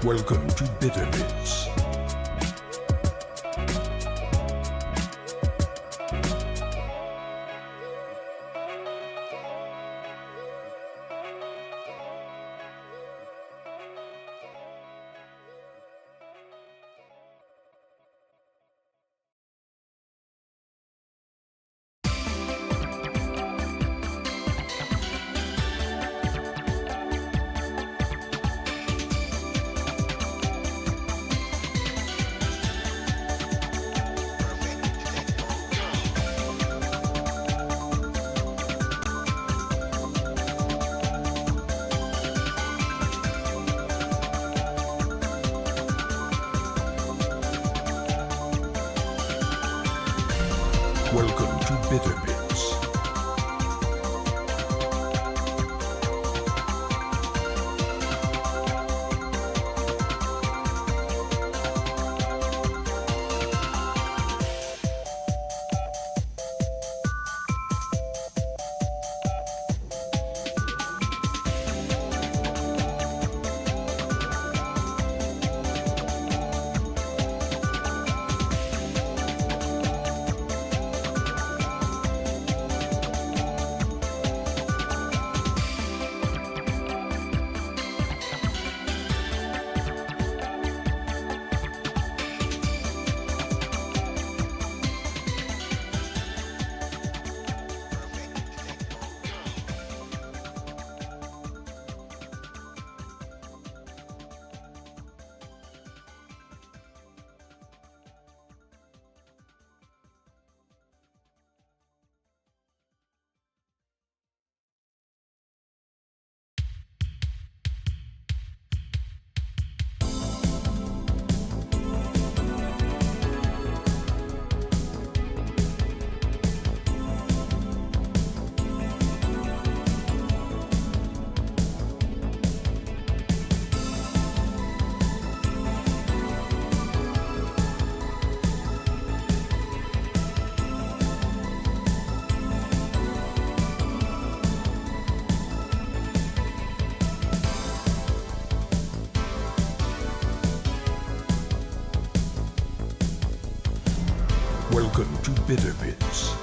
Welcome to Bitter Bits. Welcome to Bitter Bits. Welcome to Bitter Bits.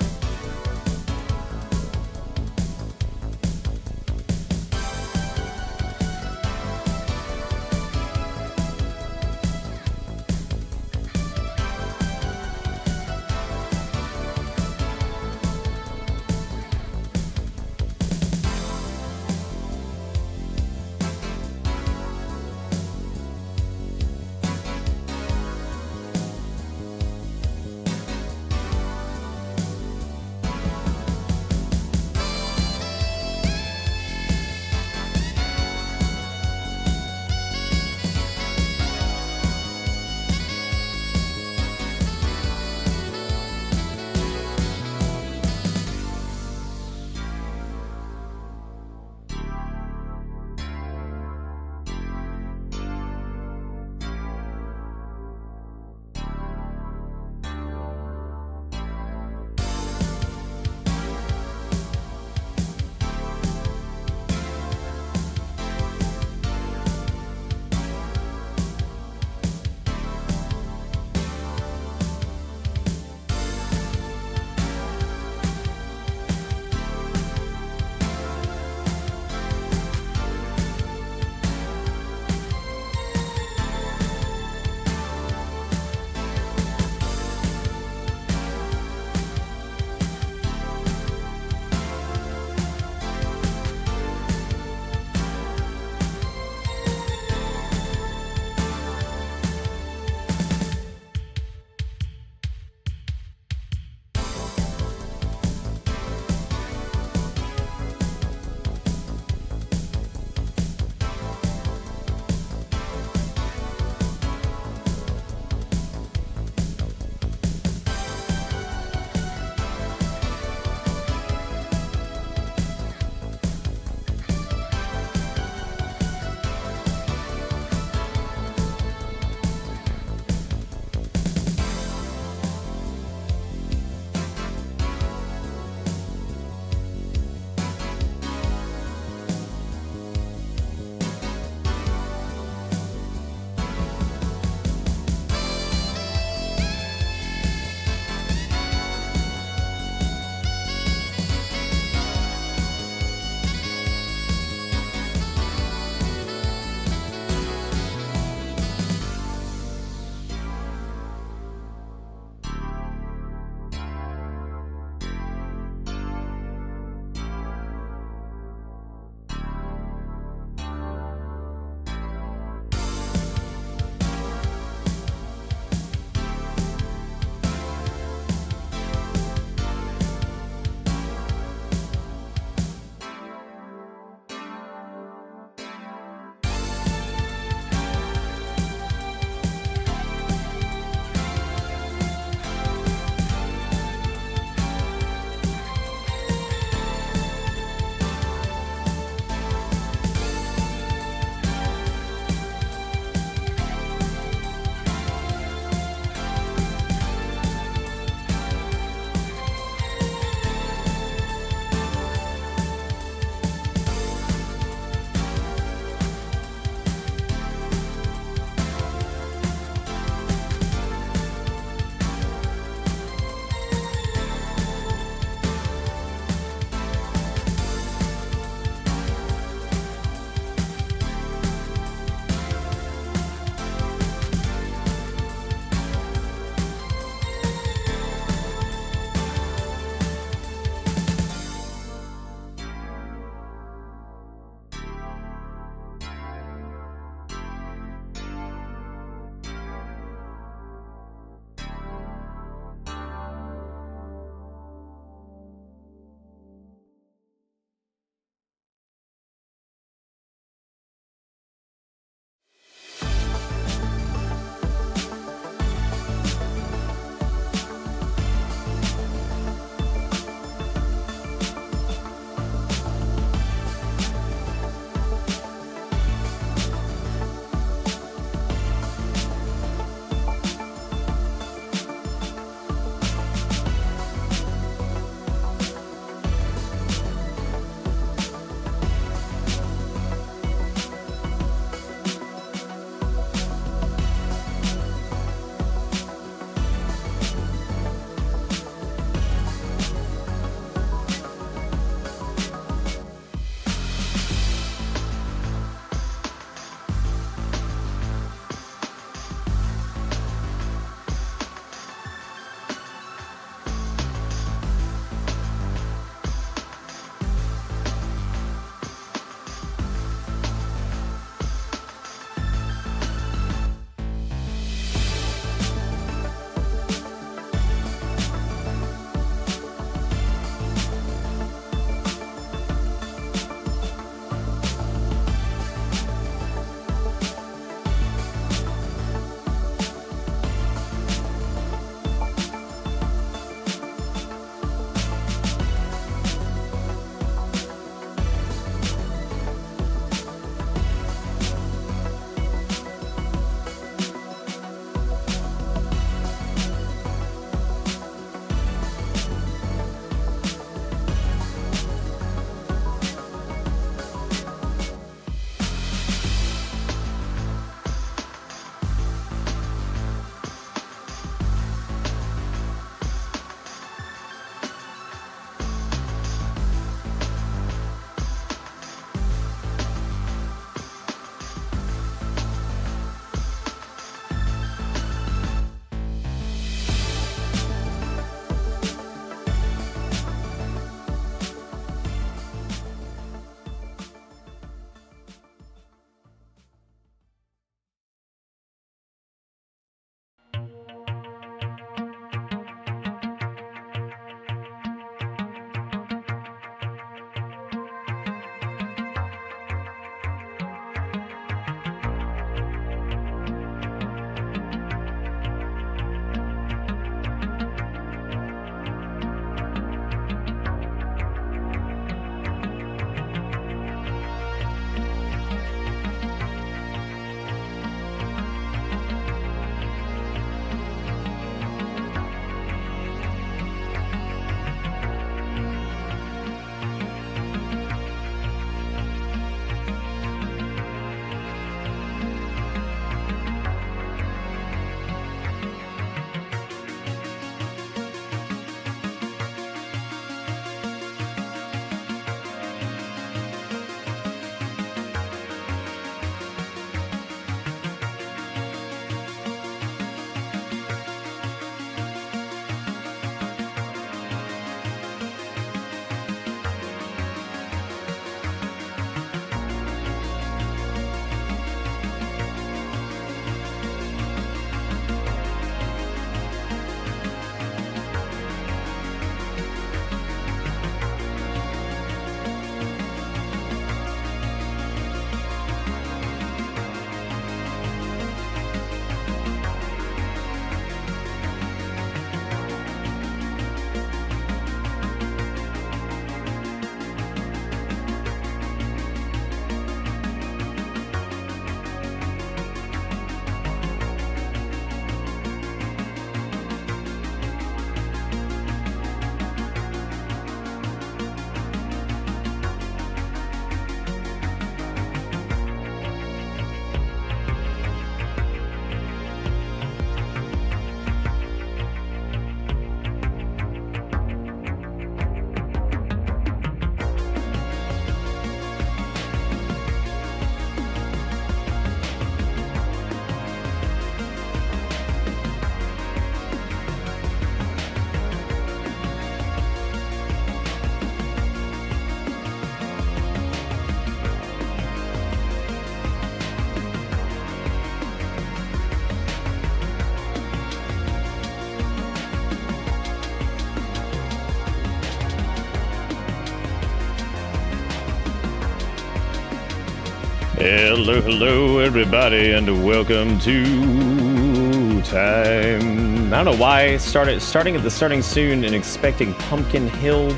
Hello, everybody, and welcome to time. I don't know why starting at the starting soon and expecting Pumpkin Hill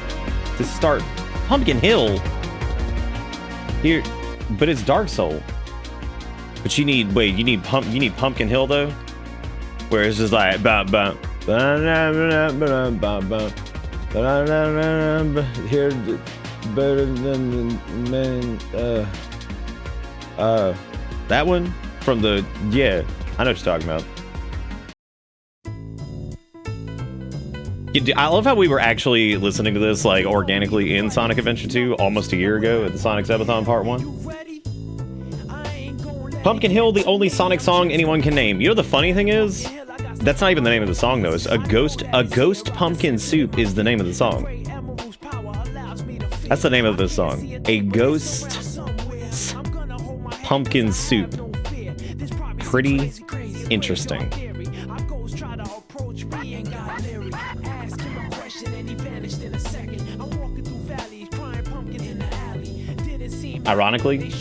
to start. Pumpkin Hill here, but it's Dark Soul. But you need Pumpkin Hill though, where it's just like here, better than man. That one from the I know what you're talking about. I love how we were actually listening to this like organically in Sonic Adventure 2 almost a year ago at the Sonic Zebathon Part 1. Pumpkin Hill, the only Sonic song anyone can name. You know the funny thing is, that's not even the name of the song though. It's a ghost pumpkin soup is the name of the song. That's the name of this song. A ghost pumpkin soup. Pretty interesting. Ironically,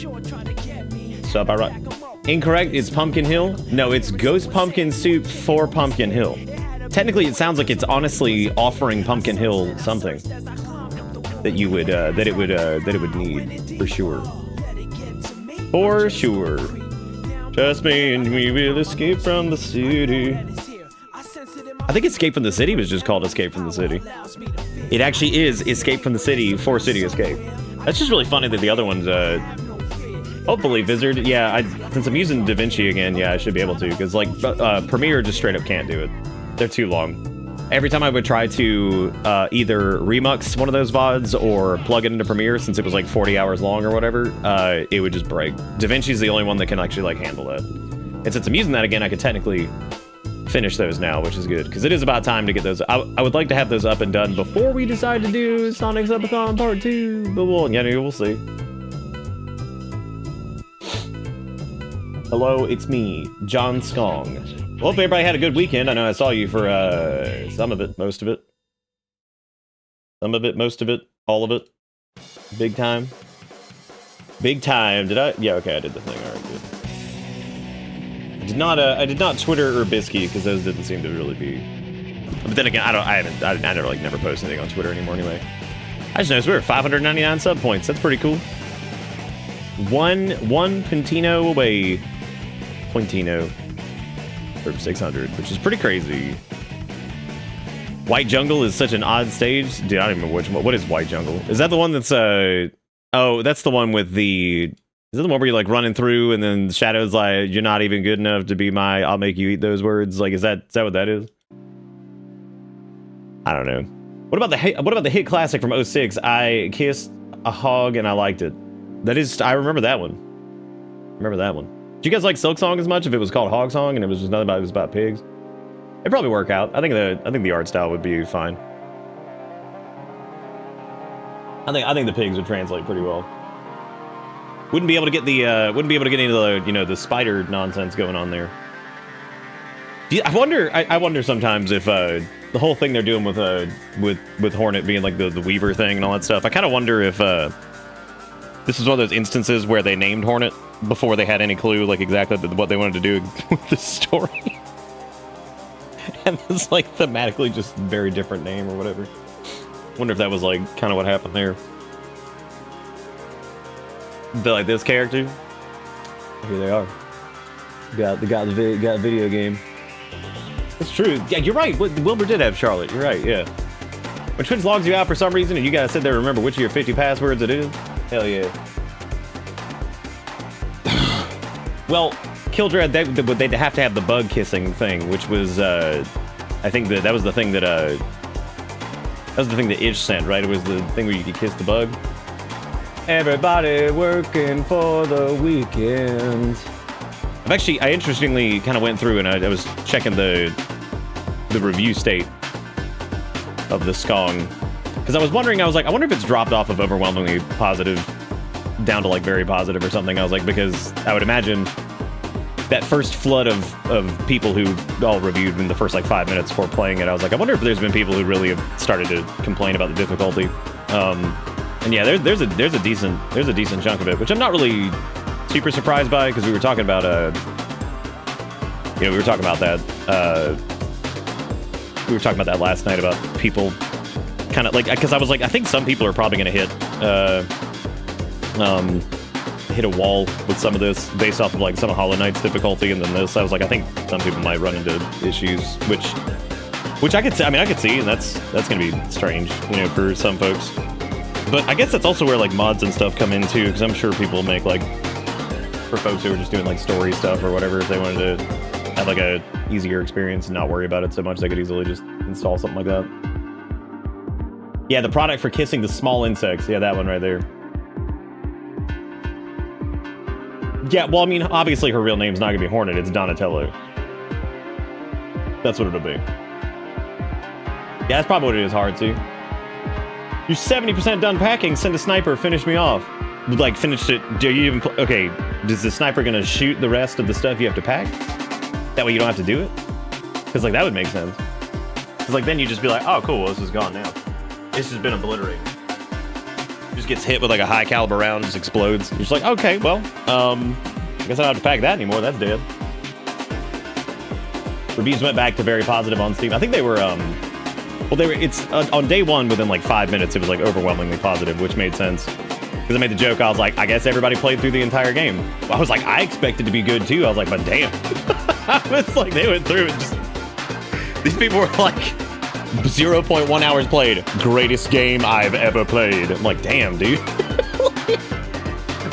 incorrect. It's Pumpkin Hill. No, it's Ghost Pumpkin Soup for Pumpkin Hill. Technically, it sounds like it's honestly offering Pumpkin Hill something that you would that it would need for sure. For sure. Trust me, and we will escape from the city. I think Escape from the City was just called Escape from the City. It actually is Escape from the City for City Escape. That's just really funny that the other one's, hopefully Vizard. Yeah, since I'm using DaVinci again, yeah, I should be able to, because like Premiere just straight up can't do it. They're too long. Every time I would try to either remux one of those VODs or plug it into Premiere, since it was like 40 hours long or whatever, it would just break. DaVinci's the only one that can actually like handle that. And since I'm using that again, I could technically finish those now, which is good, because it is about time to get those. I would like to have those up and done before we decide to do Sonic Zebathon Part 2, but we'll see. Hello, it's me, John Skong. Well, hope everybody had a good weekend. I know I saw you for some of it, most of it. Some of it, most of it, all of it. Big time. Big time. Did I? Yeah, okay, I did the thing. All right, good. I did not Twitter or Bisky because those didn't seem to really be. But then again, I never post anything on Twitter anymore anyway. I just noticed we were at 599 sub points. That's pretty cool. One Pointino away. Pointino for 600, which is pretty crazy. White Jungle is such an odd stage. Dude, I don't even know which one. What is White Jungle? Is that the one that's oh, that's the one with the. Is that the one where you're like running through and then Shadow's like, you're not even good enough to be my, I'll make you eat those words? Like, is that what that is? I don't know. What about the hit classic from 06? I kissed a hog and I liked it. That is, I remember that one. Remember that one. Do you guys like Silksong as much if it was called Hog Song and it was just nothing about, it was about pigs? It'd probably work out. I think the art style would be fine. I think the pigs would translate pretty well. Wouldn't be able to get the into the, you know, the spider nonsense going on there. I wonder sometimes if the whole thing they're doing with Hornet being like the Weaver thing and all that stuff. I kind of wonder if this is one of those instances where they named Hornet before they had any clue like exactly what they wanted to do with the story. And it's like thematically just very different name or whatever. Wonder if that was like kind of what happened there. Like this character, here they are. Got video game. It's true. Yeah, you're right. Wilbur did have Charlotte. You're right. Yeah. When Twitch logs you out for some reason, and you gotta sit there and remember which of your 50 passwords it is. Hell yeah. Well, Kildred, they'd have to have the bug kissing thing, which was I think that was the thing that Ish sent, right? It was the thing where you could kiss the bug. Everybody working for the weekend. I interestingly kind of went through and I was checking the review state of the Skong. Because I was wondering, I wonder if it's dropped off of overwhelmingly positive down to like very positive or something. I was like, because I would imagine that first flood of people who all reviewed in the first like 5 minutes before playing it, I was like, I wonder if there's been people who really have started to complain about the difficulty. And yeah, there's a decent chunk of it, which I'm not really super surprised by, because we were talking about we were talking about that last night, about people kind of like, because I was like, I think some people are probably going to hit a wall with some of this based off of like some of Hollow Knight's difficulty, and then this. I was like, I think some people might run into issues, which I could see. I mean, I could see, and that's going to be strange, for some folks. But I guess that's also where like mods and stuff come in too, because I'm sure people make like, for folks who are just doing like story stuff or whatever, if they wanted to have like a easier experience and not worry about it so much, they could easily just install something like that. Yeah, the product for kissing the small insects. Yeah, that one right there. Yeah, well, I mean, obviously her real name's not gonna be Hornet, it's Donatello. That's what it'll be. Yeah, that's probably what it is, hard too. You're 70% done packing, send a sniper, finish me off. Like, finish it, do you even, okay, is the sniper gonna shoot the rest of the stuff you have to pack? That way you don't have to do it? Because, like, that would make sense. Because, like, then you just be like, oh, cool, well, this is gone now. It's just been obliterated. Just gets hit with, like, a high caliber round, just explodes. You're just like, okay, well, I guess I don't have to pack that anymore, that's dead. Reviews went back to very positive on Steam. I think they were, it's on day one, within like 5 minutes, it was like overwhelmingly positive, which made sense. Because I made the joke, I was like, I guess everybody played through the entire game. I was like, I expected to be good too. I was like, but damn. It's like they went through it. These people were like 0.1 hours played. Greatest game I've ever played. I'm like, damn, dude.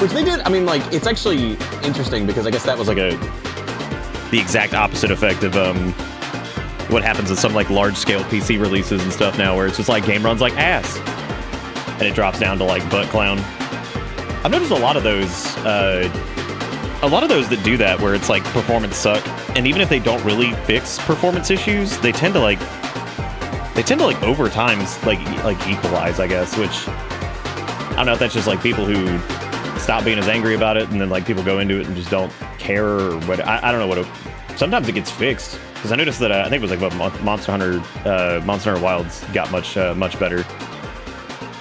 Which they did. I mean, like, it's actually interesting because I guess that was like the exact opposite effect of what happens in some like large scale PC releases and stuff now, where it's just like game runs like ass and it drops down to like butt clown. I've noticed a lot of those that do that, where it's like performance suck, and even if they don't really fix performance issues, they tend to like over time like equalize, I guess, which I don't know if that's just like people who stop being as angry about it, and then like people go into it and just don't care, or what. I don't know what. Sometimes it gets fixed, because I noticed that I think it was like Monster Hunter Wilds got much better.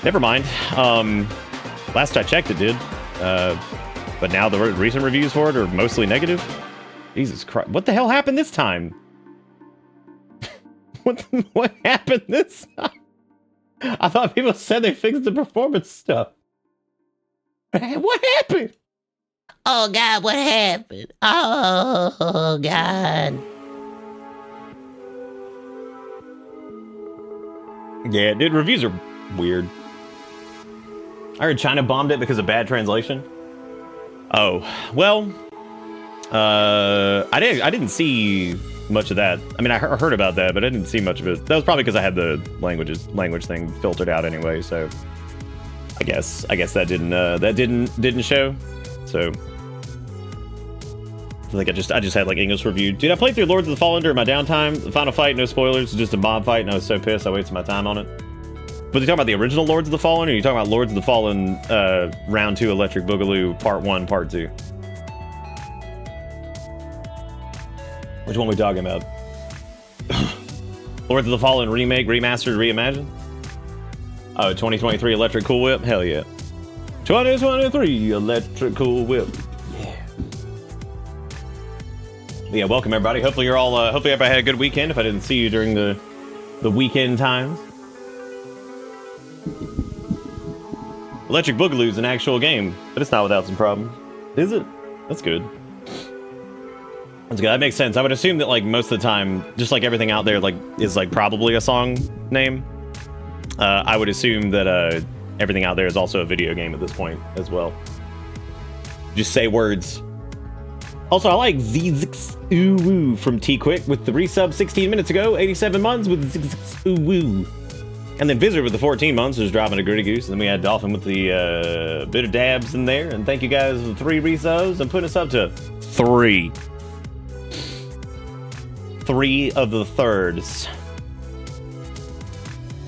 Never mind. Last I checked, it did. But now the recent reviews for it are mostly negative. Jesus Christ! What the hell happened this time? What happened this time? I thought people said they fixed the performance stuff. What happened? Oh God, what happened? Oh God. Yeah, dude, reviews are weird. I heard China bombed it because of bad translation. Oh, well, I didn't see much of that. I mean, I heard about that, but I didn't see much of it. That was probably because I had the language thing filtered out anyway. So I guess that didn't show. So I think I just had like English review. Dude, I played through Lords of the Fallen during my downtime. The final fight, no spoilers, just a mob fight, and I was so pissed I wasted my time on it. But are you talking about the original Lords of the Fallen, or are you talking about Lords of the Fallen Round 2 Electric Boogaloo Part 1, Part 2? Which one are we talking about? Lords of the Fallen Remake, Remastered, Reimagined? Oh, 2023 Electric Cool Whip? Hell yeah. 2023 Electric Cool Whip. Yeah, welcome everybody. Hopefully you're all, hopefully everybody had a good weekend, if I didn't see you during the weekend times. Electric Boogaloo is an actual game, but it's not without some problems. Is it? That's good. That's good. That makes sense. I would assume that like most of the time, just like everything out there like is like probably a song name. I would assume that everything out there is also a video game at this point as well. Just say words. Also, I like Zzzx Ooh Woo from T-Quick with the resub 16 minutes ago, 87 months with Zzzx Ooh Woo. And then Visitor with the 14 months is dropping a Gritty Goose. And then we had Dolphin with the bit of dabs in there. And thank you guys for 3 resubs and putting us up to 3. 3 of the thirds.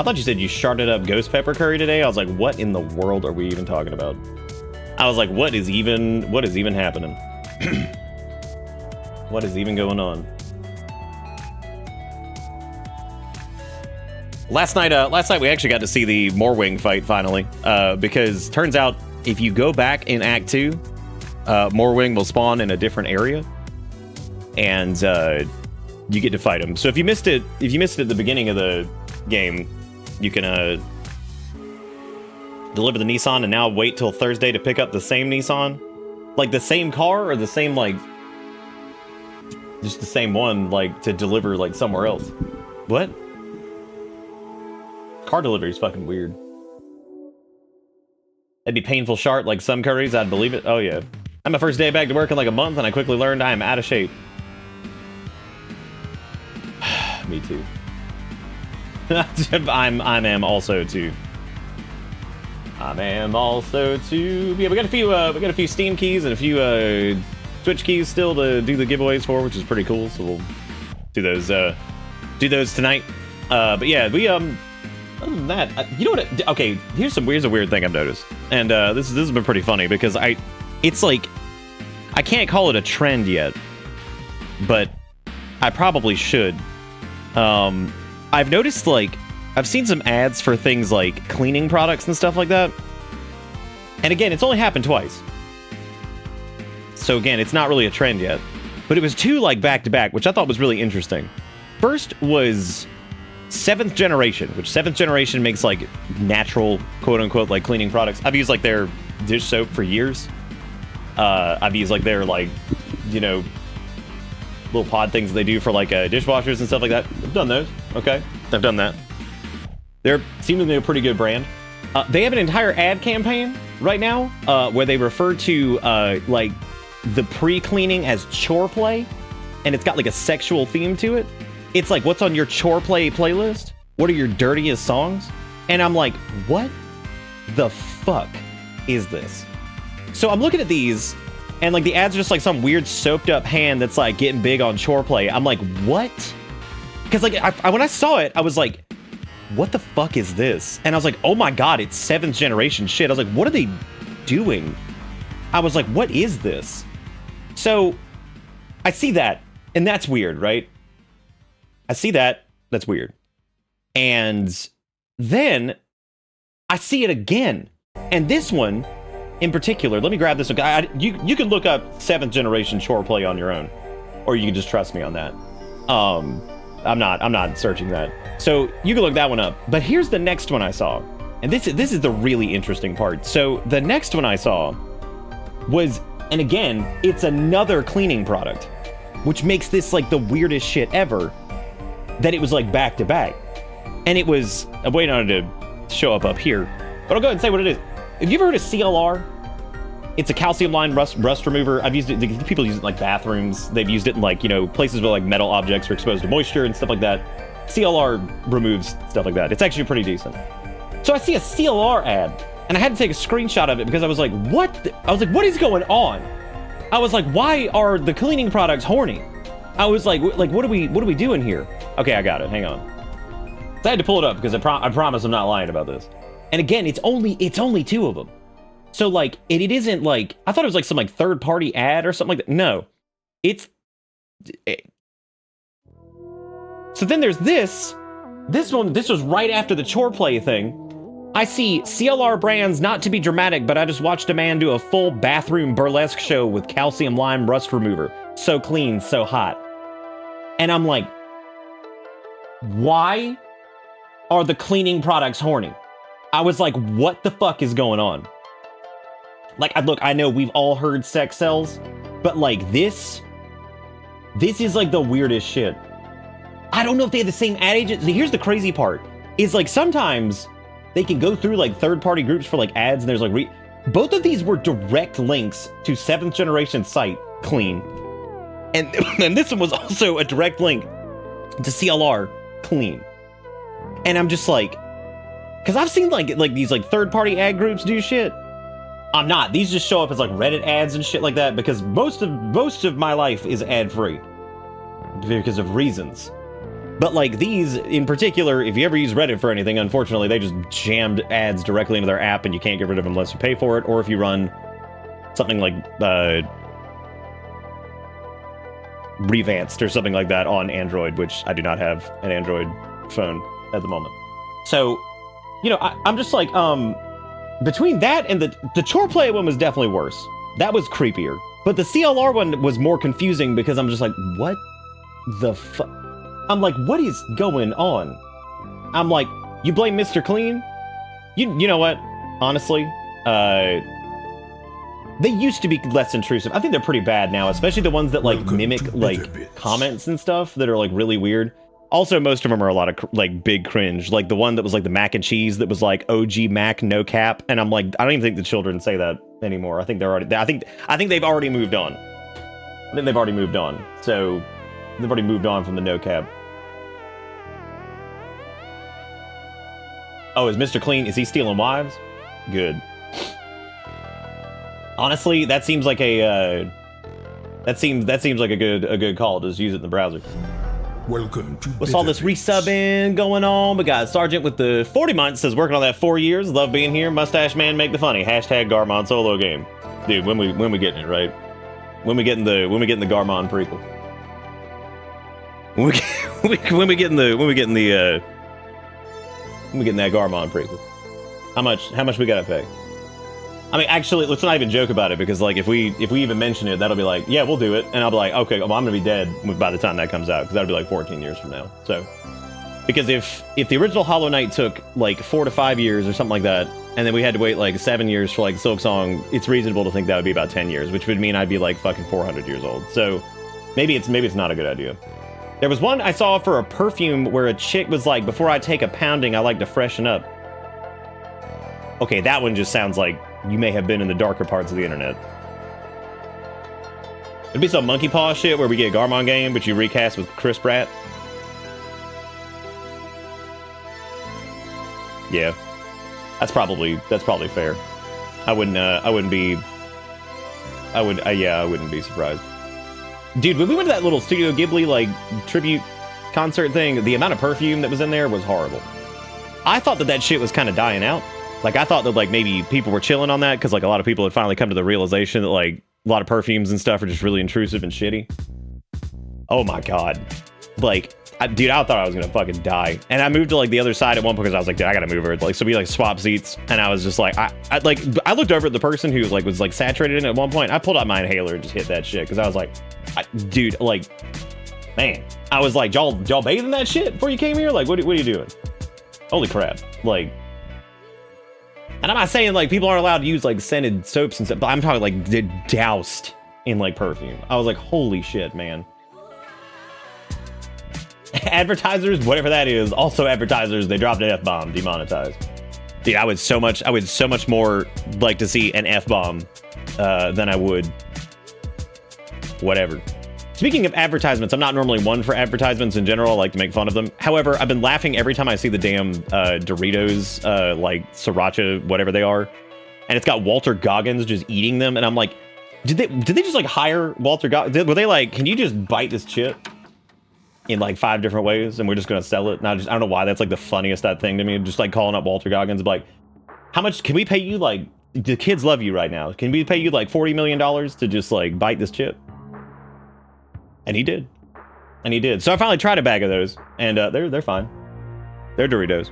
I thought you said you sharted up ghost pepper curry today. I was like, what in the world are we even talking about? I was like, what is even happening? What is even going on? Last night we actually got to see the Morwing fight finally, because turns out if you go back in Act 2, Morwing will spawn in a different area, and you get to fight him. So if you missed it at the beginning of the game, you can deliver the Nissan and now wait till Thursday to pick up the same Nissan, like the same car or the same just the same one, like to deliver like somewhere else. What? Car delivery is fucking weird. That'd be painful shart like some curries, I'd believe it. Oh yeah. I'm my first day back to work in like a month and I quickly learned I am out of shape. Me too. I am also too. I am also too. Yeah, we got a few Steam keys and a few Twitch keys still to do the giveaways for, which is pretty cool. So we'll do those tonight. But yeah, we other than that, you know what? Okay, here's a weird thing I've noticed, and this has been pretty funny because it's like I can't call it a trend yet, but I probably should. I've noticed like I've seen some ads for things like cleaning products and stuff like that, and again, it's only happened twice. So again, it's not really a trend yet, but it was two like back to back, which I thought was really interesting. First was 7th Generation, which 7th Generation makes like natural, quote unquote, like cleaning products. I've used like their dish soap for years. I've used like their like, you know, little pod things they do for like dishwashers and stuff like that. I've done those. Okay, I've done that. They're seemingly a pretty good brand. They have an entire ad campaign right now where they refer to like the pre-cleaning as chore play, and it's got like a sexual theme to it. It's like, what's on your chore play playlist? What are your dirtiest songs? And I'm like, what the fuck is this? So I'm looking at these, and like the ads are just like some weird soaped up hand that's like getting big on chore play. I'm like, what? Because like when I saw it, I was like, what the fuck is this? And I was like, oh my god, it's 7th Generation shit. I was like, what are they doing? I was like, what is this? So I see that, and that's weird, right? I see that, that's weird. And then I see it again. And this one in particular, let me grab this one. You can look up 7th Generation chore play on your own, or you can just trust me on that. I'm not searching that. So you can look that one up. But here's the next one I saw. And this is the really interesting part. So the next one I saw was, and again, it's another cleaning product, which makes this like the weirdest shit ever, that it was like back to back. And it was, I'm waiting on it to show up here, but I'll go ahead and say what it is. Have you ever heard of CLR? It's a calcium line rust remover. I've used it, people use it in like bathrooms. They've used it in like, you know, places where like metal objects are exposed to moisture and stuff like that. CLR removes stuff like that. It's actually pretty decent. So I see a CLR ad, and I had to take a screenshot of it because I was like, what? I was like, what is going on? I was like, why are the cleaning products horny? I was like what are we doing here? Okay, I got it. Hang on. So I had to pull it up because I promise I'm not lying about this. And again, it's only two of them. So like it isn't like, I thought it was like some like third party ad or something like that. No, so then there's this one. This was right after the chore play thing. I see CLR brands, not to be dramatic, but I just watched a man do a full bathroom burlesque show with calcium lime rust remover. So clean, so hot. And I'm like, why are the cleaning products horny? I was like, what the fuck is going on? Like, look, I know we've all heard sex sells, but like this is like the weirdest shit. I don't know if they have the same ad agency. Here's the crazy part, is like sometimes they can go through like third-party groups for like ads, and there's like both of these were direct links to 7th Generation site, Clean. And this one was also a direct link to CLR, Clean. And I'm just like, because I've seen like these like third-party ad groups do shit. I'm not. These just show up as like Reddit ads and shit like that, because most of my life is ad-free because of reasons. But like these in particular, if you ever use Reddit for anything, unfortunately, they just jammed ads directly into their app, and you can't get rid of them unless you pay for it, or if you run something like Revanced or something like that on Android, which I do not have an Android phone at the moment. So, you know, I'm just like, between that and the chore play one was definitely worse. That was creepier. But the CLR one was more confusing because I'm just like, what the fuck? I'm like, what is going on? I'm like, you blame Mr. Clean? You know what? Honestly, they used to be less intrusive. I think they're pretty bad now, especially the ones that like mimic like comments and stuff that are like really weird. Also, most of them are a lot of like big cringe. Like the one that was like the mac and cheese that was like OG mac no cap, and I'm like, I don't even think the children say that anymore. I think they're already. I think they've already moved on. I think they've already moved on. So they've already moved on from the no cap. Oh, is Mr. Clean? Is he stealing wives? Good. Honestly, that seems like a that seems like a good call. Just use it in the browser. Welcome to What's all this resubbing going on? We got Sergeant with the 40 months says working on that 4 years. Love being here. Mustache man make the funny. Hashtag Garmond solo game. Dude, when we getting it right? When we getting the Garmond prequel? When we getting that Garmond prequel? How much we gotta pay? I mean, actually, let's not even joke about it, because like if we even mention it, that'll be like, yeah, we'll do it, and I'll be like, okay, well, I'm gonna be dead by the time that comes out, because that'll be like 14 years from now. So, because if the original Hollow Knight took like 4 to 5 years or something like that, and then we had to wait like 7 years for like Silksong, it's reasonable to think that would be about 10 years, which would mean I'd be like fucking 400 years old. So maybe it's not a good idea. There was one I saw for a perfume where a chick was like, before I take a pounding, I like to freshen up. Okay, that one just sounds like you may have been in the darker parts of the internet. It'd be some monkey paw shit where we get a Garmond game, but you recast with Chris Pratt. Yeah, that's probably fair. I wouldn't be surprised. Dude, when we went to that little Studio Ghibli like tribute concert thing, the amount of perfume that was in there was horrible. I thought that shit was kind of dying out. Like, I thought that, like, maybe people were chilling on that because, like, a lot of people had finally come to the realization that, like, a lot of perfumes and stuff are just really intrusive and shitty. Oh, my God. Like, dude, I thought I was going to fucking die. And I moved to, like, the other side at one point because I was like, dude, I got to move over. Like, so we, like, swap seats. And I was just like, I looked over at the person who, like, was, like, saturated in it at one point. I pulled out my inhaler and just hit that shit because I was like, dude, like, man. I was like, y'all bathe in that shit before you came here? Like, what are you doing? Holy crap. Like... And I'm not saying, like, people aren't allowed to use, like, scented soaps and stuff, but I'm talking, like, doused in, like, perfume. I was like, holy shit, man. Advertisers, whatever that is, also advertisers, they dropped an F-bomb, demonetized. Dude, I would so much more like to see an F-bomb than I would whatever. Speaking of advertisements, I'm not normally one for advertisements in general. I like to make fun of them. However, I've been laughing every time I see the damn Doritos, like Sriracha, whatever they are. And it's got Walter Goggins just eating them. And I'm like, did they just like hire Walter Goggins? Were they like, can you just bite this chip in like 5 different ways and we're just going to sell it? And I don't know why that's like the funniest thing to me. Just like calling up Walter Goggins and be like, how much can we pay you? Like, the kids love you right now. Can we pay you like $40 million to just like bite this chip? And he did. So I finally tried a bag of those, and they're fine. They're Doritos.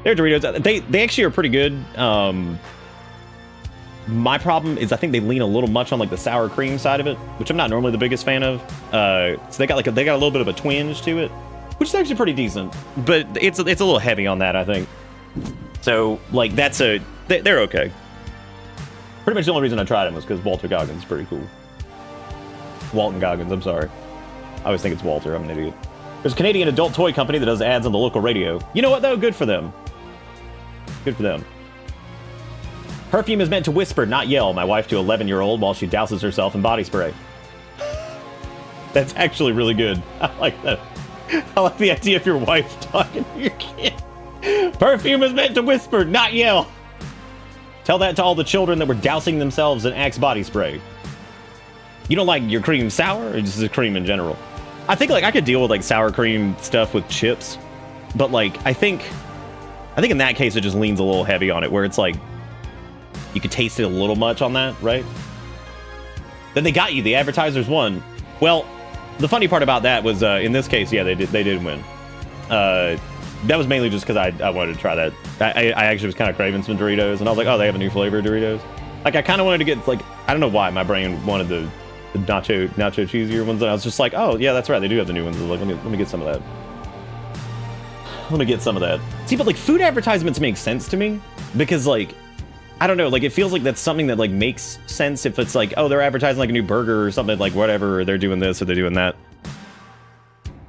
They actually are pretty good. My problem is I think they lean a little much on like the sour cream side of it, which I'm not normally the biggest fan of. So they got a little bit of a twinge to it, which is actually pretty decent, but it's a little heavy on that, I think. So like they're okay. Pretty much the only reason I tried them was because Walter Goggins is pretty cool. Walton Goggins, I'm sorry. I always think it's Walter, I'm an idiot. There's a Canadian adult toy company that does ads on the local radio. You know what, though? Good for them. Good for them. Perfume is meant to whisper, not yell, my wife to 11-year-old while she douses herself in body spray. That's actually really good. I like that. I like the idea of your wife talking to your kid. Perfume is meant to whisper, not yell. Tell that to all the children that were dousing themselves in Axe body spray. You don't like your cream sour, or just the cream in general? I think like I could deal with like sour cream stuff with chips, but like I think in that case it just leans a little heavy on it, where it's like you could taste it a little much on that, right? Then they got you. The advertisers won. Well, the funny part about that was in this case, yeah, they did win. That was mainly just because I wanted to try that. I actually was kind of craving some Doritos, and I was like, oh, they have a new flavor of Doritos. Like I kind of wanted to get like. I don't know why my brain wanted the nacho cheesier ones, and I was just like, oh yeah, that's right, they do have the new ones. Like, let me get some of that. Let me get some of that. See, but like food advertisements make sense to me because like, I don't know, like it feels like that's something that like makes sense if it's like, oh, they're advertising like a new burger or something, like whatever, or they're doing this or they're doing that.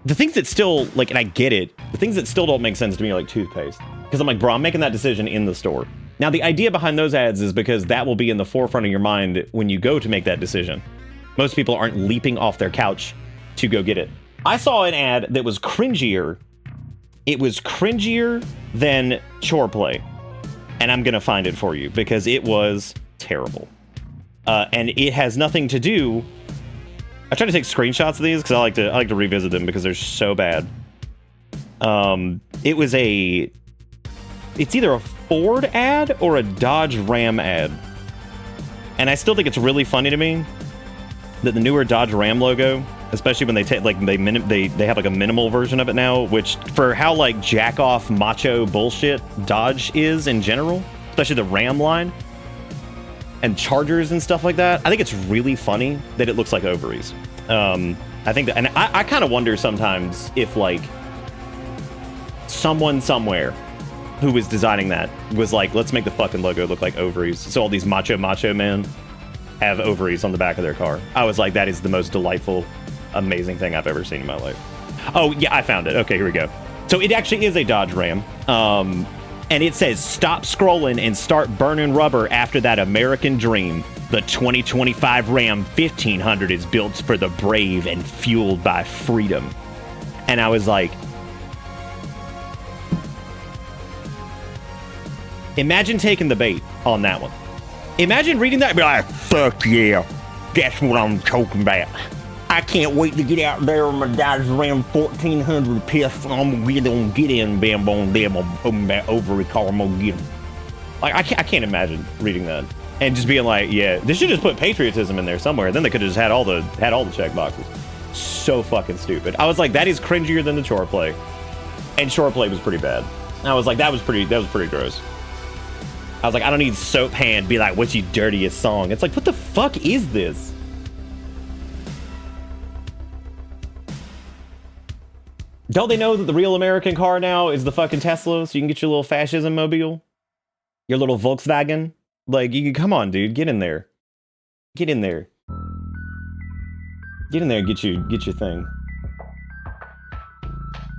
The things that still, like, and I get it, the things that still don't make sense to me are like toothpaste. Because I'm like, bro, I'm making that decision in the store. Now, the idea behind those ads is because that will be in the forefront of your mind when you go to make that decision. Most people aren't leaping off their couch to go get it. I saw an ad that was cringier. It was cringier than Chore Play. And I'm going to find it for you because it was terrible. And it has nothing to do... I try to take screenshots of these because I like to revisit them because they're so bad. It was it's either a Ford ad or a Dodge Ram ad. And I still think it's really funny to me that the newer Dodge Ram logo, especially when they take like they have like a minimal version of it now, which for how like jack off macho bullshit Dodge is in general, especially the Ram line and Chargers and stuff like that, I think it's really funny that it looks like ovaries. I think that, and I kind of wonder sometimes if like someone somewhere who was designing that was like, let's make the fucking logo look like ovaries. So all these macho men have ovaries on the back of their car. I was like, that is the most delightful, amazing thing I've ever seen in my life. Oh yeah, I found it. Okay, here we go. So it actually is a Dodge Ram. And it says, stop scrolling and start burning rubber after that American dream. The 2025 Ram 1500 is built for the brave and fueled by freedom. And I was like, imagine taking the bait on that one. Imagine reading that and be like, fuck yeah, that's what I'm talking about. I can't wait to get out there on my Dodge Ram 1400 pistol. I'm gonna get in, bam, boom, damn, open that ovary car, I'm gonna get him. Like, I can't imagine reading that and just being like, yeah, they should just put patriotism in there somewhere. Then they could have just had all the check boxes. So fucking stupid. I was like, that is cringier than the Chore Play, and Chore Play was pretty bad. I was like, that was pretty gross. I was like, I don't need Soap Hand be like, what's your dirtiest song? It's like, what the fuck is this? Don't they know that the real American car now is the fucking Tesla, so you can get your little fascism mobile? Your little Volkswagen? Like, you can, come on, dude, get in there. Get in there. Get in there and get your thing.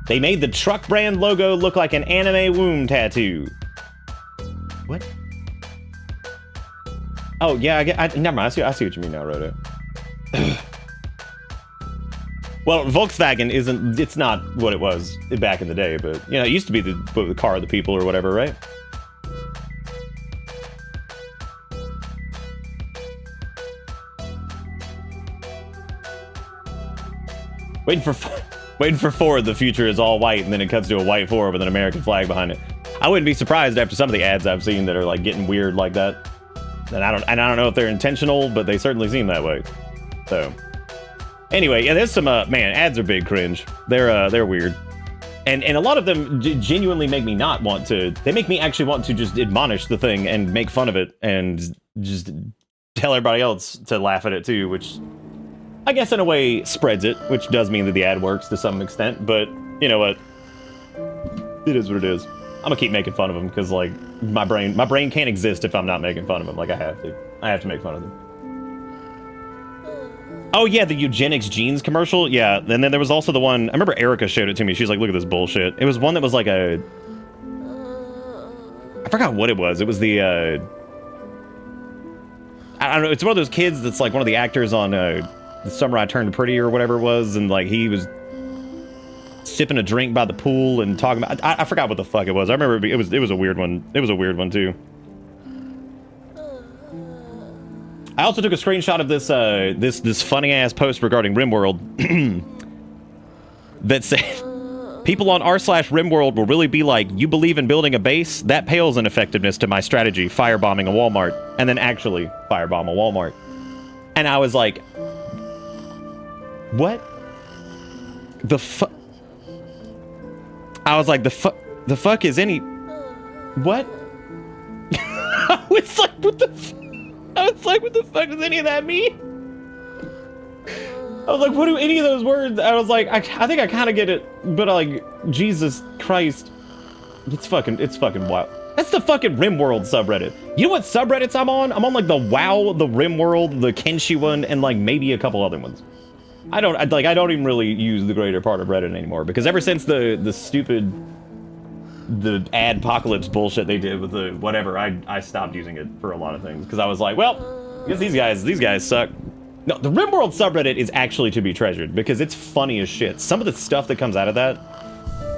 They made the truck brand logo look like an anime womb tattoo. What? Oh, yeah, never mind, I see what you mean now, Roto. Well, Volkswagen it's not what it was back in the day, but, you know, it used to be the car of the people or whatever, right? Waiting for Ford, the future is all white, and then it cuts to a white Ford with an American flag behind it. I wouldn't be surprised after some of the ads I've seen that are like getting weird like that. And I don't know if they're intentional, but they certainly seem that way. So anyway, yeah, there's some man, ads are big cringe. They're weird. And a lot of them genuinely make me not want to. They make me actually want to just admonish the thing and make fun of it and just tell everybody else to laugh at it too, which I guess in a way spreads it, which does mean that the ad works to some extent, but you know what? It is what it is. I'm gonna keep making fun of them because like my brain can't exist if I'm not making fun of them. Like I have to make fun of them. Oh yeah, the eugenics jeans commercial. Yeah, and then there was also the one, I remember Erica showed it to me. She was like, look at this bullshit. It was one that was like I forgot what it was. It was the I don't know, it's one of those kids that's like one of the actors on The Summer I Turned Pretty or whatever it was, and like he was sipping a drink by the pool and talking about, I forgot what the fuck it was. I remember it was a weird one. It was a weird one too. I also took a screenshot of this funny ass post regarding RimWorld that said, people on r/RimWorld will really be like, you believe in building a base? That pales in effectiveness to my strategy, firebombing a Walmart, and then actually firebomb a Walmart. And I was like, what? The fuck? I was like, the fuck is any... What? I was like, what the fuck? I was was like, what the fuck does any of that mean? I was like, what do any of those words? I was like, I think I kind of get it, but like, Jesus Christ. It's fucking wild. That's the fucking RimWorld subreddit. You know what subreddits I'm on? I'm on like the WoW, the RimWorld, the Kenshi one, and like maybe a couple other ones. I don't even really use the greater part of Reddit anymore because ever since the stupid adpocalypse bullshit they did with the whatever, I stopped using it for a lot of things because I was like, well, I guess these guys suck. No, the RimWorld subreddit is actually to be treasured because it's funny as shit. Some of the stuff that comes out of that,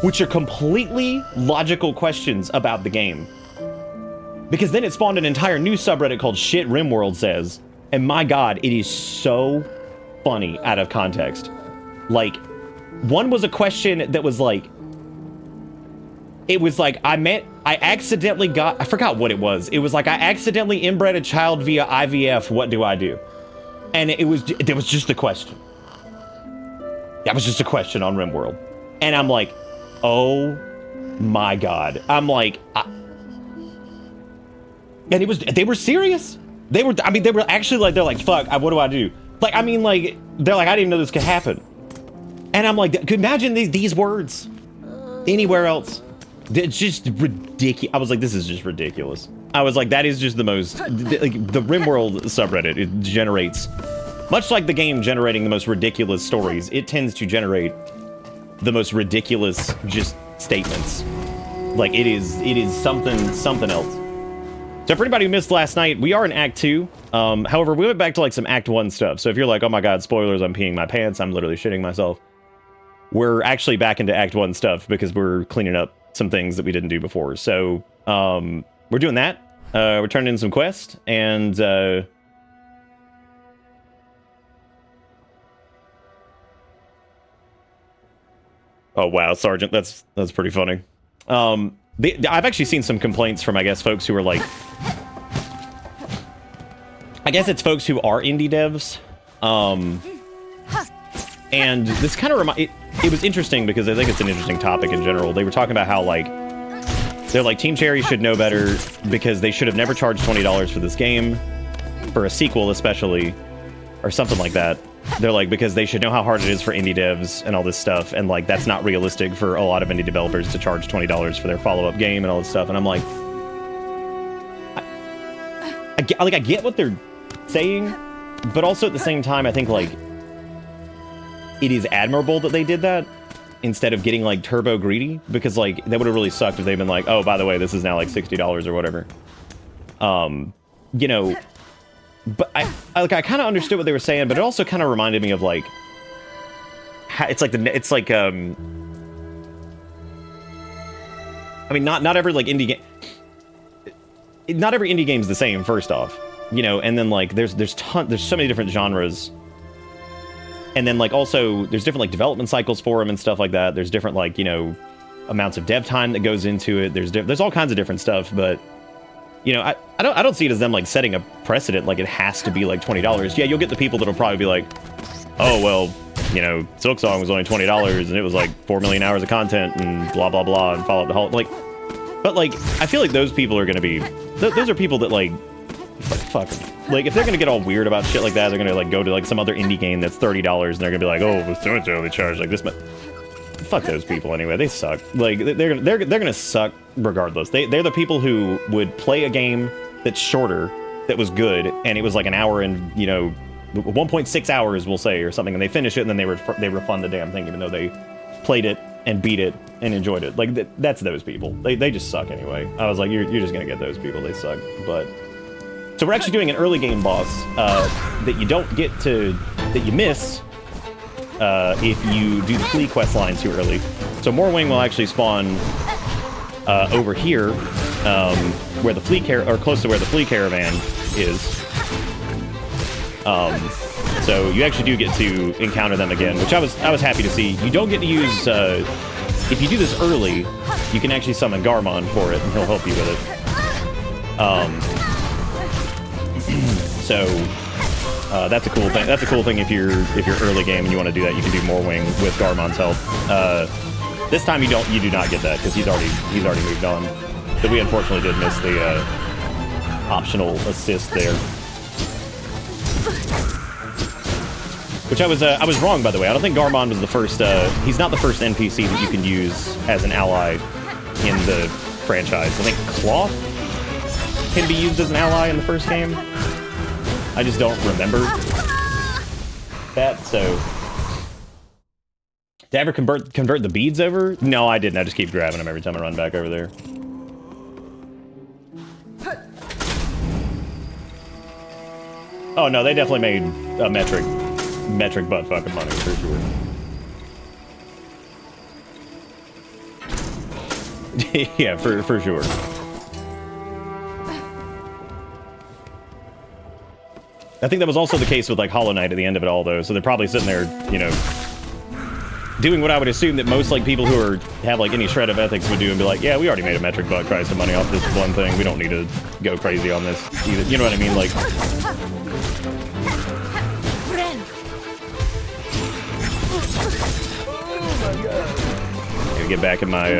which are completely logical questions about the game. Because then it spawned an entire new subreddit called Shit RimWorld Says, and my god, it is so funny out of context. Like, one was a question that was like, it was like, I forgot what it was. It was like, I accidentally inbred a child via IVF, what do I do? And there was just the question. That was just a question on RimWorld. And I'm like, oh my god. I'm like, and they were serious. They were actually like, they're like, fuck, what do I do? Like, I mean, like, they're like, I didn't even know this could happen. And I'm like, could imagine these words anywhere else. It's just ridiculous. I was like, this is just ridiculous. I was like, that is just the most, like, the RimWorld subreddit, it generates, much like the game generating the most ridiculous stories, it tends to generate the most ridiculous just statements. Like, it is something else. So for anybody who missed last night, we are in Act 2. However, we went back to like some Act 1 stuff. So if you're like, oh my god, spoilers, I'm peeing my pants, I'm literally shitting myself. We're actually back into Act 1 stuff because we're cleaning up some things that we didn't do before. So we're doing that. We're turning in some quests, and oh wow, Sergeant, that's pretty funny. I've actually seen some complaints from, I guess, folks who are like, I guess it's folks who are indie devs. And this kind of it was interesting because I think it's an interesting topic in general. They were talking about how, like, they're like, Team Cherry should know better because they should have never charged $20 for this game, for a sequel especially, or something like that. They're like, because they should know how hard it is for indie devs and all this stuff, and like, that's not realistic for a lot of indie developers to charge $20 for their follow-up game and all this stuff. And I'm like, I get what they're saying, but also at the same time, I think, like, it is admirable that they did that instead of getting like turbo greedy, because like that would have really sucked if they'd been like, oh, by the way, this is now like $60 or whatever. You know, but I kind of understood what they were saying, but it also kind of reminded me of like, it's like I mean, not every like indie game, not every indie game's the same, first off, you know, and then like there's so many different genres. And then, like, also, there's different, like, development cycles for them and stuff like that. There's different, like, you know, amounts of dev time that goes into it. There's all kinds of different stuff, but, you know, I don't see it as them, like, setting a precedent, like, it has to be, like, $20. Yeah, you'll get the people that'll probably be like, oh, well, you know, Silksong was only $20, and it was, like, 4 million hours of content, and blah, blah, blah, and follow up the whole, like, but, like, I feel like those people are gonna be, those are people that, like, fuck. Like, if they're gonna get all weird about shit like that, they're gonna like go to like some other indie game that's $30 and they're gonna be like, oh, well, so-and-so only charged like this much. Fuck those people anyway. They suck. Like, they're gonna suck regardless. They're the people who would play a game that's shorter, that was good, and it was like an hour and, you know, 1.6 hours, we'll say, or something, and they finish it and then they refund the damn thing even though they played it and beat it and enjoyed it. Like, that's those people. They just suck anyway. I was like, you're just gonna get those people. They suck. But so we're actually doing an early game boss that you don't get to, that you miss if you do the flea quest line too early. So Morwing will actually spawn over here, where the flea or close to where the flea caravan is. So you actually do get to encounter them again, which I was happy to see. You don't get to use if you do this early, you can actually summon Garmond for it, and he'll help you with it. So that's a cool thing. That's a cool thing if you're early game and you want to do that. You can do Morwing with Garmond's help. This time you do not get that because he's already moved on. So we unfortunately did miss the optional assist there. Which I was wrong, by the way. I don't think Garmond was the first, he's not the first NPC that you can use as an ally in the franchise. I think Cloth can be used as an ally in the first game. I just don't remember that, so... Did I ever convert the beads over? No, I didn't. I just keep grabbing them every time I run back over there. Oh no, they definitely made a metric butt fucking money for sure. Yeah, for sure. I think that was also the case with like Hollow Knight at the end of it all, though. So they're probably sitting there, you know, doing what I would assume that most like people who have like any shred of ethics would do, and be like, yeah, we already made a metric butt Christ of money off this one thing. We don't need to go crazy on this either. You know what I mean? Like. Get back in my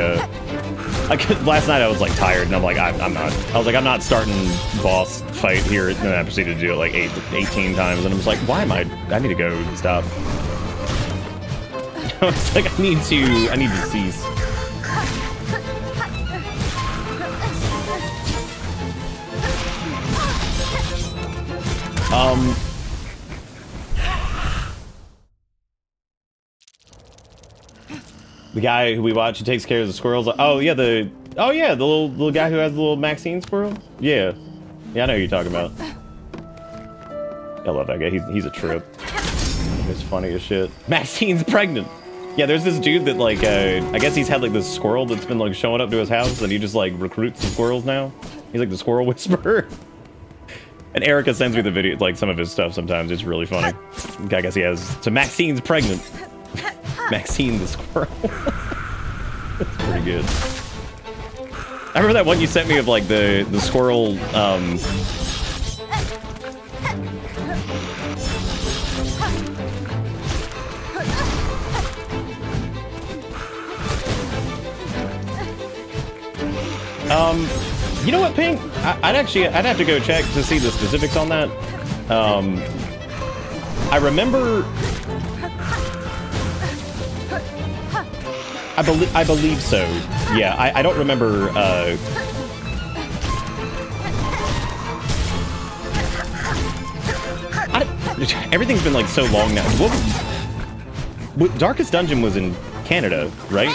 last night I was like tired, and I'm like I'm not starting boss fight here, and then I proceeded to do it like 18 times, and I was like, why am I need to go and stop. I was like, I need to cease. The guy who we watch who takes care of the squirrels. Oh yeah, the little guy who has the little Maxine squirrel. Yeah, I know who you're talking about. I love that guy. He's a trip. It's funny as shit. Maxine's pregnant. Yeah, there's this dude that like I guess he's had like this squirrel that's been like showing up to his house, and he just like recruits the squirrels now. He's like the squirrel whisperer. And Erica sends me the video, like some of his stuff sometimes. It's really funny. I guess he has. So Maxine's pregnant. Maxine the squirrel. That's pretty good. I remember that one you sent me of like the squirrel you know what, Pink? I'd have to go check to see the specifics on that. I remember I believe so. Yeah, I don't remember, everything's been like so long now. What Darkest Dungeon was in Canada, right?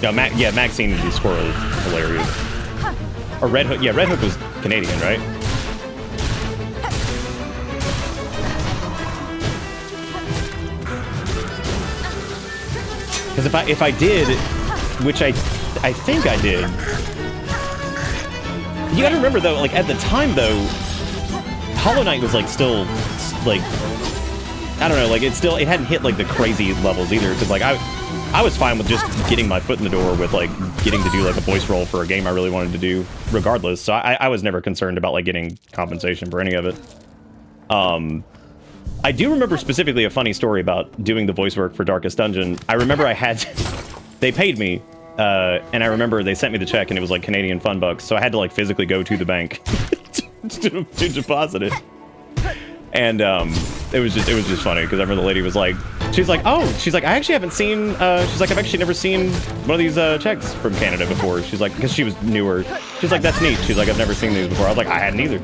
No, Maxine the squirrel is hilarious. Or Red Hook, yeah, Red Hook was Canadian, right? Because if I did, which I think I did, you gotta remember though, like at the time though, Hollow Knight was like still like, I don't know, like it hadn't hit like the crazy levels either. Because like I was fine with just getting my foot in the door with like getting to do like a voice role for a game I really wanted to do, regardless. So I was never concerned about like getting compensation for any of it. I do remember specifically a funny story about doing the voice work for Darkest Dungeon. I remember they paid me, and I remember they sent me the check, and it was like Canadian fun bucks, so I had to like physically go to the bank to deposit it. And it was just funny because I remember the lady was like, she's like, I actually haven't seen, she's like, I've actually never seen one of these checks from Canada before. She's like, because she was newer. She's like, that's neat. She's like, I've never seen these before. I was like, I hadn't either.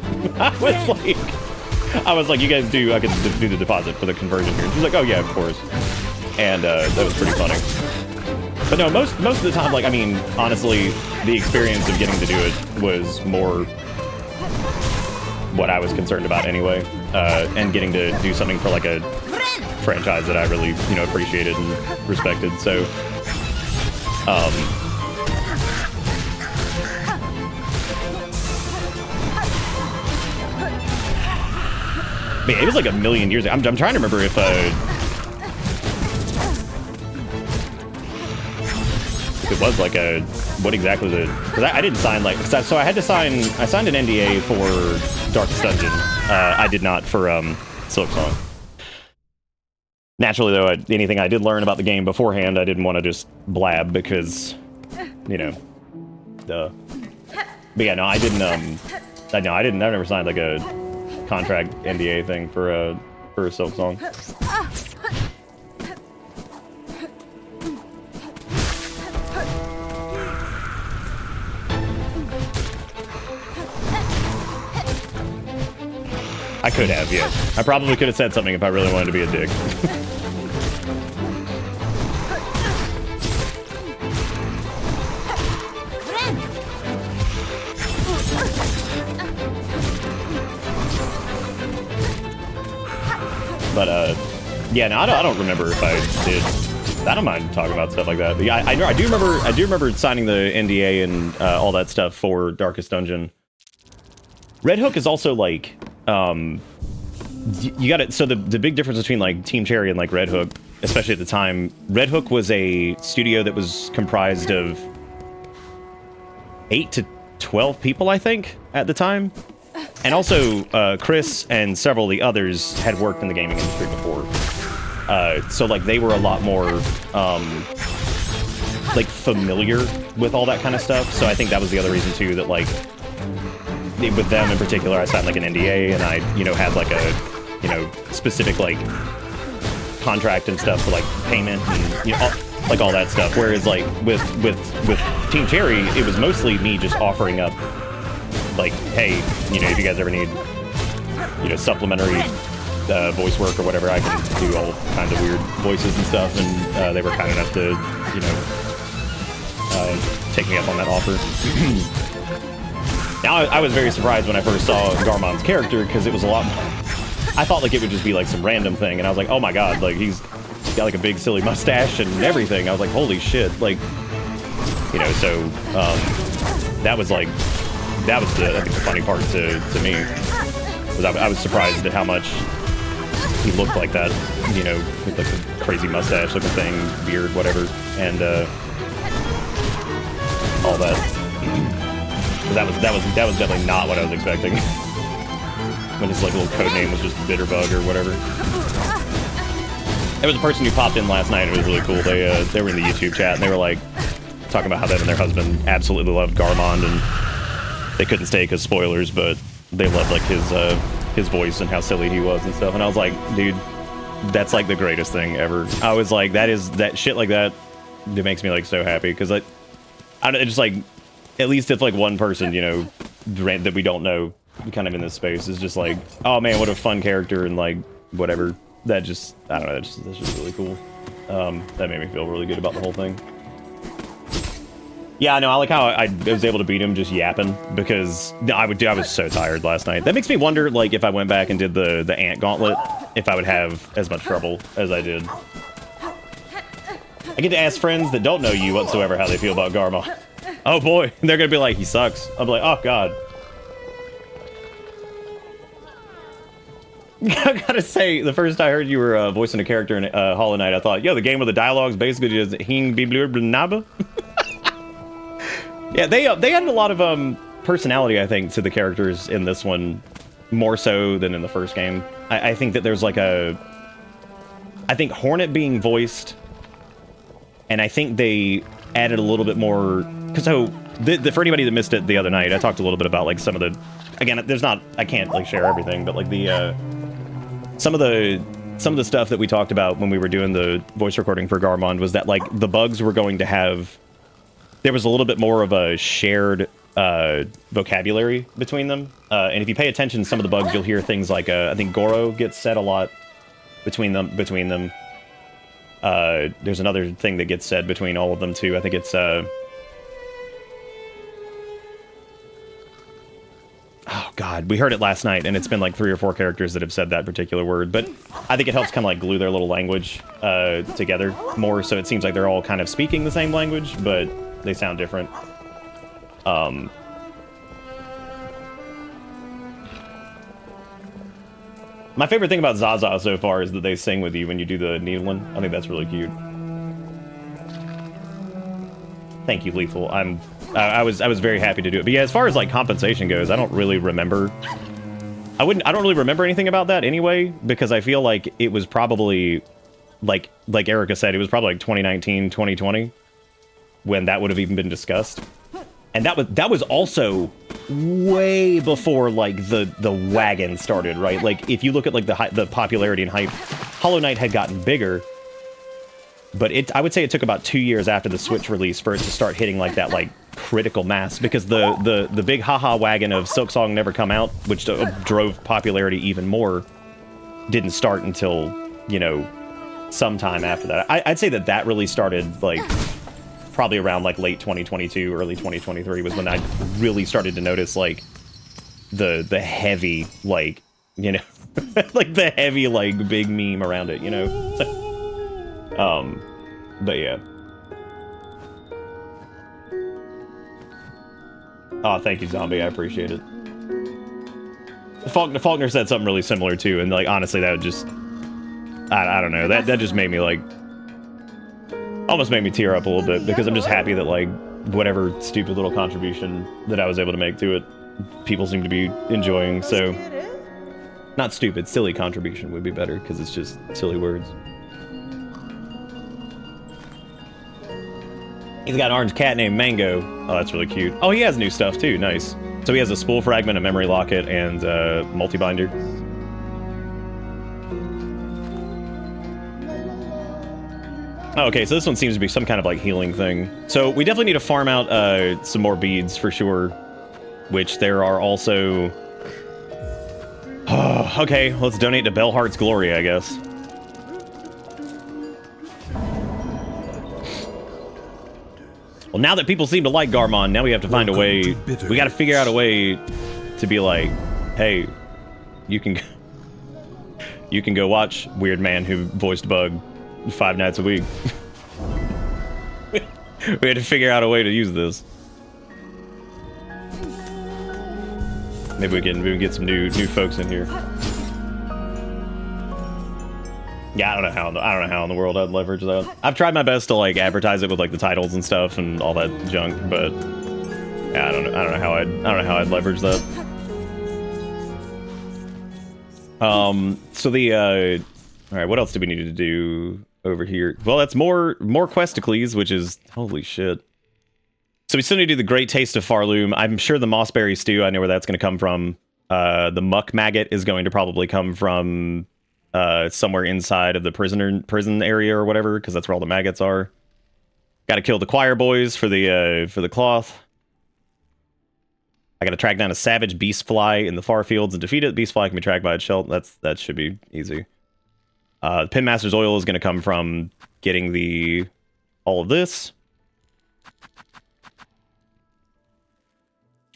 I was like, you guys I could do the deposit for the conversion here. And she's like, oh yeah, of course. And that was pretty funny. But no, most of the time, like, I mean, honestly, the experience of getting to do it was more what I was concerned about anyway. And getting to do something for like a franchise that I really, you know, appreciated and respected. So, man, it was like a million years ago. I'm trying to remember if it was like what exactly because I didn't sign like, so I signed an NDA for Darkest Dungeon. I did not for Silksong. Naturally though, anything I did learn about the game beforehand, I didn't want to just blab because, you know, duh. But yeah, no, I never signed like a contract NDA thing for Silksong. I could have, yeah. I probably could have said something if I really wanted to be a dick. But, yeah, no, I don't remember if I did. I don't mind talking about stuff like that. But yeah, I do remember signing the NDA and all that stuff for Darkest Dungeon. Red Hook is also like, you got it. So the big difference between like Team Cherry and like Red Hook, especially at the time, Red Hook was a studio that was comprised of 8 to 12 people, I think, at the time. And also, Chris and several of the others had worked in the gaming industry before. So, like, they were a lot more, like, familiar with all that kind of stuff. So I think that was the other reason, too, that, like, with them in particular, I signed, like, an NDA, and I, you know, had, like, a, you know, specific, like, contract and stuff for, like, payment and, you know, like, all that stuff. Whereas, like, with Team Cherry, it was mostly me just offering up, like, hey, you know, if you guys ever need, you know, supplementary voice work or whatever, I can do all kinds of weird voices and stuff, and they were kind enough to, you know, take me up on that offer. Now, I was very surprised when I first saw Garmond's character, because it was a lot more... I thought, like, it would just be, like, some random thing, and I was like, oh my god, like, he's got, like, a big silly mustache and everything. I was like, holy shit, like, you know, so, that was, like... That was I think, the funny part to me. Was I was surprised at how much he looked like that, you know, with like a crazy mustache looking thing, beard, whatever, and all that. That was definitely not what I was expecting. When his like little code name was just Bitterbug or whatever. There was a person who popped in last night, and it was really cool. They were in the YouTube chat, and they were like talking about how them and their husband absolutely loved Garmond, and they couldn't stay because spoilers, but they loved like his voice and how silly he was and stuff. And I was like, dude, that's like the greatest thing ever. I was like, that shit like that, it makes me like so happy, because I just like, at least if like one person, you know, that we don't know kind of in this space is just like, oh man, what a fun character, and like whatever. That just, I don't know, that's just really cool. That made me feel really good about the whole thing. Yeah, no, I like how I was able to beat him just yapping, because I was so tired last night. That makes me wonder, like, if I went back and did the ant gauntlet, if I would have as much trouble as I did. I get to ask friends that don't know you whatsoever how they feel about Garmond. Oh boy, they're gonna be like, he sucks. I'm like, oh god. I gotta say, the first I heard you were voicing a character in Hollow Knight, I thought, yo, the game with the dialogues basically just hing be blur naba. Yeah, they added a lot of personality, I think, to the characters in this one, more so than in the first game. I think that there's like I think Hornet being voiced, and I think they added a little bit more, because for anybody that missed it the other night, I talked a little bit about like some of the, again, I can't like share everything, but like the some of the stuff that we talked about when we were doing the voice recording for Garmond was that like the bugs were going to have, there was a little bit more of a shared vocabulary between them. And if you pay attention to some of the bugs, you'll hear things like, I think Goro gets said a lot between them. There's another thing that gets said between all of them, too. I think it's... Oh, God. We heard it last night, and it's been like 3 or 4 characters that have said that particular word. But I think it helps kind of like glue their little language together more, so it seems like they're all kind of speaking the same language, but they sound different. My favorite thing about Zaza so far is that they sing with you when you do the needling. I think that's really cute. Thank you, Lethal. I was very happy to do it. But yeah, as far as like compensation goes, I don't really remember. I don't really remember anything about that anyway, because I feel like it was probably like Erica said, it was probably like 2019, 2020 when that would have even been discussed. And that was also way before like the wagon started, right? Like if you look at like the popularity and hype, Hollow Knight had gotten bigger, but I would say it took about 2 years after the Switch release for it to start hitting like that like critical mass, because the big haha wagon of Silksong Never Come Out, which drove popularity even more, didn't start until, you know, sometime after that. I'd say that really started like probably around like late 2022, early 2023 was when I really started to notice like the heavy, like, you know, like the heavy like big meme around it, you know. But yeah. Oh, thank you, Zombie. I appreciate it. Faulkner said something really similar too, and like honestly, that would just I don't know, that just made me like almost made me tear up a little bit, because I'm just happy that like whatever stupid little contribution that I was able to make to it, people seem to be enjoying. So not stupid, silly contribution would be better, because it's just silly words. He's got an orange cat named Mango. Oh, that's really cute. Oh, he has new stuff too. Nice. So he has a spool fragment, a memory locket, and multi-binder. Oh, okay, so this one seems to be some kind of like healing thing. So we definitely need to farm out some more beads for sure, which there are also... okay, let's donate to Bellheart's Glory, I guess. Well, now that people seem to like Garmond, now we have to find a way... We gotta figure out a way to be like, hey, you can go watch Weird Man Who Voiced Bug 5 nights a week. We had to figure out a way to use this. Maybe we can get some new folks in here. Yeah, I don't know how in the world I'd leverage that. I've tried my best to like advertise it with like the titles and stuff and all that junk, but yeah, I don't know how I'd leverage that. So the all right, what else do we need to do over here? Well, that's more Questicles, which is holy shit. So we still need to do the Great Taste of Farloom. I'm sure the Mossberry Stew, I know where that's going to come from. The Muck Maggot is going to probably come from somewhere inside of the prison area or whatever, because that's where all the maggots are. Got to kill the choir boys for the cloth. I got to track down a savage beast fly in the far fields and defeat it. Beast fly can be tracked by its shell. That should be easy. Pinmaster's oil is going to come from getting all of this.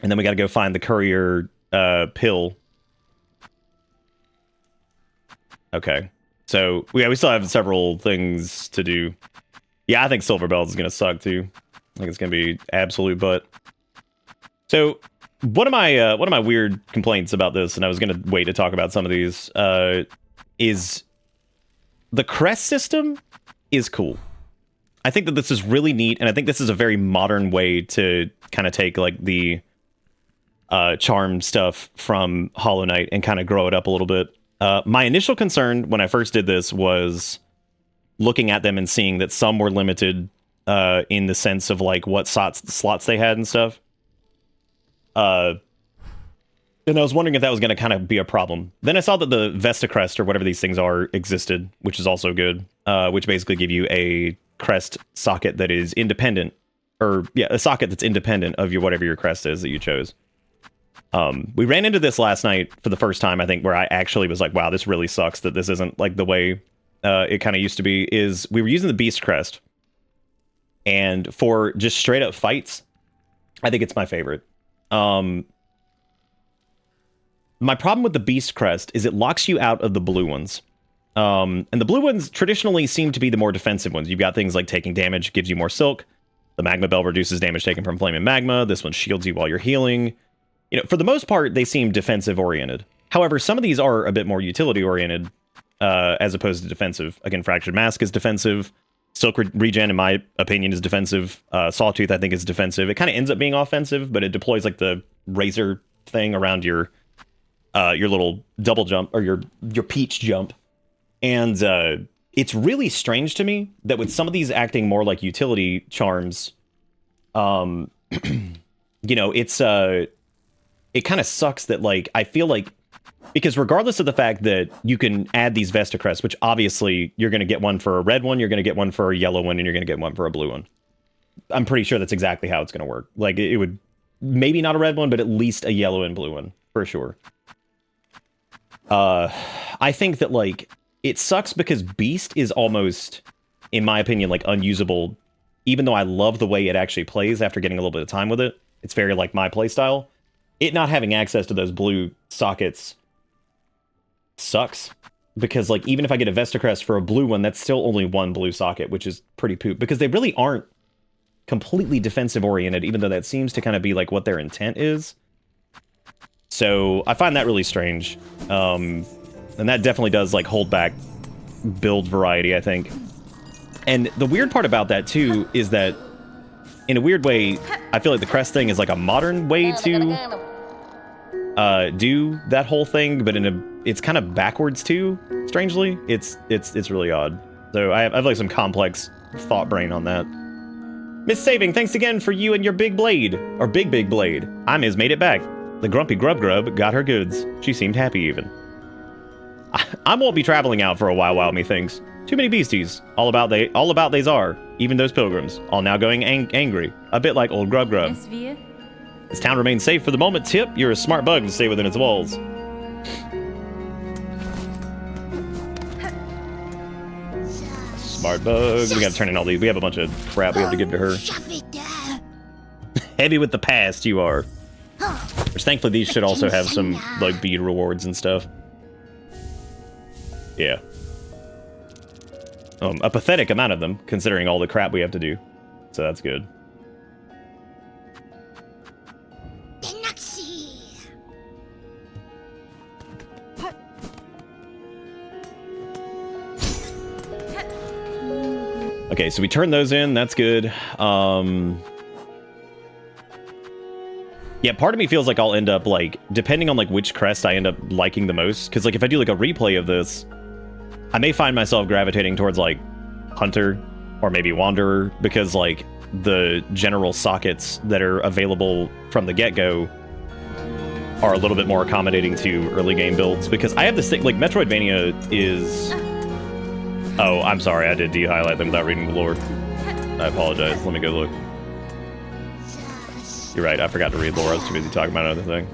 And then we got to go find the courier pill. Okay. So we still have several things to do. Yeah, I think Silver Bells is going to suck too. I think it's going to be absolute butt. So one of my weird complaints about this, and I was going to wait to talk about some of these, is the crest system is cool. I think that this is really neat, and I think this is a very modern way to kind of take like the charm stuff from Hollow Knight and kind of grow it up a little bit. My initial concern when I first did this was looking at them and seeing that some were limited in the sense of like what slots they had and stuff. And I was wondering if that was going to kind of be a problem. Then I saw that the Vesta Crest, or whatever these things are, existed, which is also good, which basically give you a crest socket that is independent, or yeah, a socket that's independent of whatever your crest is that you chose. We ran into this last night for the first time, I think, where I actually was like, wow, this really sucks that this isn't like the way it kind of used to be. Is we were using the Beast Crest, and for just straight up fights, I think it's my favorite. My problem with the Beast Crest is it locks you out of the blue ones. And the blue ones traditionally seem to be the more defensive ones. You've got things like taking damage gives you more silk. The Magma Bell reduces damage taken from flame and magma. This one shields you while you're healing. You know, for the most part, they seem defensive oriented. However, some of these are a bit more utility oriented, as opposed to defensive. Again, Fractured Mask is defensive. Silk Regen, in my opinion, is defensive. Sawtooth, I think, is defensive. It kind of ends up being offensive, but it deploys like the razor thing around your little double jump, or your peach jump. And it's really strange to me that with some of these acting more like utility charms, you know, it's it kind of sucks that like I feel like, because regardless of the fact that you can add these Vesta crests, which obviously you're going to get one for a red one, you're going to get one for a yellow one, and you're going to get one for a blue one. I'm pretty sure that's exactly how it's going to work. Like it would, maybe not a red one, but at least a yellow and blue one for sure. I think that like it sucks because Beast is almost, in my opinion, like unusable. Even though I love the way it actually plays after getting a little bit of time with it, it's very like my playstyle. It not having access to those blue sockets sucks, because like even if I get a Vesta crest for a blue one, that's still only one blue socket, which is pretty poop, because they really aren't completely defensive oriented, even though that seems to kind of be like what their intent is. So I find that really strange, and that definitely does like hold back build variety, I think. And the weird part about that too is that in a weird way, I feel like the crest thing is like a modern way to do that whole thing, but it's kind of backwards too. Strangely, it's really odd. So I have like some complex thought brain on that. Miss Saving, thanks again for you and your big blade, or big blade. I Miz made it back. The grumpy grub got her goods. She seemed happy even. I won't be traveling out for a while, methinks. Too many beasties. All about they's are. Even those pilgrims, all now going angry, a bit like old grub. This town remains safe for the moment. Tip, you're a smart bug to stay within its walls. Smart bug. We gotta turn in all these. We have a bunch of crap we have to give to her. Heavy with the past, you are. Which thankfully these should also have some like bead rewards and stuff. Yeah. A pathetic amount of them, considering all the crap we have to do. So that's good. Okay, so we turn those in. That's good. Yeah, part of me feels like I'll end up, like, depending on, like, which crest I end up liking the most. Because, like, if I do, like, a replay of this, I may find myself gravitating towards, like, Hunter or maybe Wanderer. Because, like, the general sockets that are available from the get-go are a little bit more accommodating to early game builds. Because I have this thing, like, Metroidvania is... Oh, I'm sorry, I did de-highlight them without reading the lore. I apologize, let me go look. You're right, I forgot to read lore, I was too busy talking about another thing.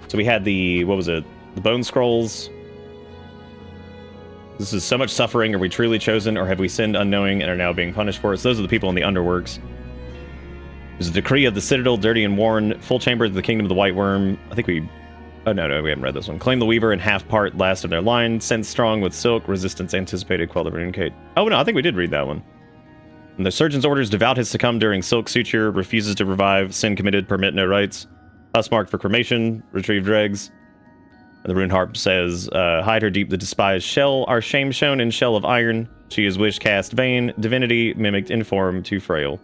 So we had the, what was it? The Bone Scrolls. This is so much suffering, are we truly chosen, or have we sinned unknowing and are now being punished for it? So those are the people in the underworks. There's a decree of the Citadel, dirty and worn, full chambers of the Kingdom of the White Worm. I think we... Oh, no, we haven't read this one. Claim the Weaver and half part, last of their line. Sense strong with silk, resistance anticipated, quell the Runecate. Oh, no, I think we did read that one. And the surgeon's orders, devout has succumbed during silk suture, refuses to revive, sin committed, permit no rights. Us marked for cremation, retrieve dregs. And the rune harp says, hide her deep the despised shell, our shame shown in shell of iron. She is wish cast vain, divinity mimicked in form too frail.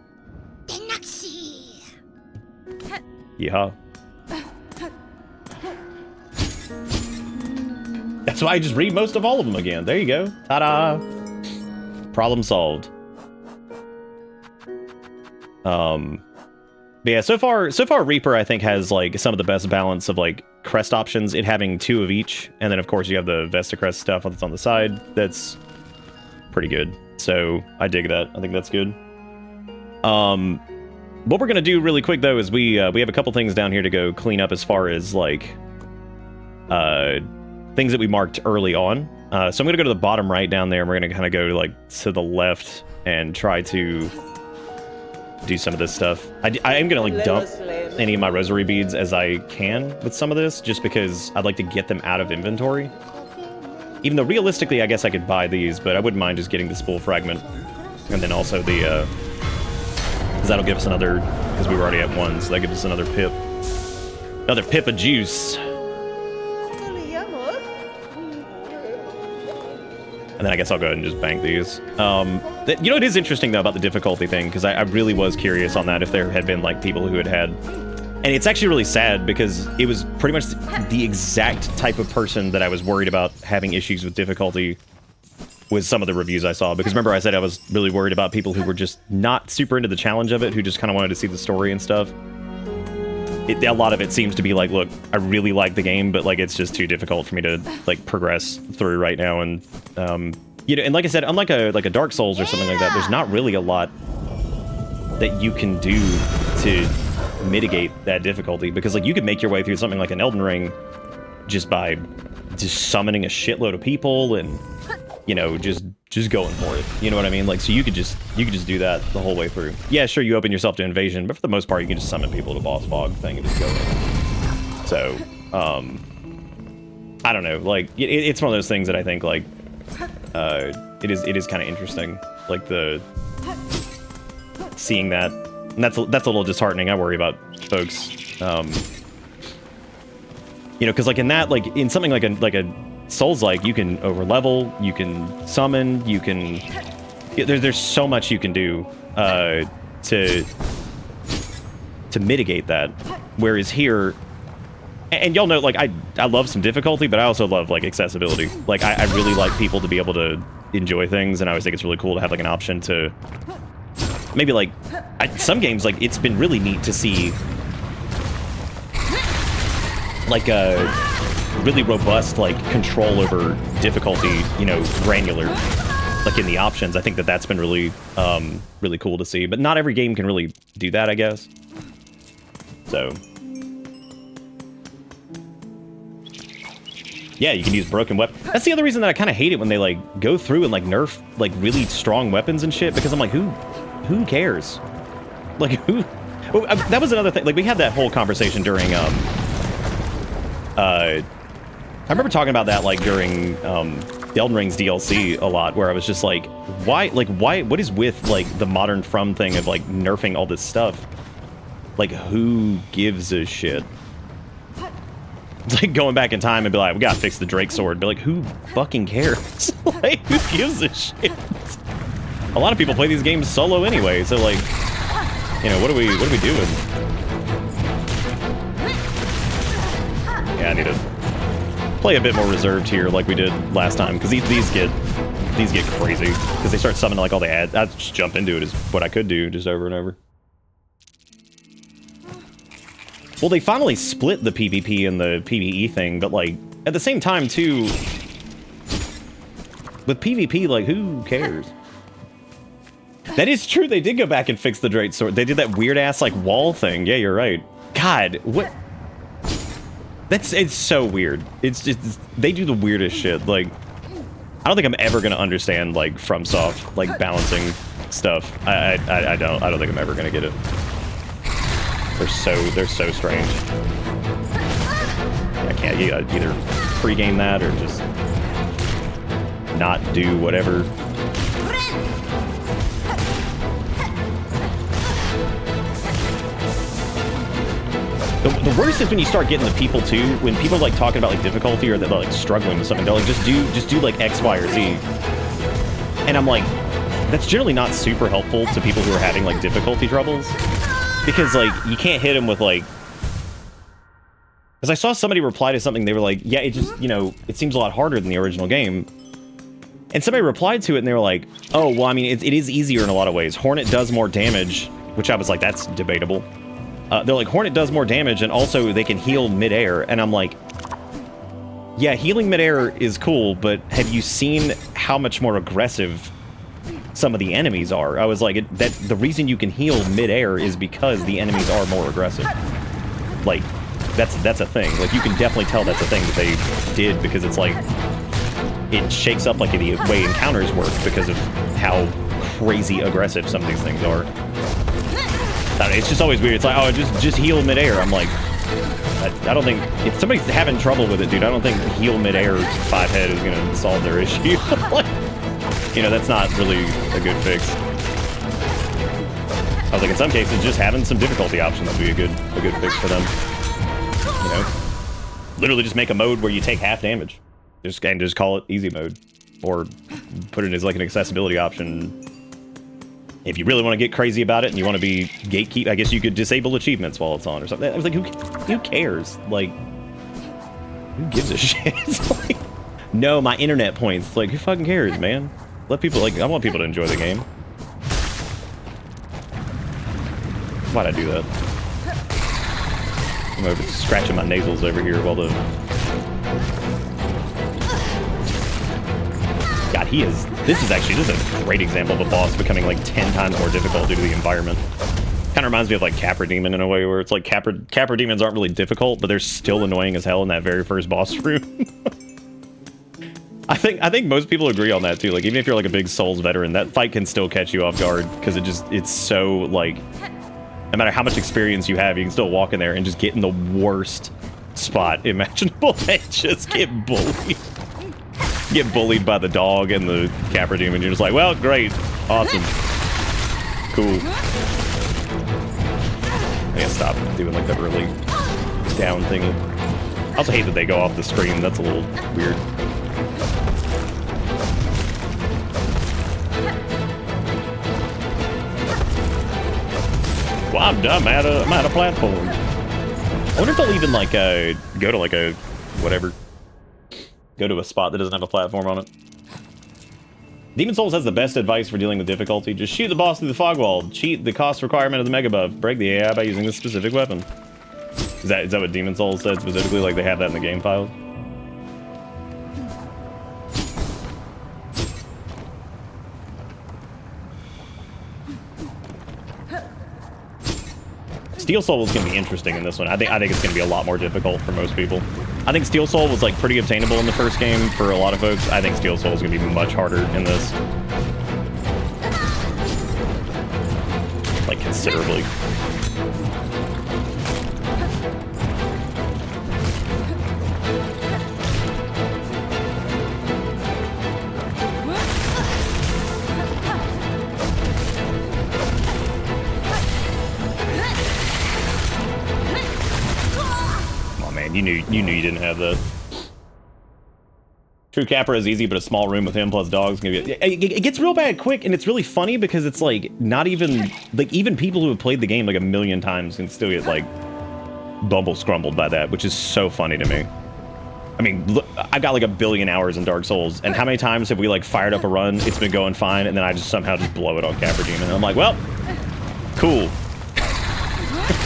Yeehaw. That's why I just read most of all of them again. There you go. Ta-da! Problem solved. But yeah, so far Reaper I think has like some of the best balance of like crest options, it having 2 of each, and then of course you have the Vesta crest stuff that's on the side. That's pretty good. So I dig that. I think that's good. What we're gonna do really quick though is we have a couple things down here to go clean up as far as like things that we marked early on. So I'm going to go to the bottom right down there, and we're going to kind of go to, like, to the left and try to do some of this stuff. I am going to, like, dump any of my rosary beads as I can with some of this, just because I'd like to get them out of inventory. Even though, realistically, I guess I could buy these, but I wouldn't mind just getting the spool fragment. And then also the, because that'll give us another, because we were already at 1, so that gives us another pip. Another pip of juice. And then I guess I'll go ahead and just bank these. You know, it is interesting, though, about the difficulty thing, because I really was curious on that, if there had been, like, people who had... And it's actually really sad, because it was pretty much the exact type of person that I was worried about having issues with difficulty with some of the reviews I saw, because remember I said I was really worried about people who were just not super into the challenge of it, who just kind of wanted to see the story and stuff. A lot of it seems to be like, look, I really like the game, but like it's just too difficult for me to like progress through right now. And you know, and like I said, unlike a Dark Souls or something like that, there's not really a lot that you can do to mitigate that difficulty, because like you could make your way through something like an Elden Ring just by just summoning a shitload of people and, you know, just going for it. You know what I mean? Like, so you could just do that the whole way through. Yeah, sure, you open yourself to invasion, but for the most part, you can just summon people to boss fog thing and just go in. So, I don't know. Like, it's one of those things that I think like, it is kind of interesting. Like seeing that, and that's a little disheartening. I worry about folks, you know, because like in that, like in something like a Souls-like, you can overlevel, you can summon, you can... There's so much you can do to mitigate that. Whereas here... And y'all know, like, I love some difficulty, but I also love, like, accessibility. Like, I really like people to be able to enjoy things, and I always think it's really cool to have, like, an option to... Maybe, like... some games, like, it's been really neat to see... Like, really robust, like, control over difficulty, you know, granular, like in the options. I think that's been really, really cool to see. But not every game can really do that, I guess. So. Yeah, you can use broken weapons. That's the other reason that I kind of hate it when they, like, go through and, like, nerf, like, really strong weapons and shit, because I'm like, who cares? Like, who... Oh, that was another thing. Like, we had that whole conversation during, I remember talking about that, like, during, the Elden Ring's DLC a lot, where I was just like, why, what is with, like, the modern From thing of, like, nerfing all this stuff? Like, who gives a shit? It's like going back in time and be like, we gotta fix the Drake sword. Be like, who fucking cares? Like, who gives a shit? A lot of people play these games solo anyway, so, like, you know, what are we doing? Yeah, I need to play a bit more reserved here, like we did last time, because these get crazy because they start summoning like all the ads. I just jump into it is what I could do just over and over. Well, they finally split the PvP and the PvE thing, but like at the same time too, with PvP, like who cares? That is true. They did go back and fix the Drake sword. They did that weird ass like wall thing. Yeah, you're right. God, what? It's so weird. It's just, they do the weirdest shit. Like, I don't think I'm ever gonna understand like FromSoft like balancing stuff. I don't think I'm ever gonna get it. They're so strange. I can't. You gotta either pre-game that or just not do whatever. The worst is when you start getting the people too, when people are like talking about like difficulty or they're like struggling with something, they're like, just do like X, Y, or Z. And I'm like, that's generally not super helpful to people who are having like difficulty troubles. Because like, you can't hit them with like, because I saw somebody reply to something, they were like, yeah, it just, you know, it seems a lot harder than the original game. And somebody replied to it and they were like, oh, well, I mean, it is easier in a lot of ways. Hornet does more damage, which I was like, that's debatable. They're like, Hornet does more damage, and also they can heal midair. And I'm like, yeah, healing midair is cool, but have you seen how much more aggressive some of the enemies are? I was like, that the reason you can heal midair is because the enemies are more aggressive. Like, that's a thing. Like, you can definitely tell that's a thing that they did, because it's like, it shakes up like the way encounters work because of how crazy aggressive some of these things are. It's just always weird. It's like, oh, just heal midair. I'm like, I don't think, if somebody's having trouble with it, dude, I don't think heal midair 5-head is going to solve their issue. Like, you know, that's not really a good fix. I was like, in some cases, just having some difficulty options would be a good fix for them. You know, literally just make a mode where you take half damage. Just call it easy mode, or put it as like an accessibility option. If you really want to get crazy about it and you want to be gatekeep, I guess you could disable achievements while it's on or something. I was like, who cares? Like, who gives a shit? Like, no, my internet points. Like, who fucking cares, man? Let people, like, I want people to enjoy the game. Why'd I do that? I'm over scratching my nasals over here while the... God, this is a great example of a boss becoming like 10 times more difficult due to the environment. Kind of reminds me of like Capra Demon in a way, where it's like Capra Demons aren't really difficult, but they're still annoying as hell in that very first boss room. I think most people agree on that too. Like, even if you're like a big Souls veteran, that fight can still catch you off guard, because it's so like, no matter how much experience you have, you can still walk in there and just get in the worst spot imaginable and just get bullied. Get bullied by the dog and the Capra Demon. You're just like, well, great, awesome, cool. I gotta stop doing like that really down thingy. I also hate that they go off the screen. That's a little weird. Well, I'm at a platform. I wonder if they'll even like go to like a whatever. Go to a spot that doesn't have a platform on it. Demon Souls has the best advice for dealing with difficulty. Just shoot the boss through the fog wall. Cheat the cost requirement of the Mega Buff. Break the AI by using this specific weapon. Is that what Demon Souls said specifically? Like they have that in the game files? Steel Soul is going to be interesting in this one. I think it's going to be a lot more difficult for most people. I think Steel Soul was like pretty obtainable in the first game for a lot of folks. I think Steel Soul is going to be much harder in this. Like considerably. You knew you didn't have that. True Capra is easy, but a small room with him plus dogs can be... It gets real bad quick, and it's really funny because it's like not even like even people who have played the game like a million times can still get like bumble scrumbled by that, which is so funny to me. I mean, look, I've got like 1 billion hours in Dark Souls, and how many times have we like fired up a run, it's been going fine, and then I just somehow just blow it on Capra Demon, and I'm like, well, cool.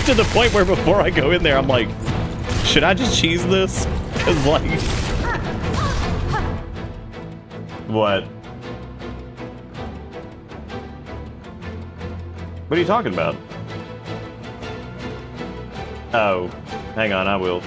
To the point where before I go in there, I'm like, should I just cheese this? Cause like, what? What are you talking about? Oh, hang on, I will.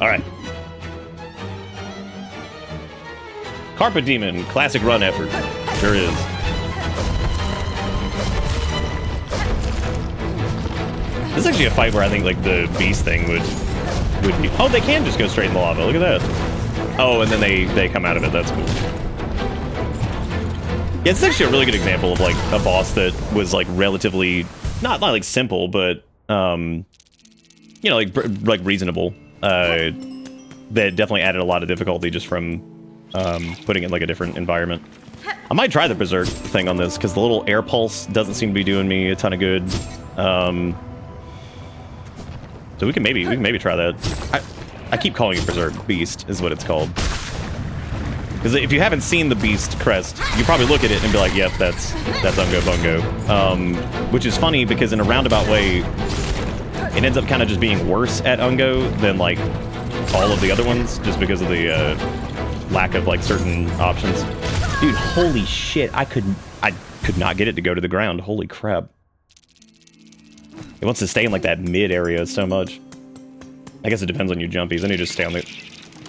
All right. Carpet Demon, classic run effort. Sure is. This is actually a fight where I think like the beast thing would be... Oh, they can just go straight in the lava. Look at that. Oh, and then they come out of it. That's cool. Yeah, it's actually a really good example of like a boss that was like relatively not like simple, but you know, like reasonable. That definitely added a lot of difficulty just from putting it in like a different environment. I might try the Berserk thing on this because the little air pulse doesn't seem to be doing me a ton of good. So we can maybe try that. I keep calling it Berserk Beast is what it's called. Because if you haven't seen the Beast crest, you probably look at it and be like, yep, that's Ungo Bungo. Which is funny because in a roundabout way, it ends up kind of just being worse at Ungo than like all of the other ones, just because of the lack of like certain options. Dude, holy shit! I could not get it to go to the ground. Holy crap! It wants to stay in like that mid area so much. I guess it depends on your jumpies. I need to stay on the.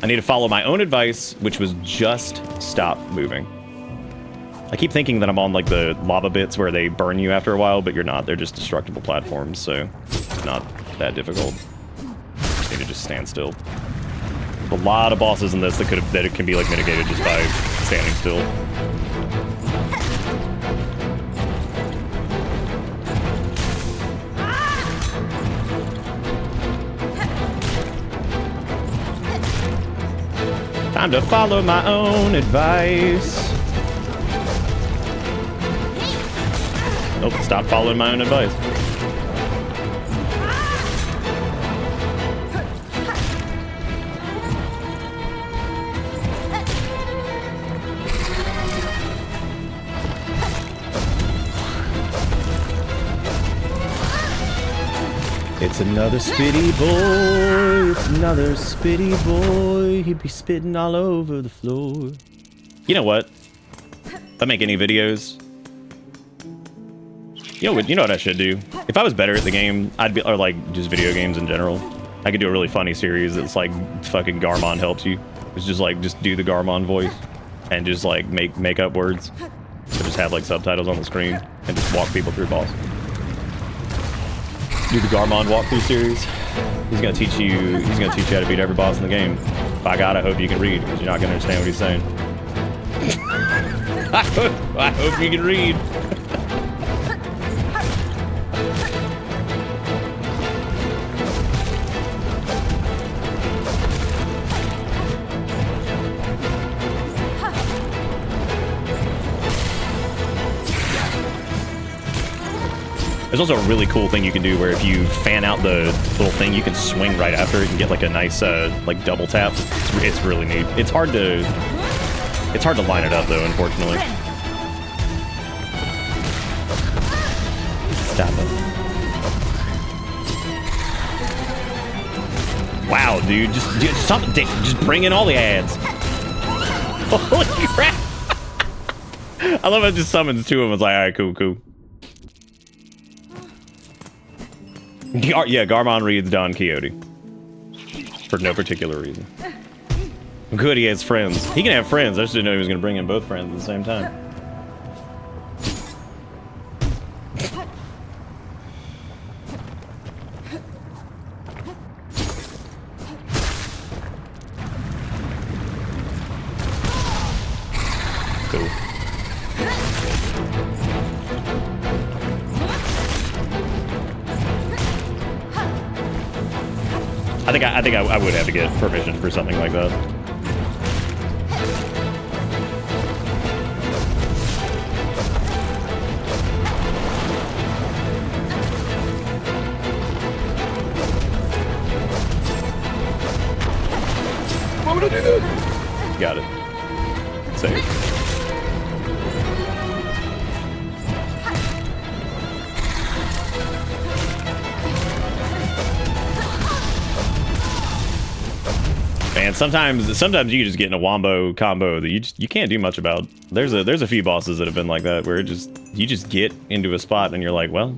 I need to follow my own advice, which was just stop moving. I keep thinking that I'm on like the lava bits where they burn you after a while, but you're not. They're just destructible platforms, so it's not that difficult. need to just stand still. A lot of bosses in this that it can be like mitigated just by standing still. Time to follow my own advice. Nope, stop following my own advice. It's another spitty boy, it's another spitty boy, he'd be spitting all over the floor. You know what? If I make any videos, you know what I should do? If I was better at the game, or like just video games in general, I could do a really funny series that's like fucking Garmond helps you. It's just like, just do the Garmond voice and just like make up words. So just have like subtitles on the screen and just walk people through boss. Do the Garmond walkthrough series. He's gonna teach you how to beat every boss in the game. By God, I hope you can read, because you're not gonna understand what he's saying. I hope you can read. There's also a really cool thing you can do where if you fan out the little thing, you can swing right after it and get like a nice like double tap. It's really neat. It's hard to line it up though, unfortunately. Stop it. Wow, dude, just bring in all the ads. Holy crap! I love how it just summons two of them. It's like, all right, cool. Yeah, Garmond reads Don Quixote. For no particular reason. Good, he has friends. He can have friends. I just didn't know he was going to bring in both friends at the same time. Cool. I think I would have to get permission for something like that. Why would I do that? Got it. Save. And sometimes you just get in a wombo combo that you can't do much about. There's a few bosses that have been like that where you just get into a spot and you're like, well,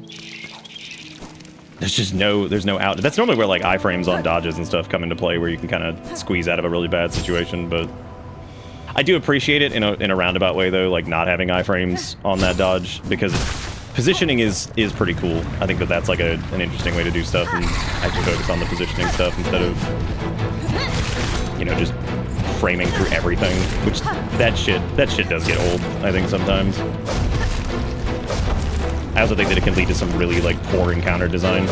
there's no out. That's normally where like iframes on dodges and stuff come into play, where you can kind of squeeze out of a really bad situation. But I do appreciate it in a roundabout way though, like not having iframes on that dodge, because positioning is pretty cool. I think that's like an interesting way to do stuff and actually focus on the positioning stuff instead of, you know, just framing through everything, which that shit does get old, I think, sometimes. I also think that it can lead to some really like poor encounter design.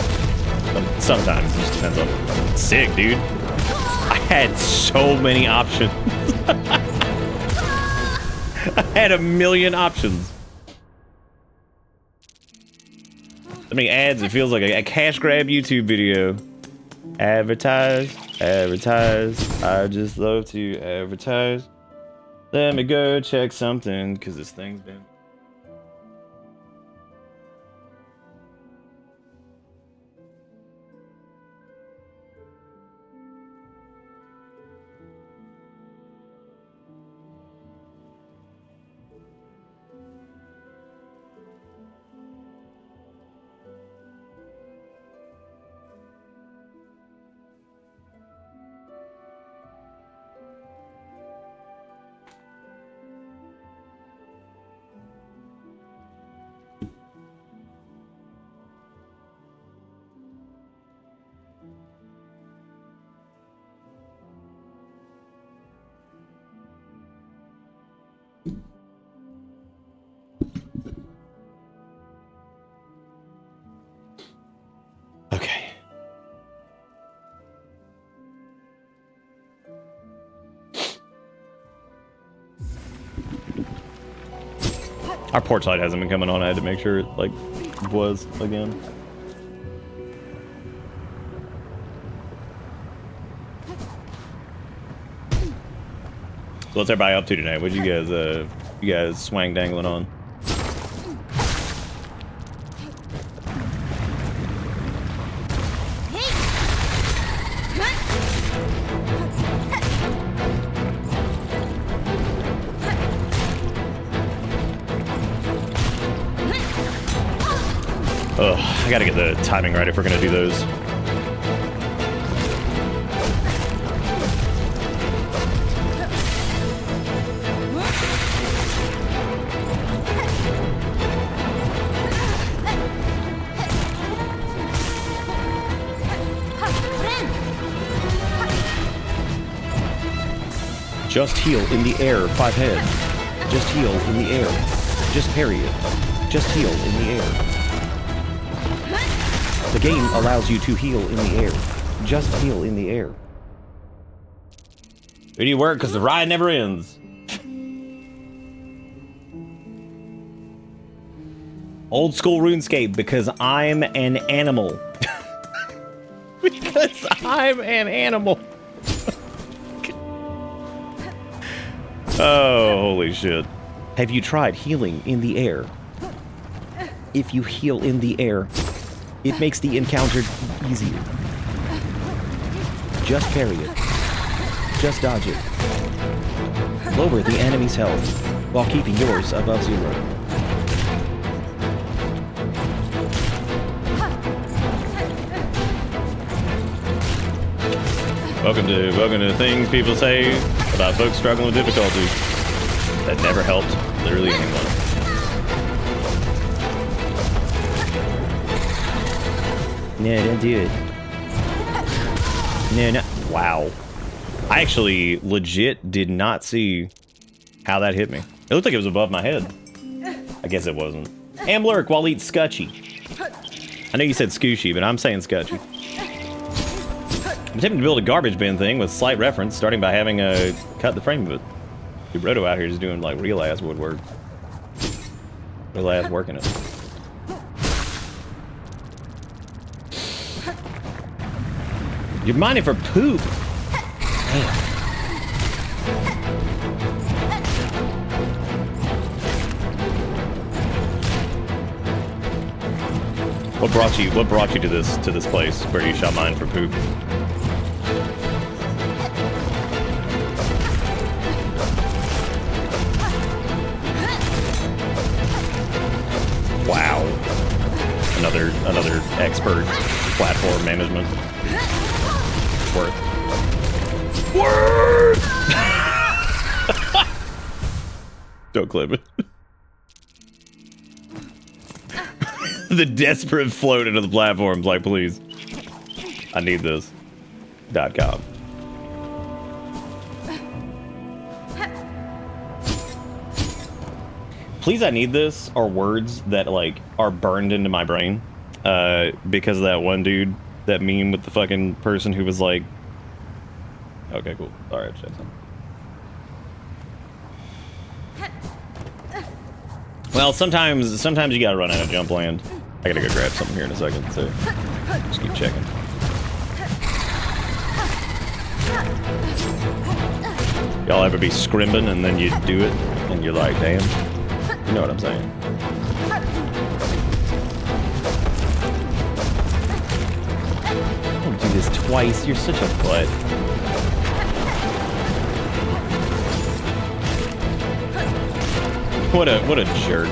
Sometimes it just depends on. Sick, dude. I had so many options. I had a million options. I mean, ads, it feels like a cash grab YouTube video. Advertise, I just love to advertise. Let me go check something, because this thing's been... Our porch light hasn't been coming on. I had to make sure it, like, was again. So what's everybody up to tonight? What you guys swang dangling on? Ugh, I gotta get the timing right if we're gonna do those. Just heal in the air, 5 head. Just heal in the air. Just parry it. Just heal in the air. The game allows you to heal in the air. Just heal in the air. We need work because the ride never ends. Old school RuneScape because I'm an animal. Because I'm an animal. Oh, holy shit. Have you tried healing in the air? If you heal in the air, it makes the encounter easier. Just parry it. Just dodge it. Lower the enemy's health while keeping yours above 0. Welcome to things people say about folks struggling with difficulty. That never helped literally anyone. No, don't do it. No, no. Wow. I actually legit did not see how that hit me. It looked like it was above my head. I guess it wasn't. Amlurk while eat scutchy. I know you said scooshy, but I'm saying scutchy. I'm attempting to build a garbage bin thing with slight reference, starting by having cut the frame of it. Dude, Roto out here is doing like real ass woodwork. Real ass working it. You're mining for poop. Damn. What brought you to this place where you shall mine for poop? Wow. Another expert platform management. Worth. Don't clip it. The desperate float into the platforms, like, please. I need this. .com. Please, I need this are words that, like, are burned into my brain. Because of that one dude, that meme with the fucking person who was like... Okay, cool. Alright, check some. Well, sometimes you gotta run out of jump land. I gotta go grab something here in a second, so just keep checking. Y'all ever be scrimbing and then you do it and you're like, damn, you know what I'm saying? Don't do this twice. You're such a butt. What a jerk.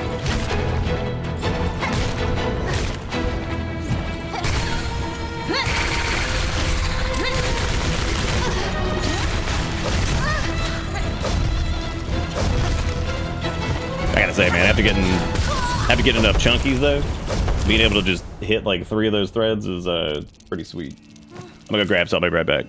I gotta say, man, after getting enough chunkies though, being able to just hit like 3 of those threads is pretty sweet. I'm gonna go grab something, right back.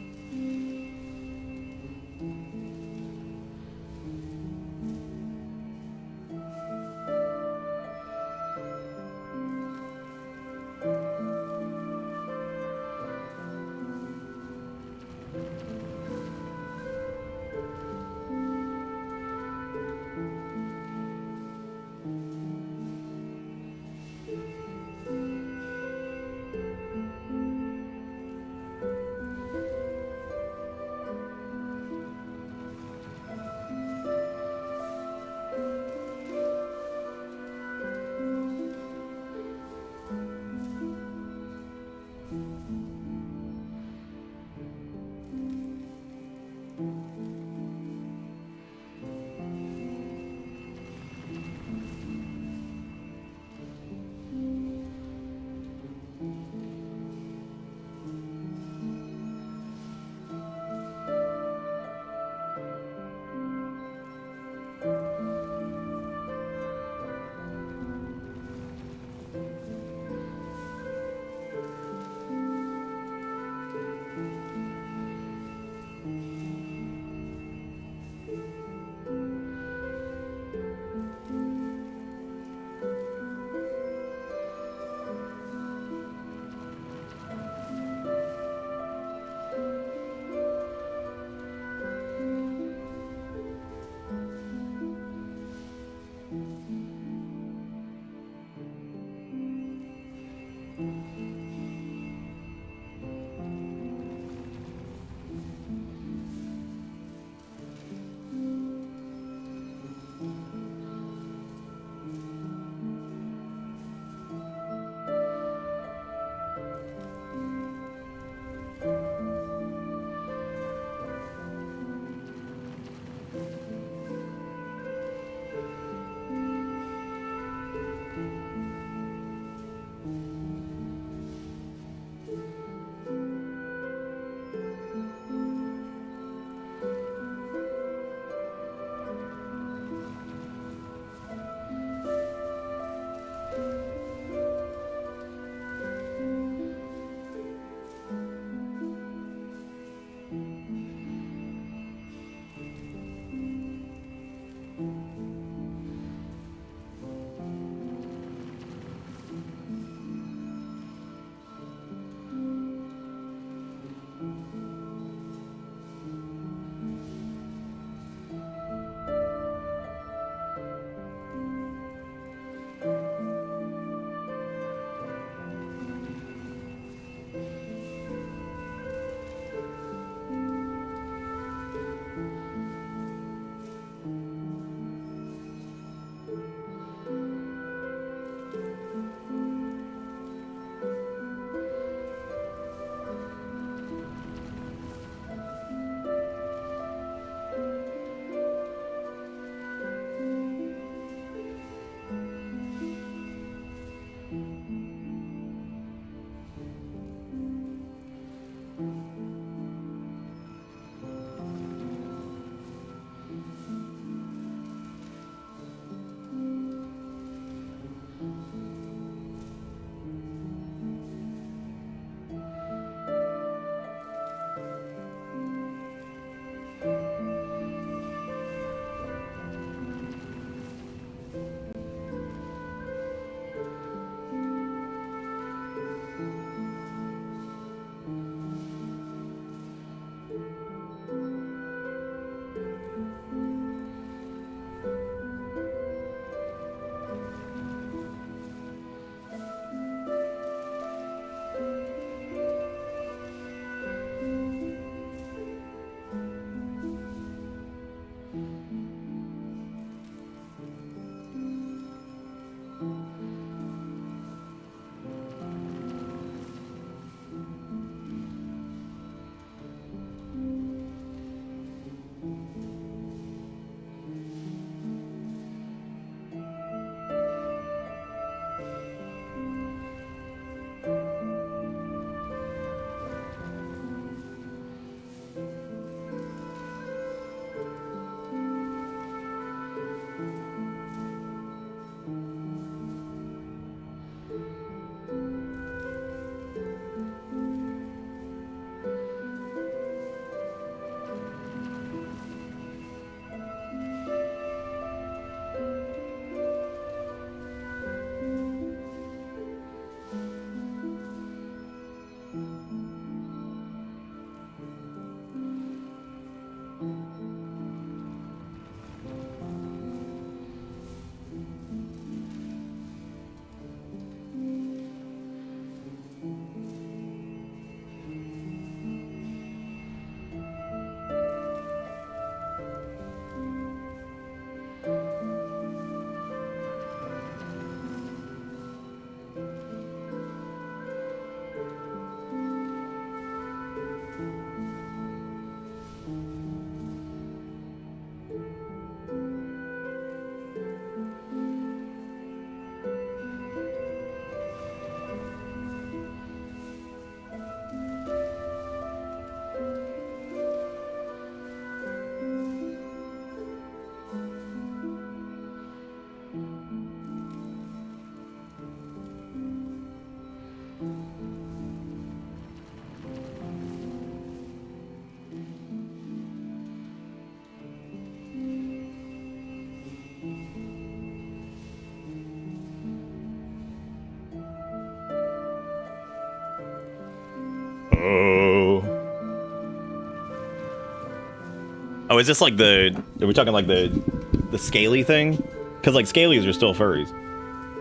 Oh, is this like are we talking like the scaly thing? Because like scalies are still furries.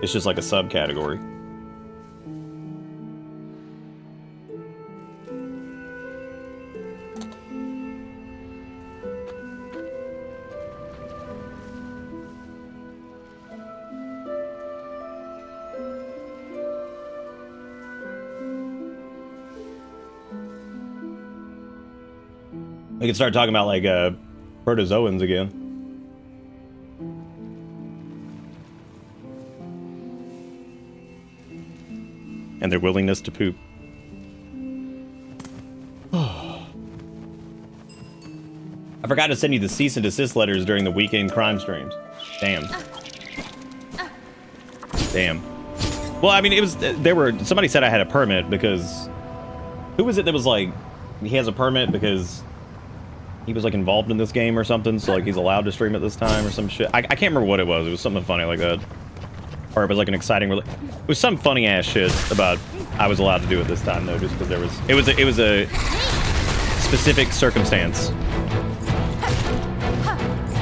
It's just like a subcategory. We can start talking about like protozoans again. And their willingness to poop. I forgot to send you the cease and desist letters during the weekend crime streams. Damn. Damn. Well, I mean, it was, somebody said I had a permit because, who was it that was like, he has a permit because he was like involved in this game or something, so like he's allowed to stream at this time or some shit. I can't remember what it was. It was something funny like that. Or it was like an exciting, it was some funny ass shit about I was allowed to do it this time though, just because it was a specific circumstance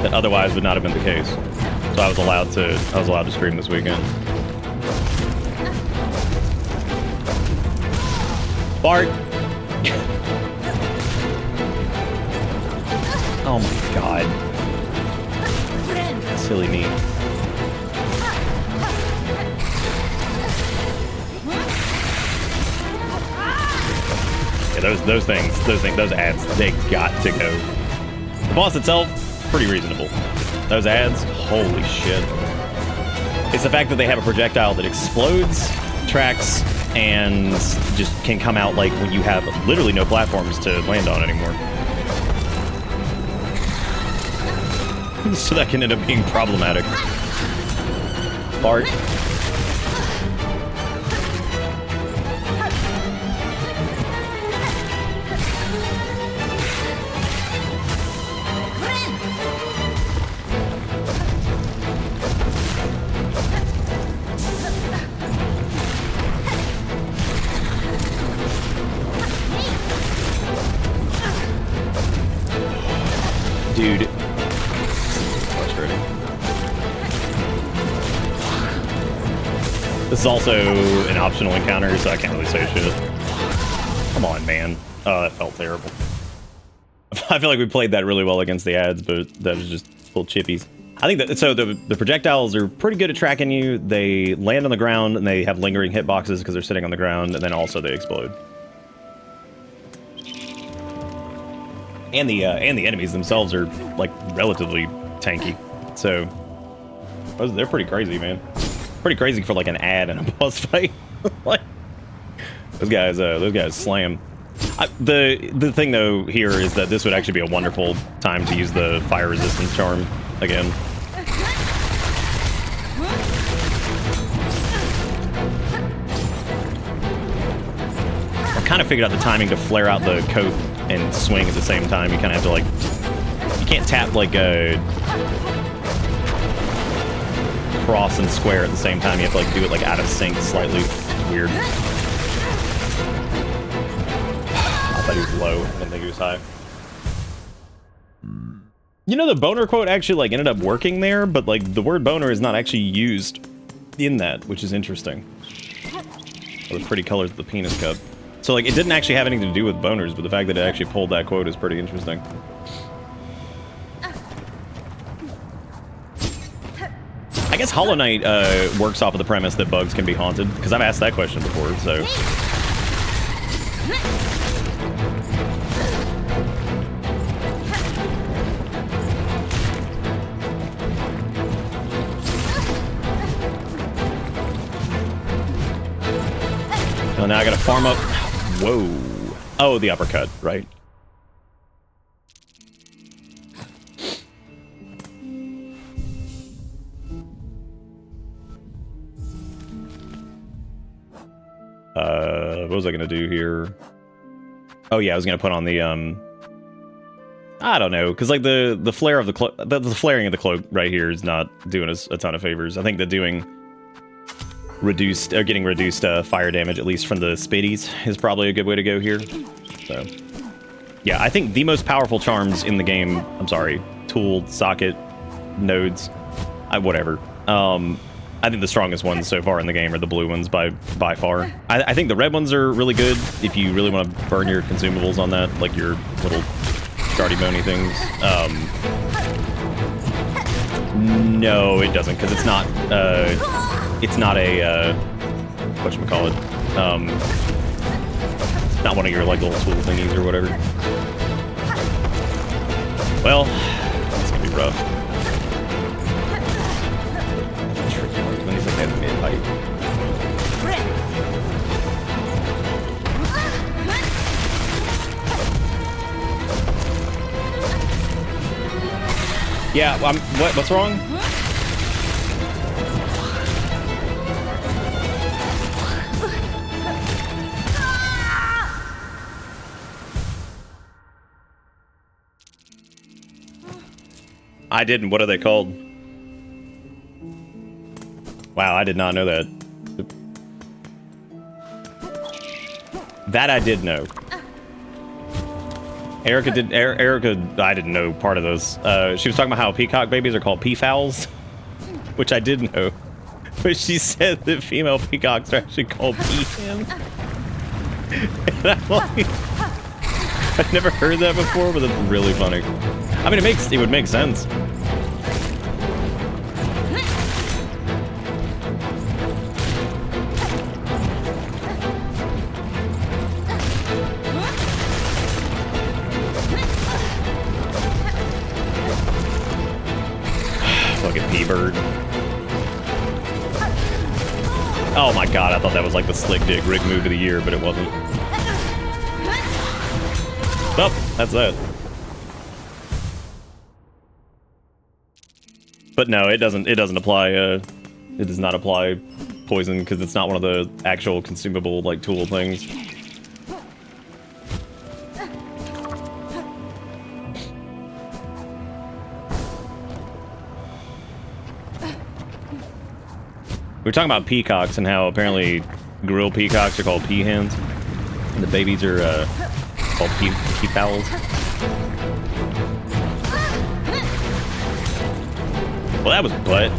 that otherwise would not have been the case. So I was allowed to stream this weekend. Bart. Oh my god. Silly me. Yeah, those ads, they got to go. The boss itself, pretty reasonable. Those ads, holy shit. It's the fact that they have a projectile that explodes, tracks, and just can come out like when you have literally no platforms to land on anymore. So that can end up being problematic. Bart. Dude. Frustrating. This is also an optional encounter, so I can't really say shit. Come on, man. Oh, that felt terrible. I feel like we played that really well against the ads, but that was just full chippies. I think that, so the projectiles are pretty good at tracking you. They land on the ground, and they have lingering hitboxes because they're sitting on the ground, and then also they explode. And the enemies themselves are like relatively tanky, so they're pretty crazy, man. Pretty crazy for like an ad and a boss fight. Like those guys slam. The thing though here is that this would actually be a wonderful time to use the fire resistance charm again. I kind of figured out the timing to flare out the coat and swing at the same time. You kind of have to like, you can't tap like a cross and square at the same time. You have to like do it like out of sync slightly. It's weird. I thought he was low, I didn't think he was high. You know, the boner quote actually like ended up working there, but like the word boner is not actually used in that, which is interesting. Oh, the pretty colors of the penis cup. So, like, it didn't actually have anything to do with boners, but the fact that it actually pulled that quote is pretty interesting. I guess Hollow Knight works off of the premise that bugs can be haunted, because I've asked that question before, so... Oh, now I gotta farm up... Whoa. Oh, the uppercut, right. What was I gonna do here? Oh yeah, I was gonna put on the, I don't know, because like the flare of the cloak, the flaring of the cloak right here is not doing us a ton of favors. I think that doing reduced, getting reduced fire damage, at least from the spitties, is probably a good way to go here. So, yeah, I think the most powerful charms in the game, I'm sorry, tool, socket, nodes, whatever. I think the strongest ones so far in the game are the blue ones by far. I think the red ones are really good if you really want to burn your consumables on that, like your little shardy bony things. No, it doesn't, because it's not a whatchamacallit, not one of your like little tool thingies or whatever. Well, it's gonna be rough. Tricky ones when he's like at mid height. Yeah, what's wrong? I didn't. What are they called? Wow, I did not know that. That I did know. Erica, I didn't know part of those. She was talking about how peacock babies are called peafowls, which I did know. But she said that female peacocks are actually called peahens. And I'm like, I've never heard that before, but that's really funny. I mean, it would make sense. Fucking P-bird. Oh my god, I thought that was like the slick dick rig move of the year, but it wasn't. Well, that's that. But no, it doesn't apply, it does not apply poison, because it's not one of the actual consumable, like, tool things. We were talking about peacocks and how apparently grill peacocks are called peahens. And the babies are called peafowls. Well, that was butt.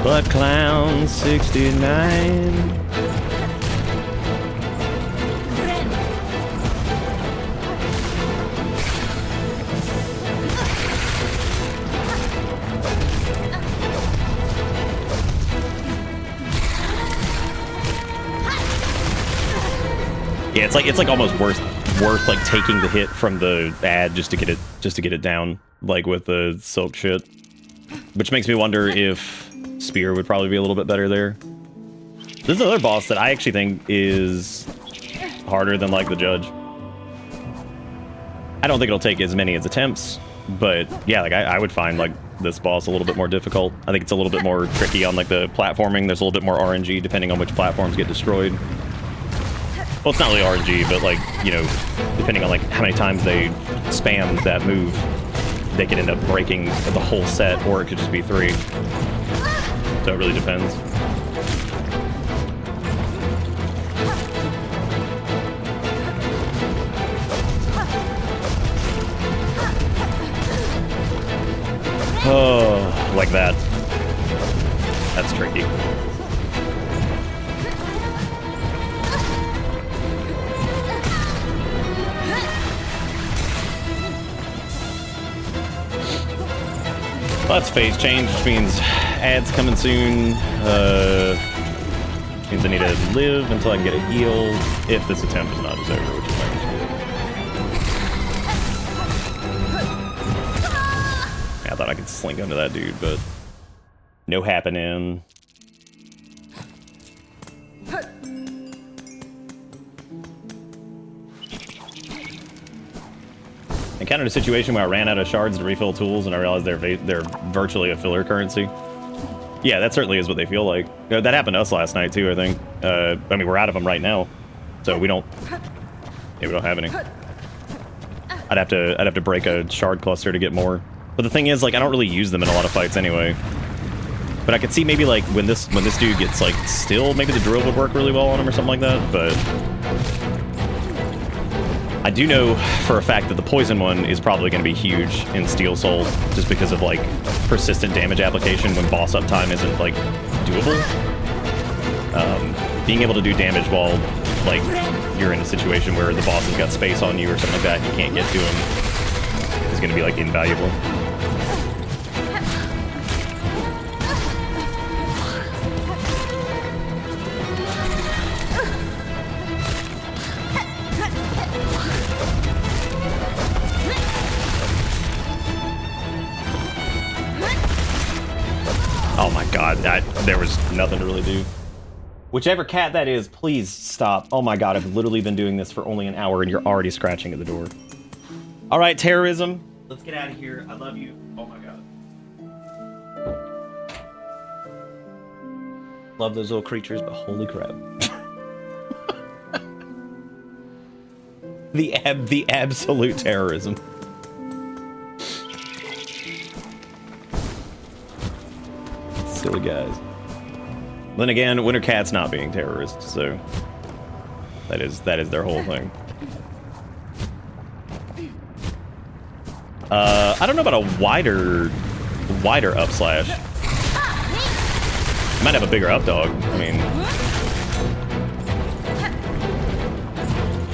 Butt Clown 69. Yeah, it's like almost worth like taking the hit from the ad just to get it down, like with the silk shit. Which makes me wonder if Spear would probably be a little bit better there. This is another boss that I actually think is harder than like the Judge. I don't think it'll take as many as attempts, but yeah, like I would find like this boss a little bit more difficult. I think it's a little bit more tricky on like the platforming. There's a little bit more RNG depending on which platforms get destroyed. Well, it's not really RNG, but like, you know, depending on like how many times they spam that move, they could end up breaking the whole set, or it could just be 3. So it really depends. Oh, like that. That's tricky. Well, that's phase change, which means ads coming soon. Means I need to live until I can get a heal if this attempt is not as over, which is fine. Yeah, I thought I could slink under that dude, but no happening. Encountered a situation where I ran out of shards to refill tools, and I realized they're virtually a filler currency. Yeah, that certainly is what they feel like. That happened to us last night too, I think. I mean, we're out of them right now, so we don't have any. I'd have to break a shard cluster to get more. But the thing is, like, I don't really use them in a lot of fights anyway. But I could see maybe like when this dude gets like still, maybe the drill would work really well on him or something like that. But I do know for a fact that the poison one is probably going to be huge in Steel Soul, just because of like persistent damage application when boss uptime isn't like doable. Being able to do damage while like you're in a situation where the boss has got space on you or something like that, and you can't get to him, is going to be like invaluable. Oh my god, there was nothing to really do. Whichever cat that is, please stop. Oh my god, I've literally been doing this for only an hour and you're already scratching at the door. All right, terrorism. Let's get out of here. I love you. Oh my god. Love those little creatures, but holy crap. the absolute terrorism. Silly guys. Then again, Winter Cat's not being terrorists, so that is their whole thing. I don't know about a wider upslash. Might have a bigger up dog. I mean,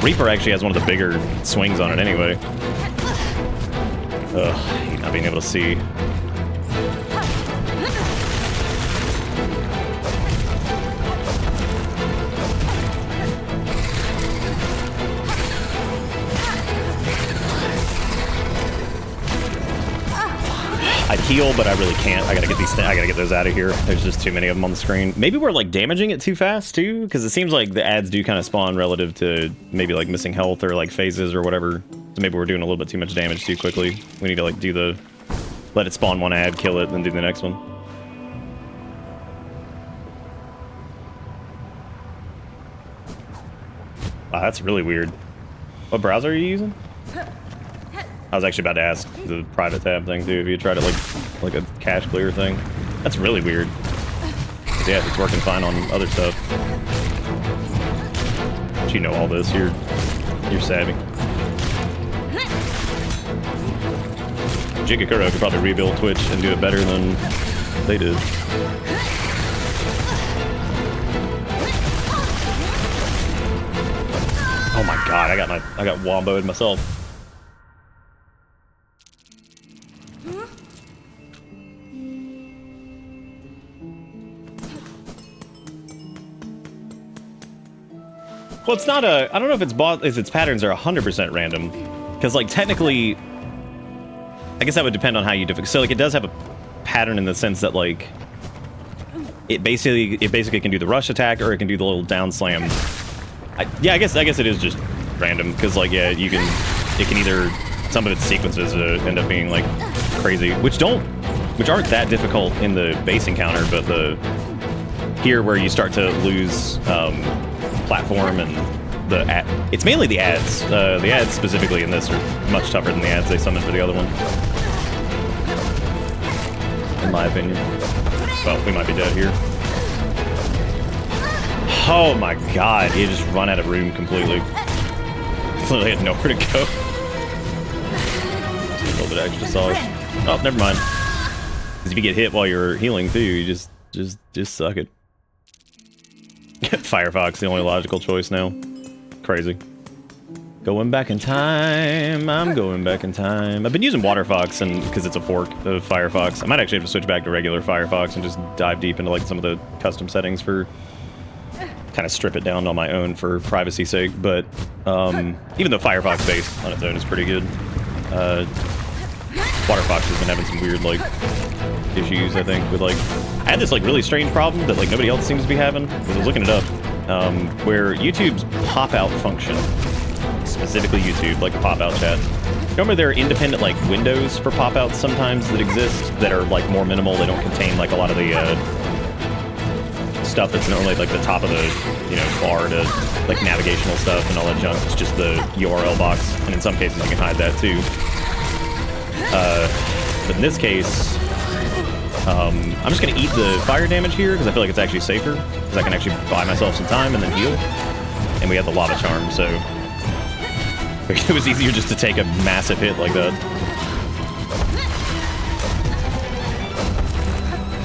Reaper actually has one of the bigger swings on it anyway. Ugh, I hate not being able to see. I'd heal, but I really can't. I gotta get these. I gotta get those out of here. There's just too many of them on the screen. Maybe we're like damaging it too fast too, because it seems like the ads do kind of spawn relative to maybe like missing health or like phases or whatever. So maybe we're doing a little bit too much damage too quickly. We need to like do the let it spawn one ad, kill it, then do the next one. Wow, that's really weird. What browser are you using? I was actually about to ask the private tab thing too, if you tried it like a cache clear thing. That's really weird. Yeah, it's working fine on other stuff. But you know all this, you're savvy. Jigakuro could probably rebuild Twitch and do it better than they did. Oh my god, I got womboed myself. Well, it's not a... I don't know if its patterns are 100% random. Because, like, technically... I guess that would depend on how you... So, like, it does have a pattern in the sense that, like... It basically can do the rush attack, or it can do the little down slam. Yeah, I guess it is just random. Because, like, yeah, you can... It can either... Some of its sequences end up being, like, crazy. Which aren't that difficult in the base encounter, but the... Here, where you start to lose... platform and it's mainly the ads. The ads specifically in this are much tougher than the ads they summoned for the other one, in my opinion. Well, we might be dead here. Oh my god, he just run out of room completely. Literally had nowhere to go. Just a little bit of extra sauce. Oh, never mind. Because if you get hit while you're healing too, you just suck it. Firefox, the only logical choice now. Crazy. Going back in time. I'm going back in time. I've been using Waterfox because it's a fork of Firefox. I might actually have to switch back to regular Firefox and just dive deep into like some of the custom settings for kind of strip it down on my own for privacy's sake. But even though Firefox base on its own is pretty good, Waterfox has been having some weird like issues, I think, with like... I had this like really strange problem that like nobody else seems to be having. I was looking it up, where YouTube's pop-out function, specifically YouTube, like a pop-out chat. Remember there are independent like windows for pop-outs sometimes that exist that are like more minimal. They don't contain like a lot of the stuff that's normally like the top of the bar to like navigational stuff and all that junk. It's just the URL box, and in some cases you can hide that too. But in this case, I'm just gonna eat the fire damage here because I feel like it's actually safer because I can actually buy myself some time and then heal. And we have the lava charm, so it was easier just to take a massive hit like that.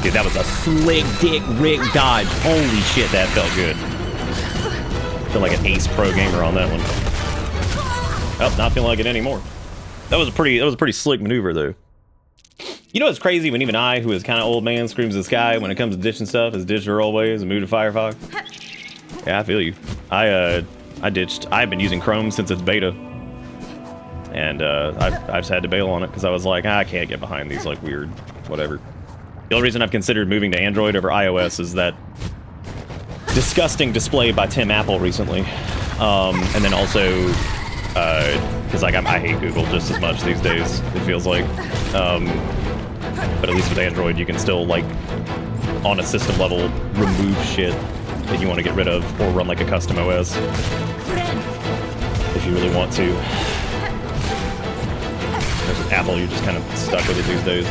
Dude, that was a slick dick Rick dodge. Holy shit, that felt good. I feel like an ace pro gamer on that one. Oh, not feeling like it anymore. That was a pretty slick maneuver though. You know what's crazy? When even I, who is kind of old man, screams at the sky when it comes to ditching stuff, is ditch the rollways and move to Firefox. Yeah, I feel you. I ditched. I've been using Chrome since its beta, and I've just had to bail on it because I was like, I can't get behind these like weird whatever. The only reason I've considered moving to Android over iOS is that disgusting display by Tim Apple recently, and then also because like I hate Google just as much these days. It feels like, but at least with Android you can still like on a system level remove shit that you want to get rid of or run like a custom OS if you really want to. Whereas with Apple, you're just kind of stuck with it these days.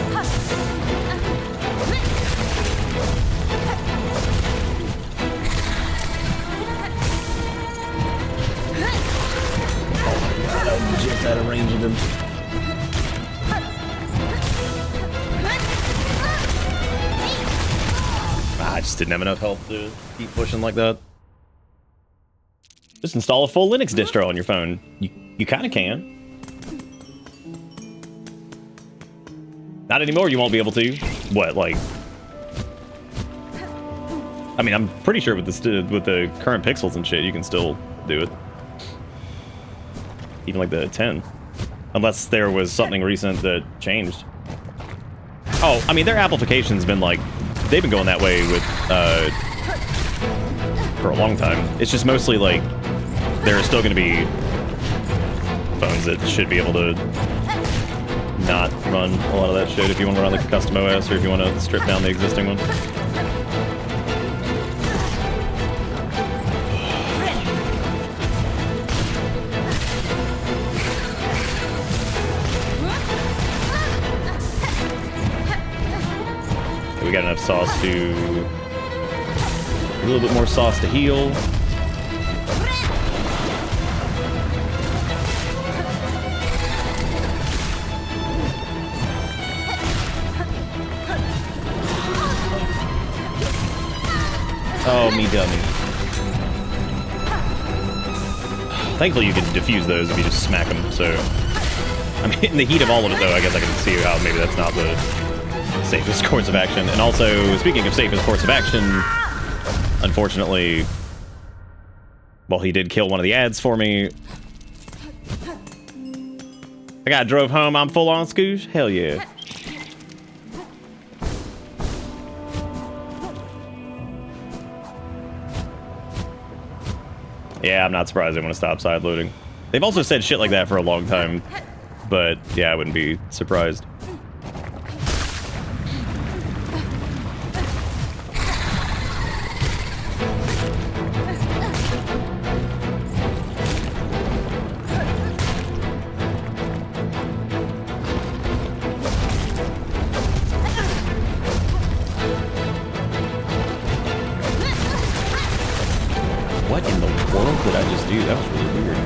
Just out of range of him. I just didn't have enough health to keep pushing like that. Just install a full Linux distro on your phone. You kind of can. Not anymore, you won't be able to. What, like... I mean, I'm pretty sure with the current pixels and shit, you can still do it. Even like the 10. Unless there was something recent that changed. Oh, I mean, their application's been like... They've been going that way with, for a long time. It's just mostly like, there are still going to be phones that should be able to not run a lot of that shit if you want to run like a custom OS or if you want to strip down the existing one. We got enough sauce to... A little bit more sauce to heal. Oh, me dummy. Thankfully you can defuse those if you just smack them, so... I mean, in the heat of all of it though, I guess I can see how maybe that's not the safest course of action. And also, speaking of safest course of action, unfortunately, well, he did kill one of the ads for me. I got drove home, I'm full on scoosh? Hell yeah. Yeah, I'm not surprised they want to stop side loading. They've also said shit like that for a long time, but yeah, I wouldn't be surprised. What in the world did I just do? That was really weird.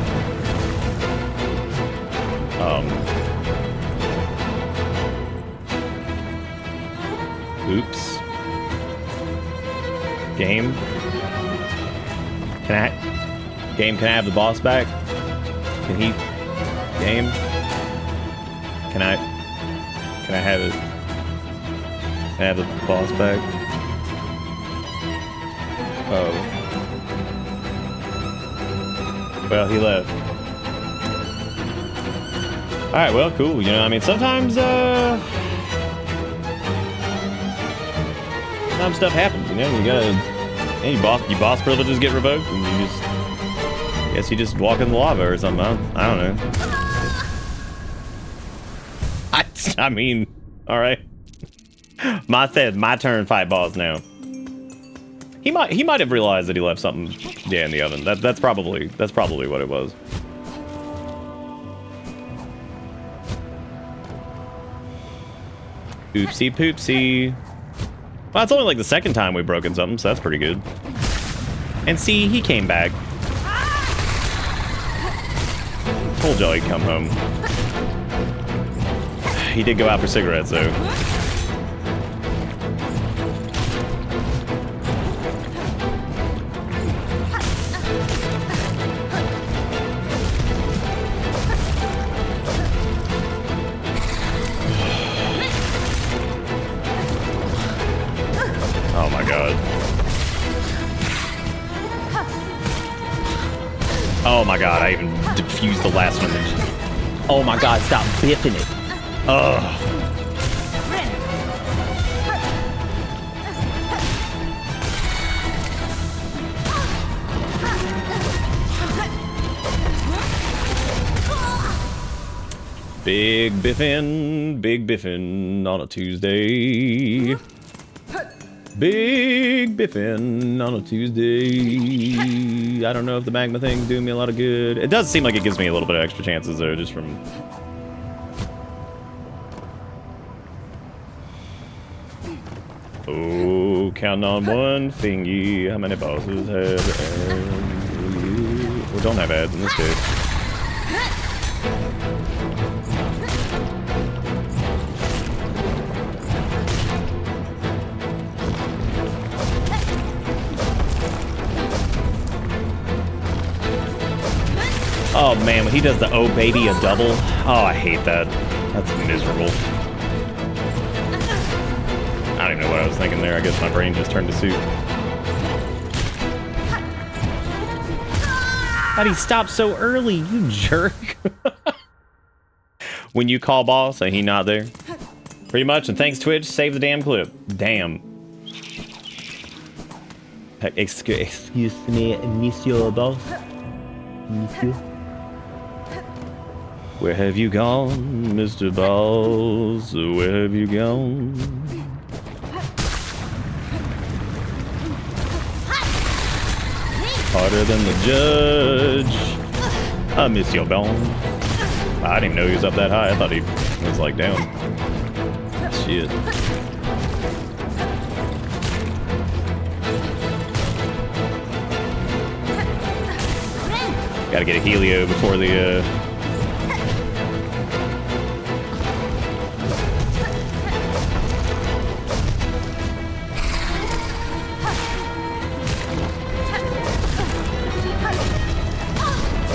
Oops. Game? Can I have the boss back? Can he... Game? Can I have it? Can I have the boss back? Oh. Well, he left. Alright, well, cool. You know, I mean, sometimes stuff happens, you know? You gotta... Hey, your boss privileges get revoked, and you just... I guess you just walk in the lava or something. I don't know. I mean, alright. My turn fight boss now. He might have realized that he left something, yeah, in the oven. That's probably what it was. Oopsie poopsie. Well, it's only like the second time we've broken something, so that's pretty good. And see, he came back. Told y'all he'd come home. He did go out for cigarettes, though. Oh my god. Oh my god, I even diffused the last one. Oh my god, stop biffing it. Ugh. Big biffin on a Tuesday. Big biffin on a Tuesday. I don't know if the magma thing's doing me a lot of good. It does seem like it gives me a little bit of extra chances though, just from... Oh, counting on one thingy. How many bosses have ads? Well, don't have ads in this case. Oh man, when he does the oh baby a double, oh I hate that. That's miserable. I don't even know what I was thinking there. I guess my brain just turned to soup. How'd he stop so early, you jerk? When you call boss and he not there. Pretty much, and thanks Twitch, save the damn clip. Damn. Excuse me, monsieur boss. Monsieur. Where have you gone, Mr. Balls? Where have you gone? Harder than the judge. I miss your bone. I didn't even know he was up that high. I thought he was like down. Shit. Gotta get a Helio before the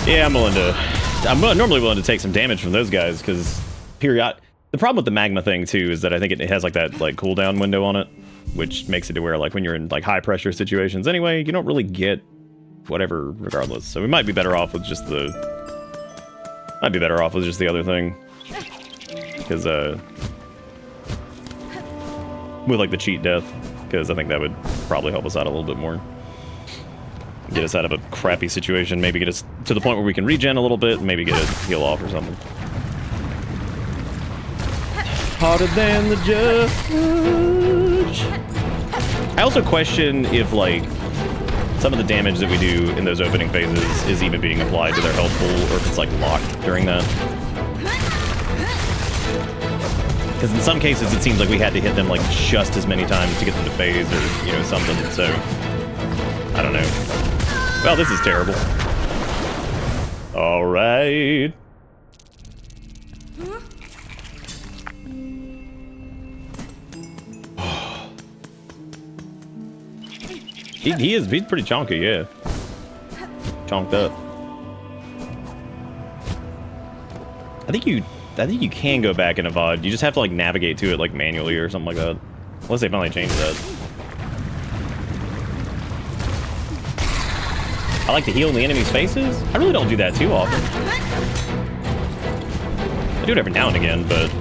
Yeah, I'm normally willing to take some damage from those guys, because the problem with the magma thing too is that I think it has like that like cooldown window on it, which makes it to where like when you're in like high pressure situations anyway, you don't really get whatever regardless. So we might be better off with just the other thing, because with like the cheat death, because I think that would probably help us out a little bit more. Get us out of a crappy situation, maybe get us to the point where we can regen a little bit, maybe get a heal off or something. Harder than the judge. I also question if, like, some of the damage that we do in those opening phases is even being applied to their health pool, or if it's, like, locked during that. Because in some cases, it seems like we had to hit them, like, just as many times to get them to phase or, you know, something, so... I don't know. Well, this is terrible. All right. He's pretty chunky, yeah. Chonked up. I think you can go back in a VOD. You just have to like navigate to it like manually or something like that. Unless they finally changed that. I like to heal in the enemy's faces. I really don't do that too often. I do it every now and again, but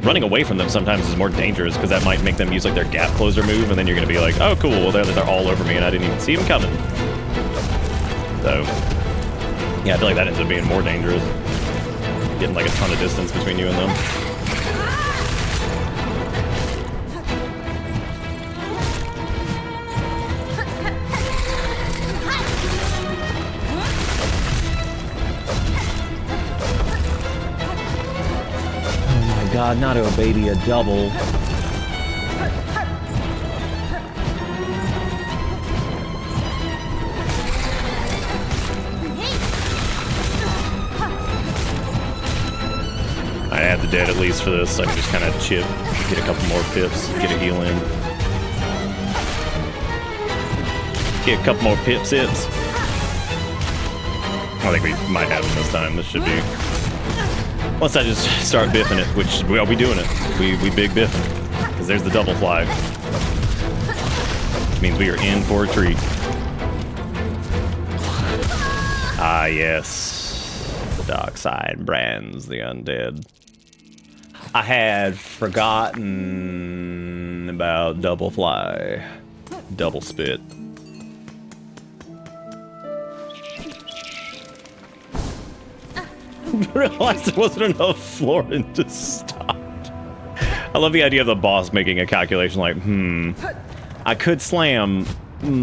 running away from them sometimes is more dangerous because that might make them use like their gap closer move, and then you're gonna be like, oh cool, well they're all over me and I didn't even see them coming. So yeah, I feel like that ends up being more dangerous. Getting like a ton of distance between you and them. God, not a baby, a double. undead at least for this, so I can just kind of chip, get a couple more pips, get a heal in. Get a couple more pip sips. I think we might have them this time. This should be... Once I just start biffing it, which we'll be doing it. We big biffing. Because there's the double fly. Which means we are in for a treat. Ah, yes. The dark side brands the undead. I had forgotten about double fly. Double spit. Realized there wasn't enough Florin to stop. I love the idea of the boss making a calculation like, I could slam,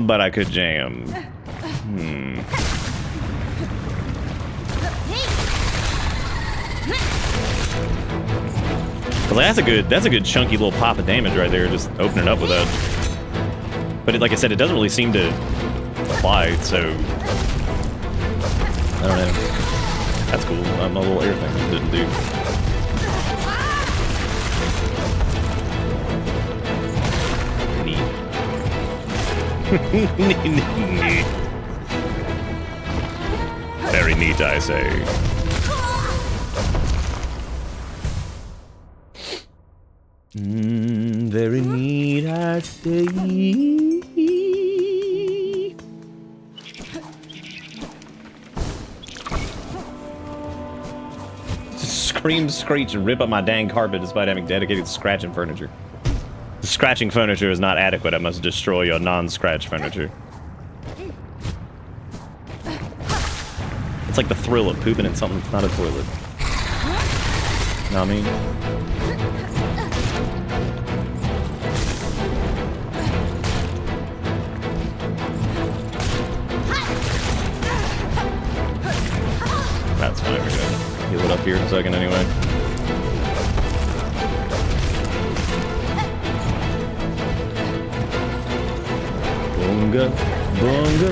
but I could jam. Well, that's a good chunky little pop of damage right there, just opening up with that. But like I said, it doesn't really seem to apply, so I don't know. That's cool. A little air thing it didn't do. Neat. Neat. Very neat, I say. Very neat, I say. Scream, screech, and rip up my dang carpet despite having dedicated scratching furniture. The scratching furniture is not adequate. I must destroy your non-scratch furniture. It's like the thrill of pooping in something that's not a toilet. Know what I mean? That's fine, we're good. Heal it up here in a second anyway. Bunga, bunga.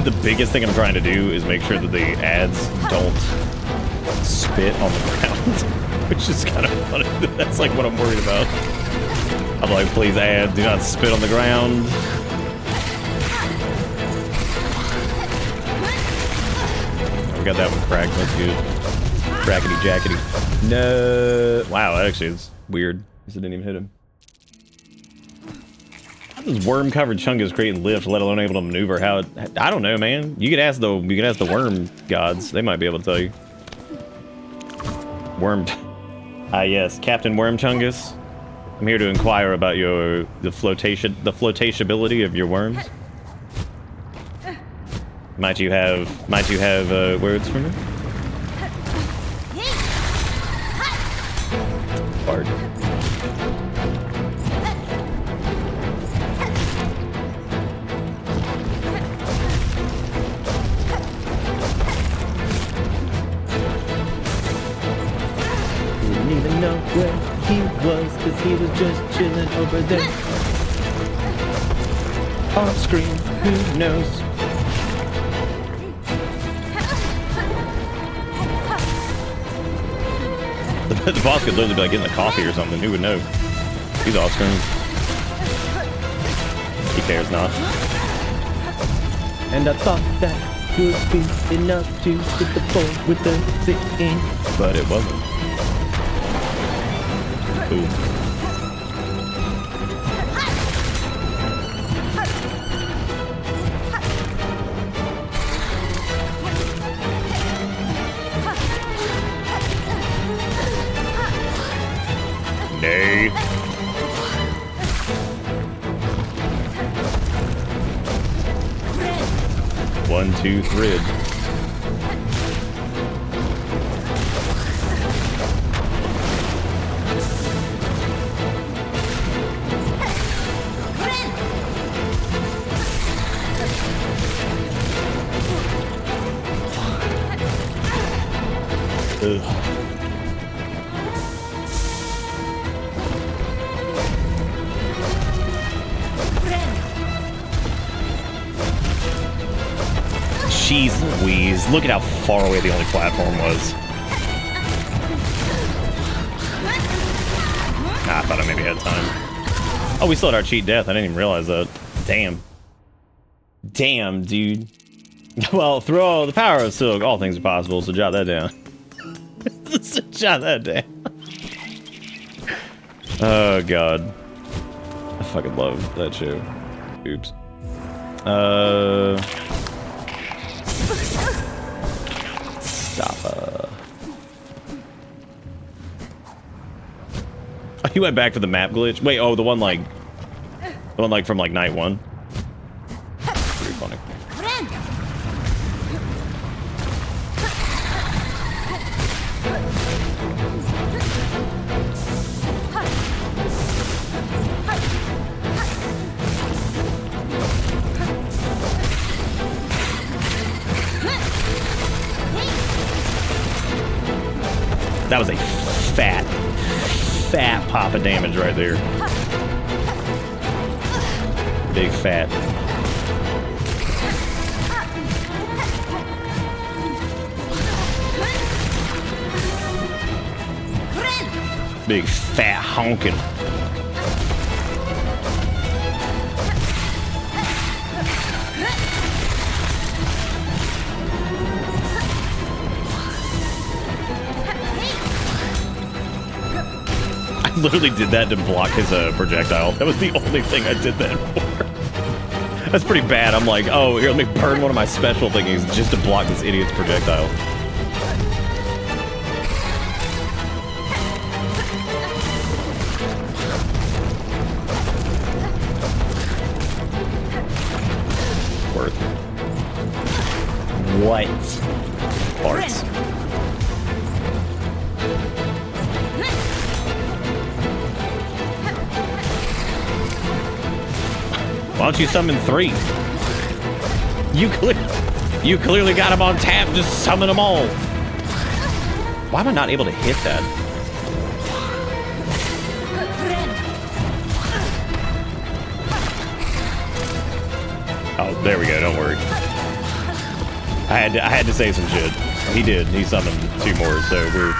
The biggest thing I'm trying to do is make sure that the ads don't spit on the ground, which is kind of funny. That's like what I'm worried about. I'm like, please ad, do not spit on the ground. We got that one cracked, that's good. Crackety jackety. No. Wow, that actually is weird. Because it didn't even hit him. How does worm-covered Chungus create and lift, let alone able to maneuver? How? I don't know, man. You could ask the worm gods. They might be able to tell you. Worm. Ah, yes, Captain Worm Chungus. I'm here to inquire about the flotatability of your worms. Might you have words for me? Bard. Even know where he was, cause he was just chilling over there. Off screen, who knows? The boss could literally be like getting the coffee or something, who would know? He's off screen. He cares not. And I thought that would be enough to hit the ball with the singing, but it wasn't. Ooh. 1-2 thread. Ugh. Jeez Louise, look at how far away the only platform was. I thought I maybe had time. Oh, we still had our cheat death. I didn't even realize that. Damn. Damn, dude. Well, through all the power of Silk, all things are possible, so jot that down. So jot that down. Oh, God. I fucking love that show. Oops. Stop. Oh, you went back for the map glitch? Wait, oh, the one like from like night one. Pretty funny. That was a fat pop of damage right there. Big fat. Big fat honking. I literally did that to block his projectile. That was the only thing I did that for. That's pretty bad. I'm like, oh, here, let me burn one of my special thingies just to block this idiot's projectile. Worth. What? Parts. Why don't you summon 3? You clearly got him on tap. Just summon them all. Why am I not able to hit that? Oh, there we go. Don't worry. I had to say some shit. He did. He summoned 2 more. So we're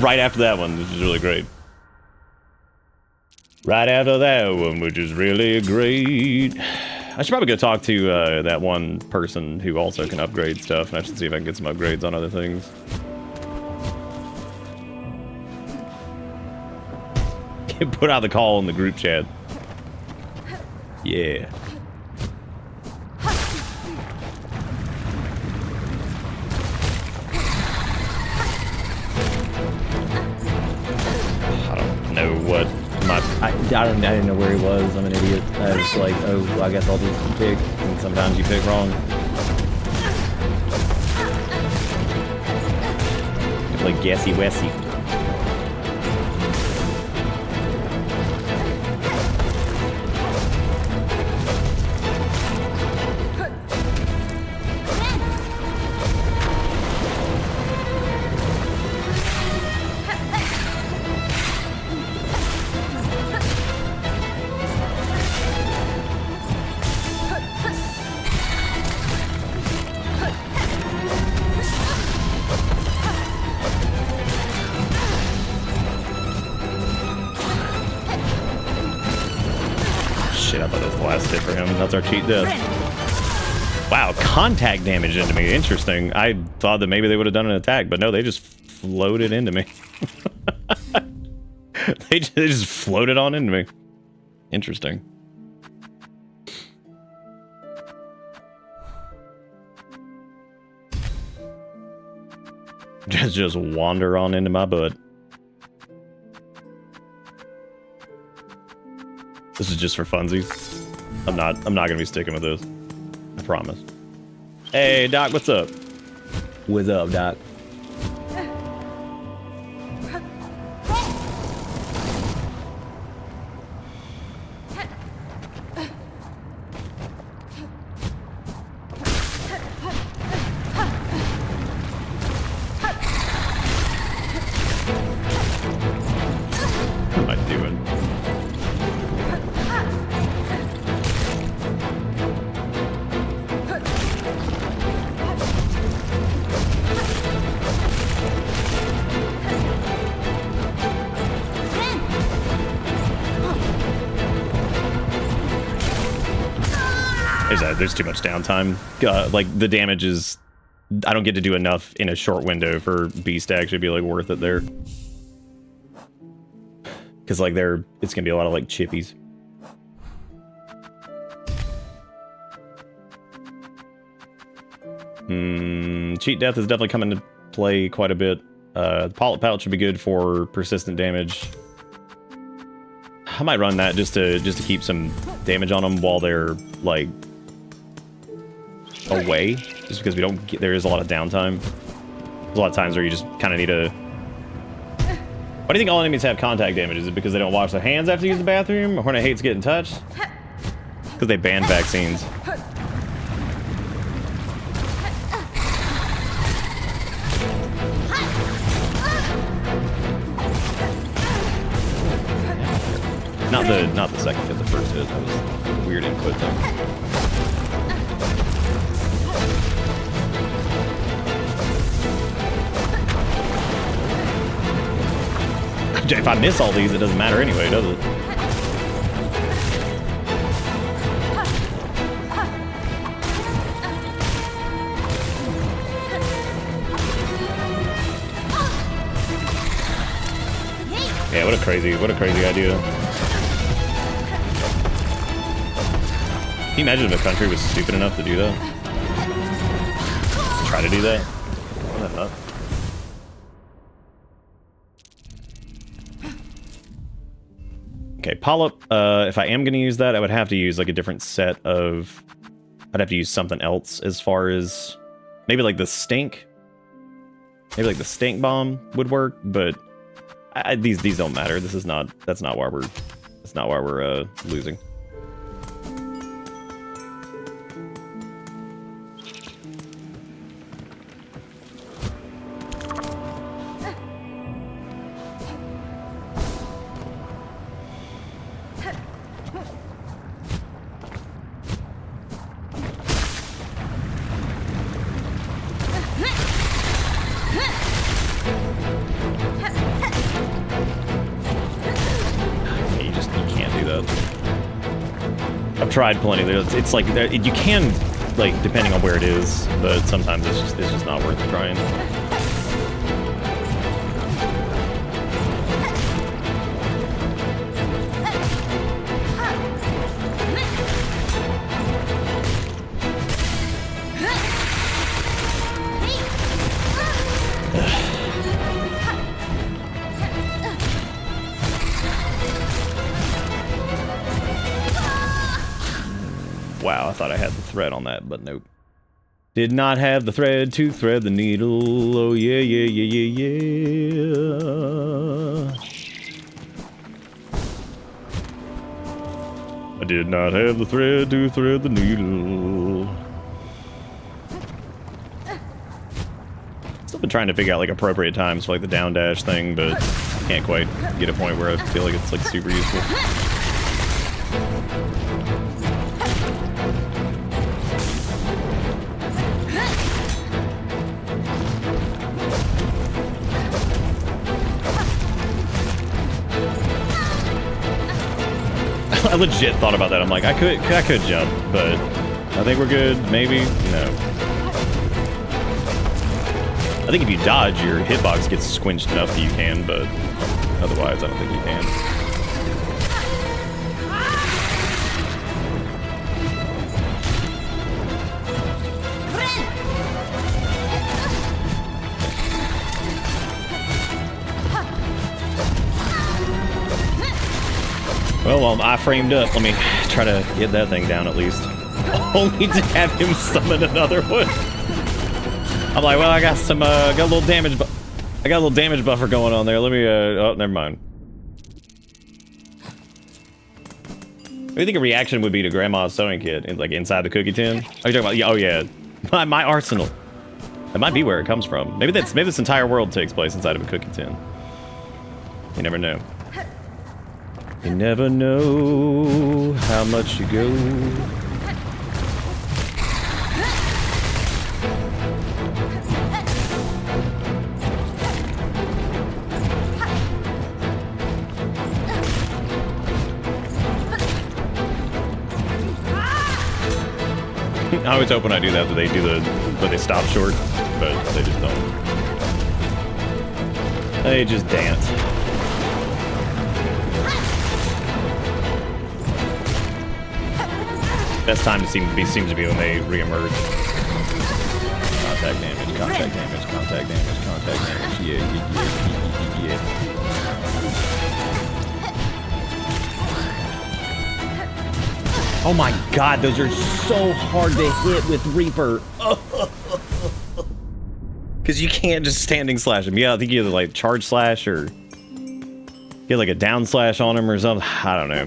right after that one, which is really great. Right after that one, which is really great. I should probably go talk to that one person who also can upgrade stuff, and I should see if I can get some upgrades on other things. Put out the call in the group chat. Yeah. I don't know what... I didn't know where he was. I'm an idiot. I was like, oh, well, I guess I'll just pick. And sometimes you pick wrong. Like Gassy Wessy. That's our cheat death. Wow, contact damage into me. Interesting. I thought that maybe they would have done an attack, but no, they just floated into me. they just floated on into me. Interesting. Just wander on into my butt. This is just for funsies. I'm not gonna be sticking with this. I promise. Hey, Doc, what's up? What's up, Doc? What am I doing? There's too much downtime. Like, the damage is... I don't get to do enough in a short window for Beast to actually be, like, worth it there. Because, like, it's gonna be a lot of, like, chippies. Cheat Death is definitely coming to play quite a bit. Polyp Pouch should be good for persistent damage. I might run that just to keep some damage on them while they're, like... away, just because there is a lot of downtime. There's a lot of times where you just kind of need to... Why do you think all enemies have contact damage? Is it because they don't wash their hands after they use the bathroom? Or when it hates getting touched? Because they banned vaccines. Not the second hit, the first hit. That was a weird input thing. If I miss all these, it doesn't matter anyway, does it? Yeah, what a crazy idea. Can you imagine if a country was stupid enough to do that? Try to do that? What the fuck? Okay, Polyp, if I am going to use that, I would have to use, like, a different set of... I'd have to use something else as far as... Maybe, like, the Stink? Maybe, like, the Stink Bomb would work, but... these don't matter. This is not... That's not why we're losing. Tried plenty. It's like you can, like, depending on where it is, but sometimes it's just not worth trying. Wow, I thought I had the thread on that, but nope. Did not have the thread to thread the needle. Oh yeah, yeah, yeah, yeah, yeah. I did not have the thread to thread the needle. Still been trying to figure out, like, appropriate times for, like, the down dash thing, but can't quite get a point where I feel like it's, like, super useful. I legit thought about that. I'm like, I could jump, but I think we're good. Maybe, no. I think if you dodge, your hitbox gets squinched enough that you can, but otherwise, I don't think you can. Well, while I framed up, let me try to get that thing down at least. only to have him summon another one. I'm like, well, I got some, got a little damage, I got a little damage buffer going on there. Let me, oh, never mind. What do you think a reaction would be to Grandma's sewing kit, like inside the cookie tin? Are you talking about? Yeah, oh yeah, my arsenal. That might be where it comes from. Maybe this entire world takes place inside of a cookie tin. You never know. You never know how much you go. I always hope when I do that they do but they stop short, but they just don't. They just dance. Best time seems to be when they re-emerge. Contact damage, contact damage, contact damage, contact damage. Yeah. Oh my god, those are so hard to hit with Reaper. Because you can't just standing slash him. Yeah, I think you either like charge slash or get like a down slash on him or something. I don't know.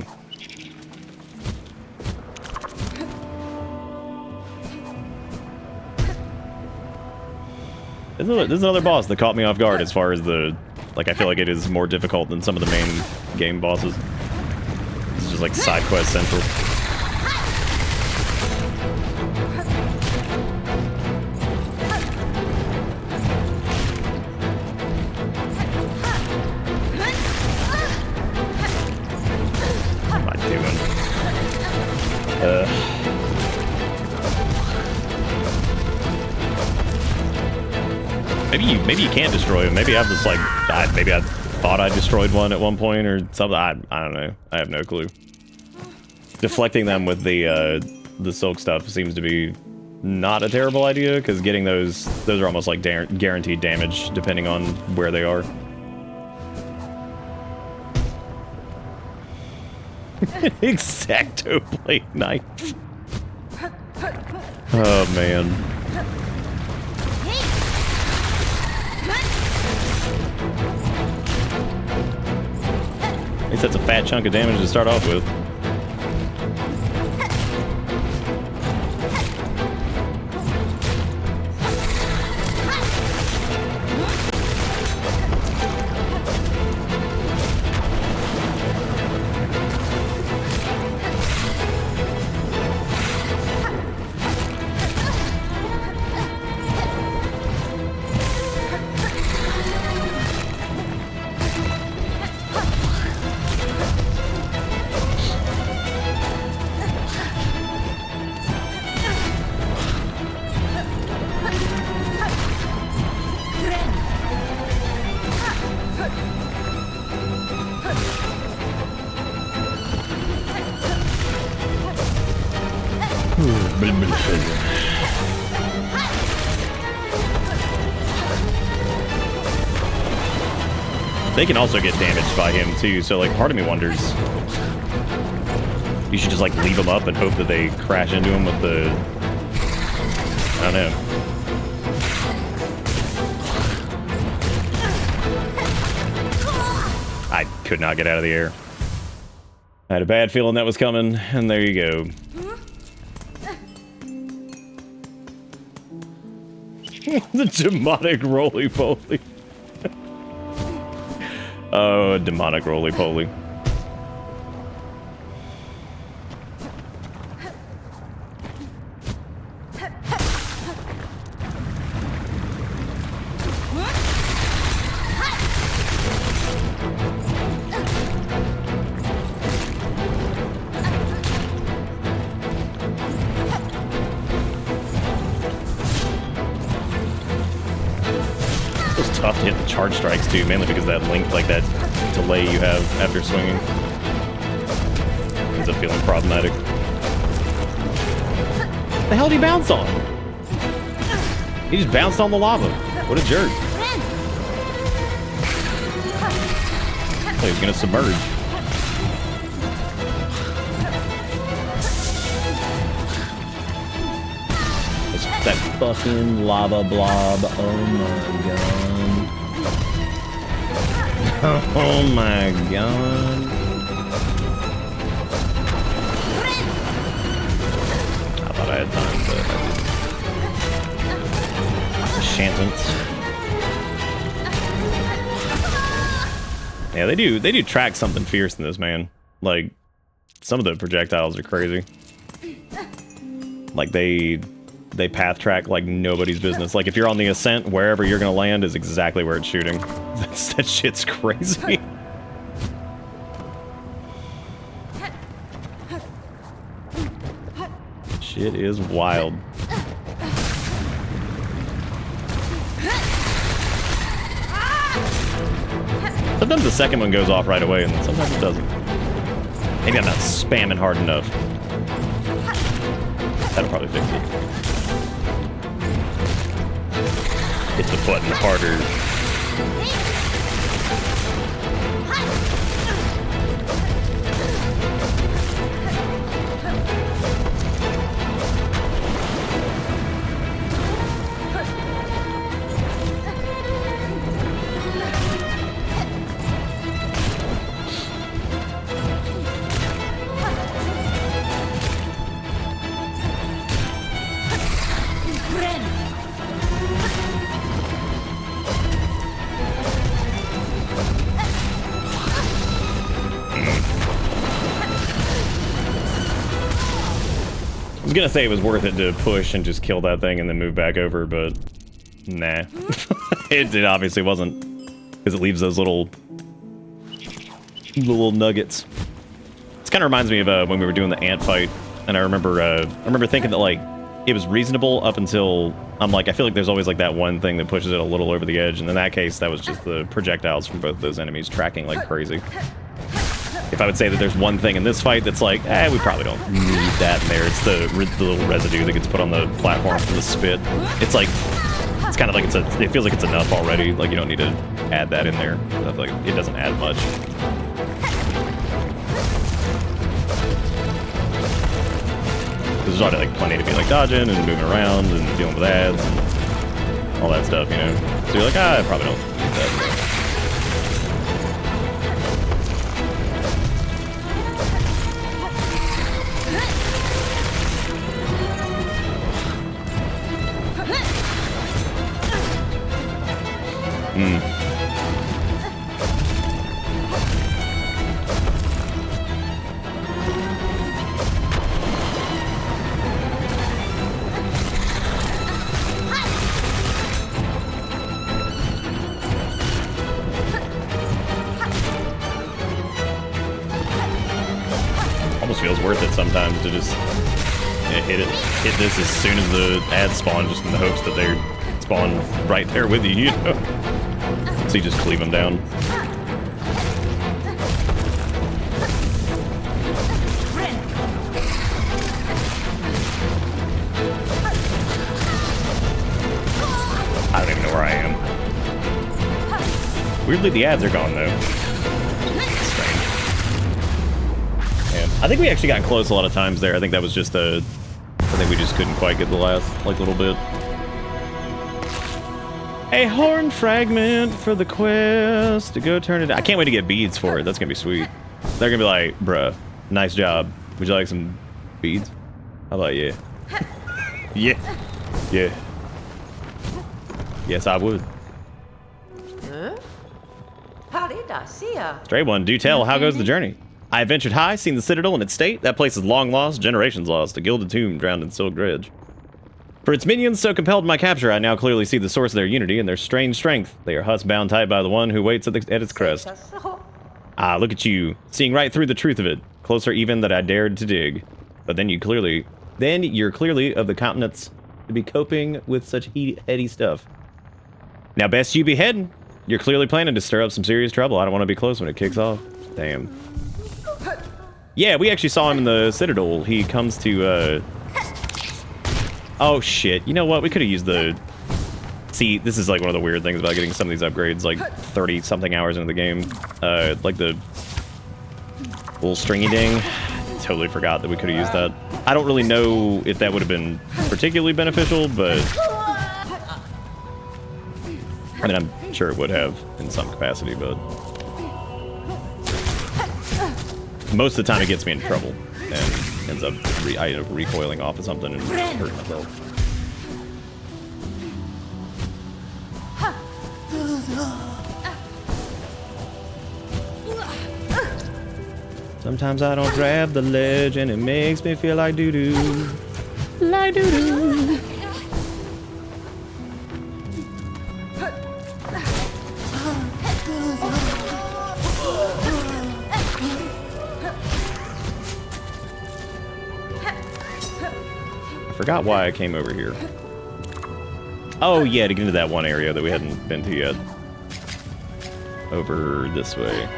This is another boss that caught me off guard as far as the, like, I feel like it is more difficult than some of the main game bosses. This is just like side quest central. Maybe you can't destroy them. Maybe I've just like, maybe I thought I destroyed one at one point or something. I don't know. I have no clue. Deflecting them with the silk stuff seems to be not a terrible idea, because getting those are almost like guaranteed damage depending on where they are. Exacto blade knife. Oh man. At least that's a fat chunk of damage to start off with. They can also get damaged by him too, so like part of me wonders, you should just like leave them up and hope that they crash into him with the, I don't know. I could not get out of the air. I had a bad feeling that was coming, and there you go. The demonic roly-poly. Oh, demonic roly-poly. Tough to hit the charge strikes too, mainly because that link, like that delay you have after swinging, ends up feeling problematic. The hell did he bounce on? He just bounced on the lava. What a jerk. Oh, he's gonna submerge. That fucking lava blob. Oh my god. Oh my god. I thought I had time, but I shan't. Yeah, they do track something fierce in this, man. Like, some of the projectiles are crazy. Like, they path track like nobody's business. Like, if you're on the ascent, wherever you're gonna land is exactly where it's shooting. That shit's crazy. Shit is wild. Sometimes the second one goes off right away, and sometimes it doesn't. Maybe I'm not spamming hard enough. That'll probably fix it. Hit the button harder. I was gonna say it was worth it to push and just kill that thing and then move back over, but nah. it obviously wasn't, because it leaves those little nuggets. This kind of reminds me of when we were doing the ant fight, and I remember thinking that like it was reasonable up until I'm like, I feel like there's always like that one thing that pushes it a little over the edge, and in that case that was just the projectiles from both those enemies tracking like crazy. If I would say that there's one thing in this fight that's like, we probably don't need that in there, it's the little residue that gets put on the platform from the spit. It's like, it's kind of like it feels like it's enough already. Like you don't need to add that in there. I feel like it doesn't add much. There's already like plenty to be like dodging and moving around and dealing with ads and all that stuff, you know. So you're like, I probably don't need that. Almost feels worth it sometimes to just hit this as soon as the ads spawn, just in the hopes that they spawn right there with you, you know? So you just cleave them down. I don't even know where I am. Weirdly, the ads are gone, though. Strange. Yeah. I think we actually got close a lot of times there. I think that was just I think we just couldn't quite get the last, like, little bit. A horn fragment for the quest to go turn it. I can't wait to get beads for it. That's gonna be sweet. They're gonna be like, bruh, nice job. Would you like some beads? How about yeah? Yeah. Yeah. Yes, I would. Stray one, do tell, how goes the journey? I have ventured high, seen the Citadel in its state. That place is long lost, generations lost. A gilded tomb drowned in silk dredge. For its minions so compelled my capture, I now clearly see the source of their unity and their strange strength. They are huts bound tight by the one who waits at its crest. Ah, look at you, seeing right through the truth of it. Closer even than I dared to dig. But then you're clearly of the countenance to be coping with such heady stuff. Now best you be heading. You're clearly planning to stir up some serious trouble. I don't want to be close when it kicks off. Damn. Yeah, we actually saw him in the Citadel. He comes to, oh, shit. You know what? We could have used the... See, this is, like, one of the weird things about getting some of these upgrades, like, 30-something hours into the game. Like, the little stringy ding. Totally forgot that we could have used that. I don't really know if that would have been particularly beneficial, but I mean, I'm sure it would have in some capacity, but most of the time it gets me into trouble and ends up I end up recoiling off of something and hurting myself. Sometimes I don't grab the ledge and it makes me feel like doo-doo. Like doo-doo. I forgot why I came over here. Oh yeah, to get into that one area that we hadn't been to yet. Over this way.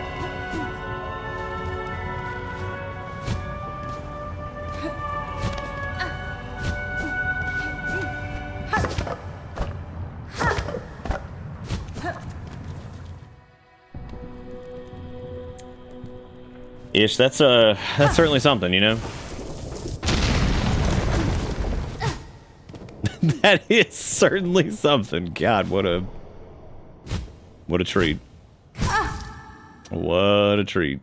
Ish, that's certainly something, you know? That is certainly something. God, what a treat. What a treat.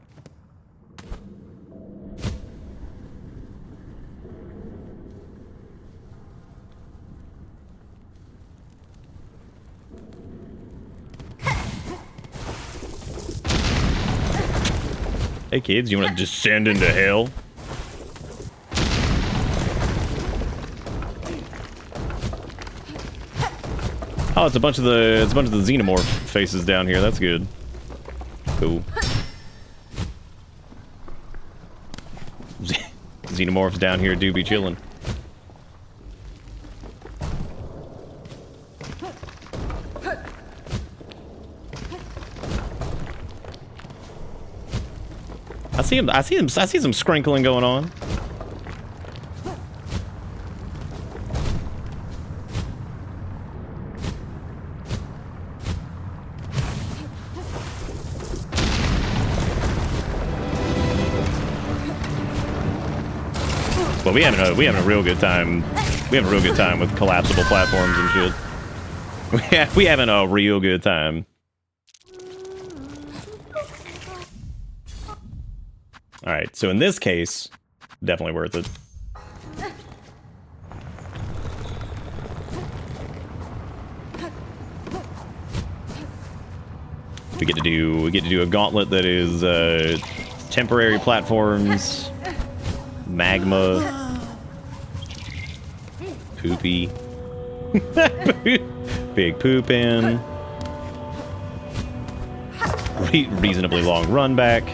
Hey kids, you want to descend into hell? Oh, it's a bunch of the xenomorph faces down here. That's good. Cool. Xenomorphs down here do be chilling. I see some sprinkling going on. Well, we having a real good time. We have a real good time with collapsible platforms and shit. We having a real good time. All right, so in this case, definitely worth it. We get to do a gauntlet that is temporary platforms, magma, poopy, big poop in, reasonably long run back.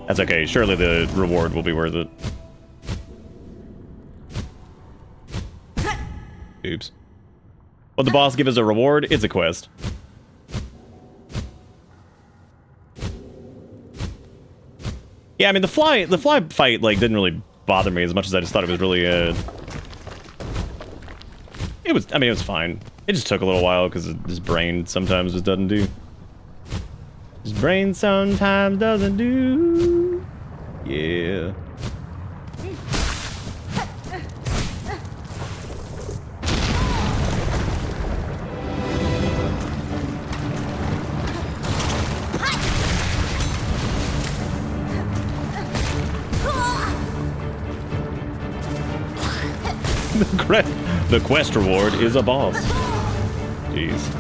That's okay. Surely the reward will be worth it. Oops. Will the boss give us a reward? It's a quest. Yeah, I mean the fly fight like didn't really bother me as much as I just thought it was really it was fine. It just took a little while because his brain sometimes just doesn't do. His brain sometimes doesn't do. Yeah. The quest reward is a boss. Jeez.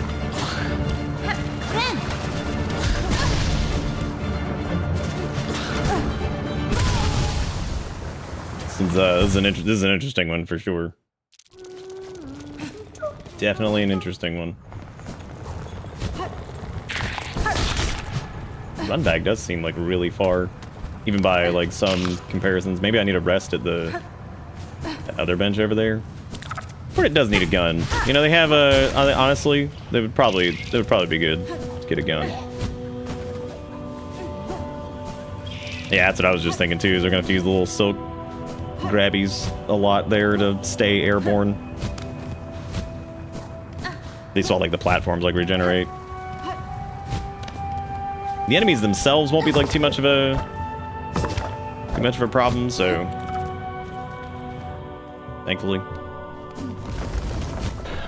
This is an interesting one for sure. Definitely an interesting one. Run back does seem like really far, even by like some comparisons. Maybe I need to rest at the other bench over there. Or it does need a gun. You know, they have a honestly, they would probably be good to get a gun. Yeah, that's what I was just thinking too. Is they're gonna have to use the little silk grabbies a lot there to stay airborne. They saw like the platforms like regenerate. The enemies themselves won't be like too much of a too much of a problem, so thankfully.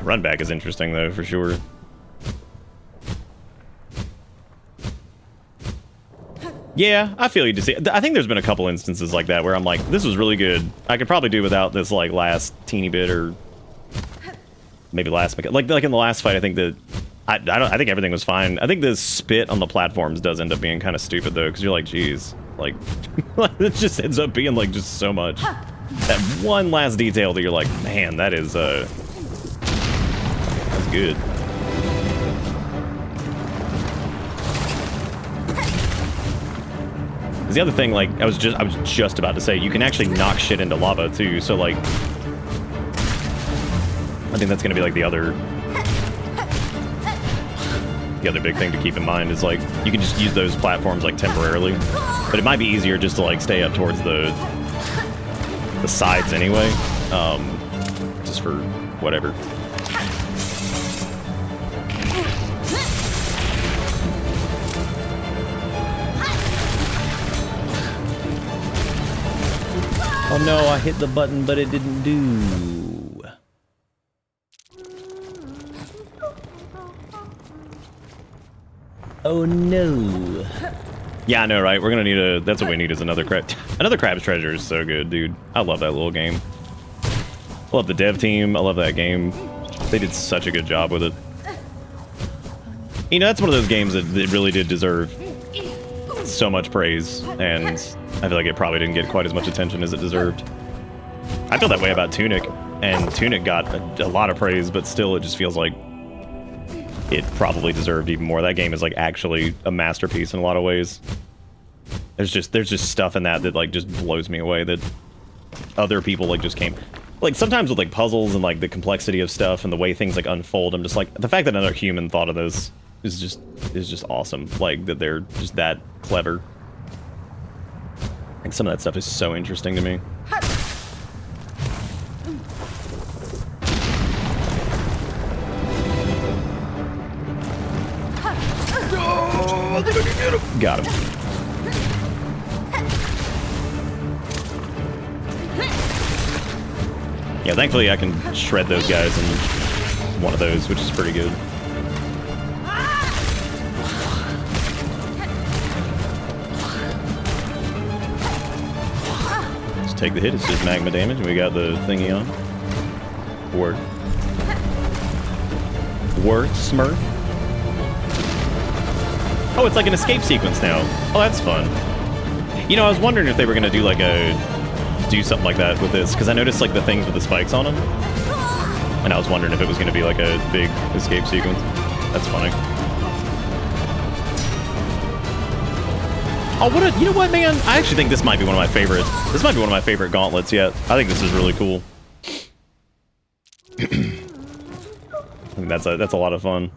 Run back is interesting though, for sure. Yeah, I feel you to see. I think there's been a couple instances like that where I'm like, this was really good. I could probably do without this like last teeny bit, or maybe like in the last fight. I think that I think everything was fine. I think the spit on the platforms does end up being kind of stupid though, because you're like, geez, like it just ends up being like just so much. That one last detail that you're like, man, that is that's good. The other thing, like I was just about to say, you can actually knock shit into lava too. So like, I think that's gonna be like the other big thing to keep in mind is like you can just use those platforms like temporarily, but it might be easier just to like stay up towards the sides anyway, just for whatever. Oh no, I hit the button, but it didn't do. Oh no. Yeah, I know, right? We're gonna need a... That's what we need is another crab. Another Crab's Treasure is so good, dude. I love that little game. I love the dev team. I love that game. They did such a good job with it. You know, that's one of those games that really did deserve so much praise, and I feel like it probably didn't get quite as much attention as it deserved. I feel that way about Tunic, and Tunic got a lot of praise, but still it just feels like it probably deserved even more. That game is like actually a masterpiece in a lot of ways. There's just stuff in that like just blows me away that other people like just came. Like sometimes with like puzzles and like the complexity of stuff and the way things like unfold, I'm just like, the fact that another human thought of this is just awesome. Like that they're just that clever. Like some of that stuff is so interesting to me. Oh, I think I can get him. Got him. Yeah, thankfully I can shred those guys in one of those, which is pretty good. Just take the hit, it's just magma damage, and we got the thingy on. Word. Word, Smurf. Oh, it's like an escape sequence now. Oh, that's fun. You know, I was wondering if they were gonna do like do something like that with this, because I noticed like the things with the spikes on them, and I was wondering if it was going to be like a big escape sequence. That's funny. Oh, you know what, man? I actually think this might be one of my favorite. This might be one of my favorite gauntlets yet. I think this is really cool. I think that's a lot of fun.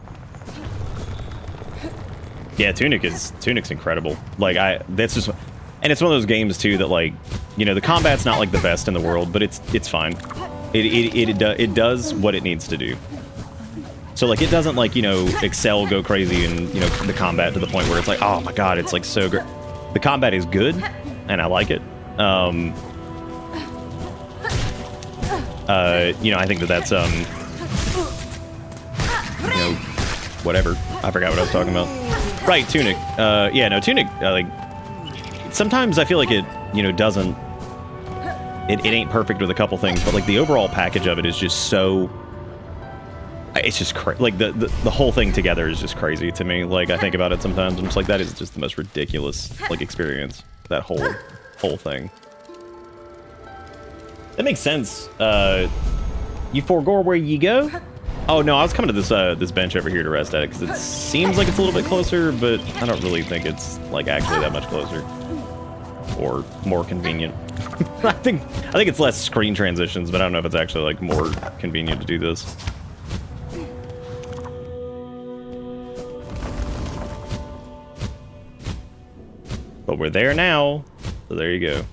Yeah, Tunic's incredible. Like that's just. And it's one of those games too that, like, you know, the combat's not like the best in the world, but it's fine. It does what it needs to do. So like it doesn't like, you know, excel, go crazy, and you know the combat to the point where it's like, oh my god, it's like so great. The combat is good, and I like it. You know, I think that's you know, whatever. I forgot what I was talking about. Right, Tunic. Yeah, no, Tunic. Like. Sometimes I feel like it, you know, doesn't... It ain't perfect with a couple things, but, like, the overall package of it is just so... It's just crazy. Like, the whole thing together is just crazy to me. Like, I think about it sometimes, I'm just like, that is just the most ridiculous, like, experience. That whole thing. That makes sense. You forego where you go? Oh, no, I was coming to this bench over here to rest at it, because it seems like it's a little bit closer, but I don't really think it's, like, actually that much closer. Or more convenient. I think it's less screen transitions, but I don't know if it's actually like more convenient to do this. But we're there now, so there you go.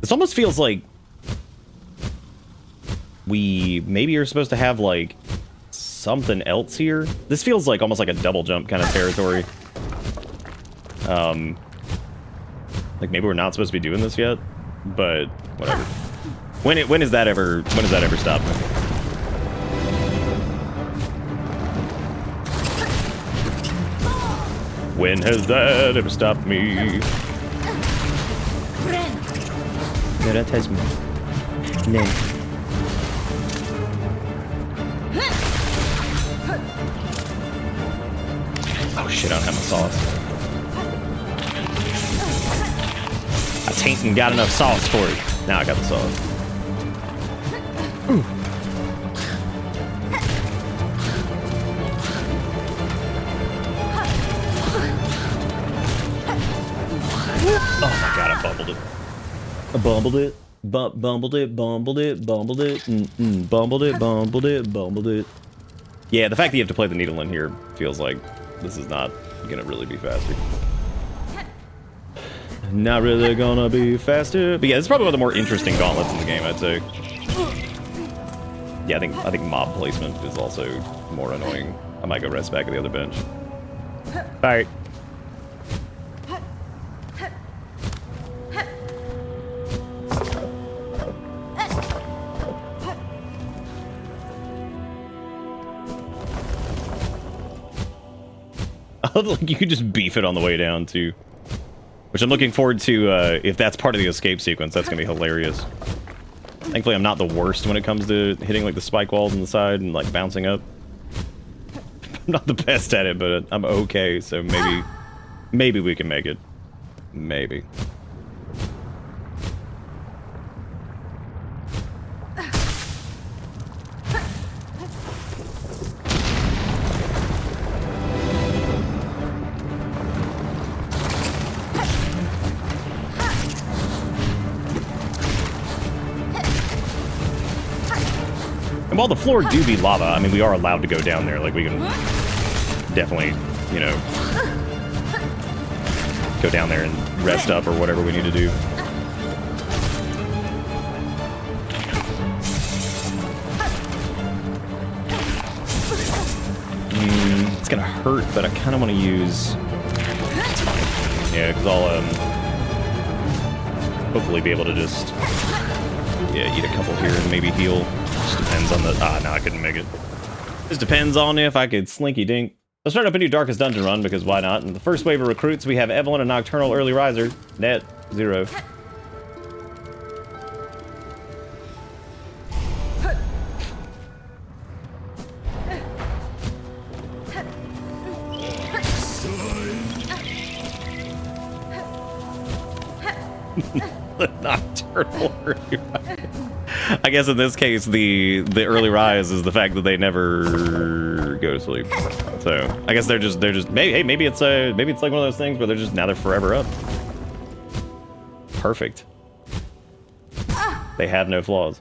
This almost feels like we maybe are supposed to have like something else here. This feels like almost like a double jump kind of territory. Like maybe we're not supposed to be doing this yet. but whatever. When does that ever stop me? When has that ever stopped me? No, don't touch me. No. Oh shit, I don't have my sauce. I tain't got enough sauce for it. Now I got the sauce. Ooh. Oh my god, I bumbled it. I bumbled it. Bumbled it. Bumbled it. Bumbled it. Bumbled it. Bumbled it. Bumbled it. Yeah, the fact that you have to play the needle in here feels like this is not gonna really be faster. Not really gonna be faster. But yeah, this is probably one of the more interesting gauntlets in the game, I'd say. Yeah, I think mob placement is also more annoying. I might go rest back at the other bench. Alright. Like you could just beef it on the way down too, which I'm looking forward to. If that's part of the escape sequence, that's gonna be hilarious. Thankfully, I'm not the worst when it comes to hitting like the spike walls on the side and like bouncing up. I'm not the best at it, but I'm okay. So maybe we can make it. Maybe. And while the floor do be lava, I mean, we are allowed to go down there. Like, we can definitely, you know, go down there and rest up or whatever we need to do. It's gonna hurt, but I kind of want to use... It's fine. Yeah, because I'll, hopefully be able to just... Yeah, eat a couple here and maybe heal. Just depends on the... Ah, no, I couldn't make it. Just depends on if I could slinky dink. Let's start up a new Darkest Dungeon run, because why not? In the first wave of recruits, we have Evelyn, a Nocturnal Early Riser. Net, 0. Nocturnal Early Riser. I guess in this case, the early rise is the fact that they never go to sleep. So I guess they're just maybe it's like one of those things where they're forever up. Perfect. They have no flaws.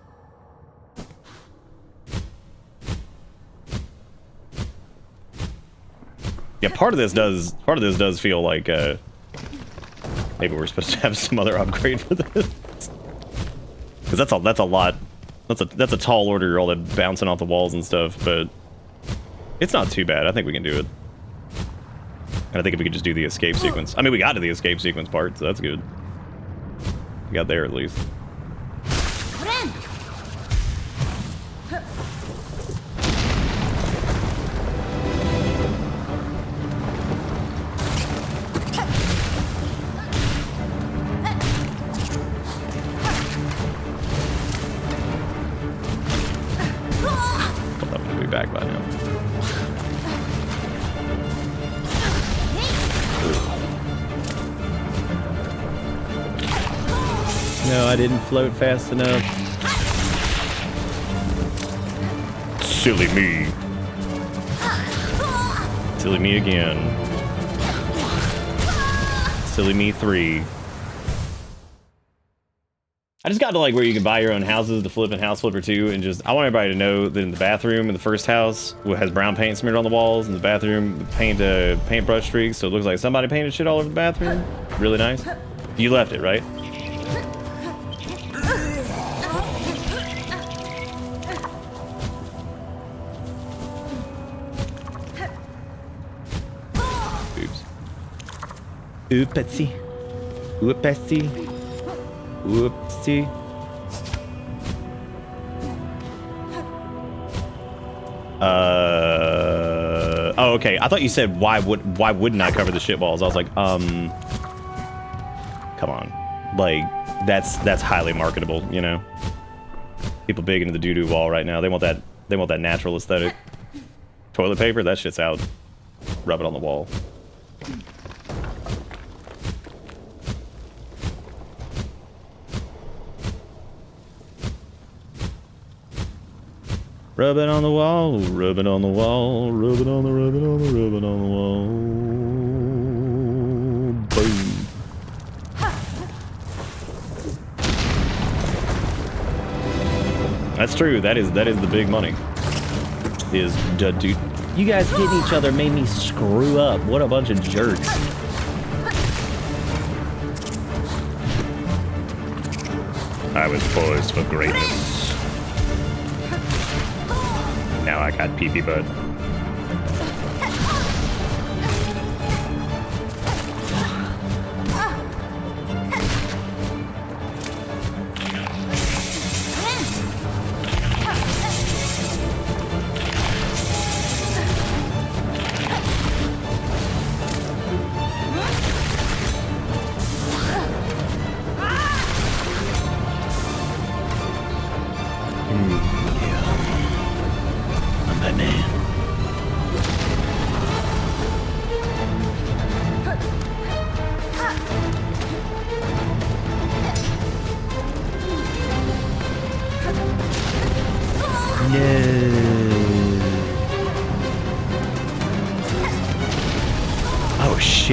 Yeah, part of this does feel like maybe we're supposed to have some other upgrade for this. Because that's a lot. That's a tall order, all that bouncing off the walls and stuff, but it's not too bad. I think we can do it. And I think if we could just do the escape sequence. I mean, we got to the escape sequence part, so that's good. We got there at least. Back by now. No, I didn't float fast enough. Silly me. Silly me again. Silly me 3. I just got to like where you can buy your own houses to flip in House Flipper 2, and just I want everybody to know that in the bathroom in the first house has brown paint smeared on the walls, in the bathroom paintbrush streaks, so it looks like somebody painted shit all over the bathroom. Really nice. You left it, right? Oops. Oopsie. Oopsie. Whoopsie. Oh, okay. I thought you said why wouldn't I cover the shit balls? I was like, come on. Like, that's highly marketable, you know? People big into the doo-doo wall right now. They want that natural aesthetic. Toilet paper, that shit's out. Rub it on the wall. Rub it on the wall, rub it on the wall, rub it on the, rub it on the, rub it on the wall. Boom. That's true. That is the big money. Is dude. You guys hitting each other made me screw up. What a bunch of jerks. I was poised for greatness. Now I got pee-pee butt.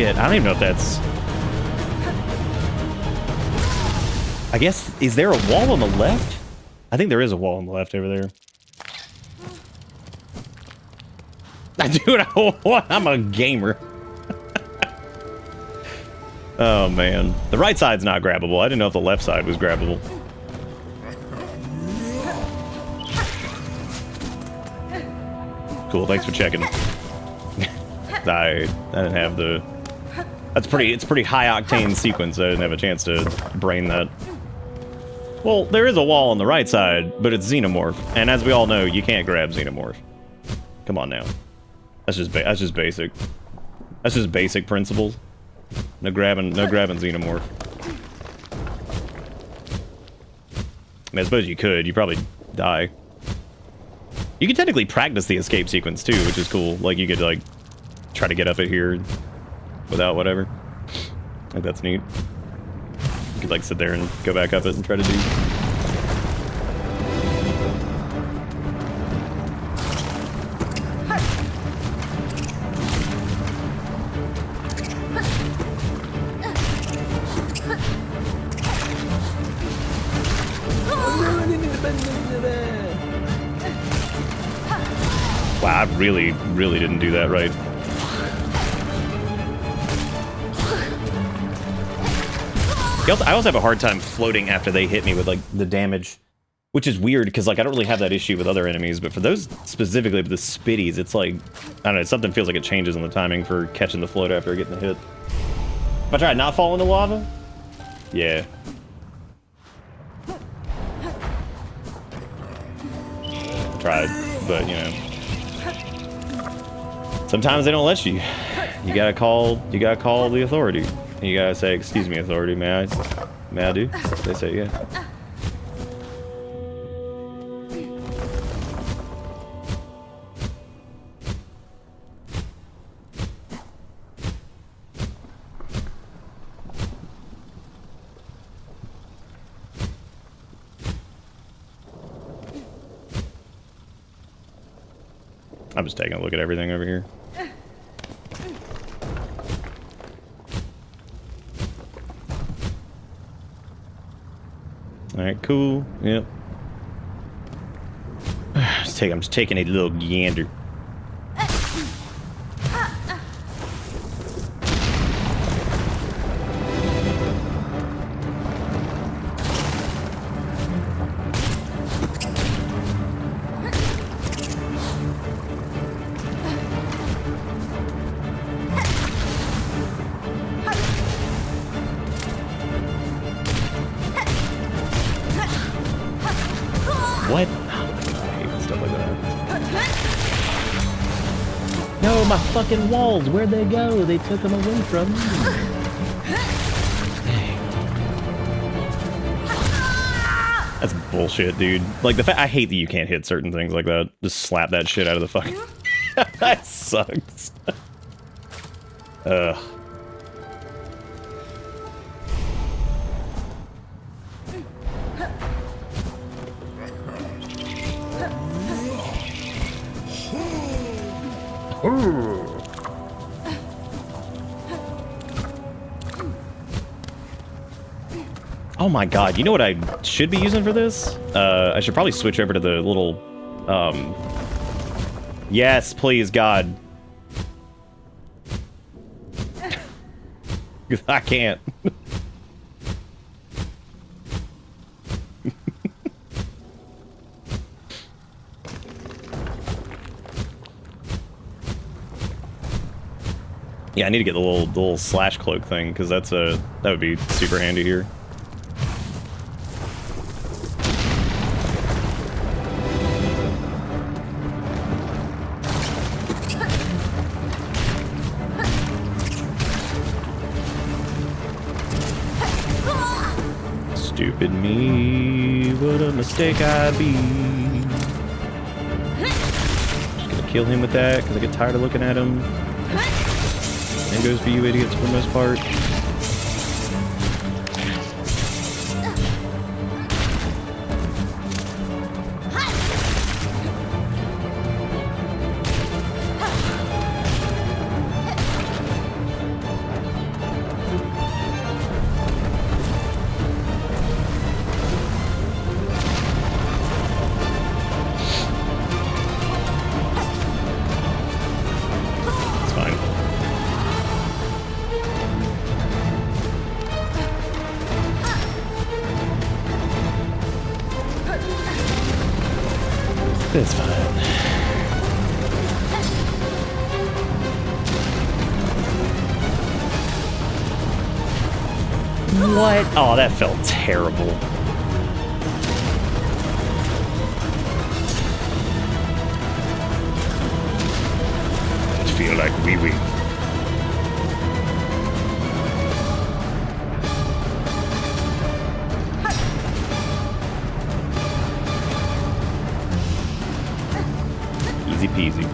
I don't even know if that's... I guess, is there a wall on the left? I think there is a wall on the left over there. Dude, I'm a gamer. Oh, man. The right side's not grabbable. I didn't know if the left side was grabbable. Cool, thanks for checking. I didn't have the... it's pretty high octane sequence. I didn't have a chance to brain that. Well, there is a wall on the right side, but it's xenomorph, and as we all know, you can't grab xenomorph. Come on now, that's just basic. That's just basic principles. No grabbing xenomorph. I mean, I suppose you could. You probably die. You can technically practice the escape sequence too, which is cool. Like you could like try to get up at here without whatever. I think that's neat. You could like sit there and go back up it and try to do. Wow, I really didn't do that right. I also have a hard time floating after they hit me with, like, the damage, which is weird, because, like, I don't really have that issue with other enemies, but for those specifically, with the spitties, it's like, I don't know, something feels like it changes on the timing for catching the float after getting the hit. If I try not fall into lava? Yeah. I tried, but, you know. Sometimes they don't let you. You gotta call the authority. You gotta say, "Excuse me, authority, may I do?" They say, "Yeah." I'm just taking a look at everything over here. Alright, cool. Yep. I'm just taking a little gander. stuff like that. No, my fucking walls, where'd they go? They took them away from me. That's bullshit, dude. Like, the fact I hate that you can't hit certain things like that. Just slap that shit out of the fucking... That sucks. Ugh. Oh my god, you know what I should be using for this? I should probably switch over to the little, yes, please, God. I can't. Yeah, I need to get the little slash cloak thing, because that would be super handy here. Stupid me, what a mistake I be. Just gonna kill him with that, because I get tired of looking at him. Same goes for you idiots for the most part. It's fine. What? Oh, that felt terrible. I feel like wee-wee. Easy peasy.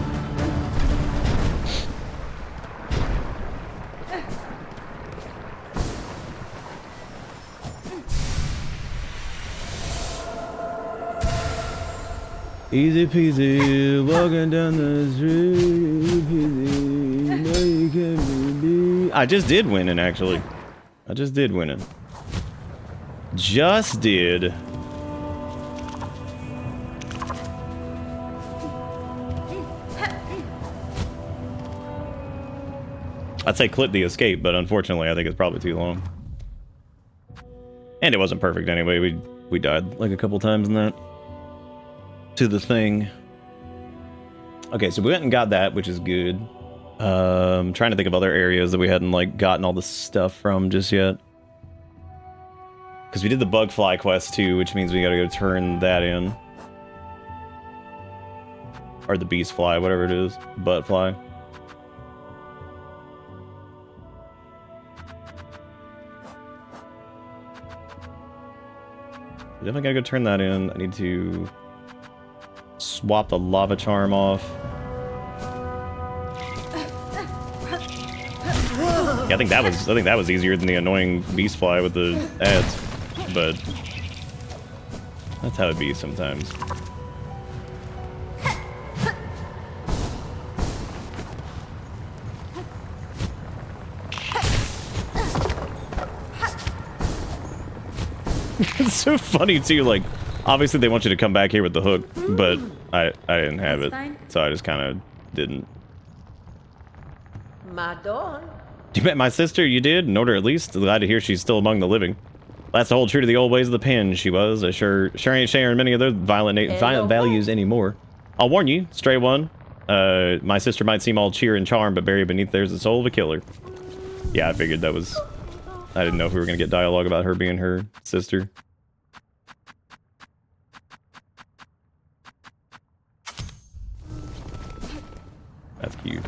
Easy peasy, walking down the street. Easy peasy, now you can be. I just did win it, actually. I just did win it. Just did. I'd say clip the escape, but unfortunately I think it's probably too long. And it wasn't perfect anyway. We died like a couple times in that. To the thing. Okay, so we went and got that, which is good. Trying to think of other areas that we hadn't like gotten all the stuff from just yet. Because we did the bug fly quest too, which means we gotta go turn that in. Or the beast fly, whatever it is. Butt fly. Definitely gotta go turn that in. I need to swap the lava charm off. Yeah, I think that was easier than the annoying beast fly with the ads, but that's how it be sometimes. It's so funny too, like, obviously they want you to come back here with the hook, but I didn't have it, so I just kind of didn't. Madon. You met my sister, you did? Know her at least? Glad to hear she's still among the living. That's to hold true to the old ways of the pen, she was. I sure ain't sharing many of those violent values anymore. I'll warn you, stray one. My sister might seem all cheer and charm, but buried beneath there's the soul of a killer. Yeah, I figured that was... I didn't know if we were going to get dialogue about her being her sister. That's cute.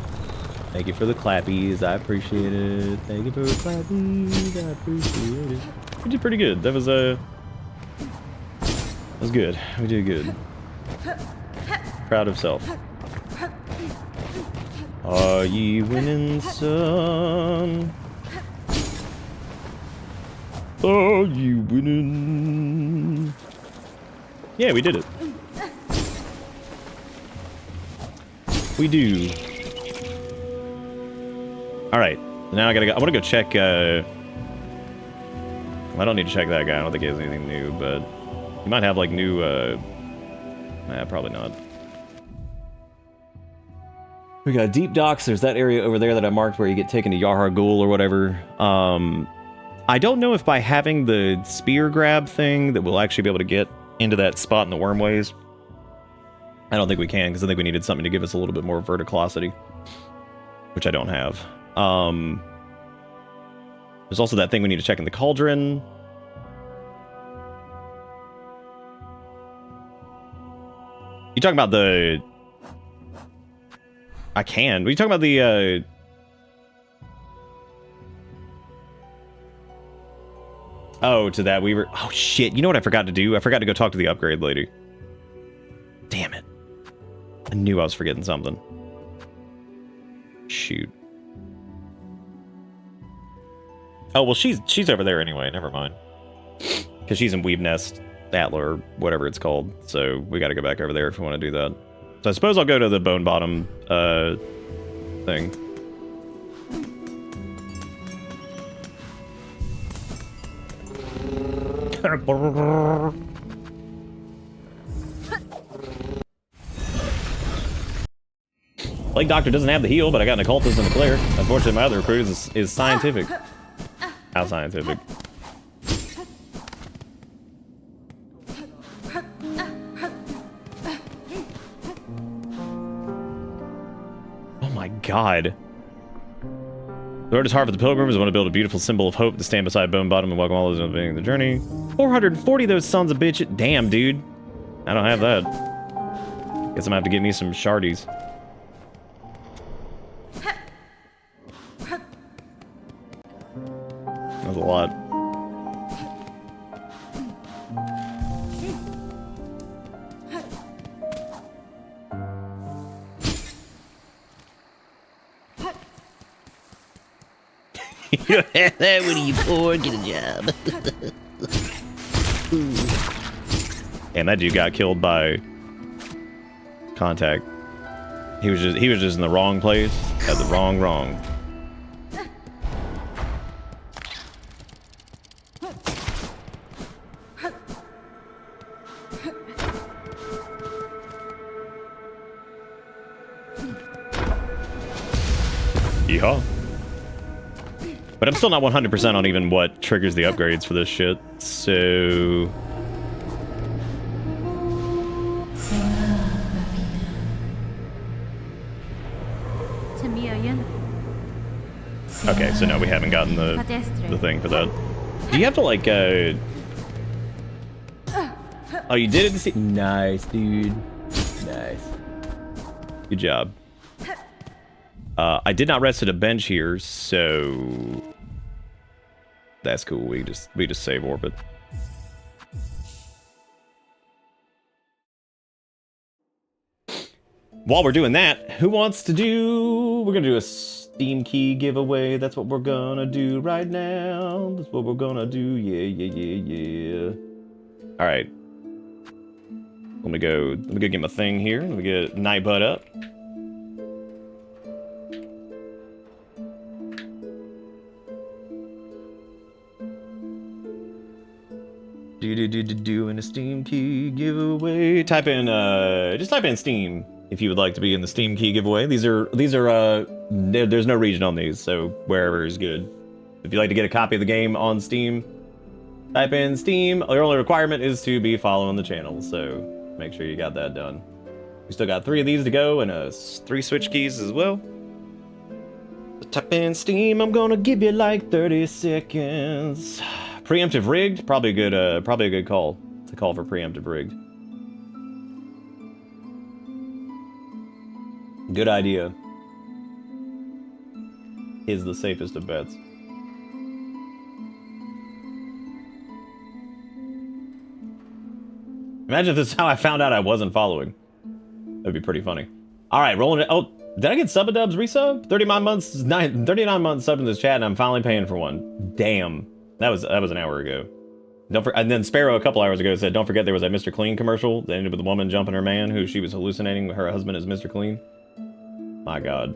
Thank you for the clappies. I appreciate it. Thank you for the clappies. I appreciate it. We did pretty good. That was good. We did good. Proud of self. Are ye winning some? Are you winning? Yeah, we did it. We do. All right. Now I gotta go. I want to go check. I don't need to check that guy. I don't think he has anything new, but he might have like new. Probably not. We got deep docks. There's that area over there that I marked where you get taken to Yarhar Ghul or whatever. I don't know if by having the spear grab thing that we'll actually be able to get into that spot in the wormways. I don't think we can, because I think we needed something to give us a little bit more verticality, which I don't have. There's also that thing we need to check in the cauldron. You talking about the... I can. What are you talking about the... Oh, to that Weaver. Oh, shit. You know what I forgot to do? I forgot to go talk to the upgrade lady. Damn it. I knew I was forgetting something. Shoot. Oh, well, she's over there anyway. Never mind. Because she's in Weave Nest, Atla, or whatever it's called. So we got to go back over there if we want to do that. So I suppose I'll go to the Bone Bottom thing. Plague Doctor doesn't have the heal, but I got an occultist and a cleric. Unfortunately, my other recruit is scientific. How scientific? Oh my god. The Lord is hard for the pilgrims. I want to build a beautiful symbol of hope to stand beside Bone Bottom and welcome all those beginning the journey. 440 of those sons of bitch. Damn, dude. I don't have that. Guess I'm gonna have to get me some shardies. That's a lot. You have that when you poor, get a job. And that dude got killed by contact. He was just in the wrong place at the wrong. Yeehaw. But I'm still not 100% on even what triggers the upgrades for this shit, so... Okay, so no, we haven't gotten the thing for that. Do you have to, like, Oh, you did it? Nice, dude. Nice. Good job. I did not rest at a bench here, so that's cool. We just save orbit. While we're doing that, who wants to do? We're gonna do a Steam key giveaway. That's what we're gonna do right now. That's what we're gonna do. Yeah. All right. Let me go get my thing here. Let me get Nightbud up. Doing a Steam key giveaway. Just type in Steam if you would like to be in the Steam key giveaway. These are there's no region on these, so wherever is good. If you'd like to get a copy of the game on Steam, type in Steam. Your only requirement is to be following the channel, so make sure you got that done. We still got 3 of these to go and 3 Switch keys as well. Type in Steam. I'm gonna give you like 30 seconds. Preemptive rigged, probably a good call. It's a call for preemptive rigged. Good idea. is the safest of bets. Imagine if this is how I found out I wasn't following. That'd be pretty funny. All right, rolling it. Oh, did I get sub-a-dubs resub? 39 months sub in this chat, and I'm finally paying for one. Damn, that was an hour ago. And then Sparrow a couple hours ago said, "Don't forget there was that Mr. Clean commercial that ended with the woman jumping her man, who she was hallucinating her husband as Mr. Clean." My God,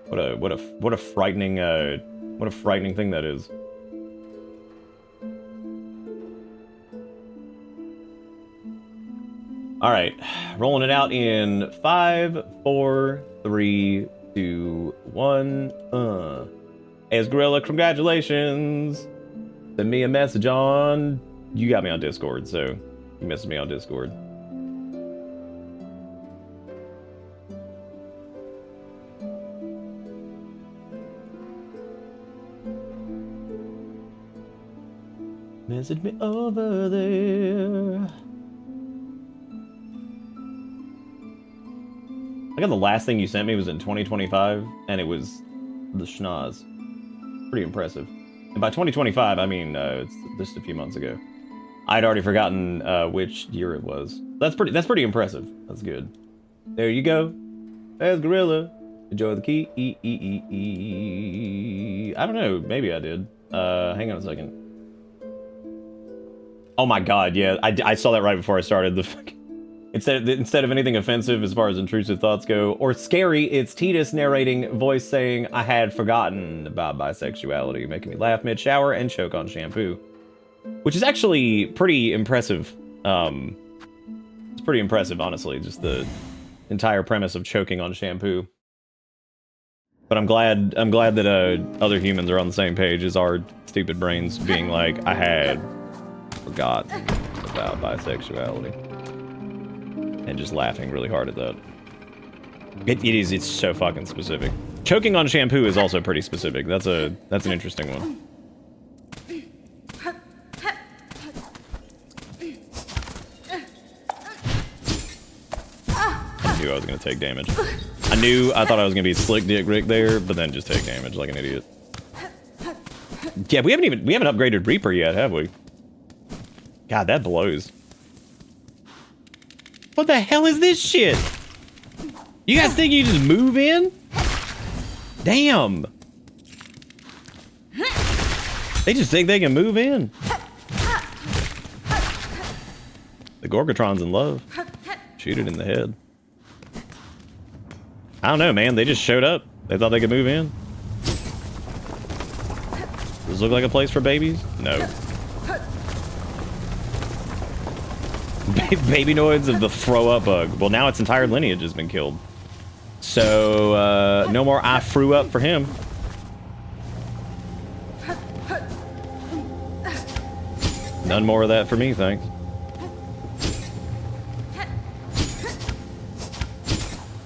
what a frightening thing that is. All right, rolling it out in 5, 4, 3, 2, 1. As Gorilla, congratulations. Send me a message on. You got me on Discord, so you messaged me on Discord. Message me over there. I got the last thing you sent me was in 2025, and it was the schnoz. Pretty impressive. And by 2025, I mean it's just a few months ago. I'd already forgotten which year it was. That's pretty impressive. That's good. There you go. There's Gorilla. Enjoy the key. I don't know. Maybe I did. Hang on a second. Oh my God! Yeah, I saw that right before I started. Instead of anything offensive as far as intrusive thoughts go, or scary, it's Titus narrating voice saying, "I had forgotten about bisexuality," making me laugh mid-shower and choke on shampoo. Which is actually pretty impressive. It's pretty impressive, honestly, just the entire premise of choking on shampoo. But I'm glad that other humans are on the same page as our stupid brains being like, "I had forgotten about bisexuality." And just laughing really hard at that. It's so fucking specific. Choking on shampoo is also pretty specific. That's an interesting one. I knew I was gonna take damage. I thought I was gonna be Slick Dick Rick there, but then just take damage like an idiot. Yeah, we haven't upgraded Reaper yet, have we? God, that blows. What the hell is this shit? You guys think you just move in? Damn. They just think they can move in. The Gorgatron's in love. Shoot it in the head. I don't know, man. They just showed up. They thought they could move in. Does this look like a place for babies? No. Babynoids of the throw up bug. Well, now its entire lineage has been killed. So, no more I threw up for him. None more of that for me, thanks.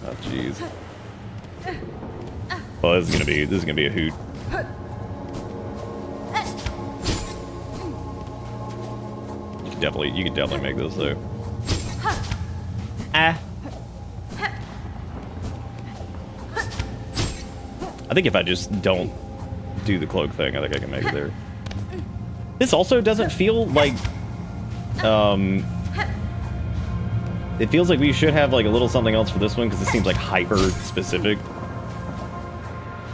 Oh, jeez. Well, this is gonna be a hoot. You could definitely make this though. Ah. I think if I just don't do the cloak thing, I think I can make it there. This also doesn't feel like it feels like we should have like a little something else for this one because it seems like hyper specific.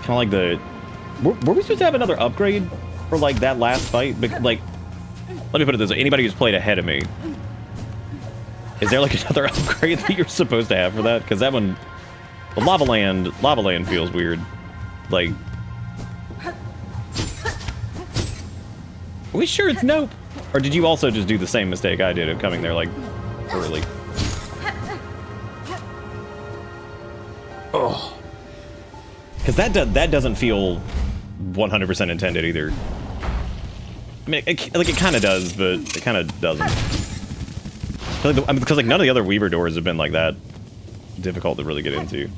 Kind of like the were we supposed to have another upgrade for like that last fight? But like, let me put it this way: anybody who's played ahead of me, is there like another upgrade that you're supposed to have for that? Because that one, the Lava Land feels weird. Like, are we sure it's nope? Or did you also just do the same mistake I did of coming there like early? Oh, because that doesn't feel 100% intended either. I mean, it kind of does, but it kind of doesn't. Because like none of the other Weaver doors have been like that difficult to really get into.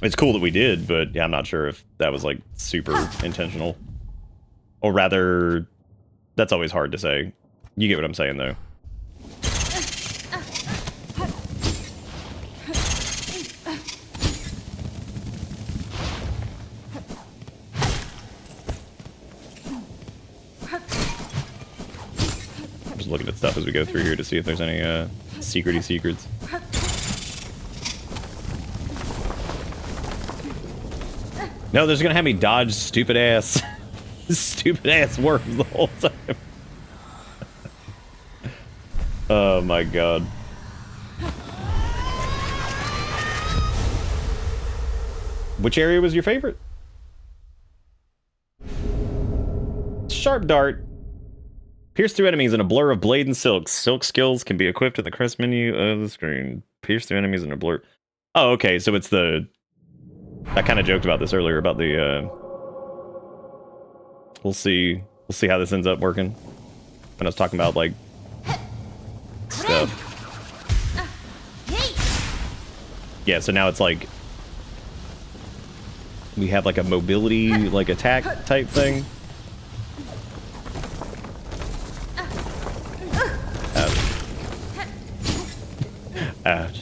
It's cool that we did, but yeah, I'm not sure if that was like super intentional. Or rather, that's always hard to say. You get what I'm saying, though. looking at stuff as we go through here to see if there's any secrety secrets. No, they're just gonna have me dodge stupid ass worms the whole time. Oh my god. Which area was your favorite? Sharp dart. Pierce through enemies in a blur of blade and silk. Silk skills can be equipped in the crest menu of the screen. Pierce through enemies in a blur. Oh, okay, so it's the... I kind of joked about this earlier about the... We'll see how this ends up working. When I was talking about, like... stuff. Yeah, so now it's like... we have like a mobility, like attack type thing. Ouch. Ouch.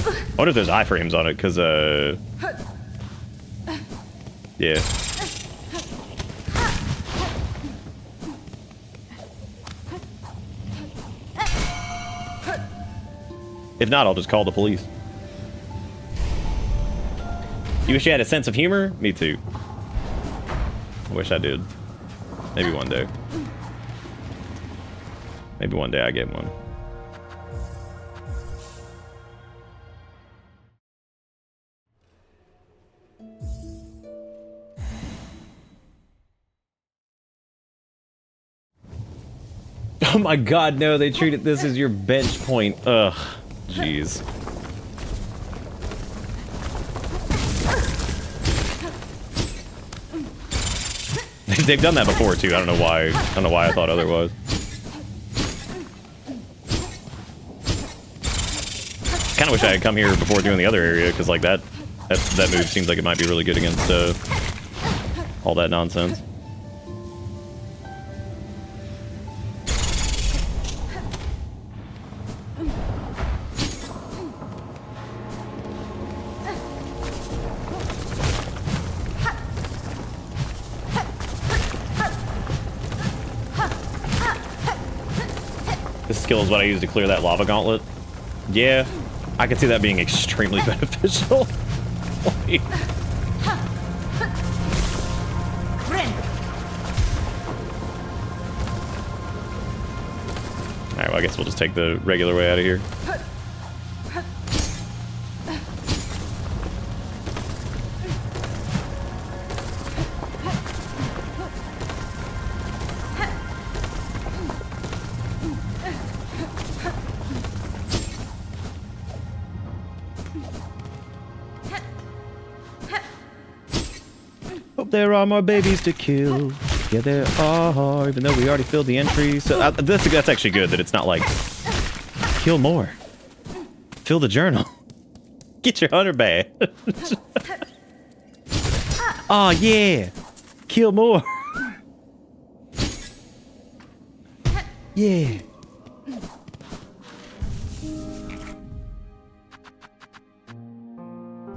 I wonder if there's iframes on it, because, yeah. If not, I'll just call the police. You wish you had a sense of humor? Me too. I wish I did. Maybe one day. Maybe one day I get one. Oh my god, no, they treated this as your bench point. Ugh. Jeez. They've done that before too. I don't know why. I don't know why I thought otherwise. Kind of wish I had come here before doing the other area, because like that move seems like it might be really good against all that nonsense. This skill is what I use to clear that lava gauntlet. Yeah, I could see that being extremely beneficial. Alright, well I guess we'll just take the regular way out of here. There are more babies to kill. Yeah, there are, even though we already filled the entry. So that's actually good that it's not like, kill more. Fill the journal. Get your hunter badge. Oh yeah, kill more. Yeah.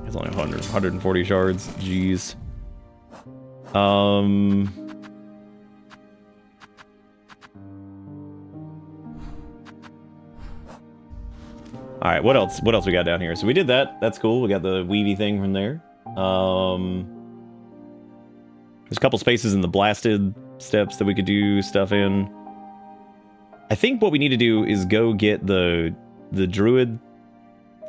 It's only 140 shards. Jeez. Alright, what else? What else we got down here? So we did that. That's cool. We got the weavy thing from there. There's a couple spaces in the blasted steps that we could do stuff in. I think what we need to do is go get the druid.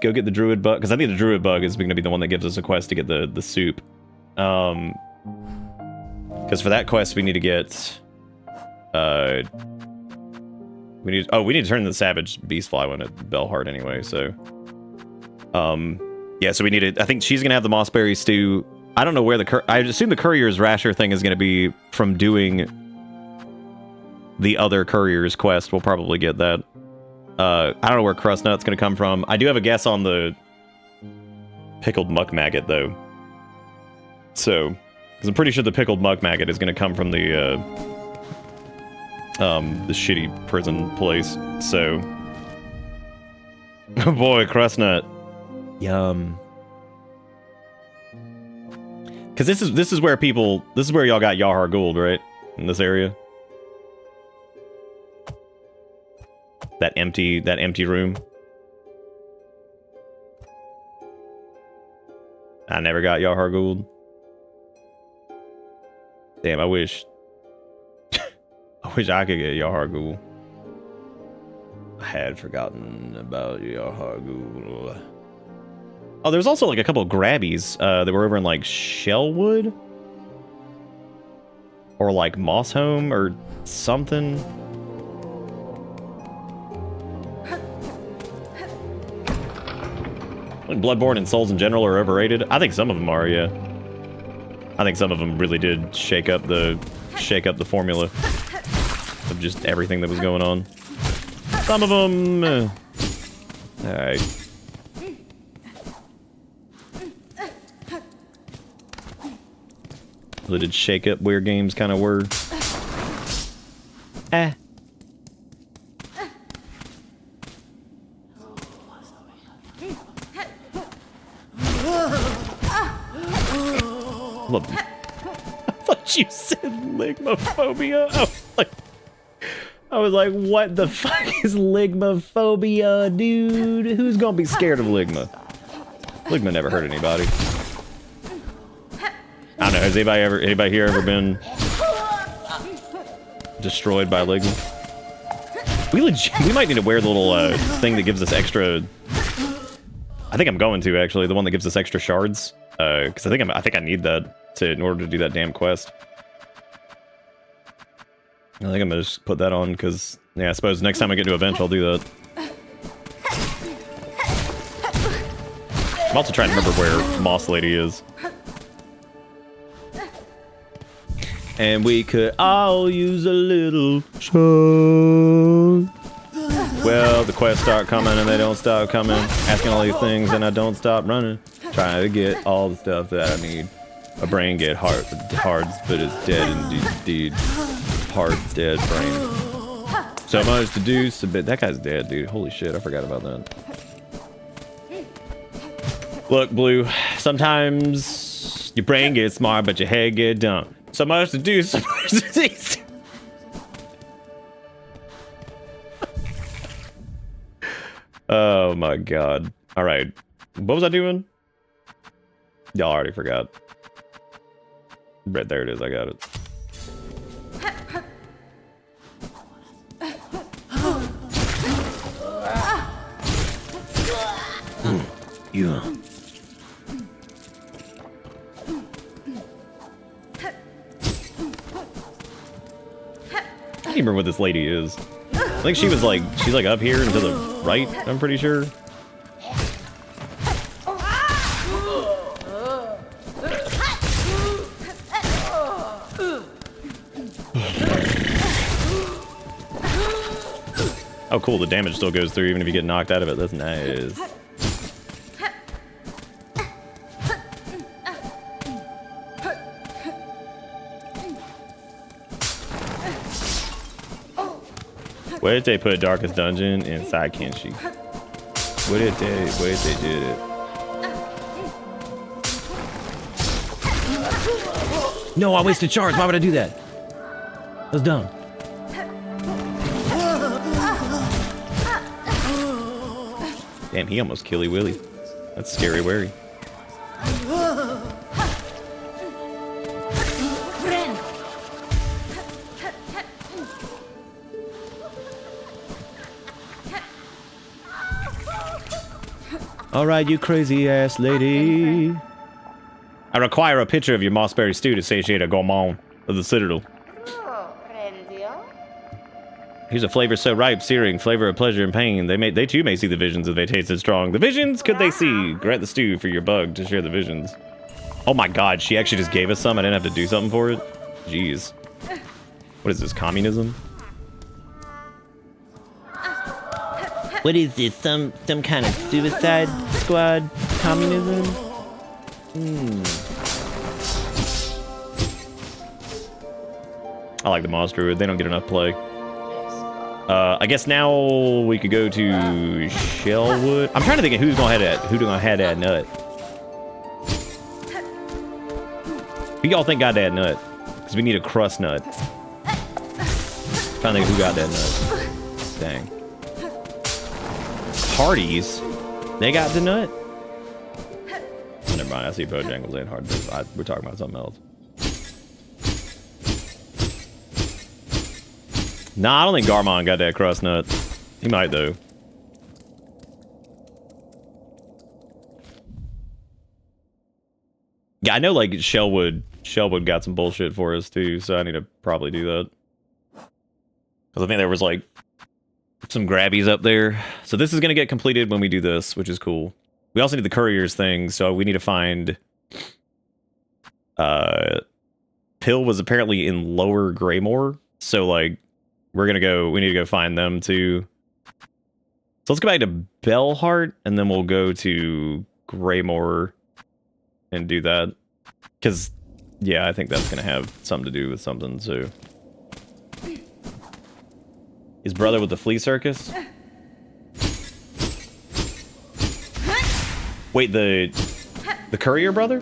Go get the druid bug, because I think the druid bug is going to be the one that gives us a quest to get the soup. Because for that quest we need to get we need to turn the savage beast fly one at Bellheart anyway, so yeah, so we need to, I think she's gonna have the mossberry stew. I don't know where I assume the courier's rasher thing is gonna be from doing the other courier's quest. We'll probably get that. I don't know where crust nut's gonna come from. I do have a guess on the pickled muck maggot though, so because I'm pretty sure the pickled muck maggot is gonna come from the shitty prison place. So, oh boy, crust nut, yum. Because this is where people, this is where y'all got Yahar Gould, right? In this area. That empty room. I never got Yahar Gould. Damn, I wish I wish I could get Yahar Gould. I had forgotten about Yahar Gould. Oh, there's also like a couple of grabbies that were over in like Shellwood or like Mossholm or something. Like Bloodborne and Souls in general are overrated. I think some of them are, yeah. I think some of them really did shake up the formula of just everything that was going on. Some of them, all right. They did shake up where games kind of were. Look, I thought you said ligmophobia. I was like, what the fuck is ligmophobia, dude? Who's gonna be scared of ligma? Ligma never hurt anybody. I don't know. Has anybody here ever been destroyed by ligma? We might need to wear the little thing that gives us extra. I think I'm going to actually, the one that gives us extra shards, because I think I need that in order to do that damn quest. I think I'm gonna just put that on because, yeah, I suppose next time I get to a bench, I'll do that. I'm also trying to remember where Moss Lady is. And we could all use a little show. Well, the quests start coming and they don't stop coming. Asking all these things and I don't stop running. Trying to get all the stuff that I need. My brain get hard, but it's dead indeed. Hard, dead brain. So much to do, but that guy's dead, dude. Holy shit, I forgot about that. Look, Blue, sometimes your brain gets smart, but your head get dumb. So much to do, so much to see. Oh my god. Alright. What was I doing? Y'all already forgot. Right, there it is, I got it. Yeah. I don't even remember what this lady is. I think she's like up here and to the right, I'm pretty sure. Oh cool, the damage still goes through even if you get knocked out of it. That's nice. Where did they put Darkest Dungeon inside Kenshi? Where did they did it? No, I wasted shards. Why would I do that? That was dumb. Damn, he almost killy willy. That's scary wary. Alright, you crazy ass lady. I require a picture of your mossberry stew to satiate a Garmond of the Citadel. Here's a flavor so ripe, searing, flavor of pleasure and pain. They too may see the visions if they tasted strong. The visions could they see? Grant the stew for your bug to share the visions. Oh my god, she actually just gave us some. I didn't have to do something for it. Jeez. What is this, communism? What is this? Some kind of suicide squad communism? I like the Moss Druid. They don't get enough play. I guess now we could go to Shellwood. I'm trying to think of who's gonna head at nut. Who y'all think got that nut? Because we need a crust nut. Trying to think who got that nut. Dang. Hardee's? They got the nut? Oh, never mind, I see Bojangles ain't hard. We're talking about something else. Nah, I don't think Garmond got that crust nut. He might, though. Yeah, I know, like, Shellwood got some bullshit for us, too, so I need to probably do that. Because I think there was, like, some grabbies up there. So this is going to get completed when we do this, which is cool. We also need the courier's thing, so we need to find... Pill was apparently in Lower Greymore, so, like, we need to go find them, too. So let's go back to Bellheart, and then we'll go to Greymore and do that. Because, yeah, I think that's going to have something to do with something, so... His brother with the flea circus? Wait, the courier brother?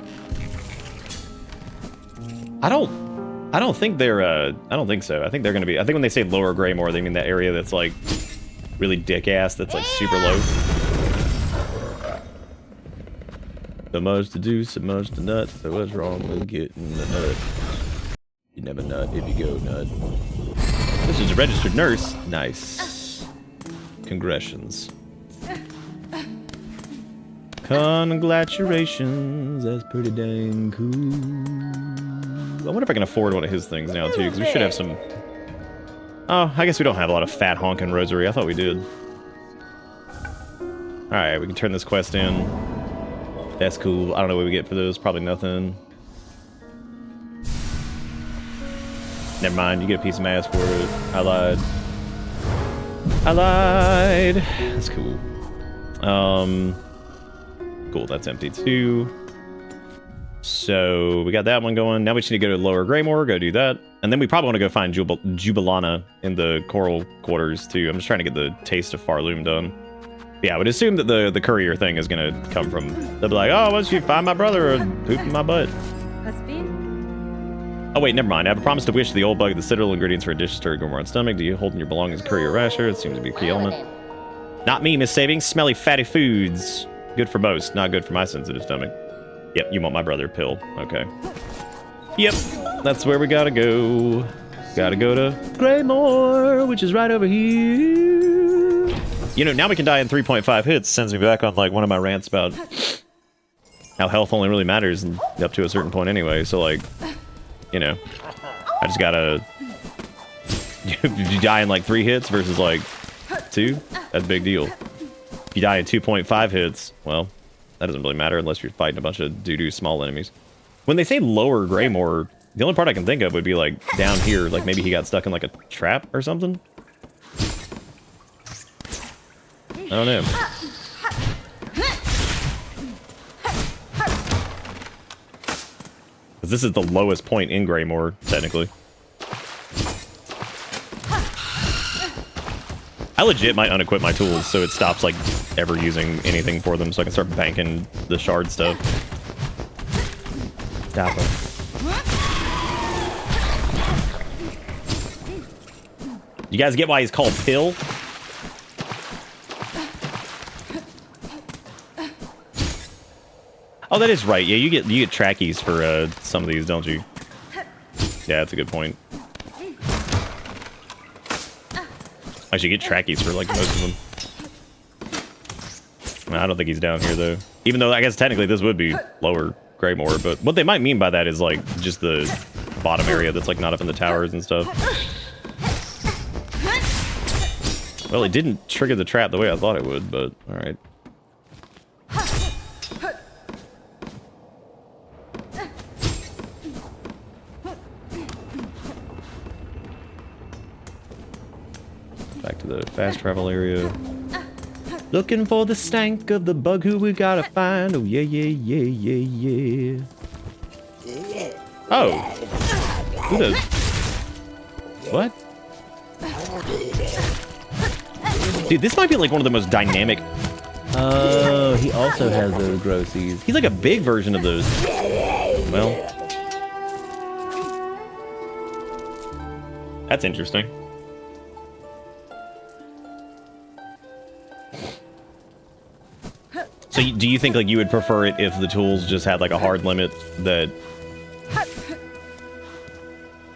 I don't think they're I don't think so. I think they're gonna be, I think when they say Lower Greymore, they mean that area that's like really dick ass, that's like super low. So much to do, so much to nut. So what's wrong with getting the nut? You never nut if you go nut. This is a registered nurse. Nice. Congratulations. Congratulations. That's pretty dang cool. I wonder if I can afford one of his things now, too, because we should have some... Oh, I guess we don't have a lot of fat honking rosary. I thought we did. Alright, we can turn this quest in. That's cool. I don't know what we get for those. Probably nothing. Never mind, you get a piece of ass for it. I lied. I lied. That's cool. Cool, that's empty too. So we got that one going. Now we just need to go to Lower Greymore, go do that. And then we probably want to go find Jubilana in the Coral Quarters too. I'm just trying to get the Taste of Farloom done. But yeah, I would assume that the courier thing is going to come from... They'll be like, oh, once you find my brother or poop in my butt. Oh wait, never mind. I have a promise to wish the old bug the citadel ingredients for a dish to stir Gormor's stomach. Do you hold in your belongings courier rasher? It seems to be a key element. Not me, Miss Savings. Smelly, fatty foods. Good for most, not good for my sensitive stomach. Yep, you want my brother pill. Okay. Yep, that's where we gotta go. Gotta go to Greymore, which is right over here. You know, now we can die in 3.5 hits. Sends me back on like one of my rants about how health only really matters up to a certain point anyway. So like, you know, I just gotta... you die in like 3 hits versus like 2? That's a big deal. If you die in 2.5 hits, well, that doesn't really matter unless you're fighting a bunch of doo-doo small enemies. When they say Lower Greymore, the only part I can think of would be like down here, like maybe he got stuck in like a trap or something. I don't know. Because this is the lowest point in Greymore, technically. I legit might unequip my tools so it stops like ever using anything for them so I can start banking the shard stuff. Stop it. You guys get why he's called Pill? Oh, that is right. Yeah, you get trackies for some of these, don't you? Yeah, that's a good point. Actually, you get trackies for like most of them. I don't think he's down here though. Even though I guess technically this would be Lower Greymore, but what they might mean by that is like just the bottom area that's like not up in the towers and stuff. Well, it didn't trigger the trap the way I thought it would, but all right. Back to the fast travel area. Looking for the stank of the bug who we gotta find. Oh, yeah, yeah, yeah, yeah, yeah. Oh. Who does? What? Dude, this might be like one of the most dynamic... Oh, he also has those grossies. He's like a big version of those. Well, That's interesting. So do you think like you would prefer it if the tools just had like a hard limit that...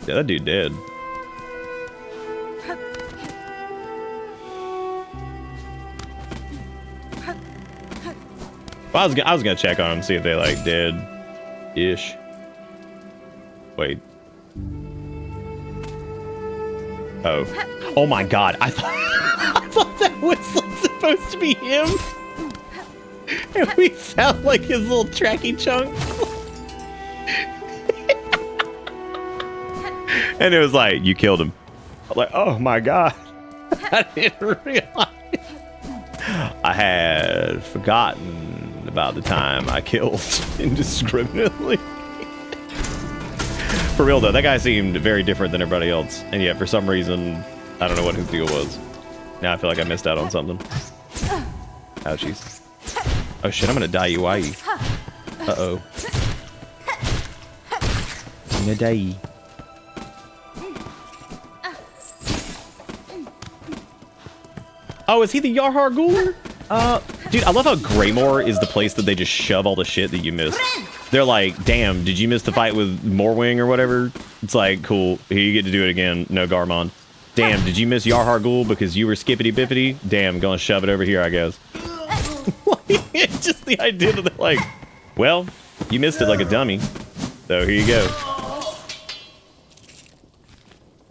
Yeah, that dude dead. Well, I was gonna check on them, see if they like dead-ish. Wait. Oh. Oh my god, I thought that was like, supposed to be him. And we found like his little tracky chunks. And it was like, you killed him. I was like, oh my god. I didn't realize. I had forgotten about the time I killed indiscriminately. For real though, that guy seemed very different than everybody else. And yet for some reason, I don't know what his deal was. Now I feel like I missed out on something. Ouchies. Oh shit, I'm gonna die UI. Uh-oh. I'm gonna die. Oh, is he the Yarhar Ghouler? Dude, I love how Greymore is the place that they just shove all the shit that you missed. They're like, damn, did you miss the fight with Morwing or whatever? It's like, cool, here you get to do it again. No, Garmond. Damn, did you miss Yarhar Ghul because you were skippity bippity? Damn, gonna shove it over here, I guess. It's just the idea that they're like, well, you missed it like a dummy. So here you go.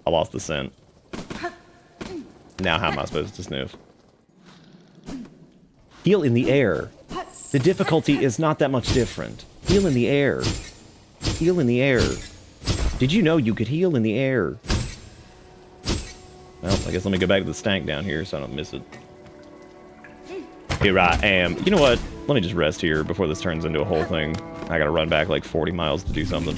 I lost the scent. Now how am I supposed to sniff? Heal in the air. The difficulty is not that much different. Heal in the air. Heal in the air. Did you know you could heal in the air? Well, I guess let me go back to the stank down here so I don't miss it. Here I am. You know what? Let me just rest here before this turns into a whole thing. I gotta run back like 40 miles to do something.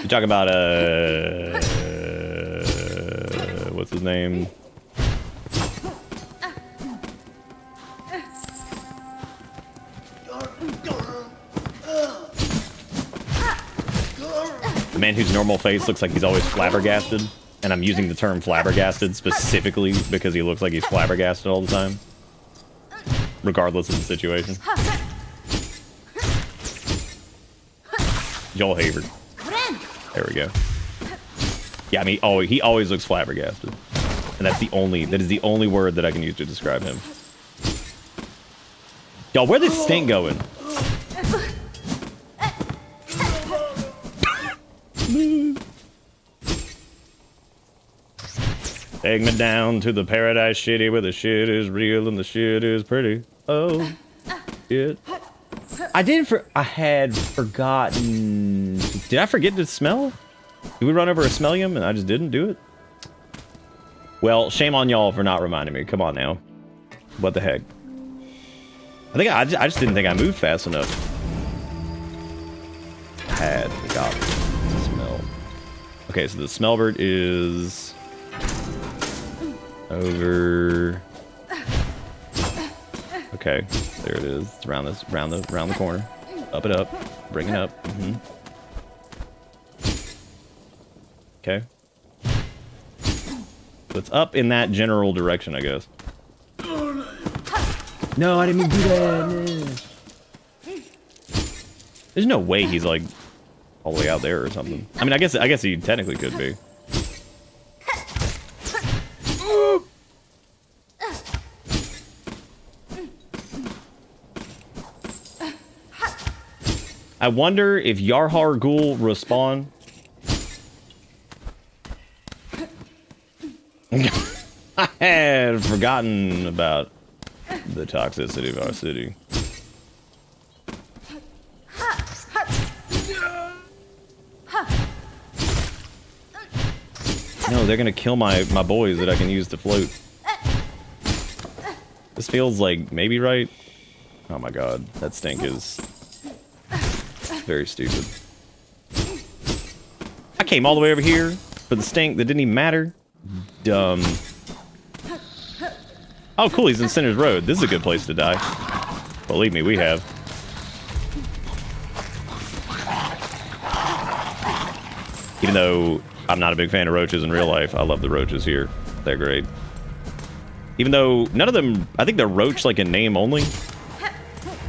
You talk about, what's his name? The man whose normal face looks like he's always flabbergasted. And I'm using the term flabbergasted specifically because he looks like he's flabbergasted all the time. Regardless of the situation. Joel Haver. There we go. Yeah, I mean, he always looks flabbergasted. And that is the only word that I can use to describe him. Y'all, where's this stink going? Take me down to the paradise shitty where the shit is real and the shit is pretty. Oh, shit. I had forgotten. Did I forget to smell? Did we run over a smellium and I just didn't do it? Well, shame on y'all for not reminding me. Come on now. What the heck? I just didn't think I moved fast enough. I had forgotten to smell. Okay, so the smellbird is over. Okay, there it is. It's around the corner. Up it up. Bring it up. Okay. So it's up in that general direction, I guess. No, I didn't mean to do that. No. There's no way he's like all the way out there or something. I mean, I guess he technically could be. I wonder if Yarhar Ghul respawn. I had forgotten about the toxicity of our city. No, they're gonna kill my boys that I can use to float. This feels like maybe right. Oh my god, that stink is very stupid. I came all the way over here for the stink that didn't even matter. Dumb. Oh, cool, he's in Sinner's Road. This is a good place to die. Believe me, we have. Even though I'm not a big fan of roaches in real life, I love the roaches here. They're great. Even though none of them, I think they're roach like in name only.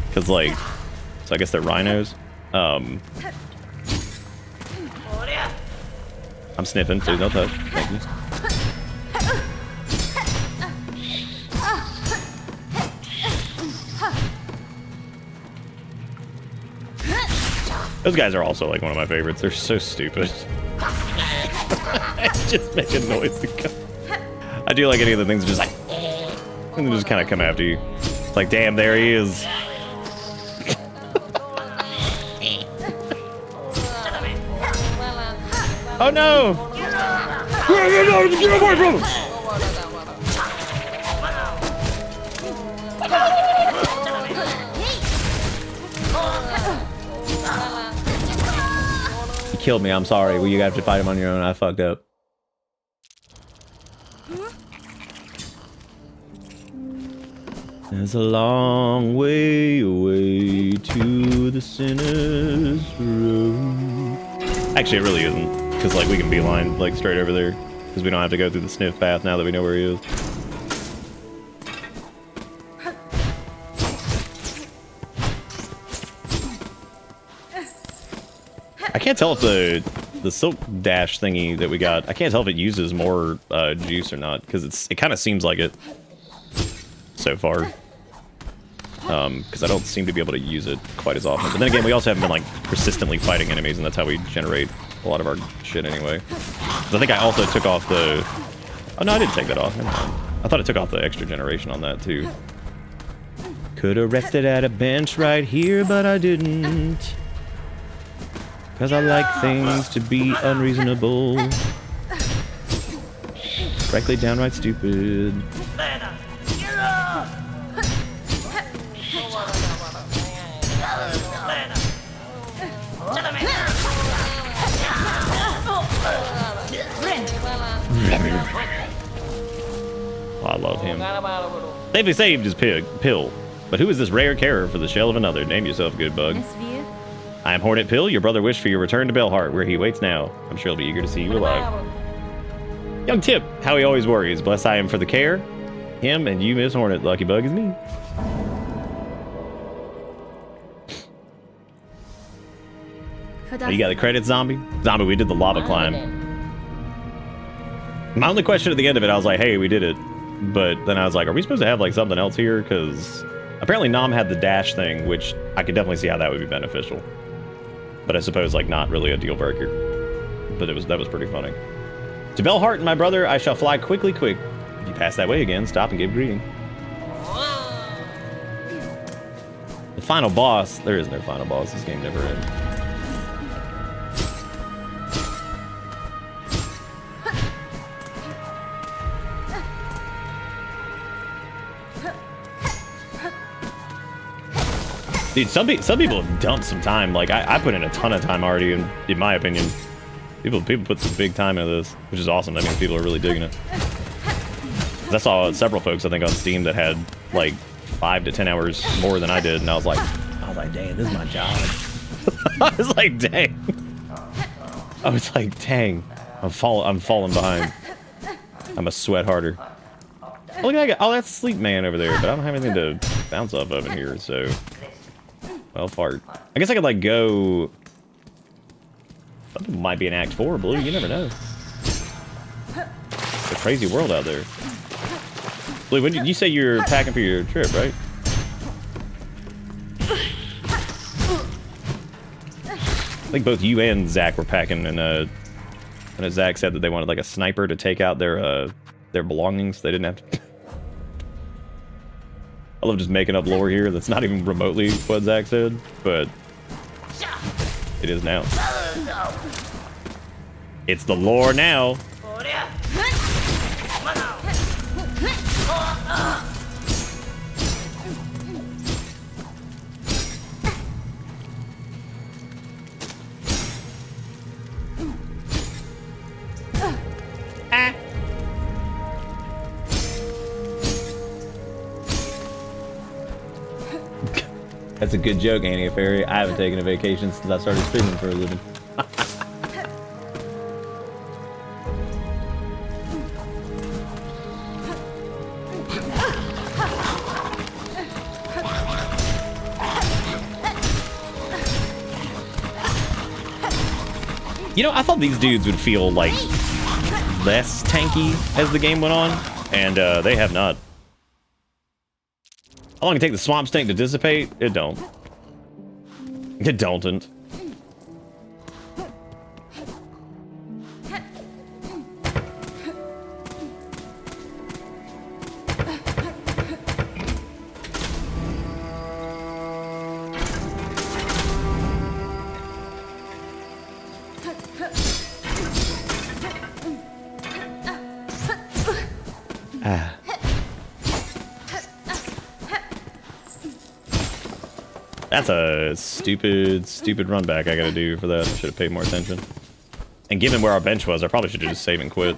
Because like, so I guess they're rhinos. I'm sniffing, please don't touch. Thank you. Those guys are also like one of my favorites. They're so stupid. Just make a noise to come. I do like any of the things just like, and they just kind of come after you. It's like, damn, there he is. Oh no! Get away from him! You killed me, I'm sorry. Well, you have to fight him on your own. I fucked up. There's a long way away to the sinner's road. Actually, it really isn't. Because, like, we can beeline, like, straight over there. Because we don't have to go through the sniff path now that we know where he is. I can't tell if the silk dash thingy that we got, I can't tell if it uses more juice or not. Because it kind of seems like it so far. Because I don't seem to be able to use it quite as often. But then again, we also haven't been, like, persistently fighting enemies, and that's how we generate a lot of our shit anyway. 'Cause I think I also took off the... Oh, no, I didn't take that off. Never mind. I thought I took off the extra generation on that, too. Could have rested at a bench right here, but I didn't. Because I like things to be unreasonable. Frankly, downright stupid. Oh, I love him. Safely saved his pill. But who is this rare carer for the shell of another? Name yourself, good bug. I am Hornet Pill. Your brother wished for your return to Bellheart, where he waits now. I'm sure he'll be eager to see you alive. Young Tip, how he always worries. Blessed I am for the care. Him and you, Miss Hornet. Lucky bug is me. Oh, you got the credits, Zombie? Zombie, we did the lava climb. My only question at the end of it, I was like, hey, we did it. But then I was like, are we supposed to have like something else here? Because apparently Nom had the dash thing, which I could definitely see how that would be beneficial. But I suppose like not really a deal breaker. But that was pretty funny. To Bellheart, my brother, I shall fly quickly quick. If you pass that way again, stop and give greeting. The final boss, there is no final boss. This game never ends. Dude, some people have dumped some time. Like I put in a ton of time already, in my opinion. People put some big time into this, which is awesome. That means people are really digging it. 'Cause I saw several folks, I think, on Steam that had like 5 to 10 hours more than I did, and I was like, dang, this is my job. I was like, dang. I'm falling behind. I'm a sweat harder. Oh, look, that's Sleep Man over there, but I don't have anything to bounce off of in here, so. Well, fart. I guess I could, like, go... Something might be in Act 4, Blue. You never know. It's a crazy world out there. Blue, when did you say you're packing for your trip, right? I think both you and Zach were packing, and Zach said that they wanted, like, a sniper to take out their belongings. They didn't have to... I love just making up lore here that's not even remotely what Zach said, but it is now. It's the lore now. That's a good joke, Annie Fairy. I haven't taken a vacation since I started streaming for a living. You know, I thought these dudes would feel like less tanky as the game went on, and they have not. How long it take the swamp stink to dissipate? It don't. It don't. That's a stupid run back I gotta do for that. I should have paid more attention. And given where our bench was, I probably should have just saved and quit.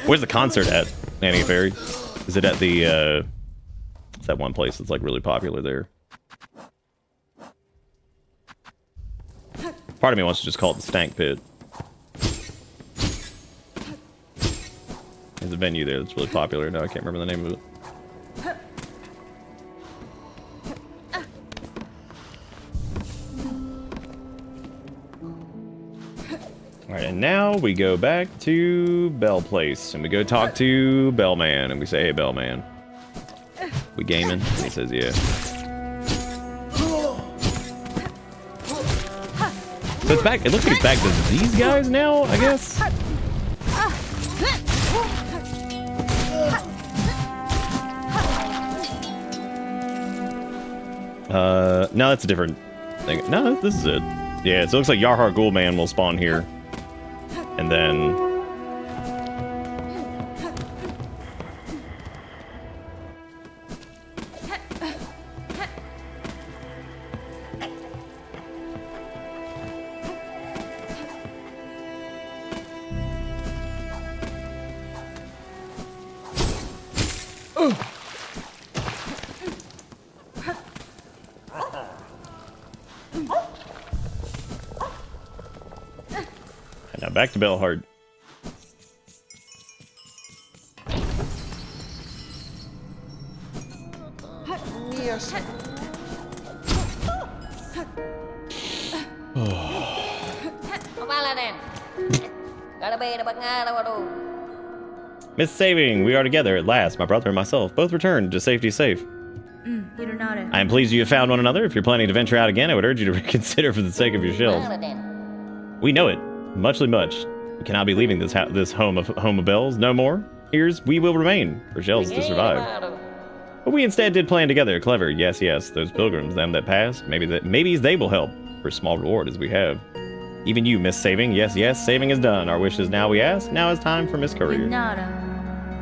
Where's the concert at, Annie Fairy? Is it at the, it's that one place that's like really popular there? Part of me wants to just call it the Stank Pit. There's a venue there that's really popular. No, I can't remember the name of it. Alright, and now we go back to Bell Place, and we go talk to Bellman, and we say, hey, Bellman. We gaming? And he says, yeah. So it's back, it looks like it's back to these guys now, I guess? No, that's a different thing. No, this is it. Yeah, so it looks like Yarhar Ghoulman will spawn here. And then... And now back to Bellhard. Yes. Miss Saving, we are together at last. My brother and myself both returned to safety safe. I am pleased you have found one another. If you're planning to venture out again, I would urge you to reconsider for the sake of your shells. We know it, muchly much. We cannot be leaving this home of bells. No more. Here's we will remain for shells to survive. But we instead did plan together. Clever. Yes, yes. Those pilgrims, them that passed. Maybe they will help for a small reward as we have. Even you, Miss Saving. Yes, yes. Saving is done. Our wishes now we ask. Now it's time for Miss Courier.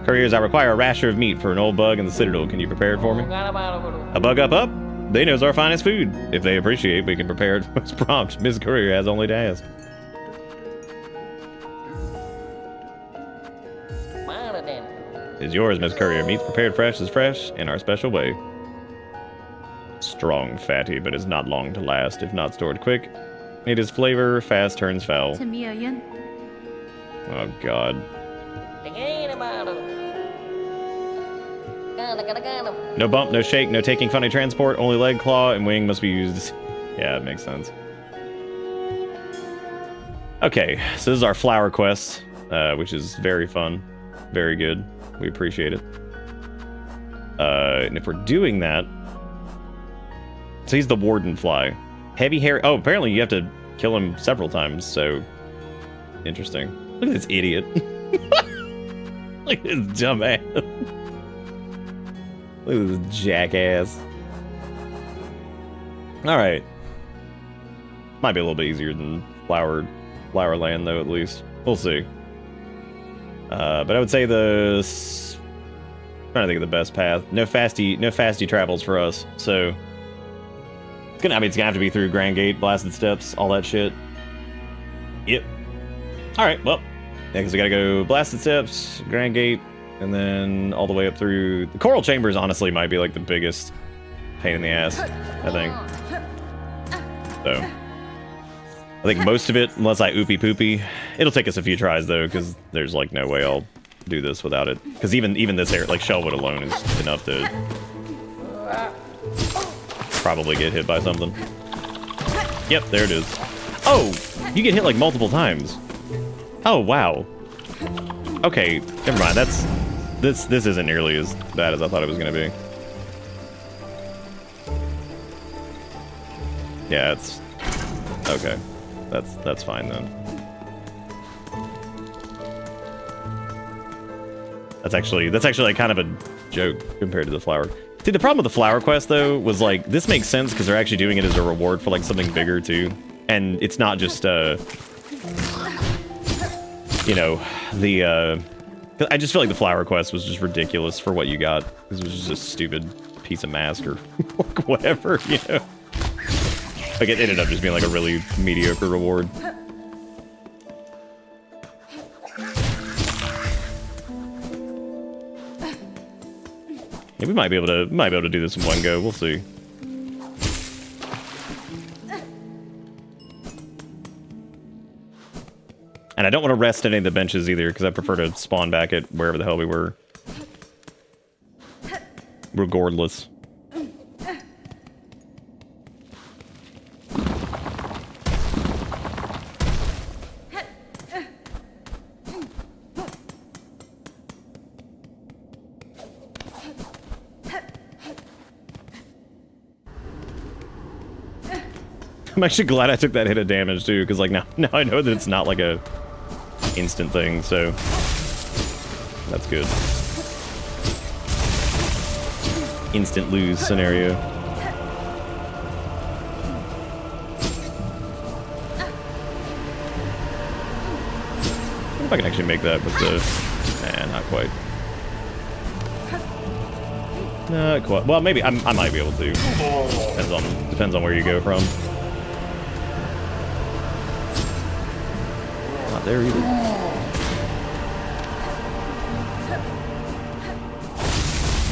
Couriers, I require a rasher of meat for an old bug in the Citadel. Can you prepare it for me? A bug up? They knows our finest food. If they appreciate, we can prepare it most prompt. Miss Courier has only to ask. Is yours, Miss Courier. Meat's prepared fresh is fresh in our special way. Strong, fatty, but is not long to last if not stored quick. It is flavor, fast turns foul. Oh, God. No bump, no shake, no taking funny transport. Only leg, claw, and wing must be used. Yeah, it makes sense. Okay, so this is our flower quest, which is very fun. Very good. We appreciate it. And if we're doing that... So he's the warden fly. Heavy hair... Oh, apparently you have to kill him several times, so... Interesting. Look at this idiot. Look at this dumbass. Look at this jackass. Alright. Might be a little bit easier than Flower Land, though, at least. We'll see. But I would say I'm trying to think of the best path. No fasty travels for us, so I mean, it's gonna have to be through Grand Gate, Blasted Steps, all that shit. Yep. Alright, well. Yeah, because we gotta go Blasted Steps, Grand Gate, and then all the way up through... The Coral Chambers, honestly, might be, like, the biggest pain in the ass, I think. So... I think most of it, unless I oopie poopy, it'll take us a few tries, though, because there's, like, no way I'll do this without it. Because even this area, like, Shellwood alone is enough to... probably get hit by something. Yep, there it is. Oh! You get hit like multiple times. Oh, wow. Okay, never mind. This isn't nearly as bad as I thought it was gonna be. Yeah, it's okay. That's fine then. That's actually like kind of a joke compared to the flower. See, the problem with the flower quest, though, was, like, this makes sense because they're actually doing it as a reward for, like, something bigger, too. And it's not just, you know, the, I just feel like the flower quest was just ridiculous for what you got. Because it was just a stupid piece of mask or whatever, you know? Like, it ended up just being, like, a really mediocre reward. Yeah, we might be able to do this in one go. We'll see. And I don't want to rest at any of the benches either, because I prefer to spawn back at wherever the hell we were. Regardless. I'm actually glad I took that hit of damage too, because like now I know that it's not like a instant thing, so that's good. Instant lose scenario. I wonder if I can actually make that with the... Nah, not quite. Not quite. Well, maybe I might be able to. Depends on where you go from. Not there either.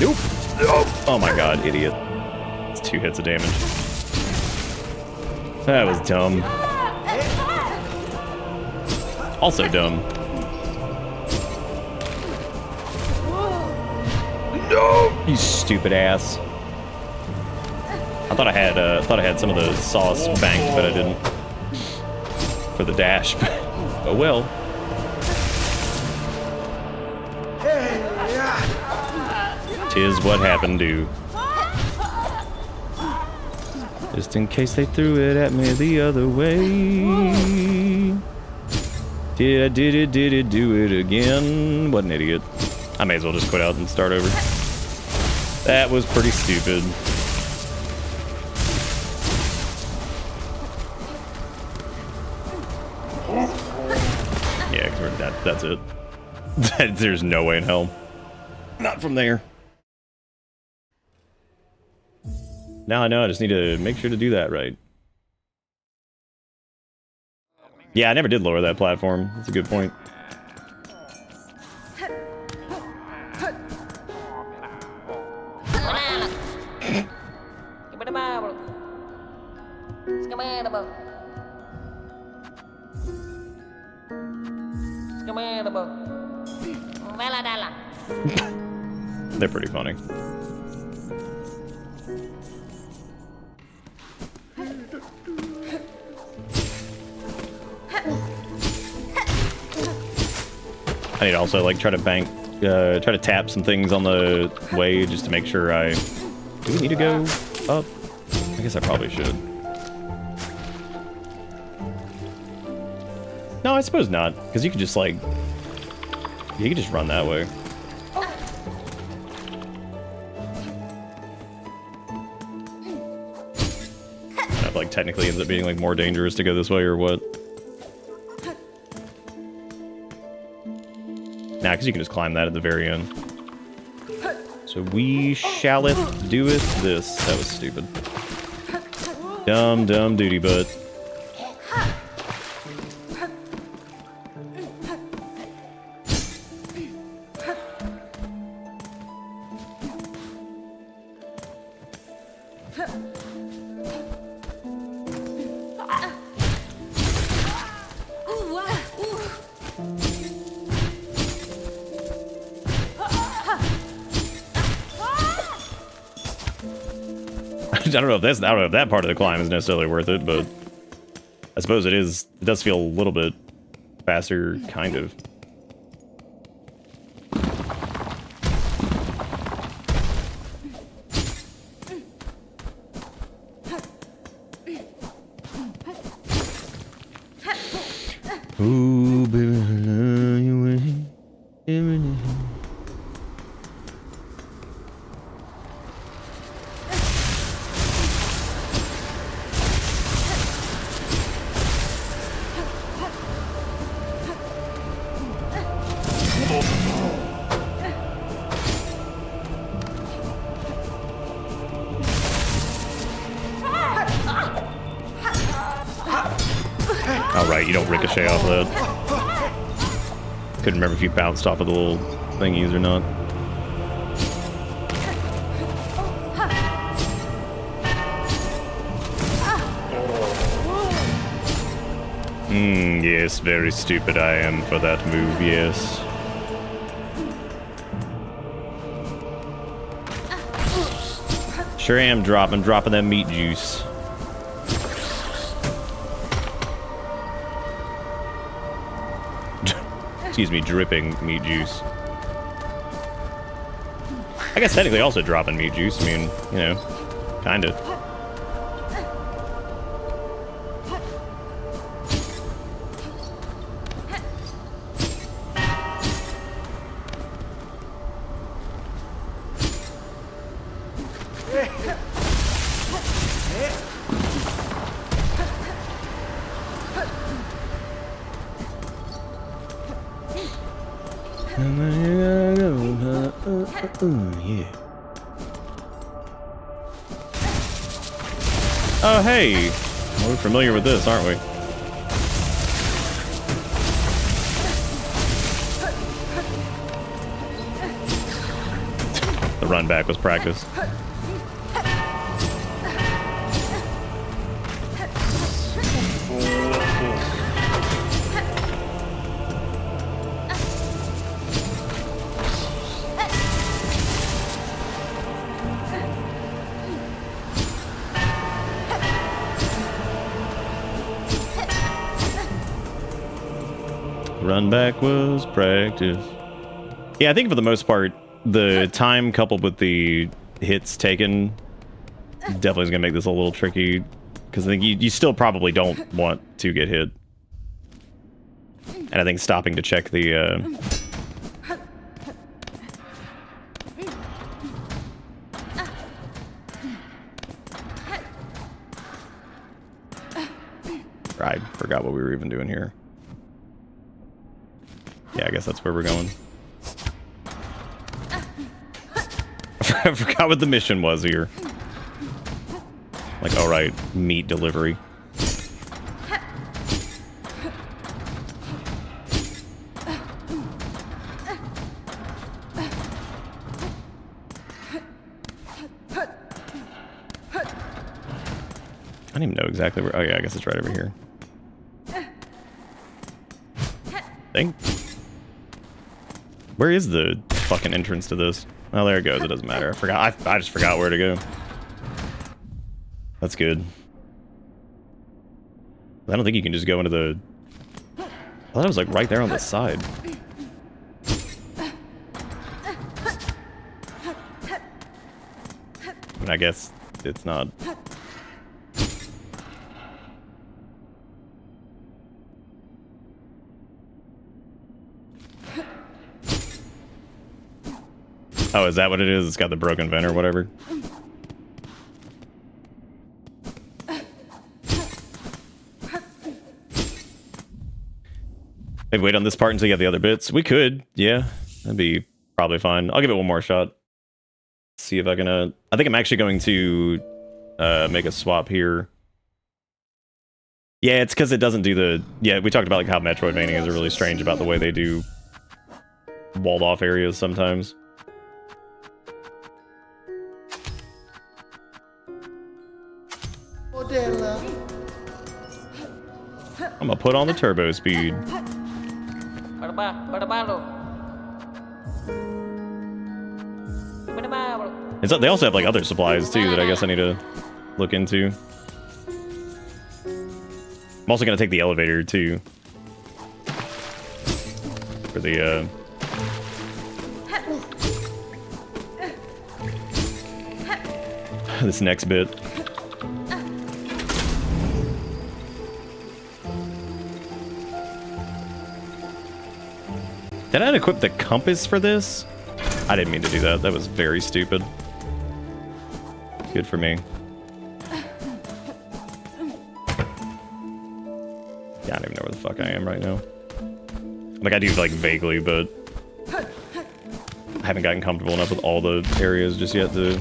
Nope. Oh my god, idiot. It's 2 hits of damage. That was dumb. Also dumb. No! You stupid ass. I thought I had some of the sauce banked, but I didn't. For the dash. Oh well. Tis what happened to. Just in case they threw it at me the other way. Did it do it again? What an idiot. I may as well just quit out and start over. That was pretty stupid. Yeah, because that's it. There's no way in hell. Not from there. Now I know I just need to make sure to do that right. Yeah, I never did lower that platform. That's a good point. They're pretty funny. I need to also like try to tap some things on the way just to make sure do we need to go up? I guess I probably should. No, I suppose not, because you could just like, you could just run that way. That like technically ends up being like more dangerous to go this way or what? Nah, because you can just climb that at the very end. So we shalleth doeth this. That was stupid. Dumb duty butt. I don't know if that part of the climb is necessarily worth it, but I suppose it is. It does feel a little bit faster, kind of. Ooh, baby, I love you every day. Alright, you don't ricochet off of that. Couldn't remember if you bounced off of the little thingies or not. Yes, very stupid I am for that move, yes. Sure am dropping that meat juice. Excuse me, dripping meat juice. I guess technically also dropping meat juice. I mean, you know, kinda. Yeah. Oh, hey! Well, we're familiar with this, aren't we? The run back was practice. Run back was practice. Yeah, I think for the most part, the time coupled with the hits taken definitely is going to make this a little tricky. Because I think you still probably don't want to get hit. And I think stopping to check the... I forgot what we were even doing here. Yeah, I guess that's where we're going. I forgot what the mission was here. Like, alright, meat delivery. I don't even know exactly where... Oh yeah, I guess it's right over here. Think. Where is the fucking entrance to this? Oh, there it goes. It doesn't matter. I forgot. I just forgot where to go. That's good. I don't think you can just go into the... I thought it was like right there on the side. I mean, I guess it's not. Oh, is that what it is? It's got the broken vent or whatever. Maybe wait on this part until you get the other bits. We could, yeah. That'd be probably fine. I'll give it one more shot. See if I can, I think I'm actually going to make a swap here Yeah, it's because it doesn't do the... Yeah, we talked about like how Metroidvanias are really strange about the way they do walled off areas sometimes. I'm gonna put on the turbo speed. They also have like other supplies too that I guess I need to look into. I'm also gonna take the elevator too for the this next bit. Did I equip the compass for this? I didn't mean to do that. That was very stupid. Good for me. Yeah, I don't even know where the fuck I am right now. Like, I do, like, vaguely, but I haven't gotten comfortable enough with all the areas just yet to...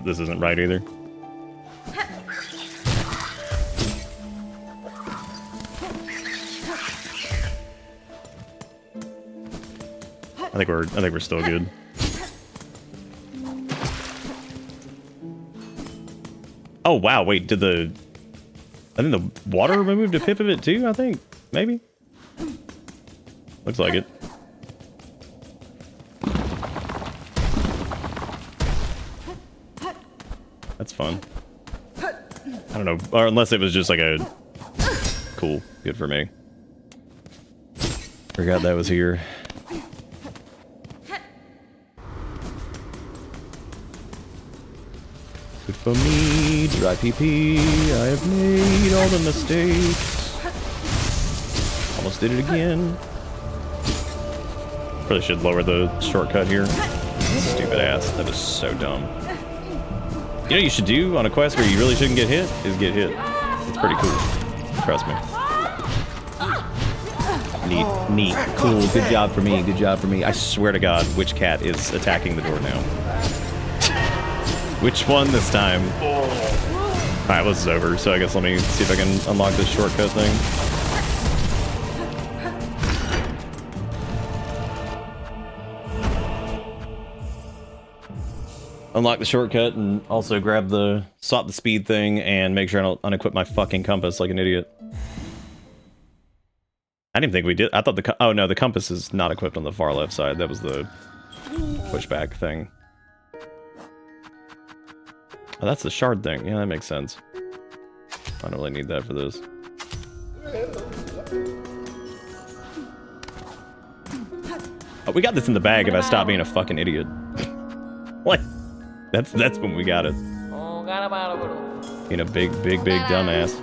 This isn't right either. I think we're still good. Oh wow, wait, I think the water removed a pip of it too, I think? Maybe? Looks like it. That's fun. I don't know, or unless it was just like a... Cool, good for me. Forgot that was here. Good for me, dry PP, I have made all the mistakes. Almost did it again. Probably should lower the shortcut here. Stupid ass, that was so dumb. You know what you should do on a quest where you really shouldn't get hit? Is get hit. It's pretty cool. Trust me. Neat. Cool. Good job for me. Good job for me. I swear to God, which cat is attacking the door now? Which one this time? Alright, well, this is over, so I guess let me see if I can unlock this shortcut thing. Unlock the shortcut and also swap the speed thing and make sure I don't unequip my fucking compass like an idiot. I didn't think we did. I thought oh no, the compass is not equipped on the far left side. That was the pushback thing. Oh, that's the shard thing. Yeah, that makes sense. I don't really need that for this. Oh, we got this in the bag if I stop being a fucking idiot. What? That's when we got it. Being a big dumbass.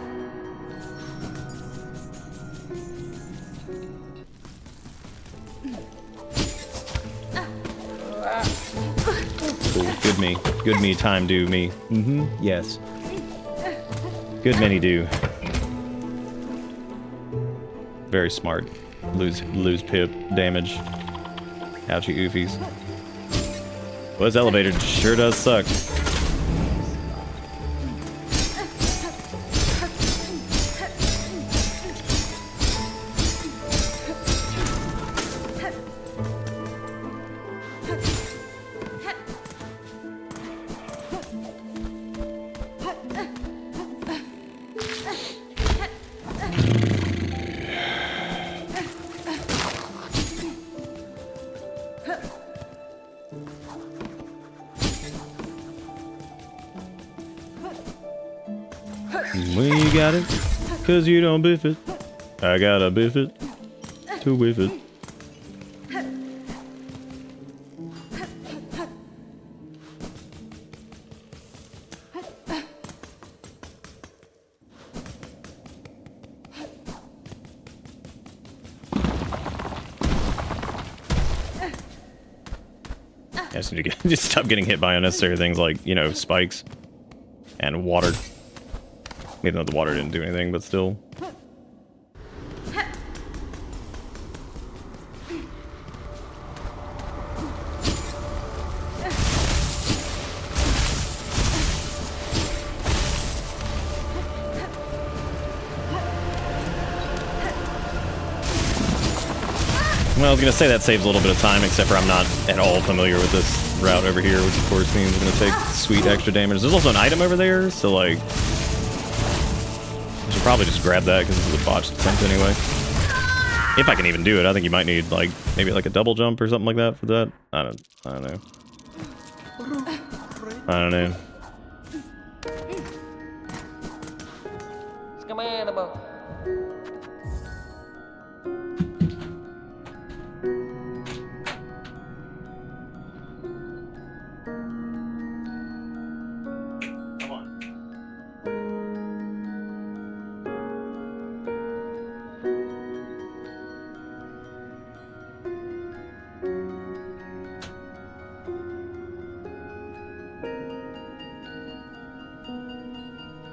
Cool. Good me, time do me. Yes. Good many do. Very smart. Lose pip damage. Ouchie oofies. Well, this elevator sure does suck. When you got it, cause you don't biff it. I gotta biff it to whiff it. I just need to just stop getting hit by unnecessary things like, you know, spikes and water. Even though the water didn't do anything, but still. Well, I was gonna say that saves a little bit of time, except for I'm not at all familiar with this route over here, which of course means I'm gonna take sweet extra damage. There's also an item over there, so like, I should probably just grab that because this is a botched attempt anyway. If I can even do it, I think you might need like maybe like a double jump or something like that for that. I don't know. I don't know.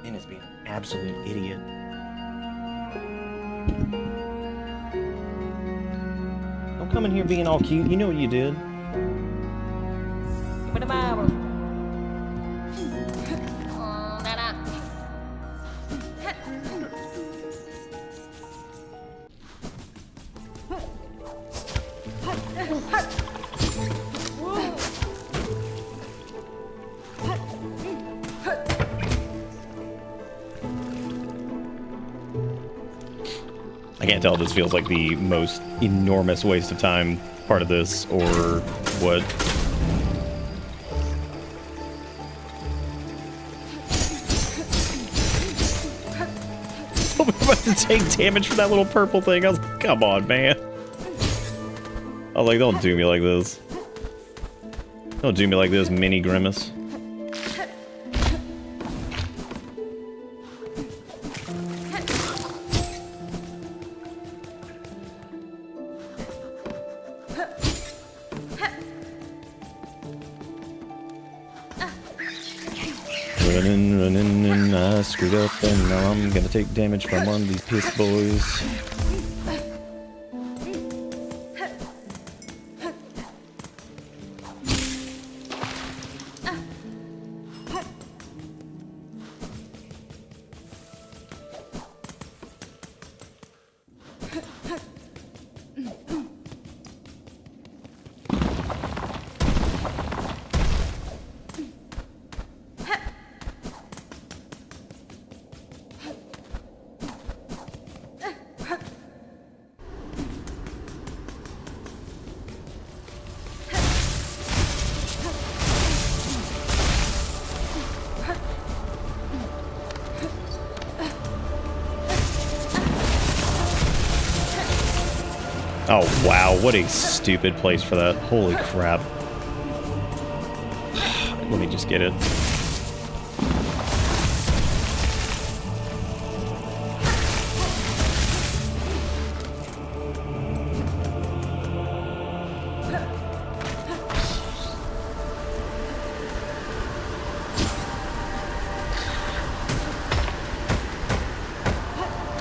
Is being an absolute idiot. Don't come in here being all cute. You know what you did. I can't tell if this feels like the most enormous waste of time part of this, or what. I'm about to take damage from that little purple thing. I was like, come on, man. I was like, don't do me like this. Don't do me like this, mini Grimace. Running, and I screwed up, and now I'm gonna take damage from one of these piss boys. Oh wow, what a stupid place for that. Holy crap. Let me just get it. I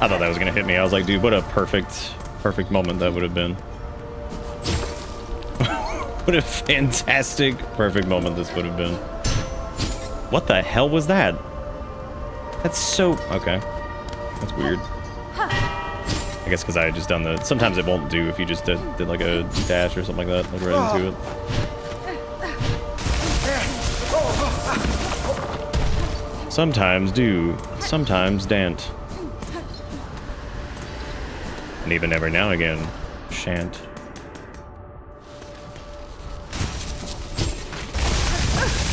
thought that was gonna hit me. I was like, dude, what a perfect moment that would have been. What a fantastic, perfect moment this would have been. What the hell was that? That's so... Okay. That's weird. I guess because I had just done the... Sometimes it won't do if you just did like a dash or something like that. Like right into it. Sometimes do. Sometimes don't. And even every now and again, shan't.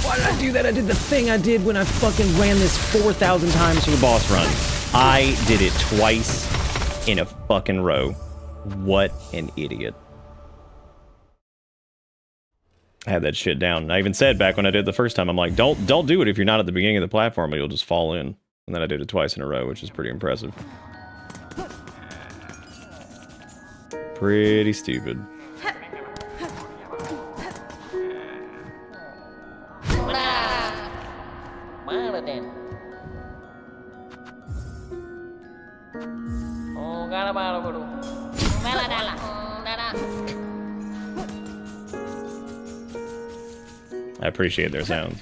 Why did I do that? I did the thing I did when I fucking ran this 4,000 times for the boss run. I did it twice in a fucking row. What an idiot. I had that shit down. I even said back when I did it the first time, I'm like, don't do it if you're not at the beginning of the platform, or you'll just fall in. And then I did it twice in a row, which is pretty impressive. Pretty stupid. I appreciate their sounds.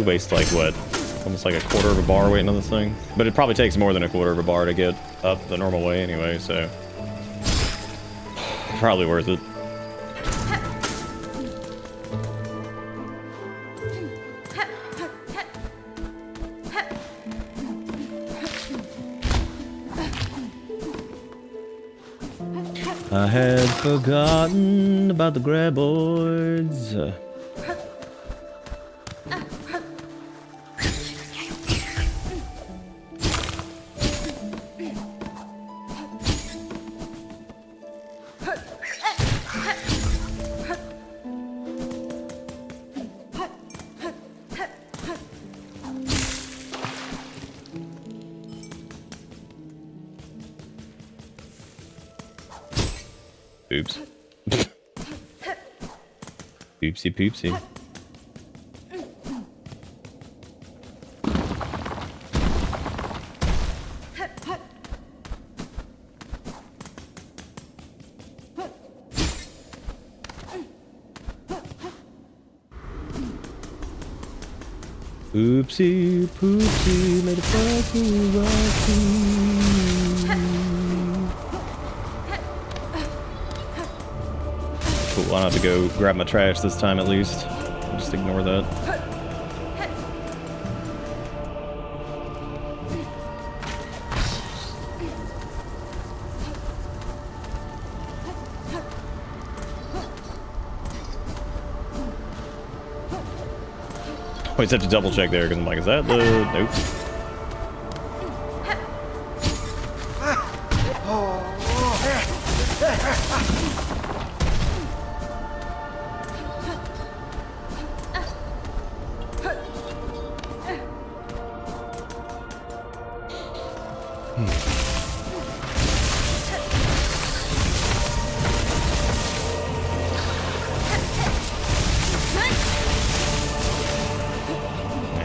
We waste like what? Almost like a quarter of a bar waiting on this thing. But it probably takes more than a quarter of a bar to get up the normal way anyway, so probably worth it. I had forgotten about the graboids. Oops. Oopsie poopsie. Oopsie poopsie, made a fucking rocky. Cool, I don't have to go grab my trash this time at least. I'll just ignore that. Always have to double check there because I'm like, is that the... Nope.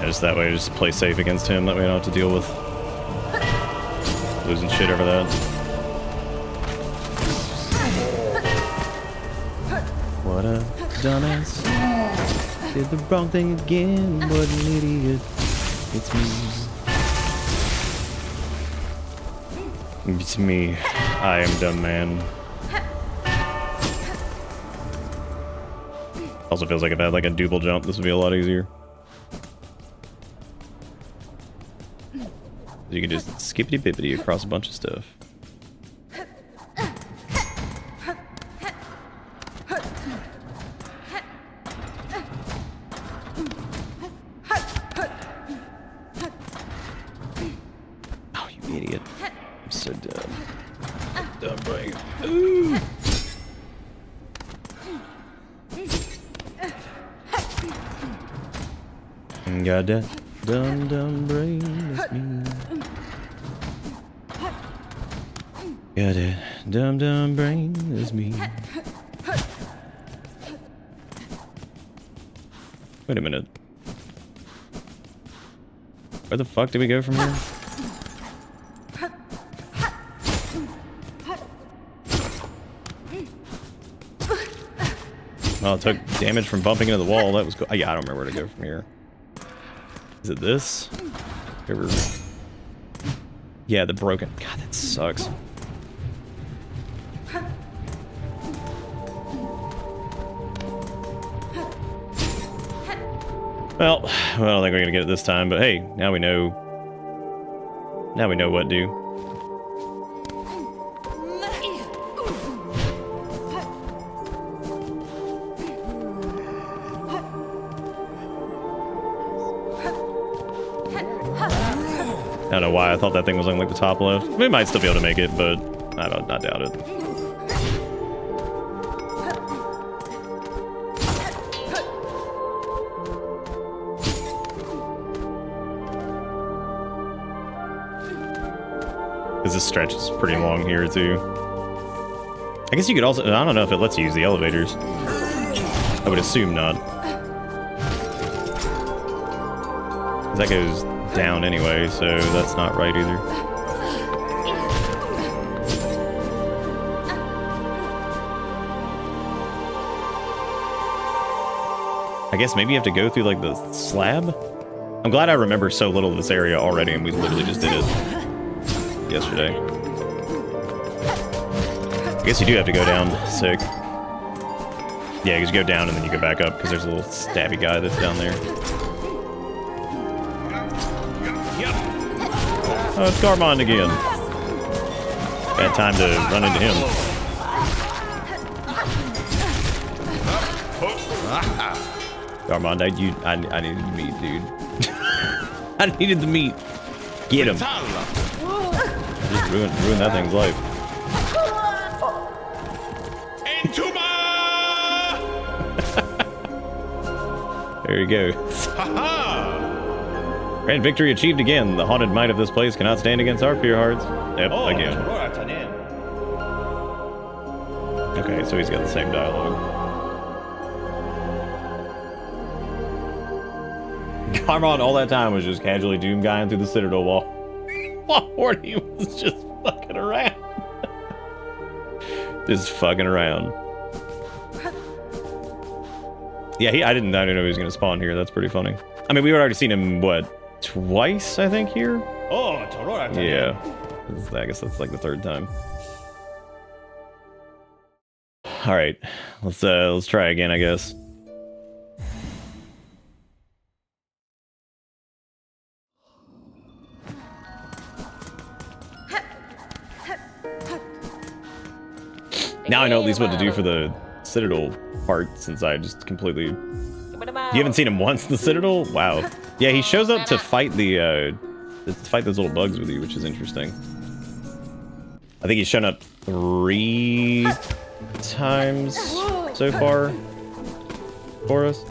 Just that way, just play safe against him. That way I don't have to deal with losing shit over that. What a dumbass. Did the wrong thing again. What an idiot. It's me. It's me. I am dumb man. Also feels like if I had like a double jump, this would be a lot easier. You can just skippity-bippity across a bunch of stuff. Oh, you idiot. I'm so dumb. Dumb brain. Ooh. Got that dumb brain, that's me. Got it, dumb brain is me. Wait a minute. Where the fuck did we go from here? Oh, it took damage from bumping into the wall. That was cool. Yeah, I don't remember where to go from here. Is it this? Ever... Yeah, the broken. God, that sucks. Well, I don't think we're gonna get it this time, but hey, now we know. Now we know what to do. I don't know why I thought that thing was on like the top left. We might still be able to make it, but I doubt it. Because this stretch is pretty long here too. I guess you could also, I don't know if it lets you use the elevators. I would assume not. That goes down anyway, so that's not right either. I guess maybe you have to go through like the slab? I'm glad I remember so little of this area already, and we literally just did it yesterday. I guess you do have to go down. Sick. Yeah, because you go down and then you go back up, because there's a little stabby guy that's down there. Oh, it's Garmond again. Bad time to run into him. Garmond, I needed the meat, dude. I needed the meat. Get him. Just ruin that thing's life. There you go. Grand victory achieved again. The haunted might of this place cannot stand against our pure hearts. Yep, again. Okay, so he's got the same dialogue. Garmond all that time was just casually doom guying through the Citadel wall. While Horny was just fucking around. Just fucking around. Yeah, I didn't know he was gonna spawn here. That's pretty funny. I mean, we've already seen him, what, twice, I think, here? Oh, yeah. I guess that's like the third time. Alright. Let's try again, I guess. Now I know at least what to do for the Citadel part, since I just completely... You haven't seen him once in the Citadel? Wow. Yeah, he shows up to fight those little bugs with you, which is interesting. I think he's shown up 3 times so far for us.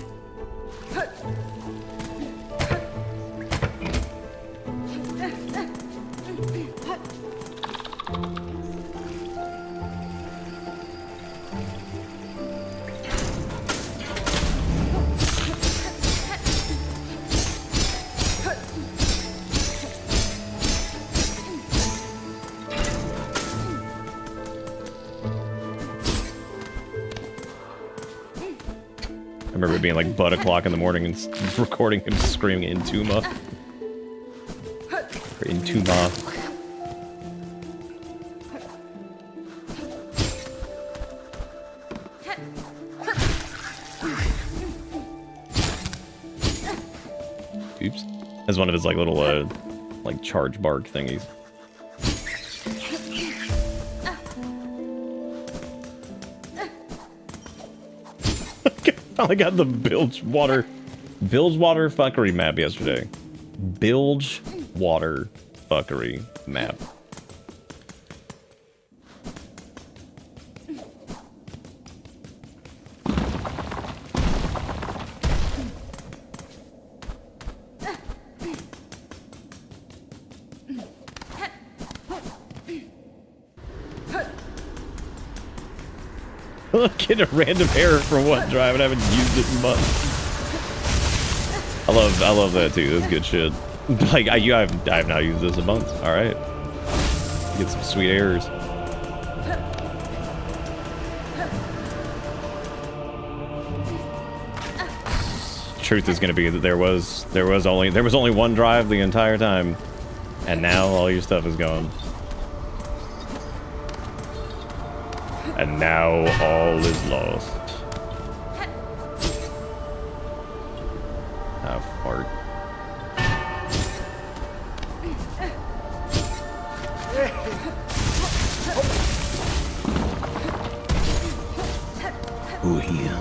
I remember it being like butt o'clock in the morning and recording him screaming Intuma. Or Intuma. Oops. That's one of his like little like charge bark thingies. Finally got the bilge water fuckery map yesterday. Bilge water fuckery map. Get a random error for one drive and I haven't used it in months. I love that too. That's good shit. Like I have not used this in months. All right, get some sweet errors. Truth is going to be that there was only one drive the entire time, and now all your stuff is gone. And now all is lost. Ah, fart. Ooh, yeah.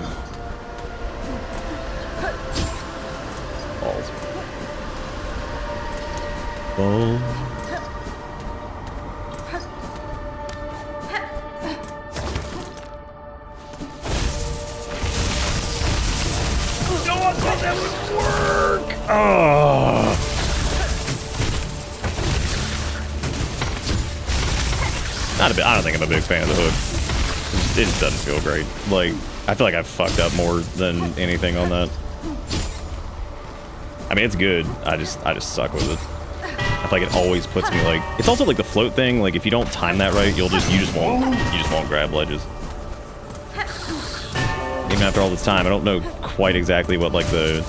Balls. Balls. Oh. I don't think I'm a big fan of the hook. It just doesn't feel great. Like, I feel like I've fucked up more than anything on that. I mean, it's good. I just suck with it. I feel like it always puts me like. It's also like the float thing. Like, if you don't time that right, you just won't grab ledges. Even after all this time, I don't know quite exactly what like the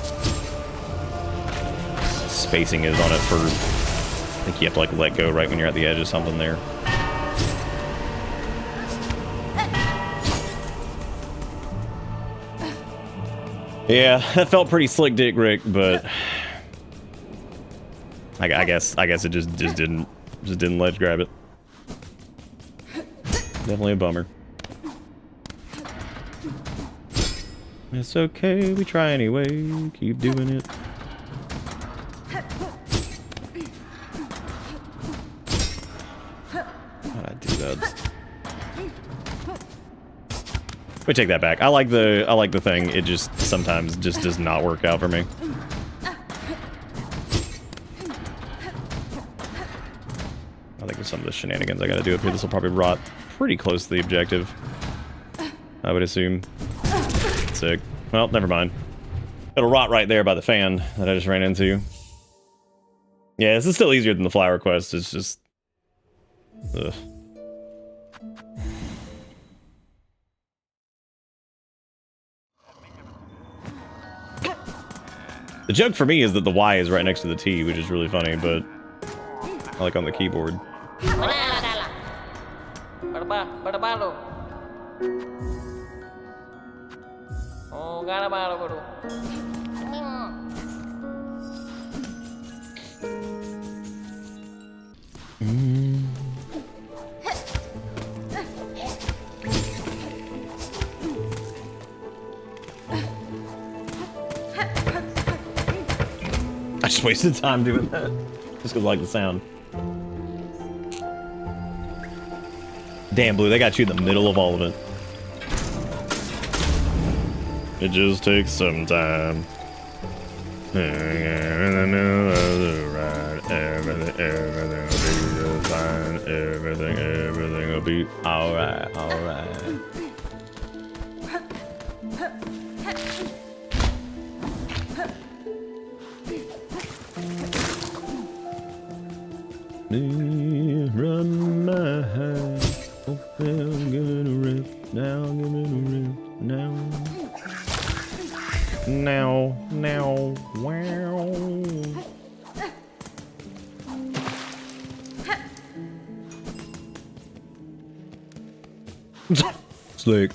spacing is on it for... I think you have to like let go right when you're at the edge of something there. Yeah, that felt pretty slick dick, Rick, but I guess it just didn't ledge grab it. Definitely a bummer. It's okay, we try anyway. Keep doing it. How'd I do that? We take that back. I like the thing. It just sometimes just does not work out for me. I think with some of the shenanigans I gotta do up here, this will probably rot pretty close to the objective, I would assume. Sick. Well, never mind. It'll rot right there by the fan that I just ran into. Yeah, this is still easier than the flower quest. It's just... ugh. The joke for me is that the Y is right next to the T, which is really funny, but I like on the keyboard. I just wasted time doing that. Just because I like the sound. Damn, Blue, they got you in the middle of all of it. It just takes some time. In the middle of the ride, everything will be just fine. Everything will be alright, alright. Run my heart. Oh, I'm gonna rip now. I'm gonna rip now. Now, wow. Slick.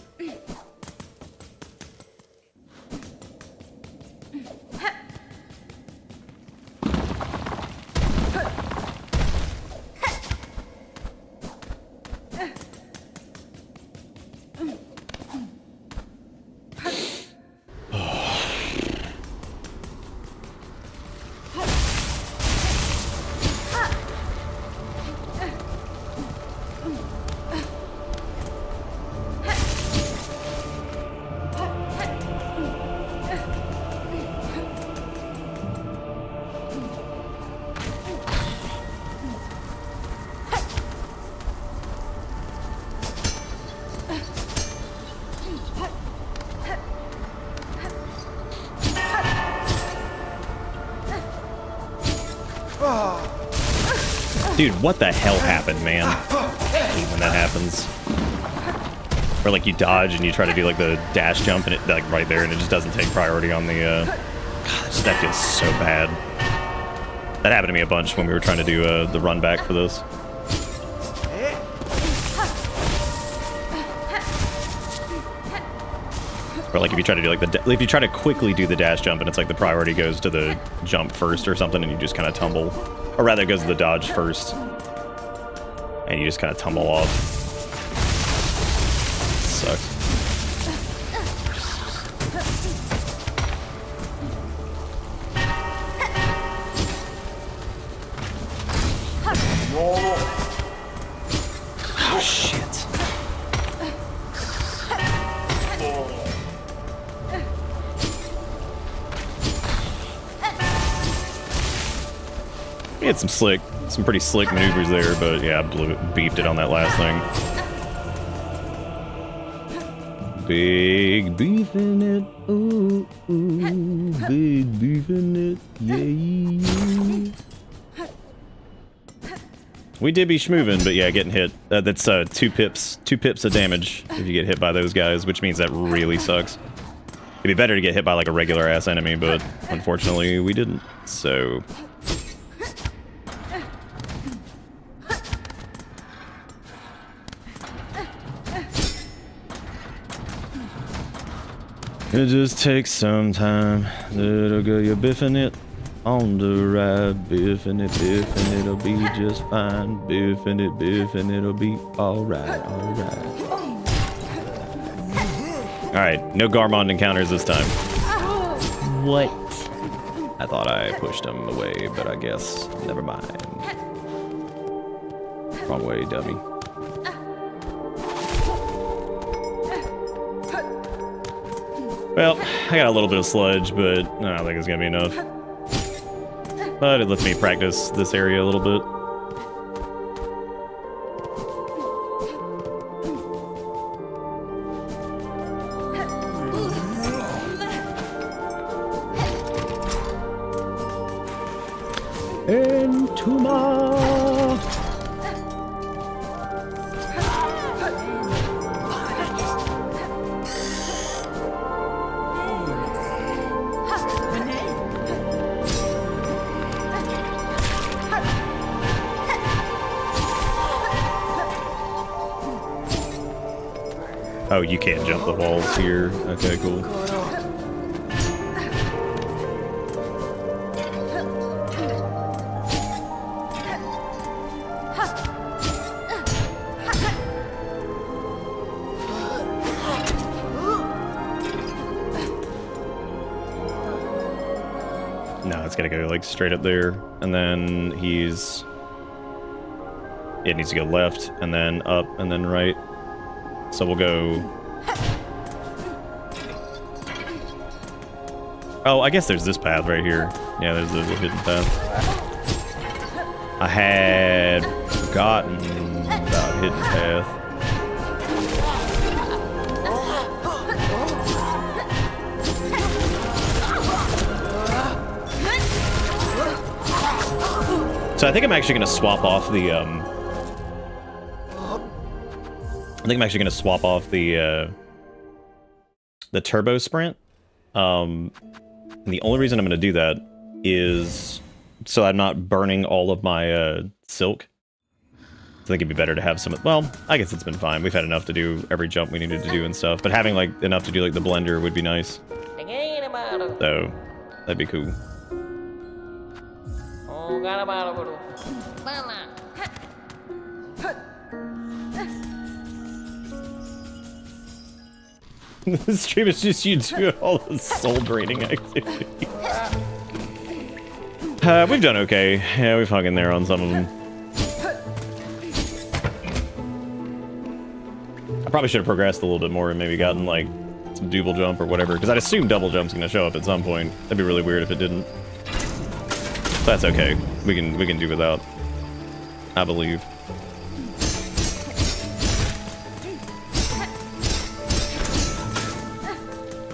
Dude, what the hell happened, man? I hate when that happens. Or like you dodge and you try to do like the dash jump and it like right there and it just doesn't take priority on the God, that feels so bad. That happened to me a bunch when we were trying to do the run back for this. Or like if you try to do like if you try to quickly do the dash jump and it's like the priority goes to the jump first or something and you just kind of tumble. Or rather, it goes to the dodge first. And you just kind of tumble off. Sucks. Oh, shit. We had some pretty slick maneuvers there, but yeah, beefed it on that last thing. Big beef in it, ooh, ooh, big beef in it, yeah. We did be schmoovin', but yeah, getting hit. That's 2 pips of damage if you get hit by those guys, which means that really sucks. It'd be better to get hit by like a regular ass enemy, but unfortunately we didn't, so... It just takes some time. Little girl, you're biffing it on the ride. Biffing it, it'll be just fine. Biffing it, it'll be alright, alright. Alright, no Garmond encounters this time. What? I thought I pushed him away, but I guess never mind. Wrong way, dummy. Well, I got a little bit of sludge, but I don't think it's gonna be enough. But it lets me practice this area a little bit. Entuma! Oh, you can't jump the walls here. Okay, cool. No, it's gotta go like straight up there, and then he's... It needs to go left, and then up, and then right. So we'll go... Oh, I guess there's this path right here. Yeah, there's a hidden path. I had forgotten about hidden path. So I think I'm actually going to swap off the, the turbo sprint. And the only reason I'm going to do that is so I'm not burning all of my silk. I think it'd be better to have some... Well, I guess it's been fine. We've had enough to do every jump we needed to do and stuff. But having like enough to do like the blender would be nice. So that'd be cool. This stream is just you doing all the soul draining activity. We've done okay. Yeah, we've hung in there on some of them. I probably should have progressed a little bit more and maybe gotten like some double jump or whatever, because I'd assume double jump's gonna show up at some point. That'd be really weird if it didn't. But that's okay. We can do without, I believe.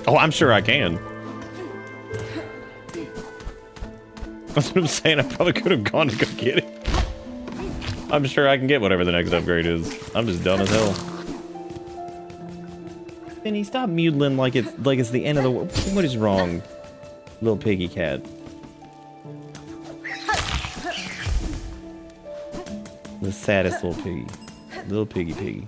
Oh, I'm sure I can. That's what I'm saying. I probably could have gone to go get it. I'm sure I can get whatever the next upgrade is. I'm just dumb as hell. Benny, stop mutilating like it's the end of the world. What is wrong, little piggy cat? The saddest little piggy. Little piggy.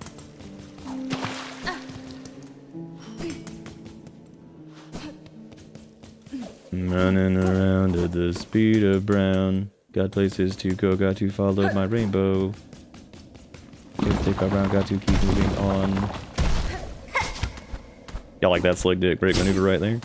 Running around at the speed of brown. Got places to go, got to follow my rainbow. Can't stick around, got to keep moving on. Y'all like that slick dick break maneuver right there?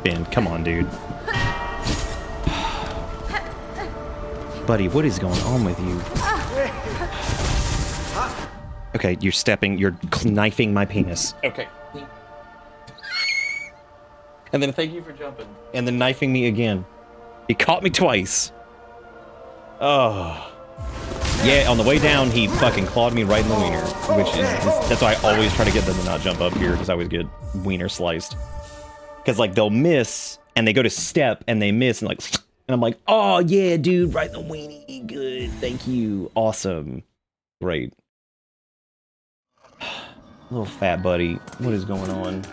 Ben, come on, dude. Buddy, what is going on with you? Okay, you're knifing my penis. Okay. And then thank you for jumping. And then knifing me again. He caught me twice. Oh. Yeah, on the way down, he fucking clawed me right in the wiener, which is that's why I always try to get them to not jump up here, because I always get wiener sliced. Because, like, they'll miss, and they go to step, and they miss, and, like, and I'm like, oh, yeah, dude, right in the weenie. Good. Thank you. Awesome. Great. Little fat buddy. What is going on?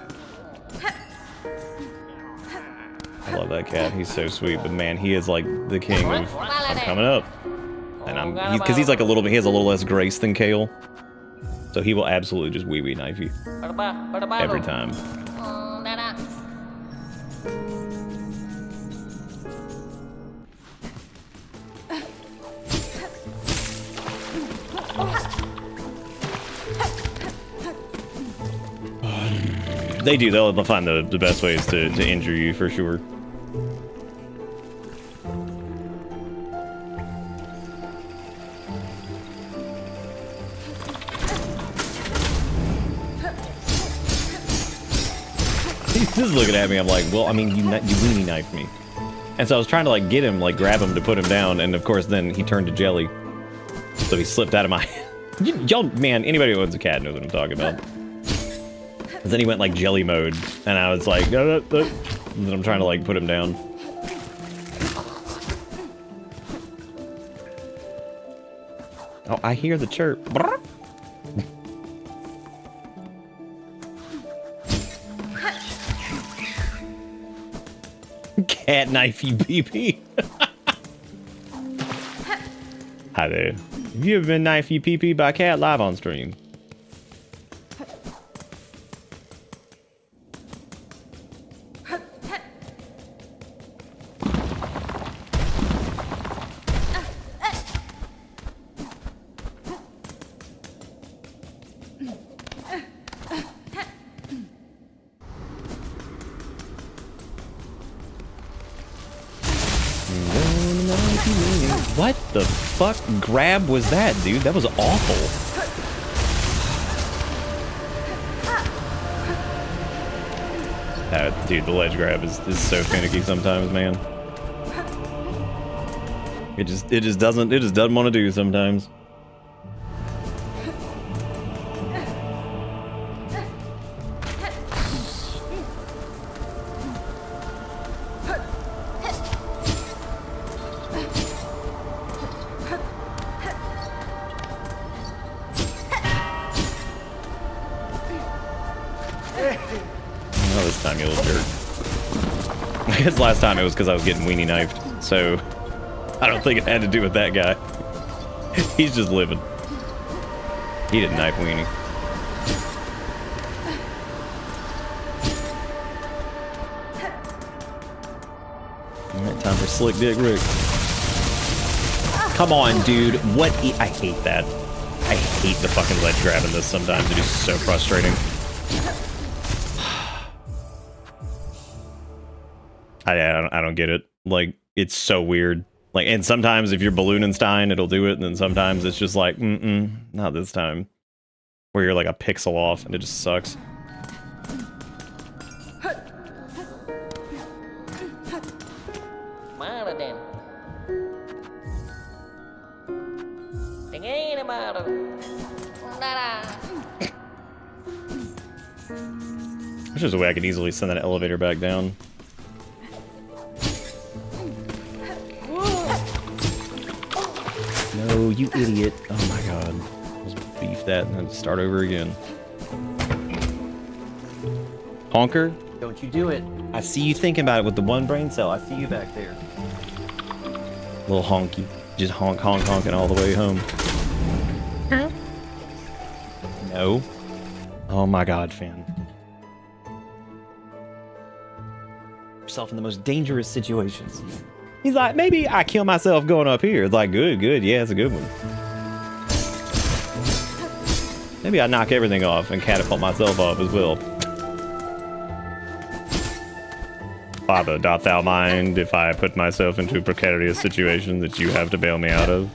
I love that cat. He's so sweet, but man, he is like the king of I'm coming up. And because he's like a little bit, he has a little less grace than Kale. So he will absolutely just wee-wee knife you. Every time. They do. They'll find the best ways to injure you for sure. He's just looking at me. I'm like, well, I mean, you weenie knifed me. And so I was trying to like get him, like grab him to put him down, and of course then he turned to jelly. So he slipped out of my... Y'all, man, anybody who owns a cat knows what I'm talking about. Then he went like jelly mode, and I was like, no. And then I'm trying to like put him down. Oh, I hear the chirp. Cat knife you pee-pee. Hi there. Have you ever been knife you pee-pee by cat live on stream? What the fuck grab was that, dude? That was awful. Dude, the ledge grab is so finicky sometimes, man. It just doesn't want to do sometimes. I guess last time it was because I was getting weenie knifed, so I don't think it had to do with that guy. He's just living. He didn't knife weenie. Alright, time for Slick Dick Rick. Come on, dude. What? I hate that. I hate the fucking ledge grab in this sometimes. It is so frustrating. I don't get it. Like, it's so weird. Like, and sometimes if you're Balloonenstein, it'll do it, and then sometimes it's just like, not this time. Where you're like a pixel off, and it just sucks. There's a way I could easily send that elevator back down. No, you idiot. Oh my god. Let's beef that and then start over again. Honker? Don't you do it. I see you thinking about it with the one brain cell. I see you back there. Little honky. Just honking all the way home. Huh? No. Oh my god, Finn. Yourself in the most dangerous situations. He's like, maybe I kill myself going up here. It's like, good, yeah, it's a good one. Maybe I knock everything off and catapult myself off as well. Father, doth thou mind if I put myself into a precarious situation that you have to bail me out of?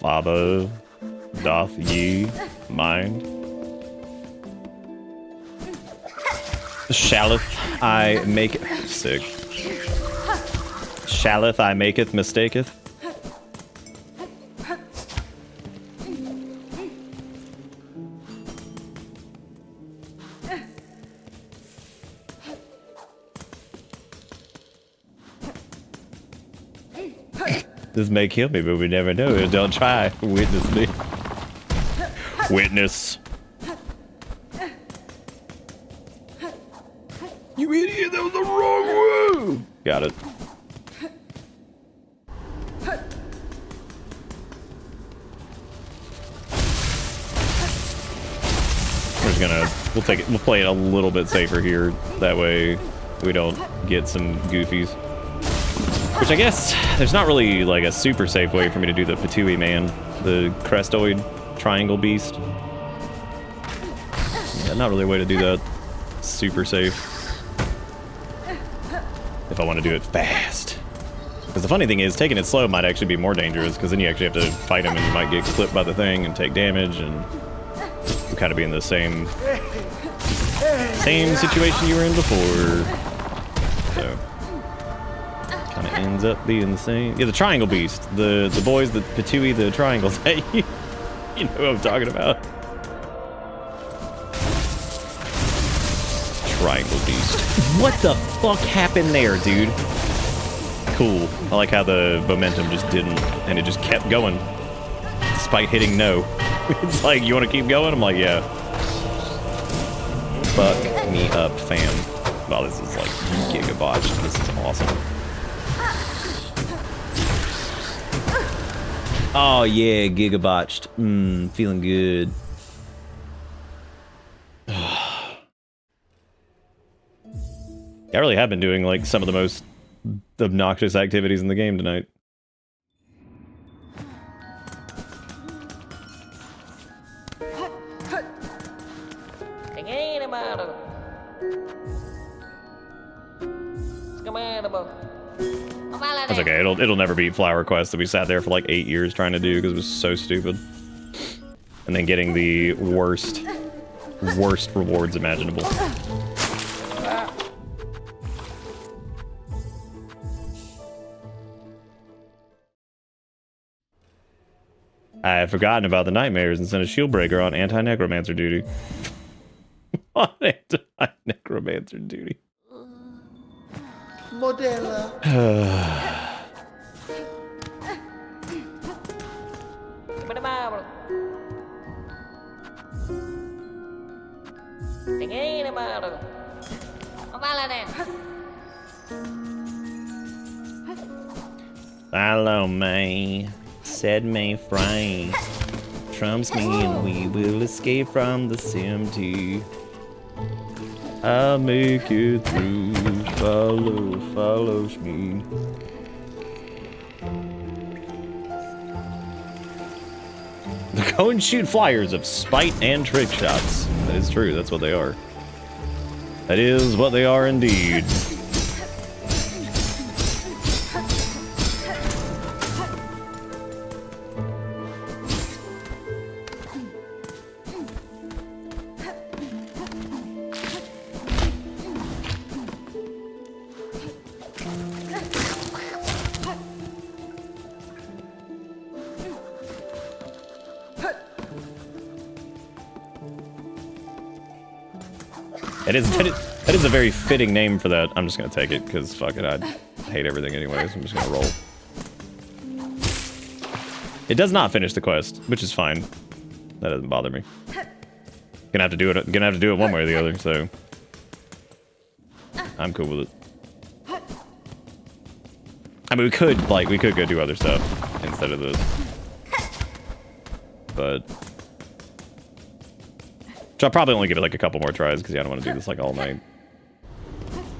Father, doth ye mind? Shalleth I make sick. Shalleth I maketh mistaketh. This may kill me, but we never know. Don't try. Witness me. Witness. You idiot, that was the wrong move! Got it. We're just gonna, we'll play it a little bit safer here. That way we don't get some goofies. Which I guess, there's not really like a super safe way for me to do the Patui man. The crestoid triangle beast. Yeah, not really a way to do that super safe. If I want to do it fast. Because the funny thing is, taking it slow might actually be more dangerous, because then you actually have to fight him and you might get clipped by the thing and take damage, and you kind of be in the same situation you were in before. So kind of ends up being the same. Yeah, the triangle beast. The boys, the Patui, the triangles. Hey, you know what I'm talking about. Triangle beast. What the fuck happened there, dude? Cool. I like how the momentum just didn't, and it just kept going. Despite hitting no. It's like, you want to keep going? I'm like, yeah. Fuck me up, fam. Wow, this is like gigabotched. This is awesome. Oh yeah, gigabotched. Feeling good. I really have been doing like some of the most obnoxious activities in the game tonight. That's okay. It'll never beat Flower Quest that we sat there for like 8 years trying to do because it was so stupid. And then getting the worst rewards imaginable. I had forgotten about the nightmares and sent a shield breaker on anti-necromancer duty. On anti-necromancer duty. Modella. Follow me, said my friend. Trumps me and we will escape from the CMT. I'll make it through. Follows me. Go and shoot flyers of spite and trick shots. That is true, that's what they are. That is what they are indeed. That is a very fitting name for that. I'm just gonna take it because fuck it, I hate everything anyways. I'm just gonna roll. It does not finish the quest, which is fine. That doesn't bother me. Gonna have to do it one way or the other, so I'm cool with it. I mean, we could go do other stuff instead of this, but. So I'll probably only give it like a couple more tries because I don't want to do this like all night.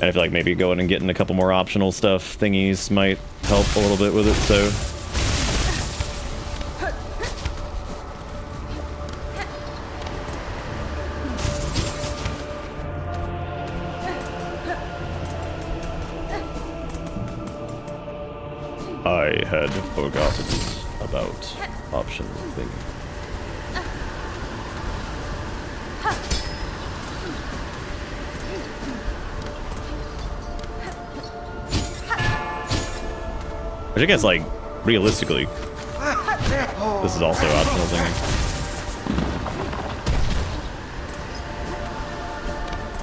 And I feel like maybe going and getting a couple more optional stuff thingies might help a little bit with it, so. I had forgotten about optional thingy. Which I guess, like, realistically, this is also optional thing.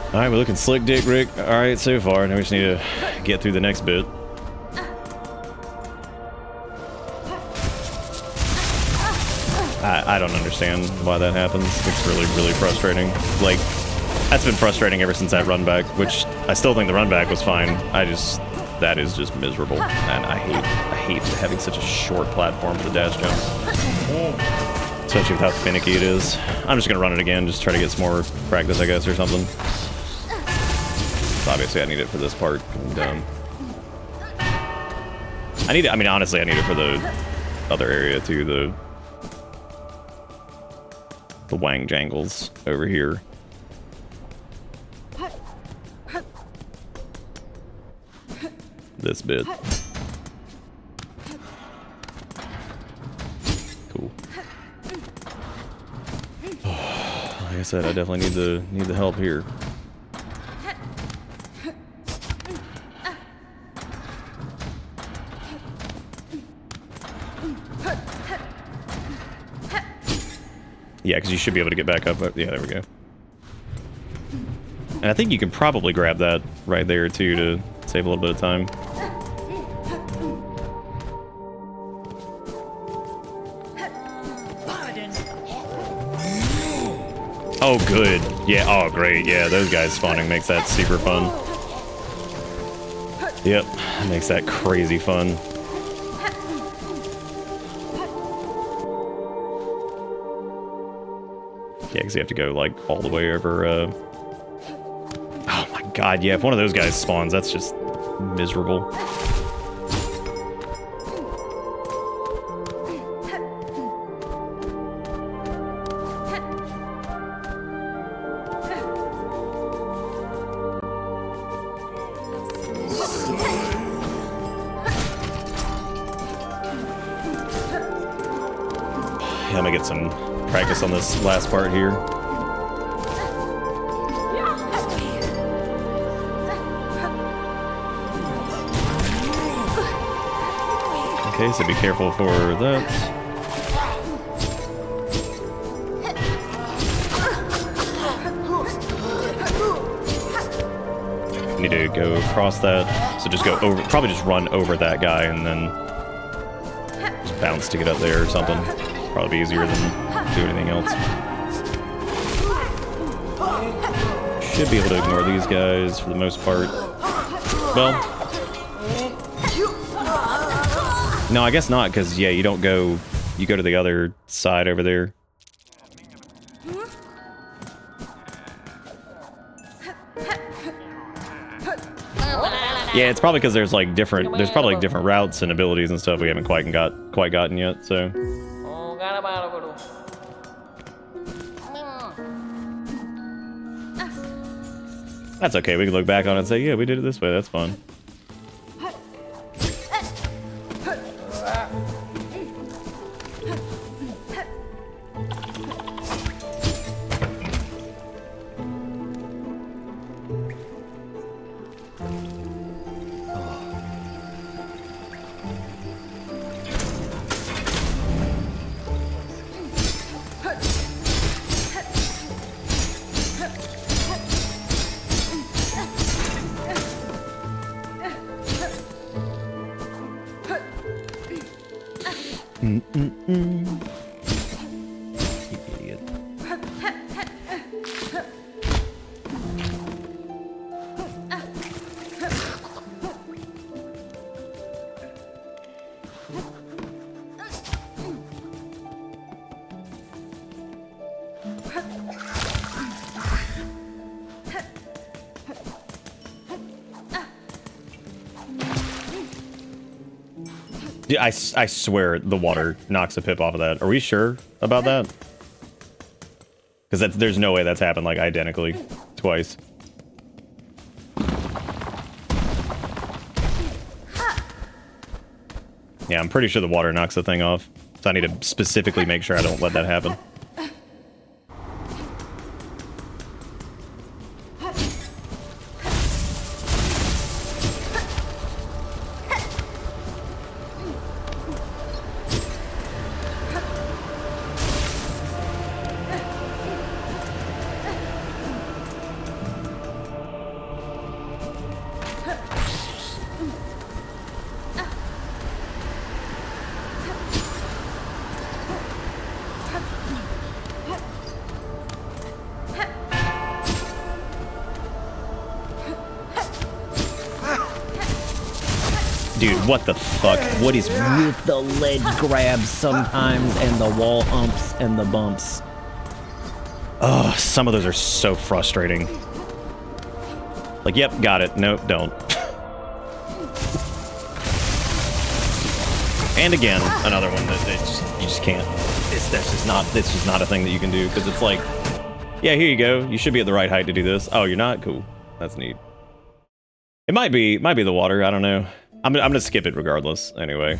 Alright, we're looking slick, Dick Rick. Alright, so far. Now we just need to get through the next bit. I don't understand why that happens. It's really, really frustrating. Like, that's been frustrating ever since that run back, which I still think the run back was fine. That is just miserable. And I hate having such a short platform for the dash jump. Especially with how finicky it is. I'm just gonna run it again, just try to get some more practice, I guess, or something. So obviously I need it for this part. And, I mean, honestly, I need it for the other area too, the Wang Jangles over here. This bit. Cool. Like I said, I definitely need the help here. Yeah, because you should be able to get back up. Yeah, there we go. And I think you can probably grab that right there, too, to save a little bit of time. Oh, good. Yeah, oh, great. Yeah, those guys spawning makes that super fun. Yep, makes that crazy fun. Yeah, because you have to go, like, all the way over, Oh my god, yeah, if one of those guys spawns, that's just miserable. Yeah, I'm gonna get some practice on this last part here. Okay, so be careful for that. Need to go across that. So just go over, probably just run over that guy and then just bounce to get up there or something. Probably be easier than do anything else. Should be able to ignore these guys for the most part. Well, no, I guess not, because, yeah, you don't go... You go to the other side over there. Yeah, it's probably because there's, like, different... There's probably, like, different routes and abilities and stuff we haven't quite gotten yet, so... That's okay, we can look back on it and say, yeah, we did it this way, that's fun. Idiot. Yeah, I swear the water knocks a pip off of that. Are we sure about that? Because there's no way that's happened, like, identically twice. Yeah, I'm pretty sure the water knocks the thing off. So I need to specifically make sure I don't let that happen. Dude, what the fuck? What is with the ledge grabs sometimes and the wall humps and the bumps? Oh, some of those are so frustrating. Like, yep, got it. Nope, don't. And again, another one that you just can't. This is not a thing that you can do, because it's like, yeah, here you go. You should be at the right height to do this. Oh, you're not? Cool. That's neat. It might be the water. I don't know. I'm gonna skip it regardless. Anyway.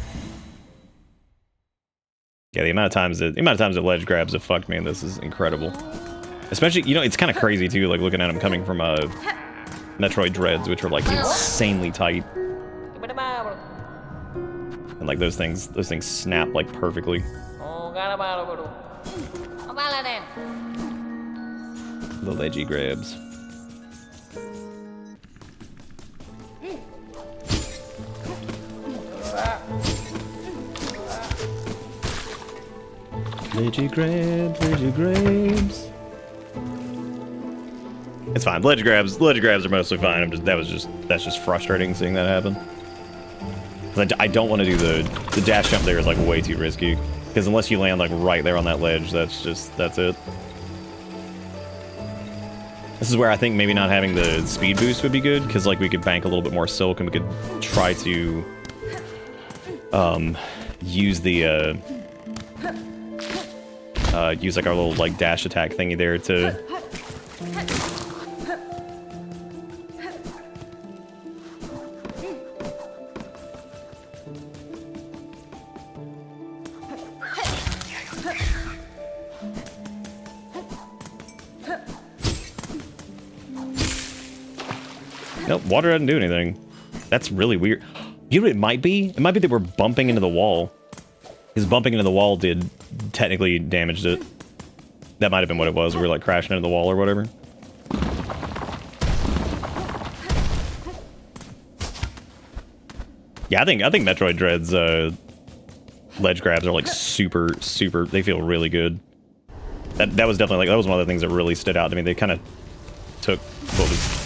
Yeah, the amount of times that ledge grabs have fucked me, and this is incredible. Especially, you know, it's kind of crazy too. Like looking at them coming from Metroid Dreads, which are like insanely tight, and like those things snap like perfectly. The ledgy grabs. Ledgy grabs. It's fine. Ledge grabs are mostly fine. That's just frustrating seeing that happen. I don't want to do the dash jump there is like way too risky, because unless you land like right there on that ledge, that's it. This is where I think maybe not having the speed boost would be good, because like we could bank a little bit more silk and we could try to use the use like our little like dash attack thingy there to Nope, water doesn't do anything. That's really weird. You know what it might be? It might be that we're bumping into the wall. Because bumping into the wall did technically damaged it. That might have been what it was. We were like crashing into the wall or whatever. Yeah, I think Metroid Dread's ledge grabs are like super. They feel really good. That was definitely like, that was one of the things that really stood out to me. They kind of took what was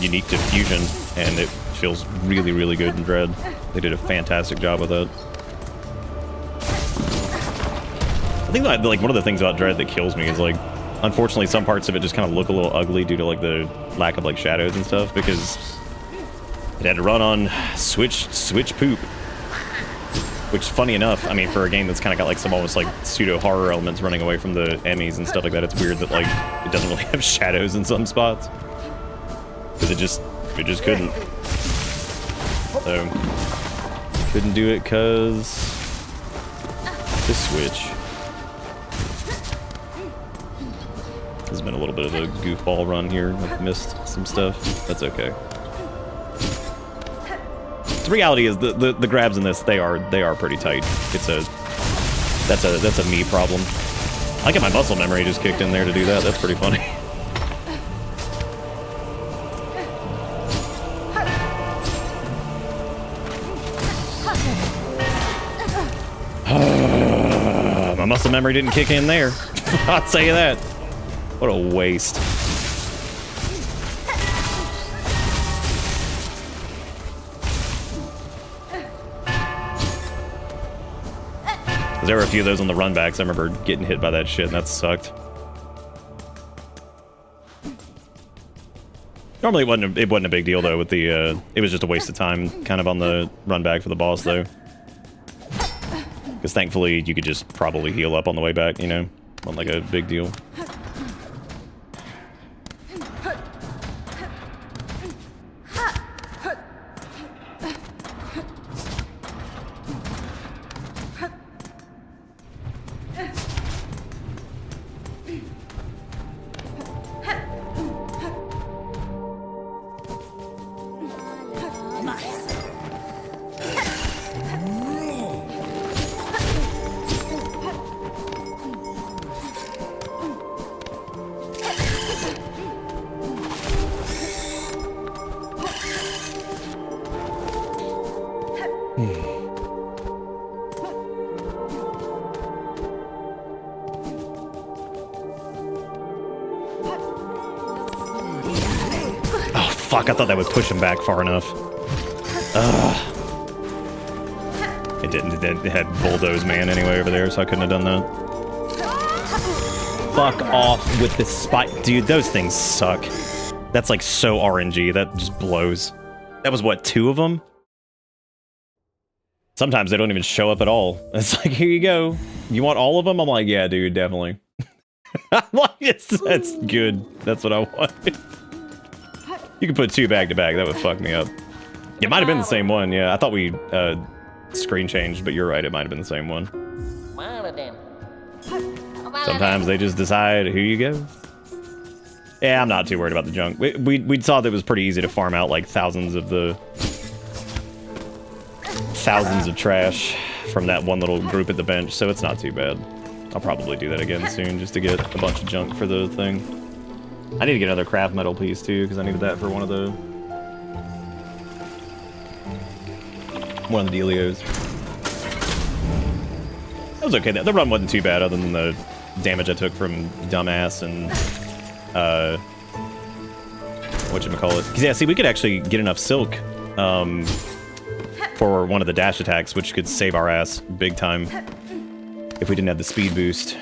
unique to Fusion, and it feels really good in Dread. They did a fantastic job with it. I think that, like, one of the things about Dread that kills me is, like, unfortunately some parts of it just kind of look a little ugly due to, like, the lack of, like, shadows and stuff, because it had to run on switch poop. Which, funny enough, I mean, for a game that's kind of got, like, some almost, like, pseudo-horror elements running away from the enemies and stuff like that, it's weird that, like, it doesn't really have shadows in some spots. Because it just couldn't. So, couldn't do it because the switch. This has been a little bit of a goofball run here. I've missed some stuff. That's okay. The reality is the grabs in this, they are pretty tight. That's a me problem. I get my muscle memory just kicked in there to do that. That's pretty funny. My muscle memory didn't kick in there. I'll tell you that. What a waste. There were a few of those on the run backs. I remember getting hit by that shit, and that sucked. Normally it wasn't a big deal though with the it was just a waste of time kind of on the run back for the boss though. Because thankfully you could just probably heal up on the way back, you know? Wasn't like a big deal. Fuck, I thought that would push him back far enough. Ugh. didn't. It had Bulldoze Man anyway over there, so I couldn't have done that. Fuck off with the spike. Dude, those things suck. That's like so RNG. That just blows. That was what, 2 of them? Sometimes they don't even show up at all. It's like, here you go. You want all of them? I'm like, yeah, dude, definitely. I'm like, that's good. That's what I want. You could put 2 back to back. That would fuck me up. It might have been the same one. Yeah, I thought we screen changed, but you're right. It might have been the same one. Sometimes they just decide, here you go. Yeah, I'm not too worried about the junk. We saw that it was pretty easy to farm out like thousands of trash from that one little group at the bench, so it's not too bad. I'll probably do that again soon just to get a bunch of junk for the thing. I need to get another craft metal piece too, because I needed that for one of the dealios. That was okay. The run wasn't too bad, other than the damage I took from Dumbass and whatchamacallit. Because yeah, see, we could actually get enough silk for one of the dash attacks, which could save our ass big time if we didn't have the speed boost.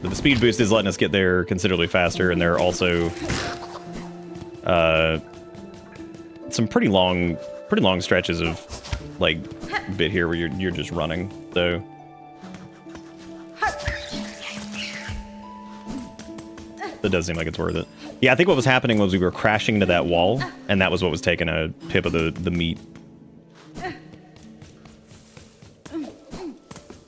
But the speed boost is letting us get there considerably faster, and there are also some pretty long stretches of like bit here where you're just running, so. That does seem like it's worth it. Yeah, I think what was happening was we were crashing into that wall, and that was what was taking a pip of the meat.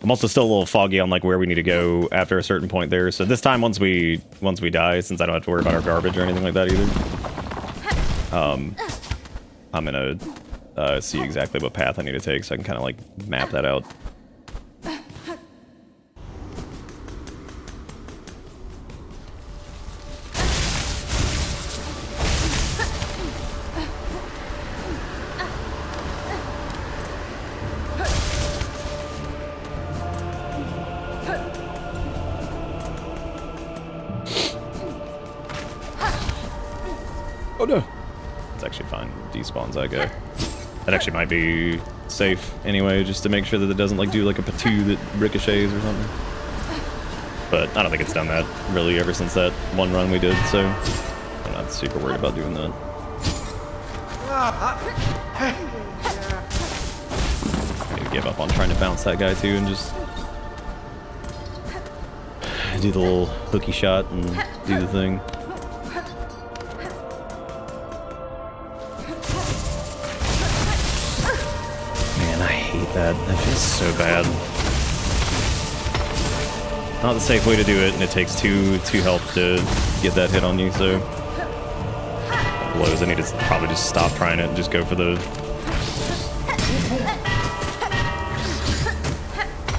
I'm also still a little foggy on like where we need to go after a certain point there. So this time, once we die, since I don't have to worry about our garbage or anything like that either, I'm gonna see exactly what path I need to take, so I can kind of like map that out. Oh no! It's actually fine. Despawns that guy. That actually might be safe anyway, just to make sure that it doesn't like do like a patoo that ricochets or something. But I don't think it's done that really ever since that one run we did, so I'm not super worried about doing that. I need to give up on trying to bounce that guy too and just do the little hooky shot and do the thing. That feels so bad. Not the safe way to do it, and it takes two health to get that hit on you, so blows. I need to probably just stop trying it and just go for the...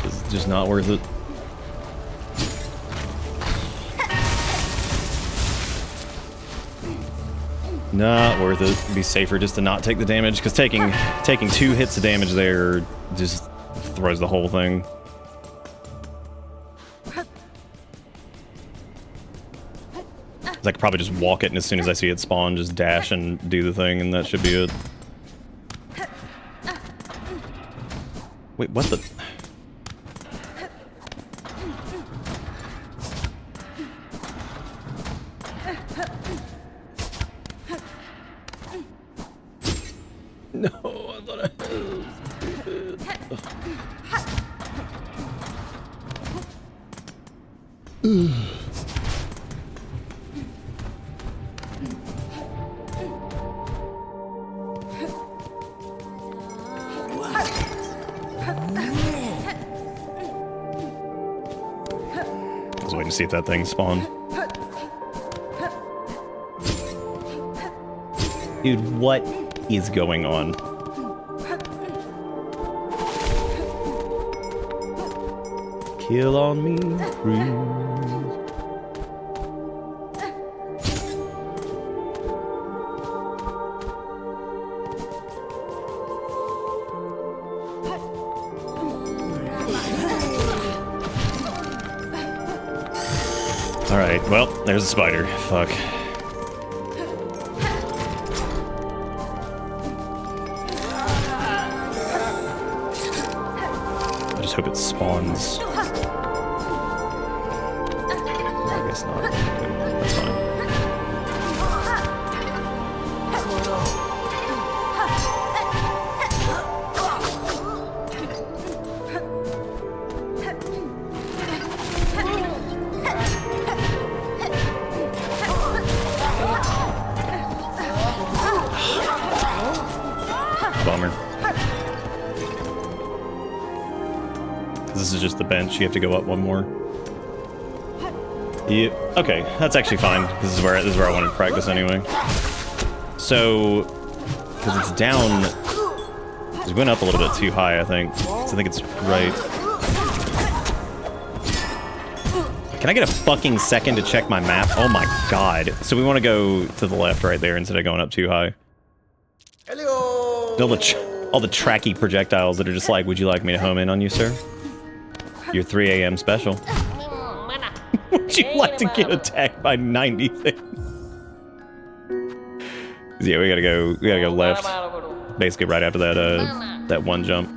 It's just not worth it. Not worth it. It'd be safer just to not take the damage, because taking 2 hits of damage there just throws the whole thing. I could probably just walk it, and as soon as I see it spawn, just dash and do the thing, and that should be it. Wait, what the... No, I thought I was stupid. I was waiting to see if that thing spawned. Dude, what is going on? Kill on me, please. Alright, well, there's a spider. Fuck. just hope it spawns. I guess not. Okay, that's fine. Bummer. This is just the bench. You have to go up one more. Yeah. Okay, that's actually fine. This is where I wanted to practice anyway. So, because it's down, it went up a little bit too high, I think. So I think it's right. Can I get a fucking second to check my map? Oh my god. So we want to go to the left right there instead of going up too high. Hello. All the tracky projectiles that are just like, would you like me to home in on you, sir? Your 3 a.m. special. Would you like to get attacked by 90 things? Yeah, we gotta go left. Basically right after that one jump.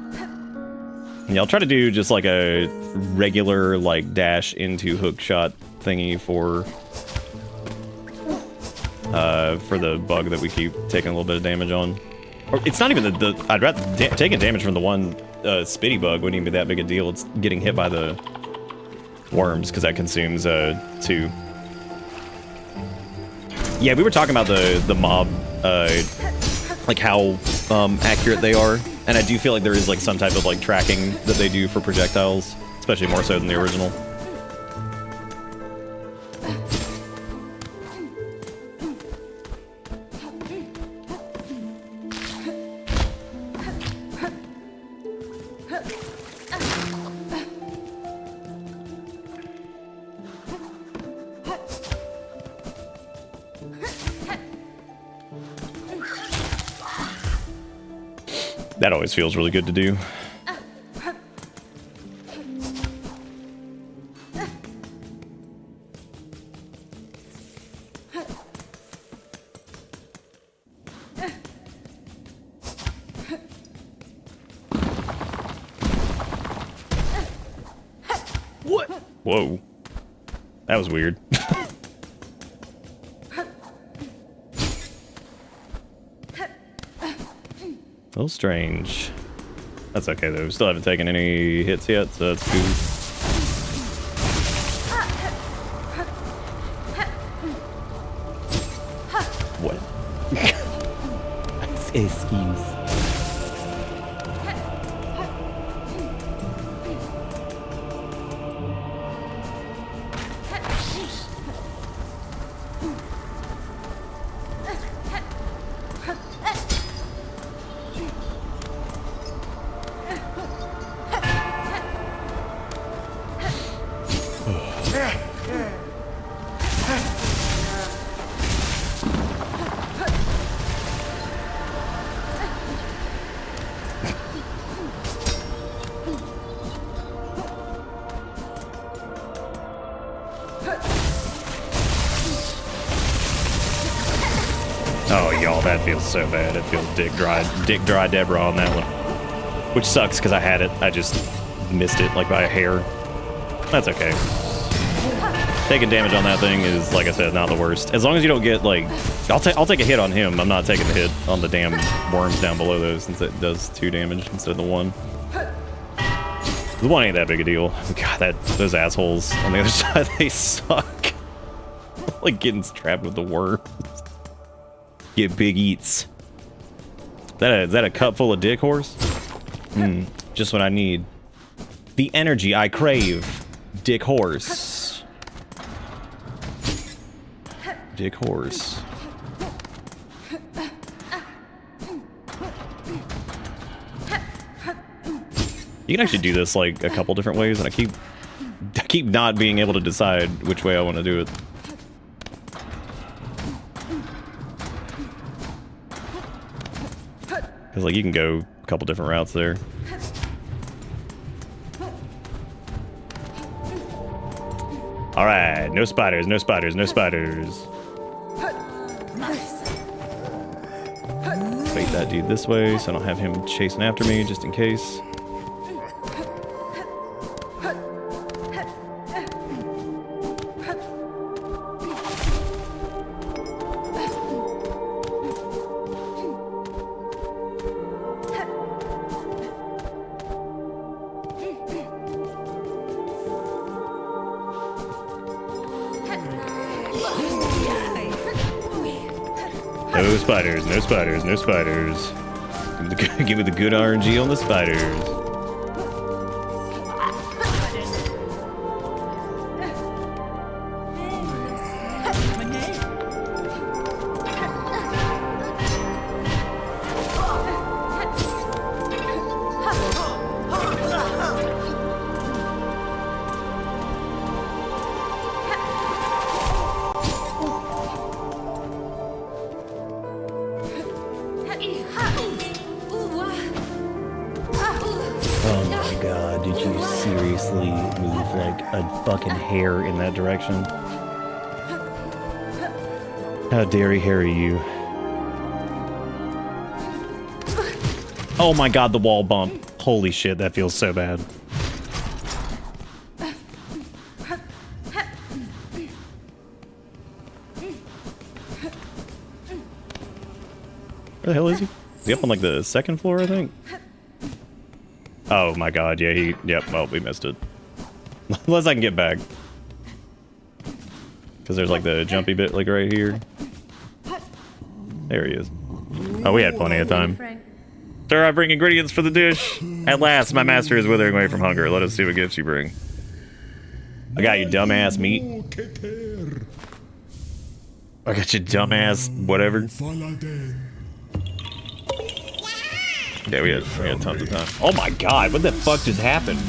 Yeah, I'll try to do just like a regular like dash into hook shot thingy for the bug that we keep taking a little bit of damage on. Or it's not even the I'd rather taking damage from the one spitty bug wouldn't even be that big a deal. It's getting hit by the worms because that consumes 2. Yeah, we were talking about the mob like how accurate they are, and I do feel like there is like some type of like tracking that they do for projectiles, especially more so than the original. That always feels really good to do. What? Whoa. That was weird. A little strange. That's okay though. We still haven't taken any hits yet, so that's cool. What? Excuse. Oh, y'all, that feels so bad. It feels dick dry Deborah on that one. Which sucks, because I had it. I just missed it, like, by a hair. That's okay. Taking damage on that thing is, like I said, not the worst. As long as you don't get, like... I'll take a hit on him. I'm not taking the hit on the damn worms down below those, since it does 2 damage instead of the 1. The 1 ain't that big a deal. God, those assholes on the other side, they suck. Like, getting trapped with the worms. Get big eats. Is that a cup full of dick horse? Just what I need. The energy I crave. Dick horse. Dick horse. You can actually do this like a couple different ways, and I keep not being able to decide which way I want to do it. Because, like, you can go a couple different routes there. Alright, no spiders, no spiders, no spiders. Bait that dude this way so I don't have him chasing after me, just in case. No spiders, no spiders, no spiders. Give me the good RNG on the spiders. Fucking hair in that direction. How dare Harry you? Oh my god, the wall bump. Holy shit, that feels so bad. Where the hell is he? Is he up on like the second floor, I think? Oh my god, yeah, yep, well, we missed it. Unless I can get back. Because there's like the jumpy bit like right here. There he is. Oh, we had plenty of time. Sir, I bring ingredients for the dish. At last, my master is withering away from hunger. Let us see what gifts you bring. I got you dumbass meat. I got you dumbass whatever. Yeah, we had tons of time. Oh my god, what the fuck just happened?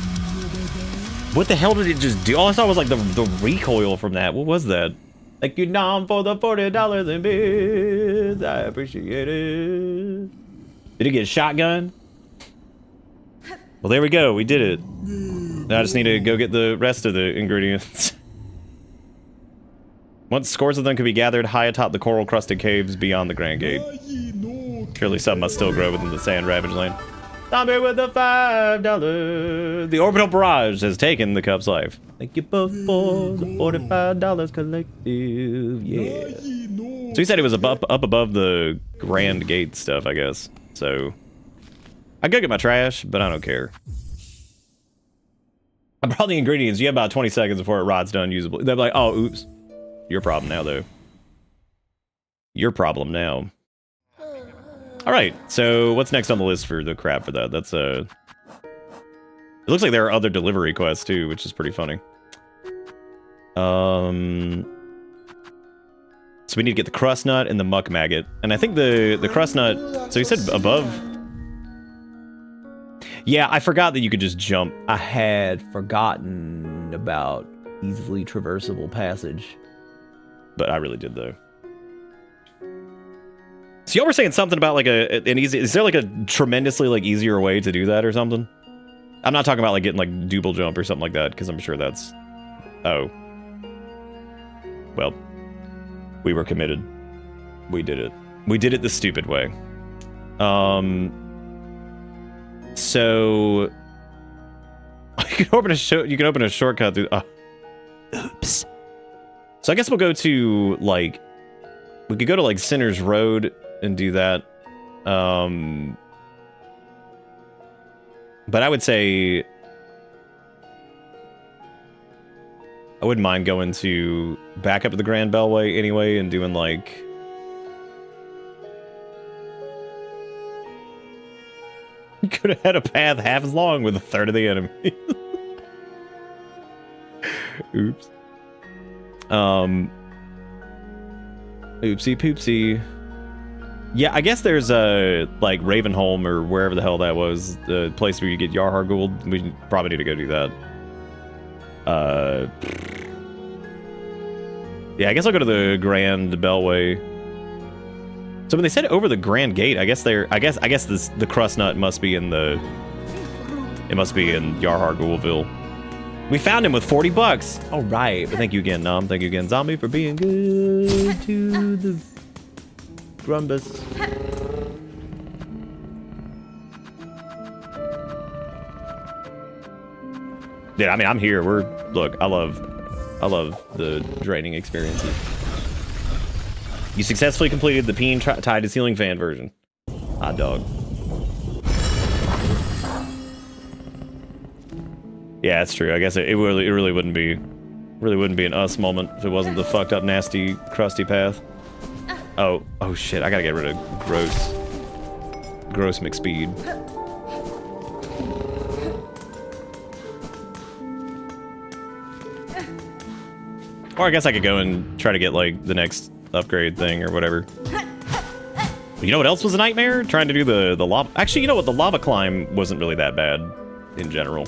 What the hell did it just do? All I saw was like the recoil from that. What was that? Thank you, Nom, for the $40 in bits. I appreciate it. Did he get a shotgun? Well, there we go. We did it. Now I just need to go get the rest of the ingredients. Once scores of them could be gathered high atop the coral-crusted caves beyond the Grand Gate. Surely some must still grow within the sand ravaged land. Zombie with the $5. The orbital barrage has taken the cup's life. Thank you both for the $45 collective. Yeah. So he said it was up above the Grand Gate stuff, I guess. So I go get my trash, but I don't care. I brought the ingredients. You have about 20 seconds before it rots done usable. They're like, oh, oops. Your problem now, though. Your problem now. All right, so what's next on the list for the crab for that? That's it looks like there are other delivery quests too, which is pretty funny. So we need to get the crust nut and the muck maggot, and I think the crust nut. So you said above. Yeah, I forgot that you could just jump. I had forgotten about easily traversable passage, but I really did though. So y'all were saying something about like an easy, is there like a tremendously like easier way to do that or something? I'm not talking about like getting like double jump or something like that, because I'm sure that's, oh. Well, we were committed. We did it. We did it the stupid way. So you can open a shortcut through, oops. So I guess we'll go to like, we could go to like Sinner's Road and do that. But I would say I wouldn't mind going to back up to the Grand Bellway anyway and doing like you could have had a path half as long with a third of the enemy. Oops. Oopsie poopsie. Yeah, I guess there's like Ravenholm or wherever the hell that was, the place where you get Yarhar Gold. We probably need to go do that. Yeah, I guess I'll go to the Grand Bellway. So when they said over the Grand Gate, I guess the crust nut must be in the. It must be in Yarhar Ghoulville. We found him with $40. All right, but thank you again, Nom. Thank you again, Zombie, for being good to the Grumbus. Yeah, I mean, I'm here. Look, I love the draining experiences. You successfully completed the peen tied to ceiling fan version. Hot dog. Yeah, that's true. I guess it really wouldn't be Really wouldn't be an us moment if it wasn't the fucked up, nasty, crusty path. Oh shit, I gotta get rid of Gross McSpeed. Or I guess I could go and try to get, like, the next upgrade thing or whatever. You know what else was a nightmare? Trying to do the lava... Actually, you know what? The lava climb wasn't really that bad in general.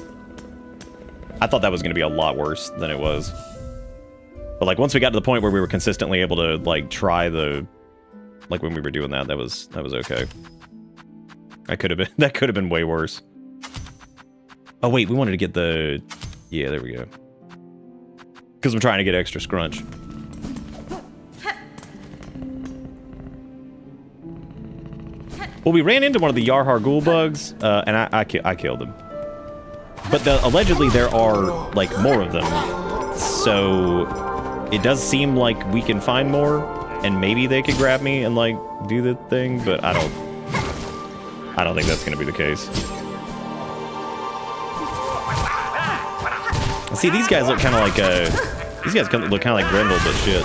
I thought that was going to be a lot worse than it was. But, like, once we got to the point where we were consistently able to, like, try the... Like, when we were doing that, that was okay. That could have been way worse. Oh, wait, we wanted to get the... Yeah, there we go. Because I'm trying to get extra scrunch. Well, we ran into one of the Yarhar Ghoul bugs, and I killed him. But allegedly there are, like, more of them. So it does seem like we can find more, and maybe they could grab me and, like, do the thing, but I don't think that's going to be the case. See, these guys look kind of like, these guys look kind of like Grendel, but shit.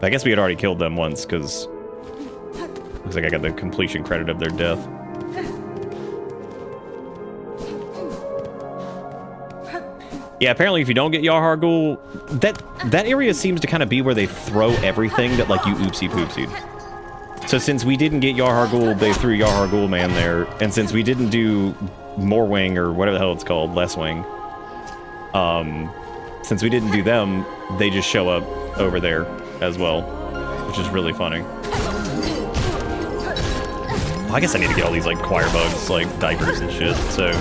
I guess we had already killed them once, because looks like I got the completion credit of their death. Yeah, apparently if you don't get Yarhar Ghoul, that area seems to kind of be where they throw everything that, like, you oopsie-poopsied. So since we didn't get Yarhar Ghoul, they threw Yarhar Ghoul Man there, and since we didn't do More Wing, or whatever the hell it's called, Less Wing, since we didn't do them, they just show up over there as well, which is really funny. Well, I guess I need to get all these, like, choir bugs, like, diapers and shit, so...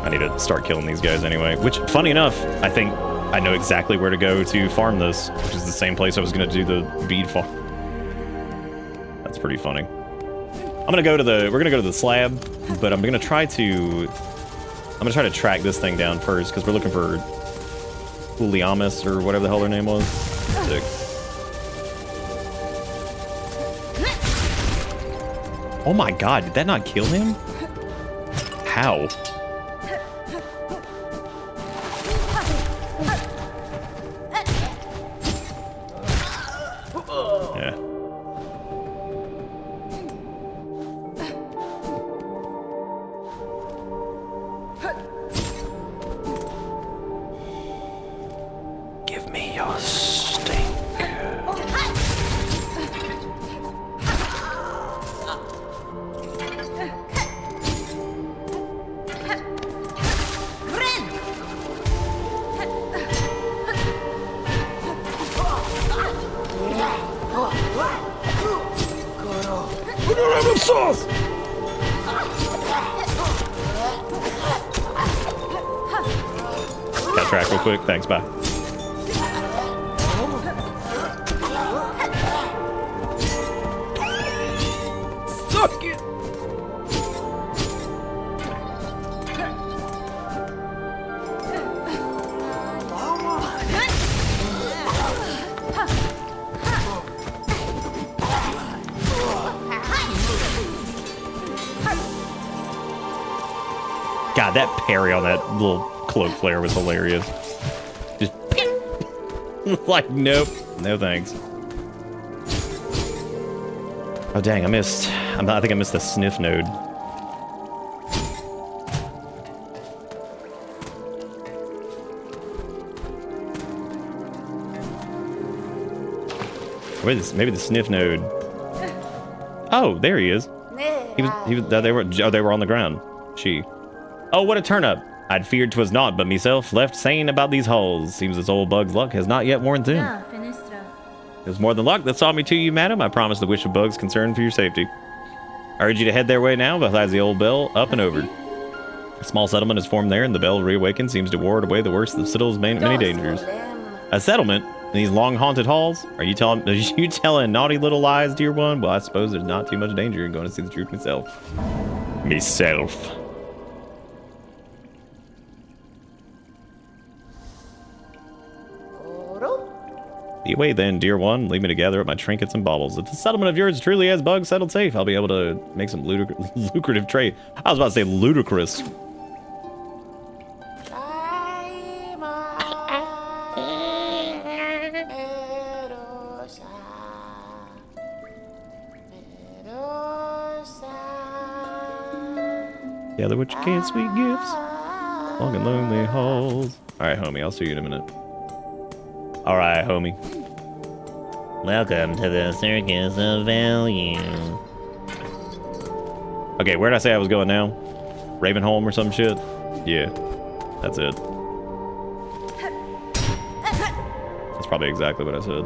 I need to start killing these guys anyway. Which, funny enough, I think I know exactly where to go to farm this, which is the same place I was going to do the bead farm. That's pretty funny. We're going to go to the slab, but I'm going to try to track this thing down first, because we're looking for Uliamis, or whatever the hell their name was. Sick. Oh my god, did that not kill him? How? Yeah. Give me your stink. Sauce! Got track real quick. Thanks, bye. Suck it! God, that parry on that little cloak flare was hilarious. Just like, nope, no thanks. Oh dang, I think I missed the sniff node. Maybe the sniff node. Oh, there he is. They were on the ground. Oh, what a turn-up. I'd feared 'twas naught but myself left sane about these halls. Seems this old bug's luck has not yet worn thin. It was more than luck that saw me to you, madam. I promise the wish of bugs concerned for your safety. I urge you to head their way now, besides the old bell, up and over. A small settlement is formed there, and the bell reawakened seems to ward away the worst of Citadel's many dangers. A settlement? In these long haunted halls? Are you telling naughty little lies, dear one? Well, I suppose there's not too much danger in going to see the truth myself. Myself. Be away then, dear one. Leave me to gather up my trinkets and baubles. If the settlement of yours truly has bugs settled safe, I'll be able to make some lucrative trade. I was about to say ludicrous. Gather what you can, sweet gifts. Long and lonely halls. Alright, homie, I'll see you in a minute. Alright, homie. Welcome to the circus of value. Okay, where'd I say I was going now? Ravenholm or some shit? Yeah, that's it. That's probably exactly what I said.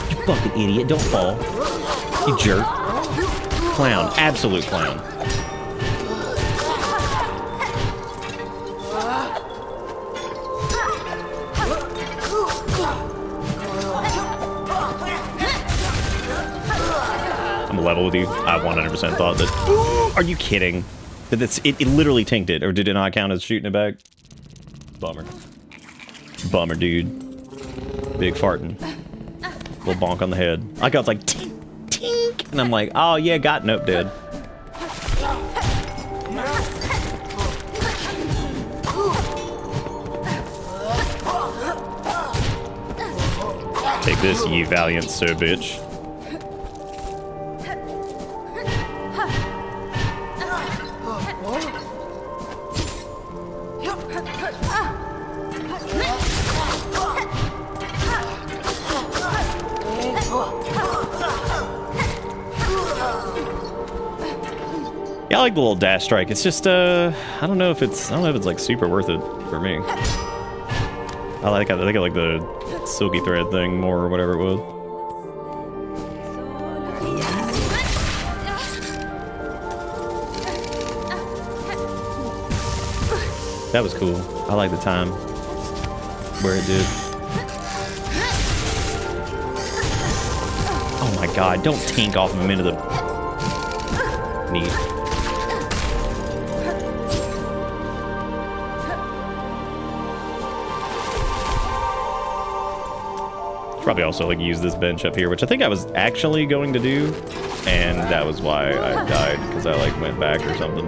You fucking idiot, don't fall. You jerk. Clown, absolute clown. I'm level with you. I 100% thought that. Ooh, are you kidding? That it literally tanked it, or did it not count as shooting it back? Bummer. Bummer, dude. Big farting. Little bonk on the head. I got like tink, tink, and I'm like, oh yeah, got nope, dead. Take this, ye valiant sir bitch. Yeah, I like the little dash strike. It's just I don't know if it's like super worth it for me. I think I like the silky thread thing more or whatever it was. That was cool. I like the time where it did. Oh my god, don't tank off of him into the knee. Probably also like use this bench up here, which I think I was actually going to do, and that was why I died, because I like went back or something.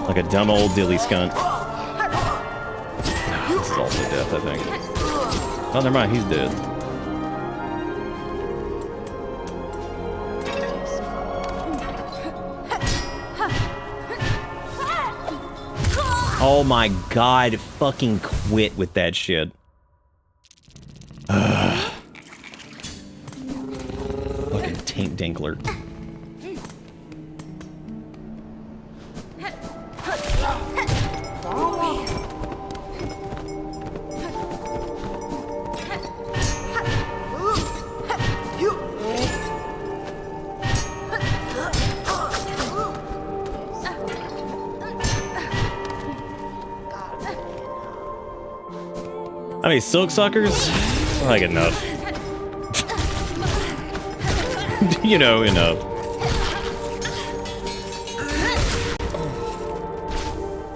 Like a dumb old dilly skunt. This is also death, I think. Oh, never mind, he's dead. Oh my god, fucking quit with that shit. Ugh. Fucking taint dinkler. I mean, silk suckers? Like enough. You know, enough.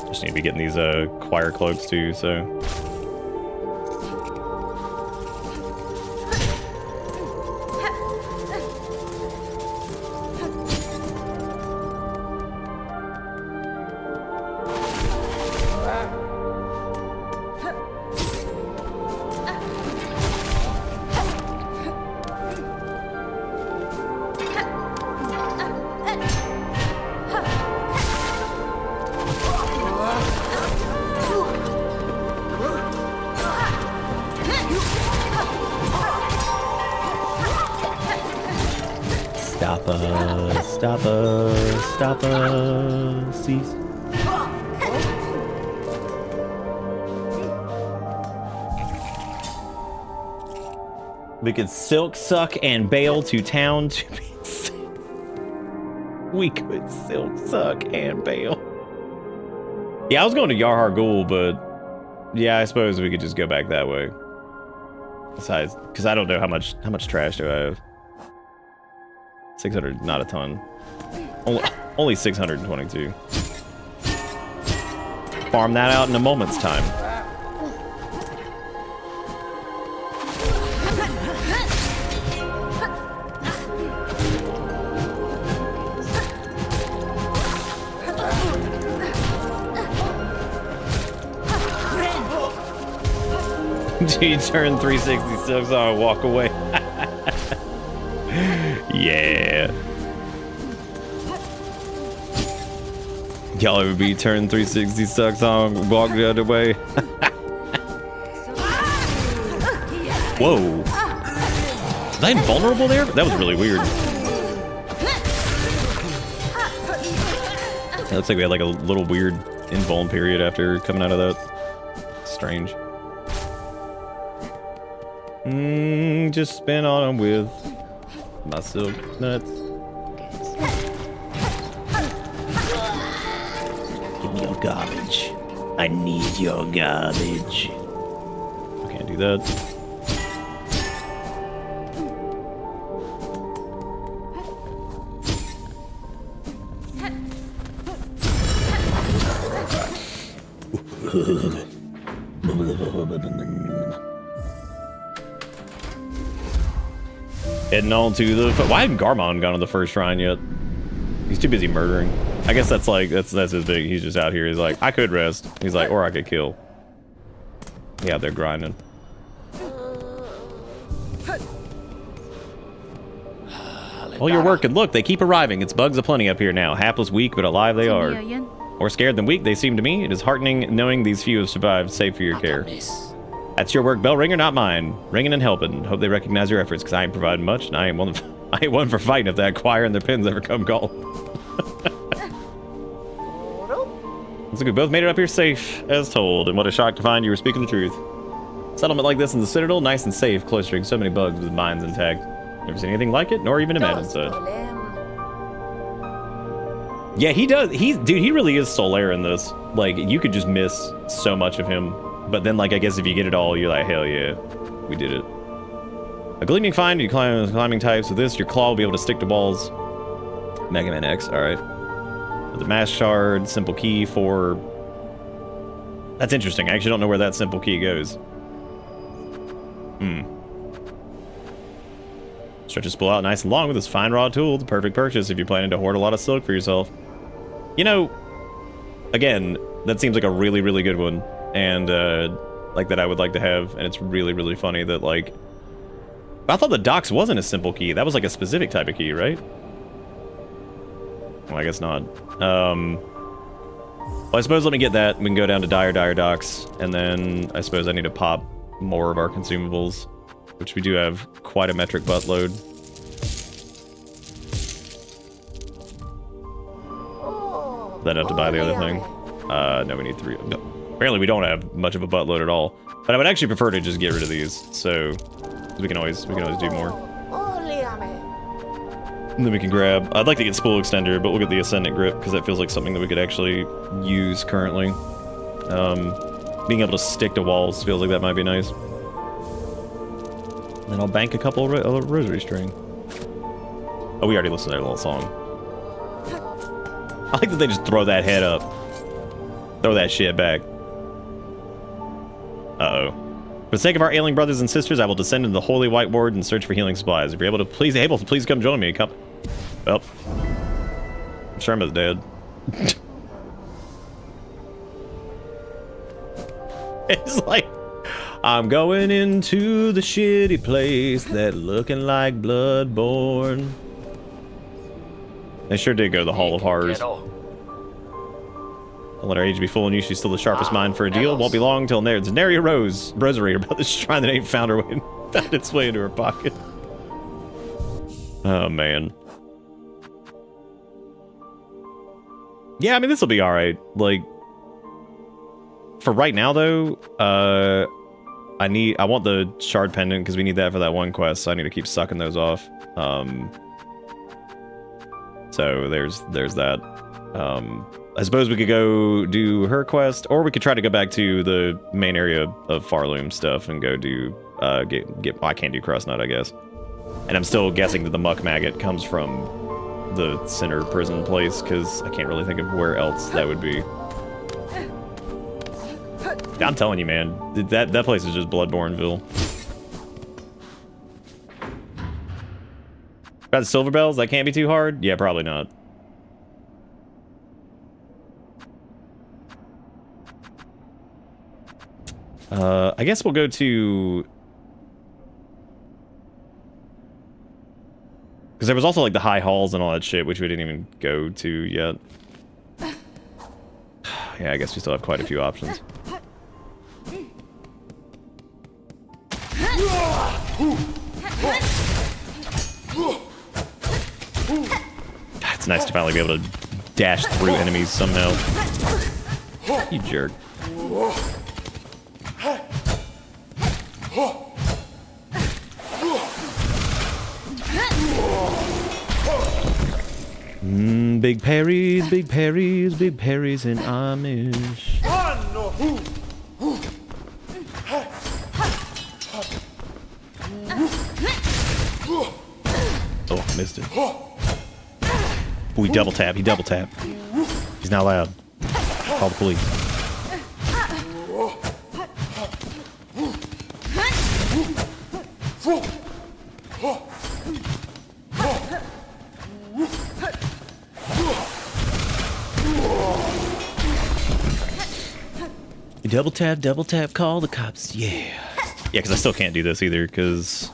Just need to be getting these choir cloaks too, so. Stop us, cease. We could silk suck and bail to town to be safe. We could silk suck and bail. Yeah, I was going to Yarhar Ghul, but yeah, I suppose we could just go back that way. Besides, because I don't know how much trash do I have. 600, not a ton. Only 622. Farm that out in a moment's time. You turn 360 Silksong and walk away. Yeah. Y'all ever be turn 360 Silksong and walk the other way? Whoa. Was I invulnerable there? That was really weird. It looks like we had like a little weird invuln period after coming out of that. Strange. Just spin on them with my silk nuts. Give me your garbage. I need your garbage. Can't do that. Heading on to the... Why hadn't Garmond gone on the first shrine yet? He's too busy murdering. I guess that's like... That's his big... He's just out here. He's like, I could rest. He's like, or I could kill. Yeah, they're grinding. Oh, you're working. Look, they keep arriving. It's bugs aplenty up here now. Hapless, weak, but alive they are. More scared than weak, they seem to me. It is heartening knowing these few have survived, safe for your care. That's your work, bell ringer, not mine. Ringing and helping. Hope they recognize your efforts, because I ain't providing much, and I ain't one for fighting if that choir and their pins ever come call. Looks like we both made it up here safe, as told, and what a shock to find you were speaking the truth. Settlement like this in the Citadel, nice and safe, cloistering so many bugs with minds intact. Never seen anything like it, nor even imagined such. Yeah, he does. Dude, he really is Solaire in this. Like, you could just miss so much of him. But then, like, I guess if you get it all, you're like, hell yeah, we did it. A gleaming find, you climb climbing types. With this, your claw will be able to stick to walls. Mega Man X, alright. With the mass shard, simple key for... That's interesting. I actually don't know where that simple key goes. Stretch his spool out nice and long with this fine raw tool. The perfect purchase if you're planning to hoard a lot of silk for yourself. You know, again, that seems like a really, really good one. And, like, that I would like to have. And it's really, really funny that, like... I thought the docks wasn't a simple key. That was, like, a specific type of key, right? Well, I guess not. Well, I suppose let me get that. We can go down to Dire Docks. And then I suppose I need to pop more of our consumables. Which we do have quite a metric buttload. Then have to buy the other thing. No, we need 3. No. Apparently we don't have much of a buttload at all. But I would actually prefer to just get rid of these. So we can always do more. And then we can grab... I'd like to get Spool Extender, but we'll get the Ascendant Grip, because that feels like something that we could actually use currently. Being able to stick to walls feels like that might be nice. And then I'll bank a couple of Rosary String. Oh, we already listened to their little song. I like that they just throw that head up. Throw that shit back. Uh-oh. For the sake of our ailing brothers and sisters, I will descend into the Holy White Ward and search for healing supplies. If you're able to please come join me. Well, Sherma's dead. It's like, I'm going into the shitty place that looking like Bloodborne. They sure did go to the Hall of Horrors. Don't let our age be fooling you. She's still the sharpest mind for a deal. Won't be long till there's nary a rosary about this shrine that ain't found its way into her pocket. Oh, man. Yeah, I mean, this will be alright. Like, for right now, though, I want the shard pendant because we need that for that one quest, so I need to keep sucking those off. So there's that. I suppose we could go do her quest, or we could try to go back to the main area of Farloom stuff and go do, well, I can't do Crust Nut, I guess. And I'm still guessing that the muck maggot comes from the center prison place, because I can't really think of where else that would be. I'm telling you, man, that place is just Bloodborneville. Got the silver bells? That can't be too hard? Yeah, probably not. I guess we'll go to... Because there was also, like, the high halls and all that shit, which we didn't even go to yet. Yeah, I guess we still have quite a few options. It's nice to finally be able to dash through enemies somehow. You jerk. Big parries, big parries, big parries in Amish. Oh, missed it. Oh, he double tap, He's not allowed. Call the police. Double tap, call the cops. Yeah, because I still can't do this either, because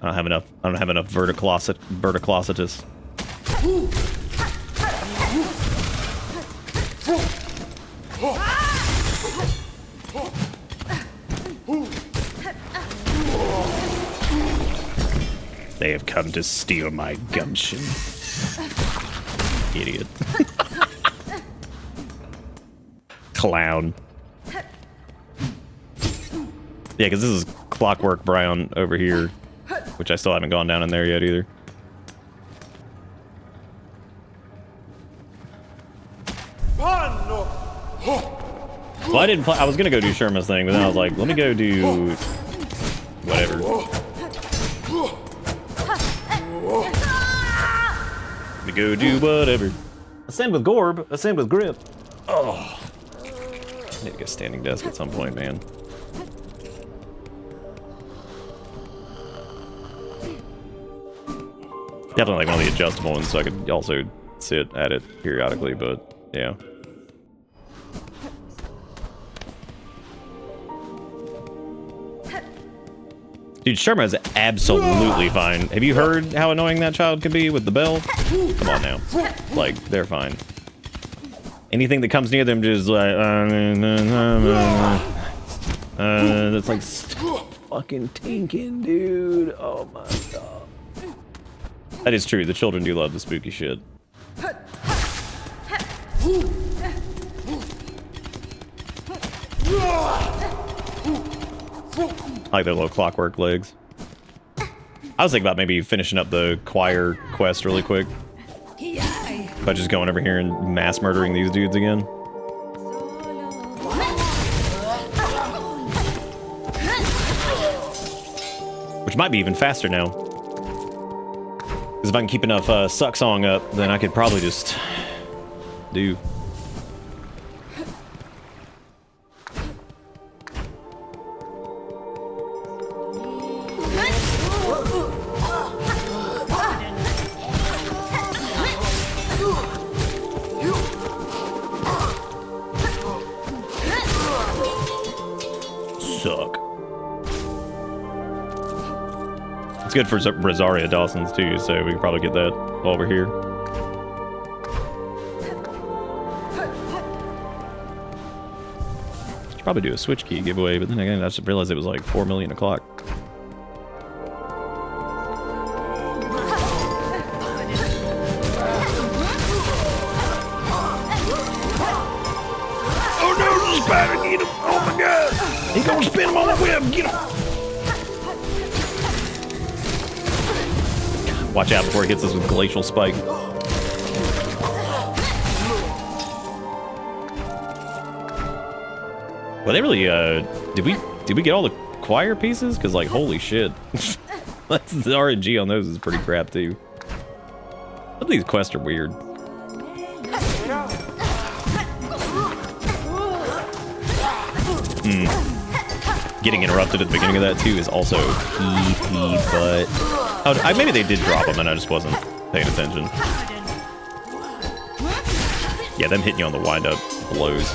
I don't have enough verticlositus. They have come to steal my gumption. Idiot. Clown. Yeah, because this is Clockwork Brown over here, which I still haven't gone down in there yet either. Well, I didn't play. I was gonna go do Sherman's thing, but then I was like, let me go do whatever. Let me go do whatever. Ascend with Gorb, ascend with Grip. Oh, I need to get a standing desk at some point, man. Definitely like one of the adjustable ones, so I could also sit at it periodically, but yeah. Dude, Sherma is absolutely fine. Have you heard how annoying that child can be with the bell? Come on now. Like, they're fine. Anything that comes near them just like... that's like... fucking tinking, dude. Oh my god. That is true. The children do love the spooky shit. I like their little clockwork legs. I was thinking about maybe finishing up the choir quest really quick. By just going over here and mass murdering these dudes again. Which might be even faster now. Because if I can keep enough Silksong up, then I could probably just do. Suck. It's good for Rosaria Dawson's too, so we can probably get that while we're here. Should probably do a switch key giveaway, but then again, I just realized it was like 4 million o'clock. Oh no, the spider, get him! Oh my god! He's gonna spin him on that web, get him! Watch out before he hits us with Glacial Spike. Well, they really, did we get all the choir pieces? Because, like, holy shit. That's the RNG on those is pretty crap too. Some of these quests are weird. Getting interrupted at the beginning of that too is also pee but oh, maybe they did drop them and I just wasn't paying attention. Yeah, them hitting you on the wind-up blows.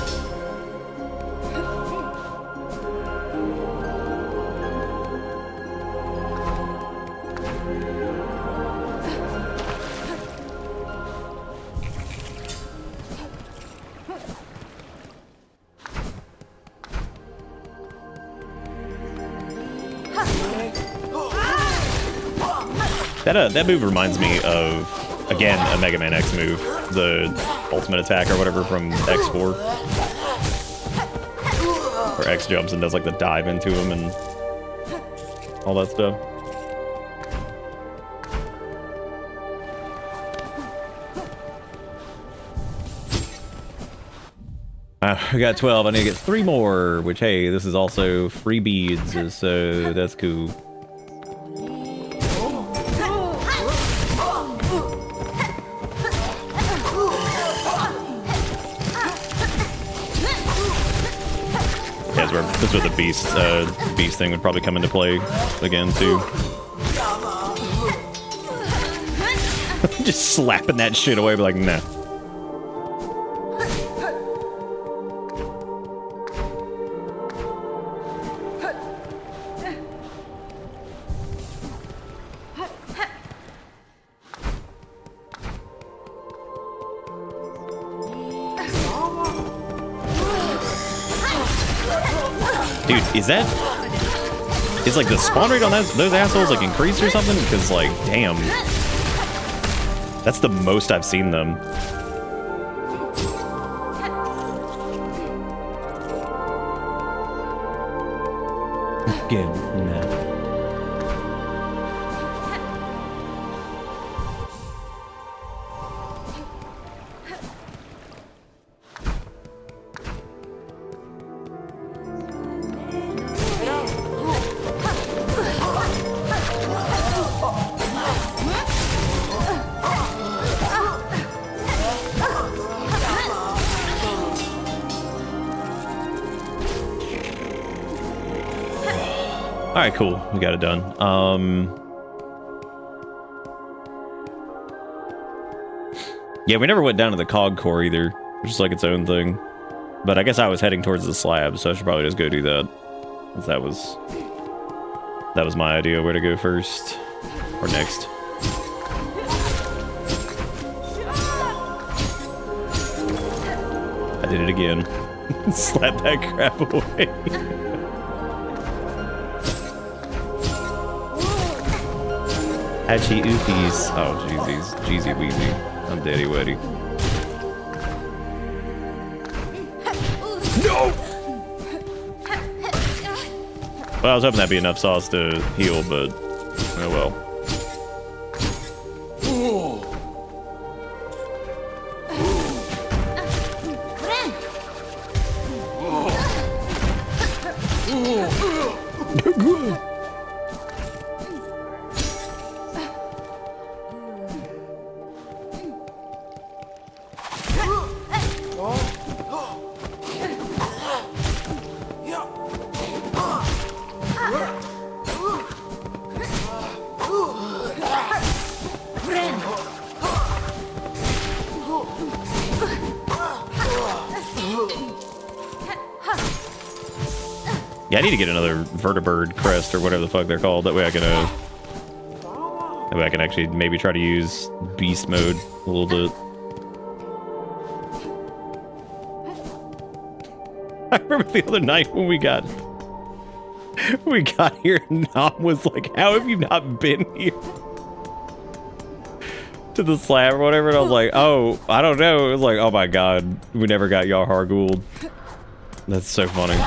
That move reminds me of, again, a Mega Man X move, the ultimate attack or whatever from X4. Where X jumps and does like the dive into him and all that stuff. We got 12, I need to get 3 more, which hey, this is also free beads, so that's cool. This is where the beast thing would probably come into play again too. Just slapping that shit away, but like, nah. Is that... Is like the spawn rate on those assholes like increased or something? Because like, damn. That's the most I've seen them. Good. No. Alright, cool. We got it done. Yeah, we never went down to the cog core either, which is like its own thing. But I guess I was heading towards the slab, so I should probably just go do that. That was my idea where to go first. Or next. I did it again. Slap that crap away. Hatchy oopies. Oh, jeezies. Jeezy weezy. I'm deady weddy. No! Well, I was hoping that'd be enough sauce to heal, but oh well. Yeah, I need to get another vertibird crest or whatever the fuck they're called. That way I can, actually maybe try to use beast mode a little bit. I remember the other night when we got here and Nom was like, how have you not been here? To the slab or whatever, and I was like, oh, I don't know. It was like, oh my god, we never got Yahar Gould. That's so funny.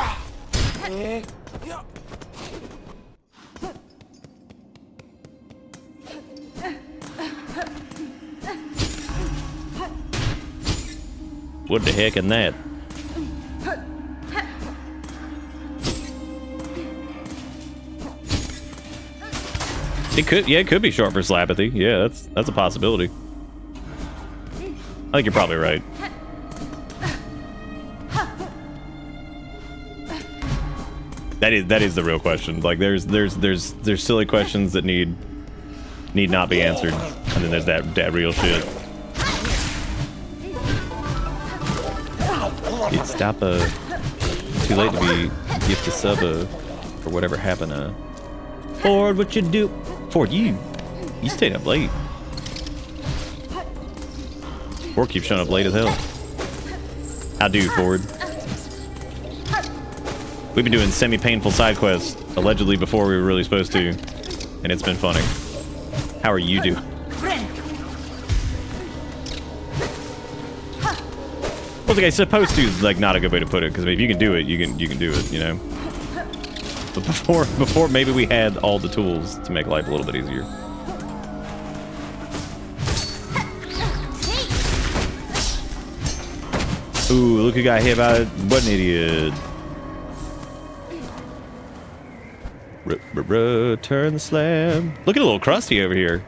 What the heck in that? It could, yeah, it could be short for Slapathy. Yeah, that's a possibility. I think you're probably right. That is the real question. Like, there's silly questions that need not be answered, and then there's that real shit. Stop too late to be gift to sub or whatever happened. Ford, what you do? Ford, you stayed up late. Ford keeps showing up late as hell. How do, Ford? We've been doing semi-painful side quests, allegedly before we were really supposed to, and it's been funny. How are you doing? Well, like, supposed to is like not a good way to put it, because if you can do it, you can do it, you know. But before maybe we had all the tools to make life a little bit easier. Ooh, look who got hit by it. What an idiot. Turn the slam. Look at a little crusty over here.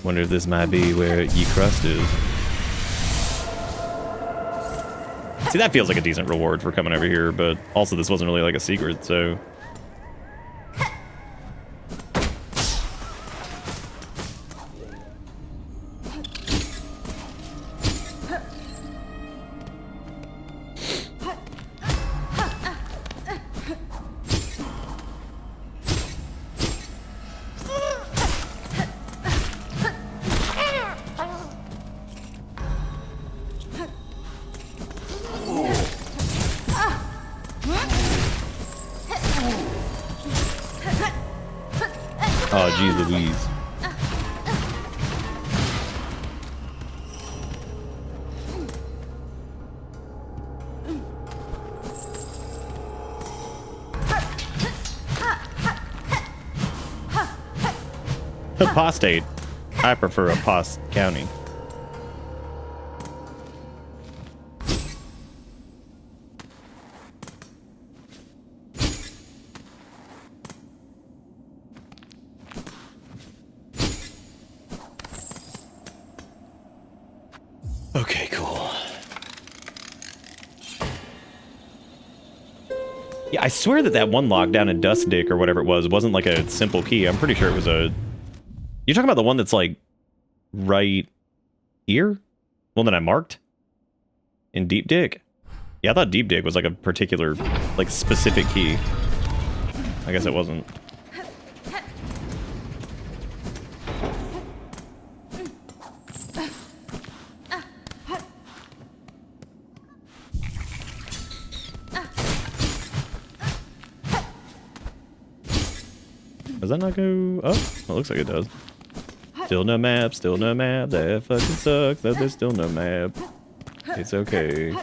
Wonder if this might be where ye crust is. See, that feels like a decent reward for coming over here, but also this wasn't really like a secret, so... Oh, geez Louise. Apostate. I prefer Apost County. Okay, cool. Yeah, I swear that one lock down in Dust Dick or whatever it was wasn't like a simple key. I'm pretty sure it was a... You're talking about the one that's like right here? One that I marked? In Deep Dig? Yeah, I thought Deep Dig was like a particular, like, specific key. I guess it wasn't. Does that not go up? It looks like it does. Still no map, still no map. That fucking sucks that there's still no map. It's okay.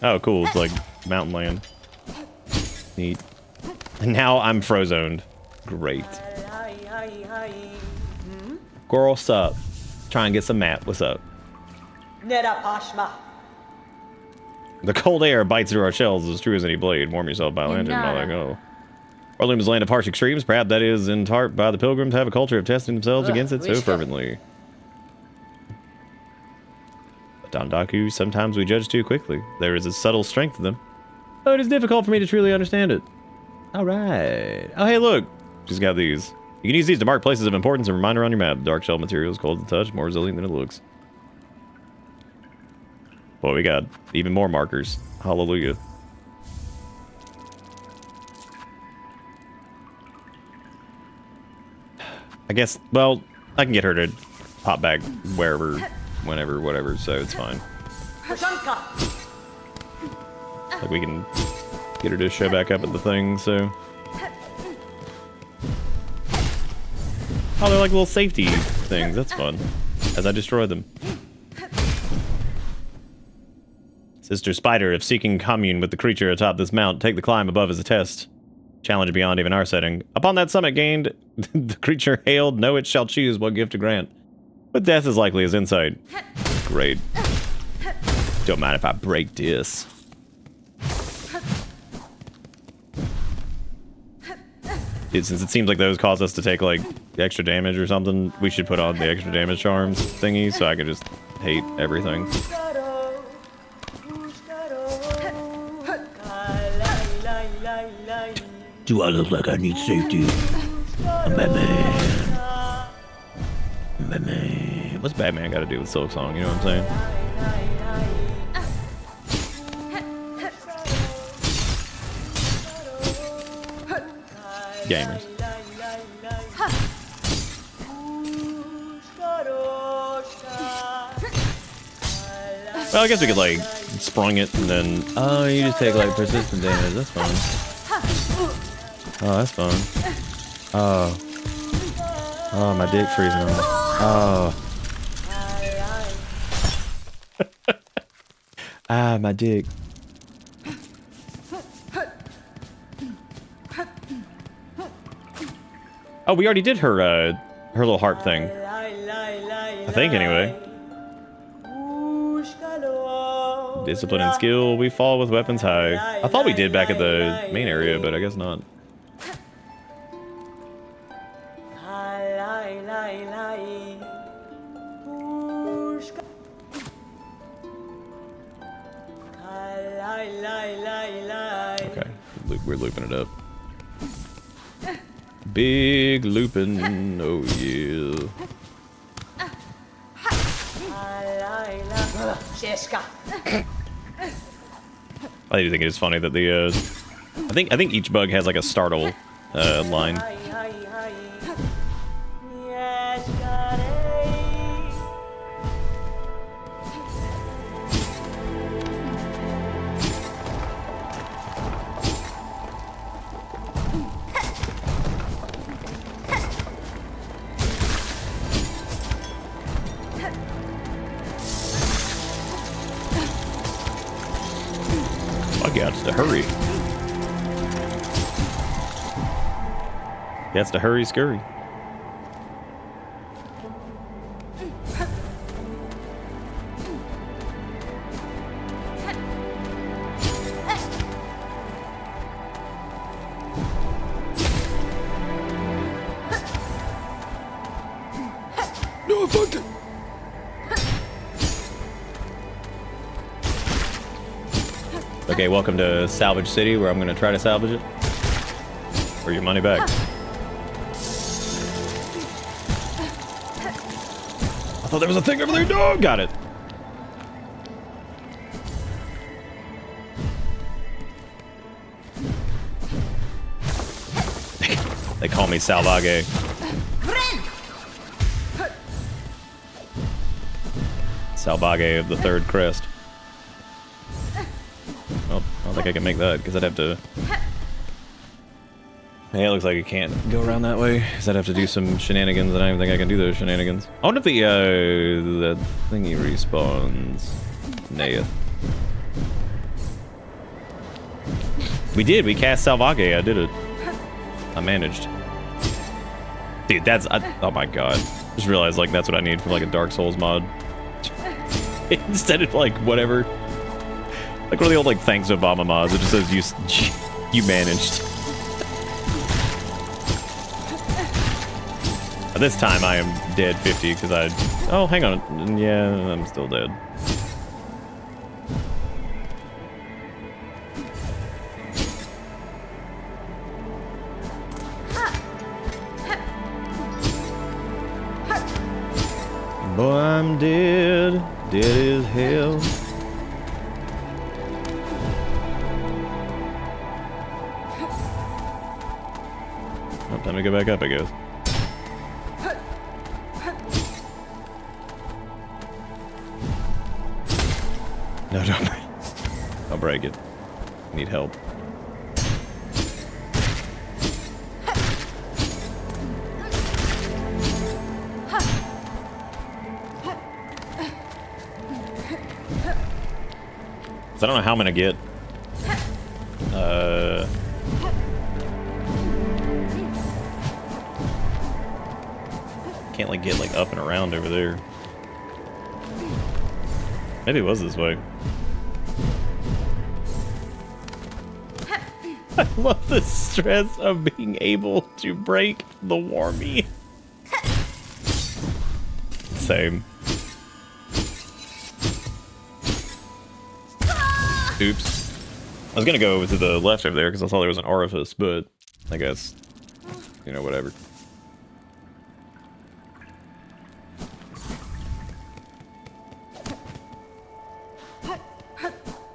Oh, cool. It's like mountain land. Neat. And now I'm frozoned. Great. Girl, what's up? Try and get some map. What's up? The cold air bites through our shells as true as any blade. Warm yourself by lantern while I go. Orleum is a land of harsh extremes. Perhaps that is in part by the pilgrims have a culture of testing themselves against it so fervently. But Dondaku, sometimes we judge too quickly. There is a subtle strength to them. Oh, it is difficult for me to truly understand it. Alright. Oh, hey, look. She's got these. You can use these to mark places of importance and reminder on your map. Dark shell materials, cold to touch, more resilient than it looks. Boy, we got even more markers. Hallelujah. I guess, well, I can get her to pop back wherever, whenever, whatever, so it's fine. Like, we can get her to show back up at the thing, so... Oh, they're like little safety things. That's fun. As I destroy them. Sister Spider, if seeking commune with the creature atop this mount, take the climb above as a test. Challenge beyond even our setting. Upon that summit gained, the creature hailed, know it shall choose what gift to grant. But death is likely as insight. Great. Don't mind if I break this. Dude, since it seems like those cause us to take, like, extra damage or something, we should put on the extra damage charms thingy so I could just hate everything. Do I look like I need safety? I'm Batman. I'm Batman. What's Batman got to do with Silksong? You know what I'm saying? Gamers. Well, I guess we could like sprung it and then you just take like persistent damage. That's fun. Oh, that's fun. Oh, my dick freezing on. Oh. Ah, my dick. Oh, we already did her little heart thing. I think, anyway. Discipline and skill. We fall with weapons high. I thought we did back at the main area, but I guess not. Okay, we're looping it up. Big looping, oh yeah. I do think it is funny that the I think each bug has like a startle line. To hurry. That's to hurry scurry. No, fuck it. Okay, welcome to Salvage City, where I'm gonna try to salvage it. For your money back. I thought there was a thing over there. No, got it. They call me Salvage. Salvage of the Third Crest. Well, I don't think I can make that, because I'd have to... Hey, it looks like I can't go around that way, because I'd have to do some shenanigans, and I don't think I can do those shenanigans. I wonder if the thingy respawns. Naya. We did, we cast Salvage, I did it. I managed. Dude, that's... oh my god. Just realized, like, that's what I need for, like, a Dark Souls mod. Instead of, like, whatever... Like one of the old, like, thanks Obama mods. It just says you managed. This time I am dead 50 because I... Oh, hang on. Yeah, I'm still dead. Boy, I'm dead. Dead as hell. Time to go back up, I guess. No, don't break. I'll break it. I need help. So I don't know how I'm gonna get. Can't like get like up and around over there. Maybe it was this way. I love the stress of being able to break the warmie. Same. Oops. I was gonna go to the left over there because I saw there was an orifice, but I guess, you know, whatever.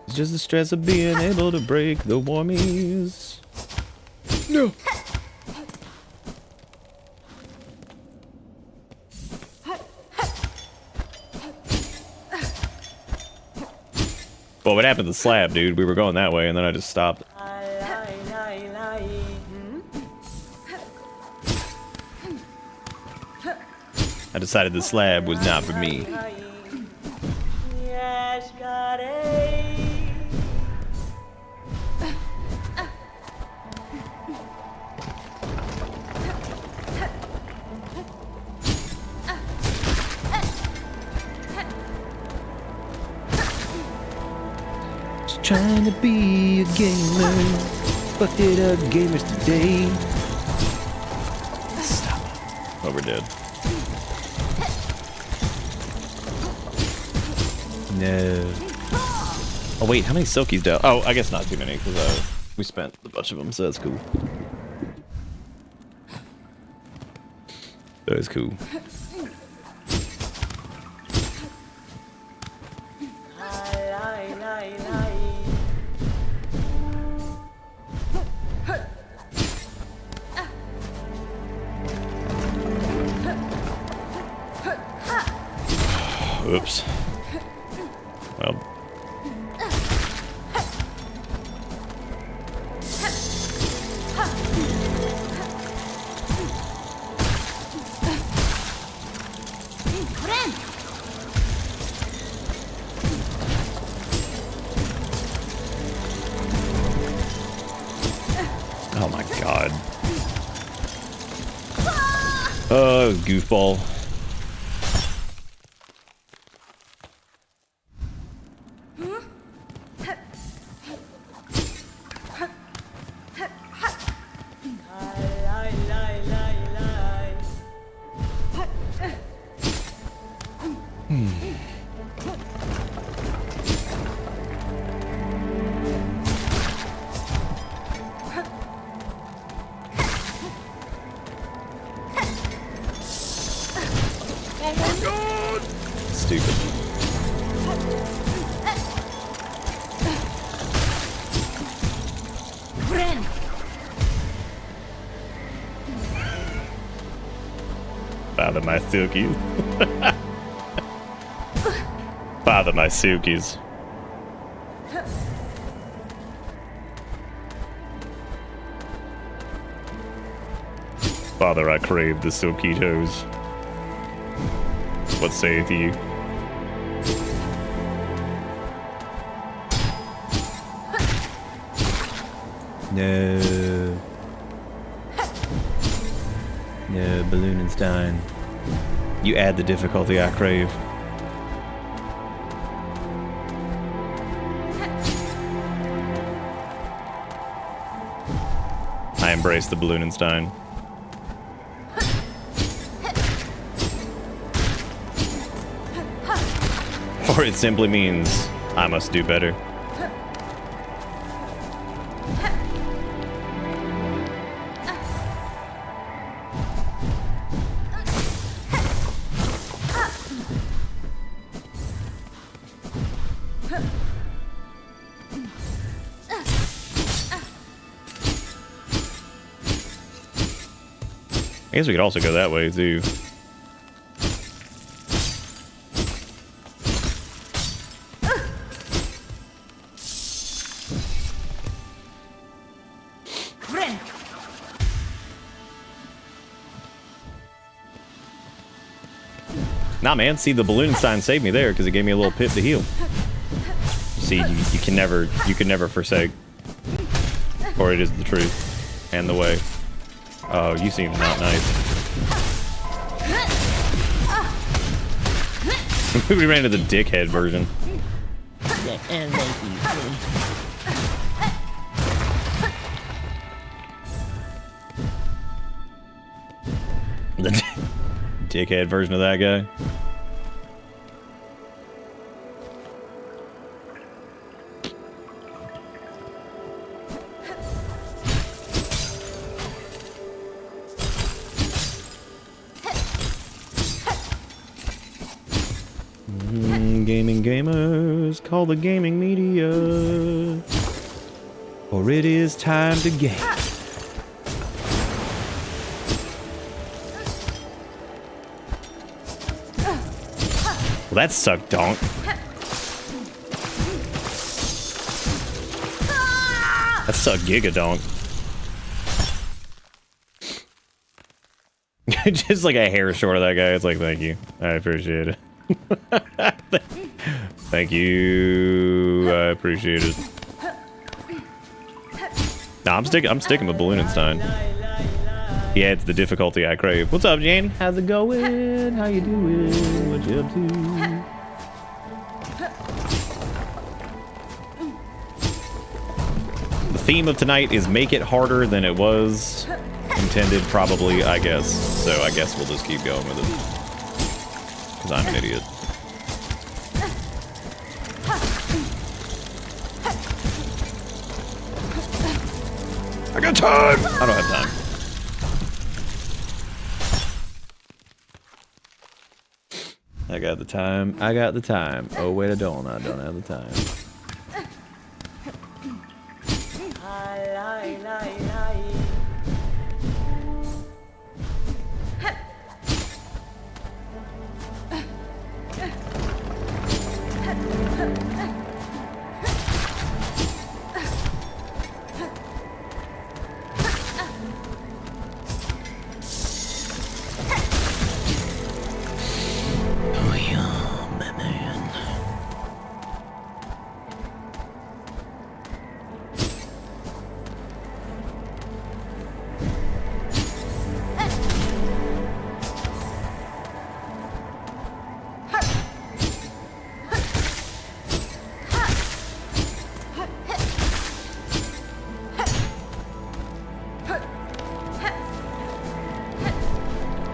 It's just the stress of being able to break the warmies. No. Well, what happened to the slab, dude? We were going that way, and then I just stopped. I decided the slab was not for me. Trying to be a gamer, fucked it up gamers today. Stop. Oh, we're dead. No. Oh wait, how many silkies do? Oh, I guess not too many because we spent a bunch of them, so that's cool. That is cool. Oops. Well. Oh my god. Oh, goofball. Stupid. Father my silkies. Father my silkies. Father, I crave the silkitos. What saith you? No. No, Balloonenstein. You add the difficulty I crave. I embrace the Balloonenstein. Or it simply means I must do better. I guess we could also go that way too. Nah, man. See, the Balloonenstein saved me there because it gave me a little pip to heal. See, you can never forsake. Or it is the truth and the way. Oh, you seem not nice. We ran to the dickhead version. Yeah, and thank you. The dickhead version of that guy. Gaming gamers, call the gaming media, for it is time to game. Well, that sucked, donk. That sucked, gigadonk. Just like a hair short of that guy. It's like, thank you. I appreciate it. Thank you. I appreciate it. Nah, I'm sticking with Balloonenstein. He adds the difficulty I crave. What's up, Janie? How's it going? How you doing? What you up to? The theme of tonight is make it harder than it was intended, probably, I guess. So I guess we'll just keep going with it. Because I'm an idiot. I got time! I don't have time. I got the time. I got the time. Oh, wait, I don't have the time.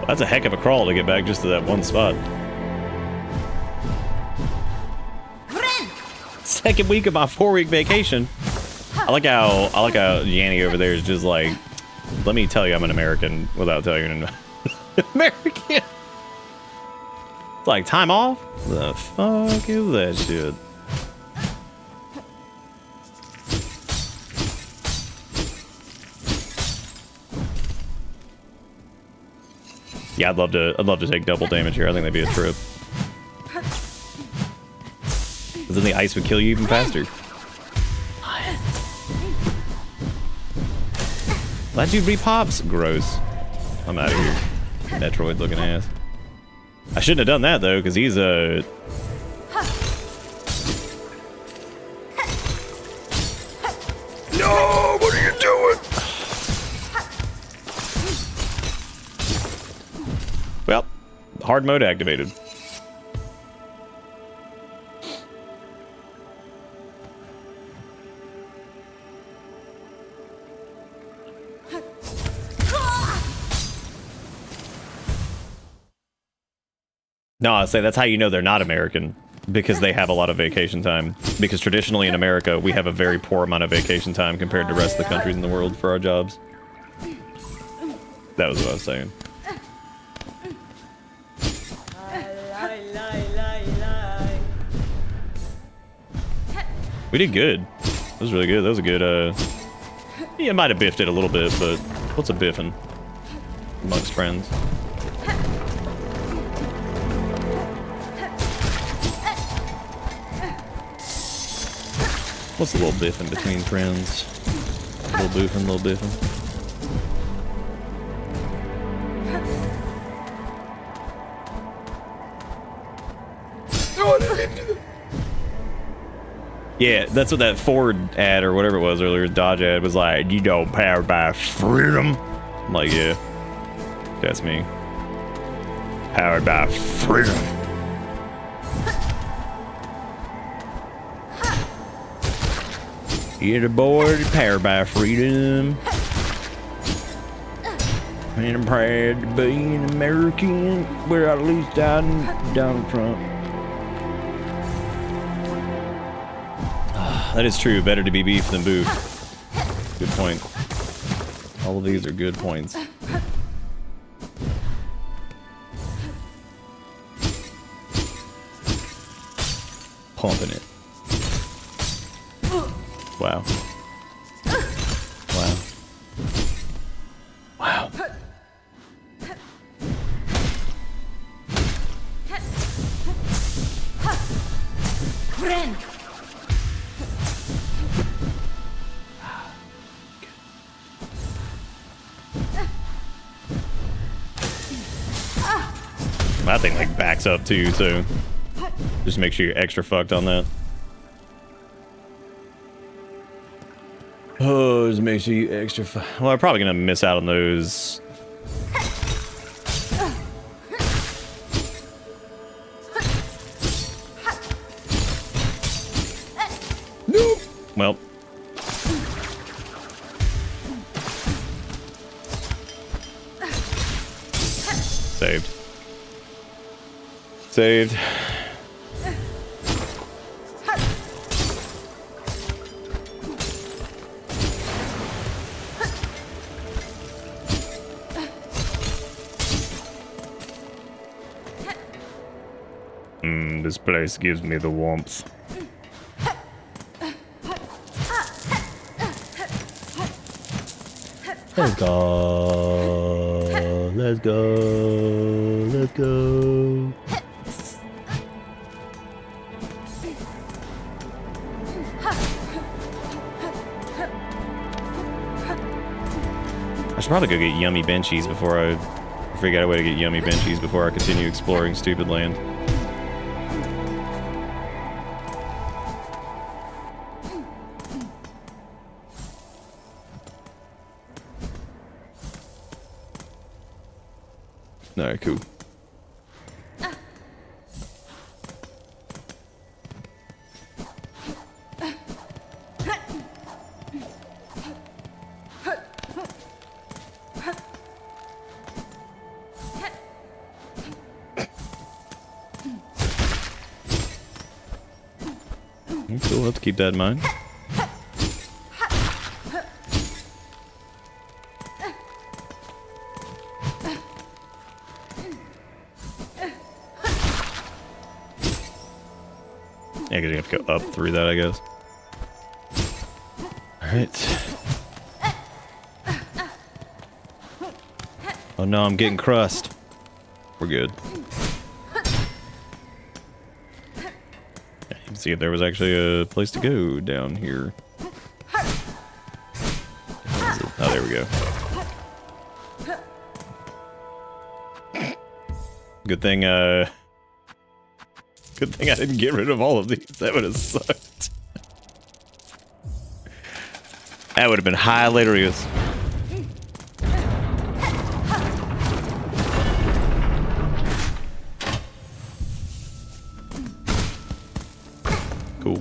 That's a heck of a crawl to get back just to that one spot. Second week of my 4-week vacation. I like how Yanni over there is just like, let me tell you I'm an American without telling you I'm American. It's like, time off? The fuck is that shit? Yeah, I'd love to take double damage here. I think that'd be a trip. Because then the ice would kill you even faster. That dude repops. Gross. I'm out of here. Metroid looking ass. I shouldn't have done that though, because he's a... No! What are you doing? Well, hard mode activated. No, I say that's how you know they're not American, because they have a lot of vacation time. Because traditionally in America, we have a very poor amount of vacation time compared to the rest of the countries in the world for our jobs. That was what I was saying. We did good. That was really good. That was a good, yeah, might have biffed it a little bit, but what's a biffing amongst friends? What's a little biffing between friends? A little boofing, little biffing. Yeah, that's what that Ford ad or whatever it was earlier, Dodge ad, was like, you don't powered by freedom. I'm like, yeah, that's me. Powered by freedom. Get aboard, powered by freedom. And I'm proud to be an American, where at least I'm Donald Trump. That is true. Better to be beef than boof. Good point. All of these are good points. Pumping it. Wow. Wow. Wow. My thing like backs up too, so just make sure you're extra fucked on that. Oh, just make sure you extra well, I'm probably gonna miss out on those. Nope. Well. Saved. Saved. This place gives me the warmth. Let's go. Let's go. Let's go. I should probably go get yummy benchies before I figure out a way to get yummy benchies before I continue exploring stupid land. Alright, cool. Cool, we'll have to keep that in mind. Yeah, because you have to go up through that, I guess. Alright. Oh no, I'm getting crust. We're good. Yeah, you can see if there was actually a place to go down here. Oh, there we go. Good thing, good thing I didn't get rid of all of these. That would have sucked. That would have been hilarious. Cool.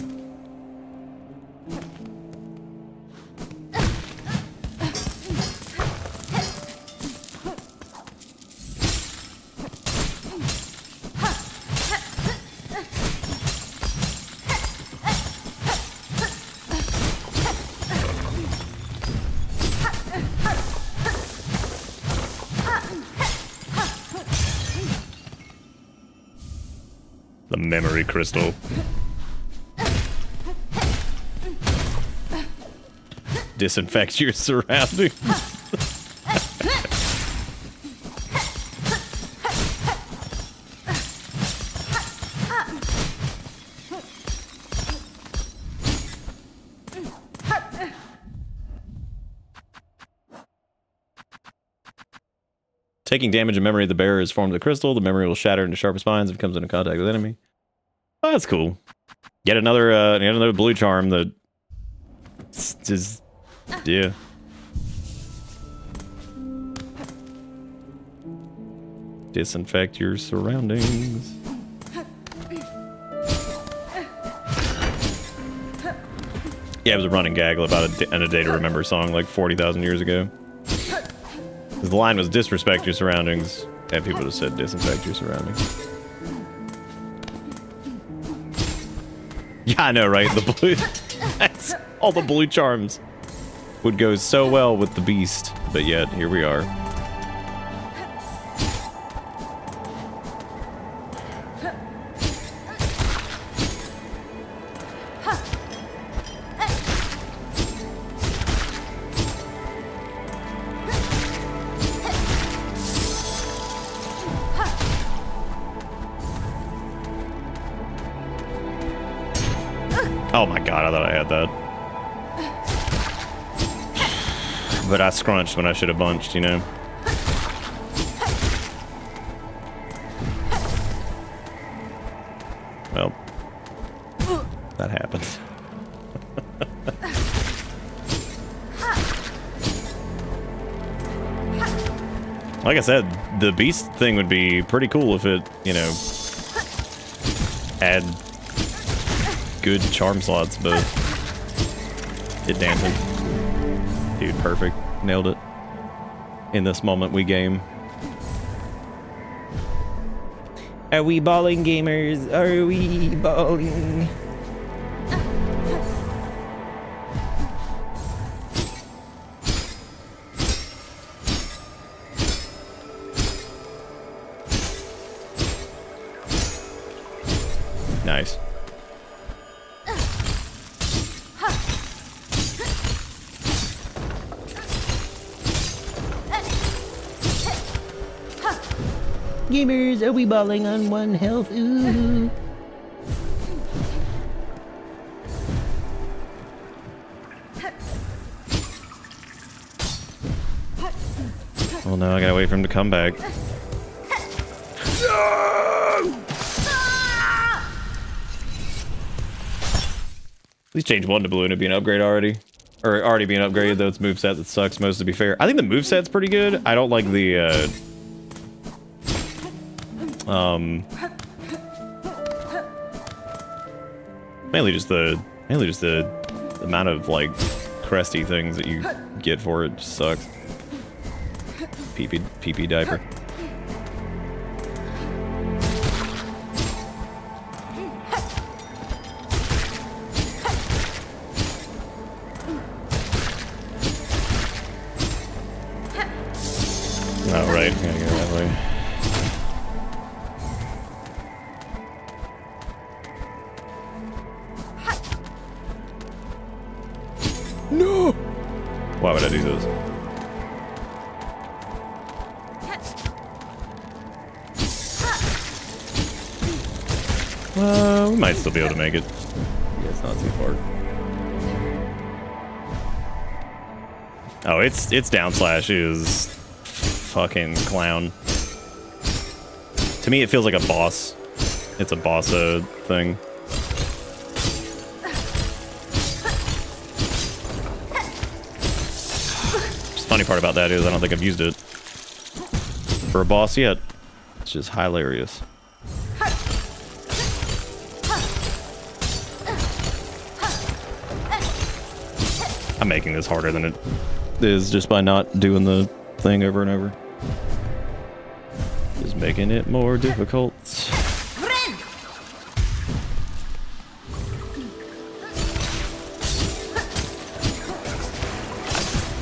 The memory crystal. Disinfect your surroundings. Taking damage in memory of the bearer is formed of the crystal. The memory will shatter into sharper spines if it comes into contact with the enemy. Oh, that's cool. Yet another blue charm that is, yeah. Disinfect your surroundings. Yeah, it was a running gag about a Day to Remember song like 40,000 years ago. Because the line was disrespect your surroundings. And people just said disinfect your surroundings. Yeah, I know, right? The blue... That's, all the blue charms would go so well with the beast. But yet, here we are. Oh my god, I thought I had that. But I scrunched when I should have bunched, you know? Well, that happens. Like I said, the beast thing would be pretty cool if it, you know, had good charm slots, but it dampened. Dude, perfect. Nailed it. In this moment, we game. Are we balling, gamers? Are we balling? Nice. Gamers, are we balling on 1 health? Ooh. Well, now I gotta wait for him to come back. At least change 1 to blue and it'd be an upgrade already. Or already being upgraded, though it's moveset that sucks most, to be fair. I think the moveset's pretty good. I don't like the, mainly just the amount of, like, cresty things that you get for it just sucks. Pee-pee diaper. Oh, right. Gotta go that way. No! Why would I do this? We might still be able to make it. Yeah, it's not too far. Oh, its down slash is fucking clown. To me, it feels like a boss. It's a boss thing. Just funny part about that is I don't think I've used it for a boss yet. It's just hilarious. I'm making this harder than it is just by not doing the thing over and over. Just making it more difficult.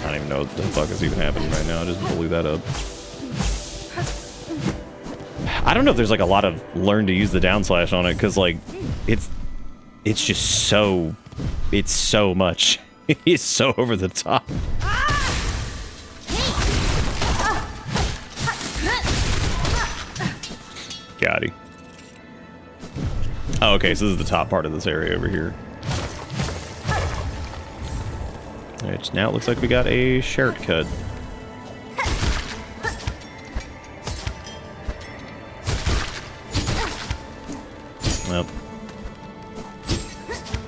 I don't even know what the fuck is even happening right now. I just blew that up. I don't know if there's like a lot of learn to use the down slash on it, because like it's just so, it's so much. He's so over the top. Got him. Oh, okay, so this is the top part of this area over here. Which now it looks like we got a shortcut. Well.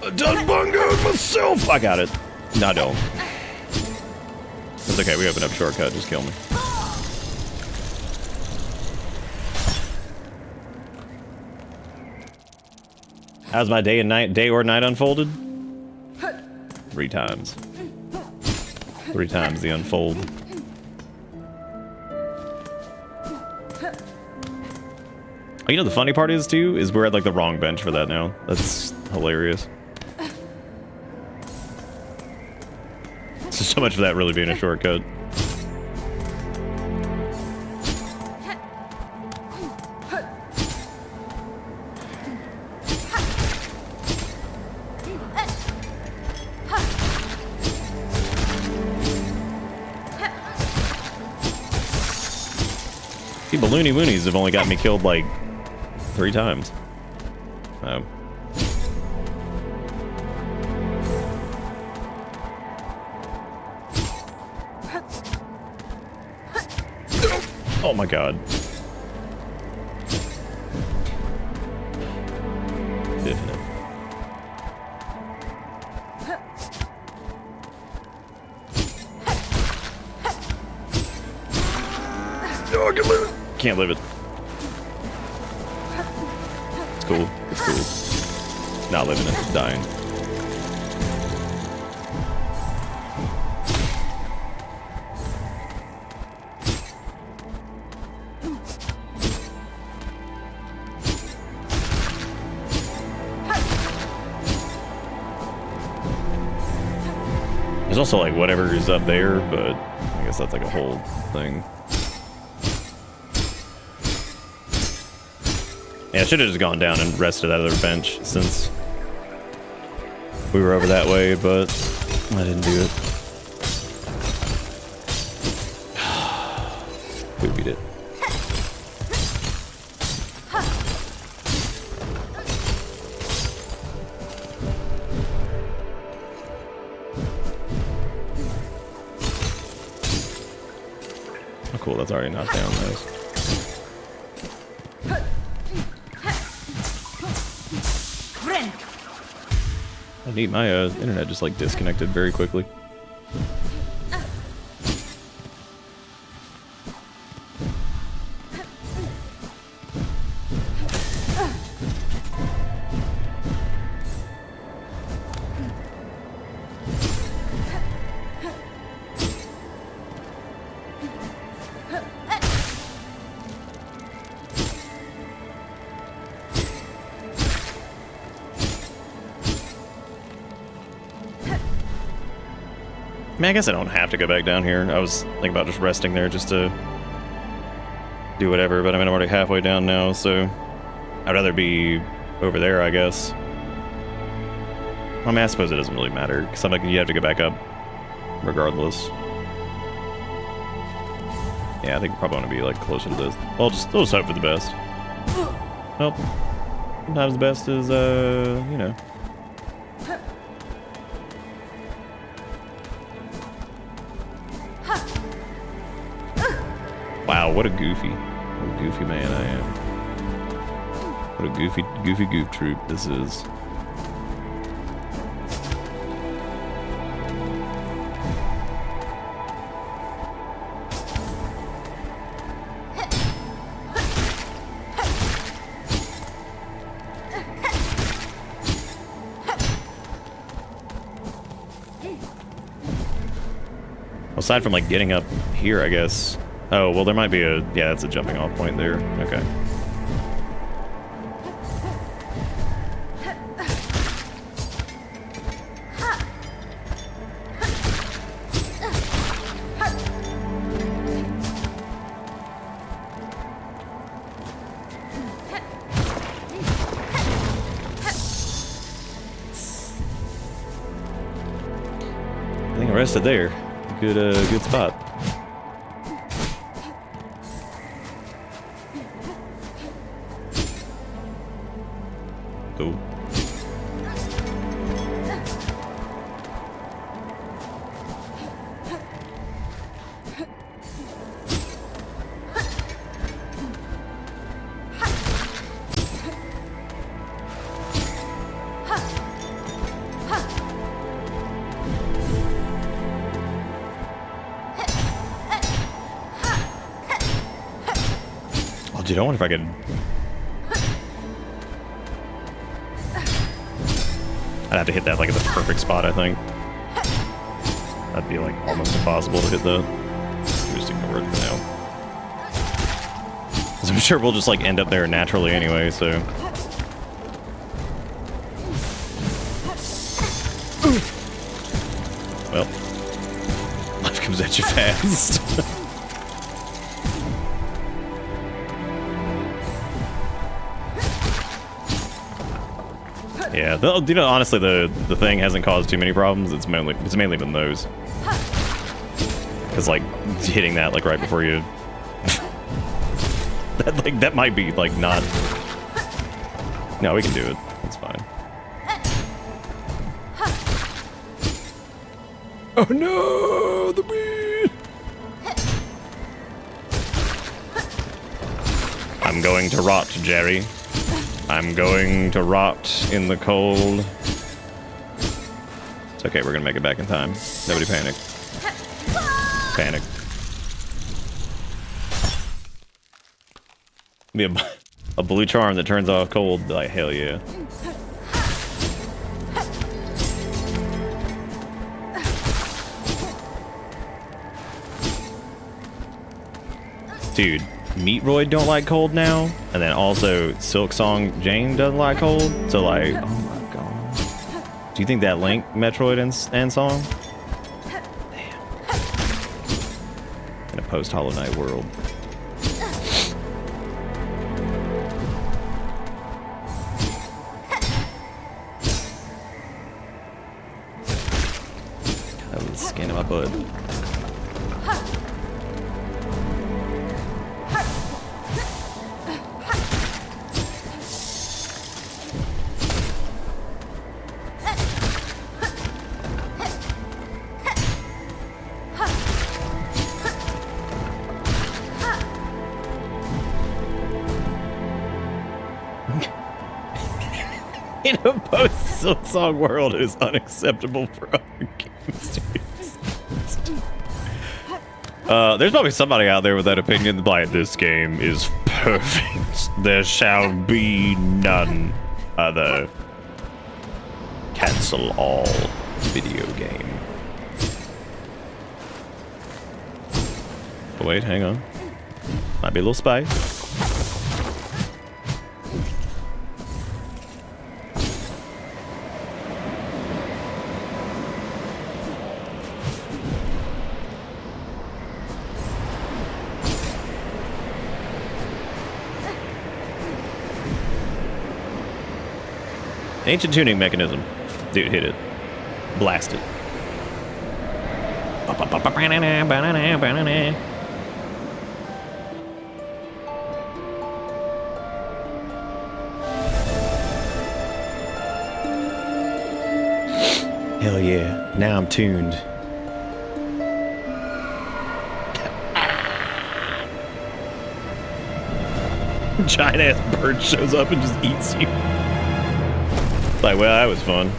I done bungoed myself! I got it. No, I don't. It's okay, we opened up shortcut, just kill me. How's my day or night unfolded? 3 times. 3 times the unfold. Oh, you know the funny part is too is we're at like the wrong bench for that now. That's hilarious. So much for that really being a shortcut. See, Balloony Woonies have only got me killed like 3 times. Oh my god. Definite. Oh, I can live it. Can't live it. It's cool. It's cool. Not living it. It's dying. There's also like whatever is up there, but I guess that's like a whole thing. Yeah, I should have just gone down and rested that other bench since we were over that way, but I didn't do it. We beat it. Oh, cool, that's already knocked down those. Neat, my internet just like disconnected very quickly. I mean, I guess I don't have to go back down here. I was thinking about just resting there just to do whatever, but I mean, I'm already halfway down now, so I'd rather be over there, I guess. I mean, I suppose it doesn't really matter, because I'm like, you have to go back up regardless. Yeah, I think I probably want to be like closer to this. I'll just hope for the best. Well, sometimes the best is, you know. Wow, what a goofy man I am. What a goofy goof troop this is. Aside from like getting up here, I guess. Oh, well, there might be a... Yeah, that's a jumping off point there. Okay. I think I rested there. Good spot. Cool. Oh, dude, I wonder if I could... I'd have to hit that like at the perfect spot, I think. That'd be like almost impossible to hit that. Just ignore it for now. 'Cause I'm sure we'll just like end up there naturally anyway, so. Well, life comes at you fast. Yeah, you know, honestly, the thing hasn't caused too many problems. It's mainly been those. Cause like hitting that like right before you, that might be like not. No, we can do it. It's fine. Oh no, the bee! I'm going to rot, Jerry. I'm going to rot in the cold. It's okay, we're gonna make it back in time. Nobody panic. Panic. Be a blue charm that turns off cold. Like, hell yeah. Dude, Meatroid don't like cold now, and then also Silksong Jane doesn't like cold. So like, oh my god. Do you think that Link Metroid and song? Damn. In a post Hollow Knight world. That was the skin of my butt. In a post-Silksong world, it is unacceptable for other games to exist. There's probably somebody out there with that opinion, like, this game is perfect. There shall be none other. Cancel all video game. But wait, hang on. Might be a little spice. Ancient tuning mechanism. Dude, hit it. Blast it. Hell yeah. Now I'm tuned. Giant ass bird shows up and just eats you. Like, well, that was fun.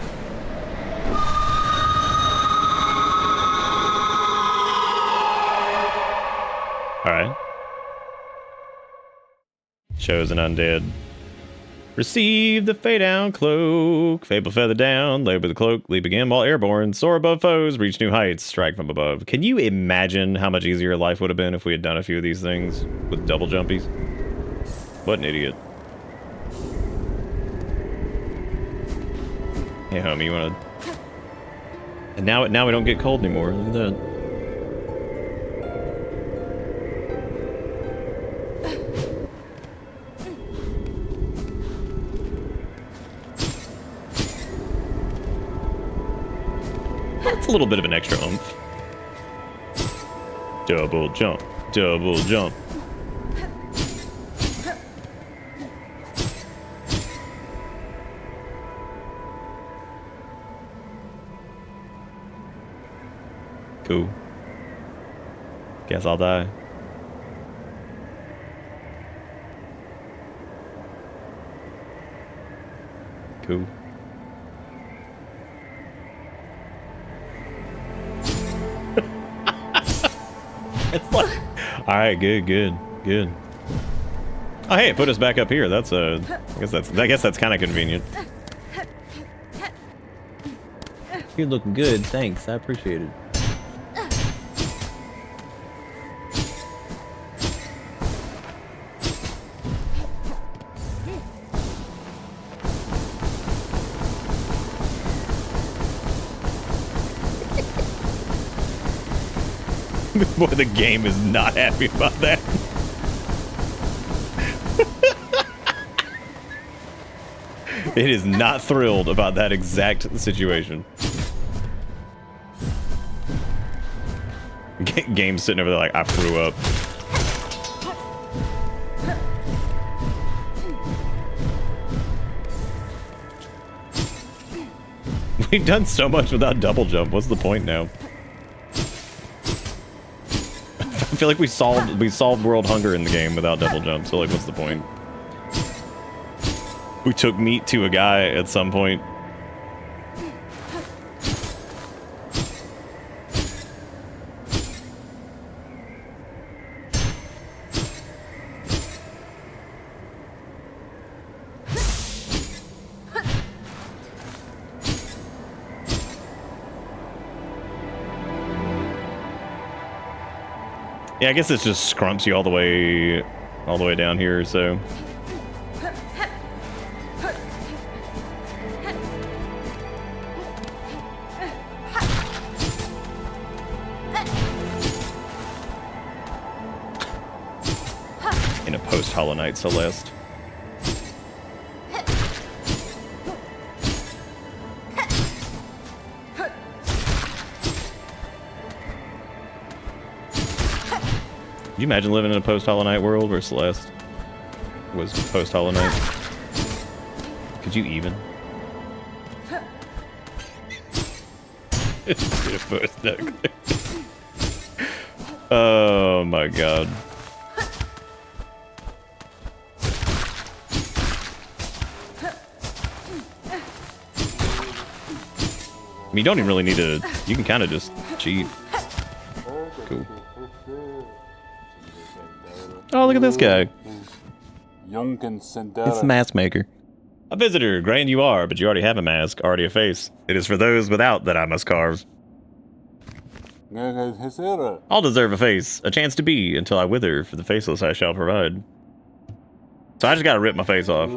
Alright. Shows an undead. Receive the fade down cloak. Fable feather down. Labor the cloak. Leap again while airborne. Soar above foes. Reach new heights. Strike from above. Can you imagine how much easier life would have been if we had done a few of these things with double jumpies? What an idiot. Hey, homie, you wanna... And now we don't get cold anymore. Look at that. That's a little bit of an extra oomph. Double jump. Double jump. Cool. Guess I'll die. Cool. It's like, all right, good. Oh, hey, it put us back up here. That's I guess that's kind of convenient. You're looking good. Thanks. I appreciate it. Boy, the game is not happy about that. It is not thrilled about that exact situation. Game's sitting over there like, I threw up. We've done so much without double jump. What's the point now? I feel like we solved world hunger in the game without double jump. So like, what's the point? We took meat to a guy at some point. Yeah, I guess it just scrumps you all the way down here, so. In a post-Hollow Knight Celeste. Could you imagine living in a post-Hollow Knight world where Celeste was post-Hollow Knight? Could you even? Oh my god. I mean, you don't even really need to, you can kind of just cheat. Cool. Oh, look at this guy. It's the mask maker. A visitor, grand you are, but you already have a mask, already a face. It is for those without that I must carve. I'll deserve a face, a chance to be, until I wither, for the faceless I shall provide. So I just gotta rip my face off.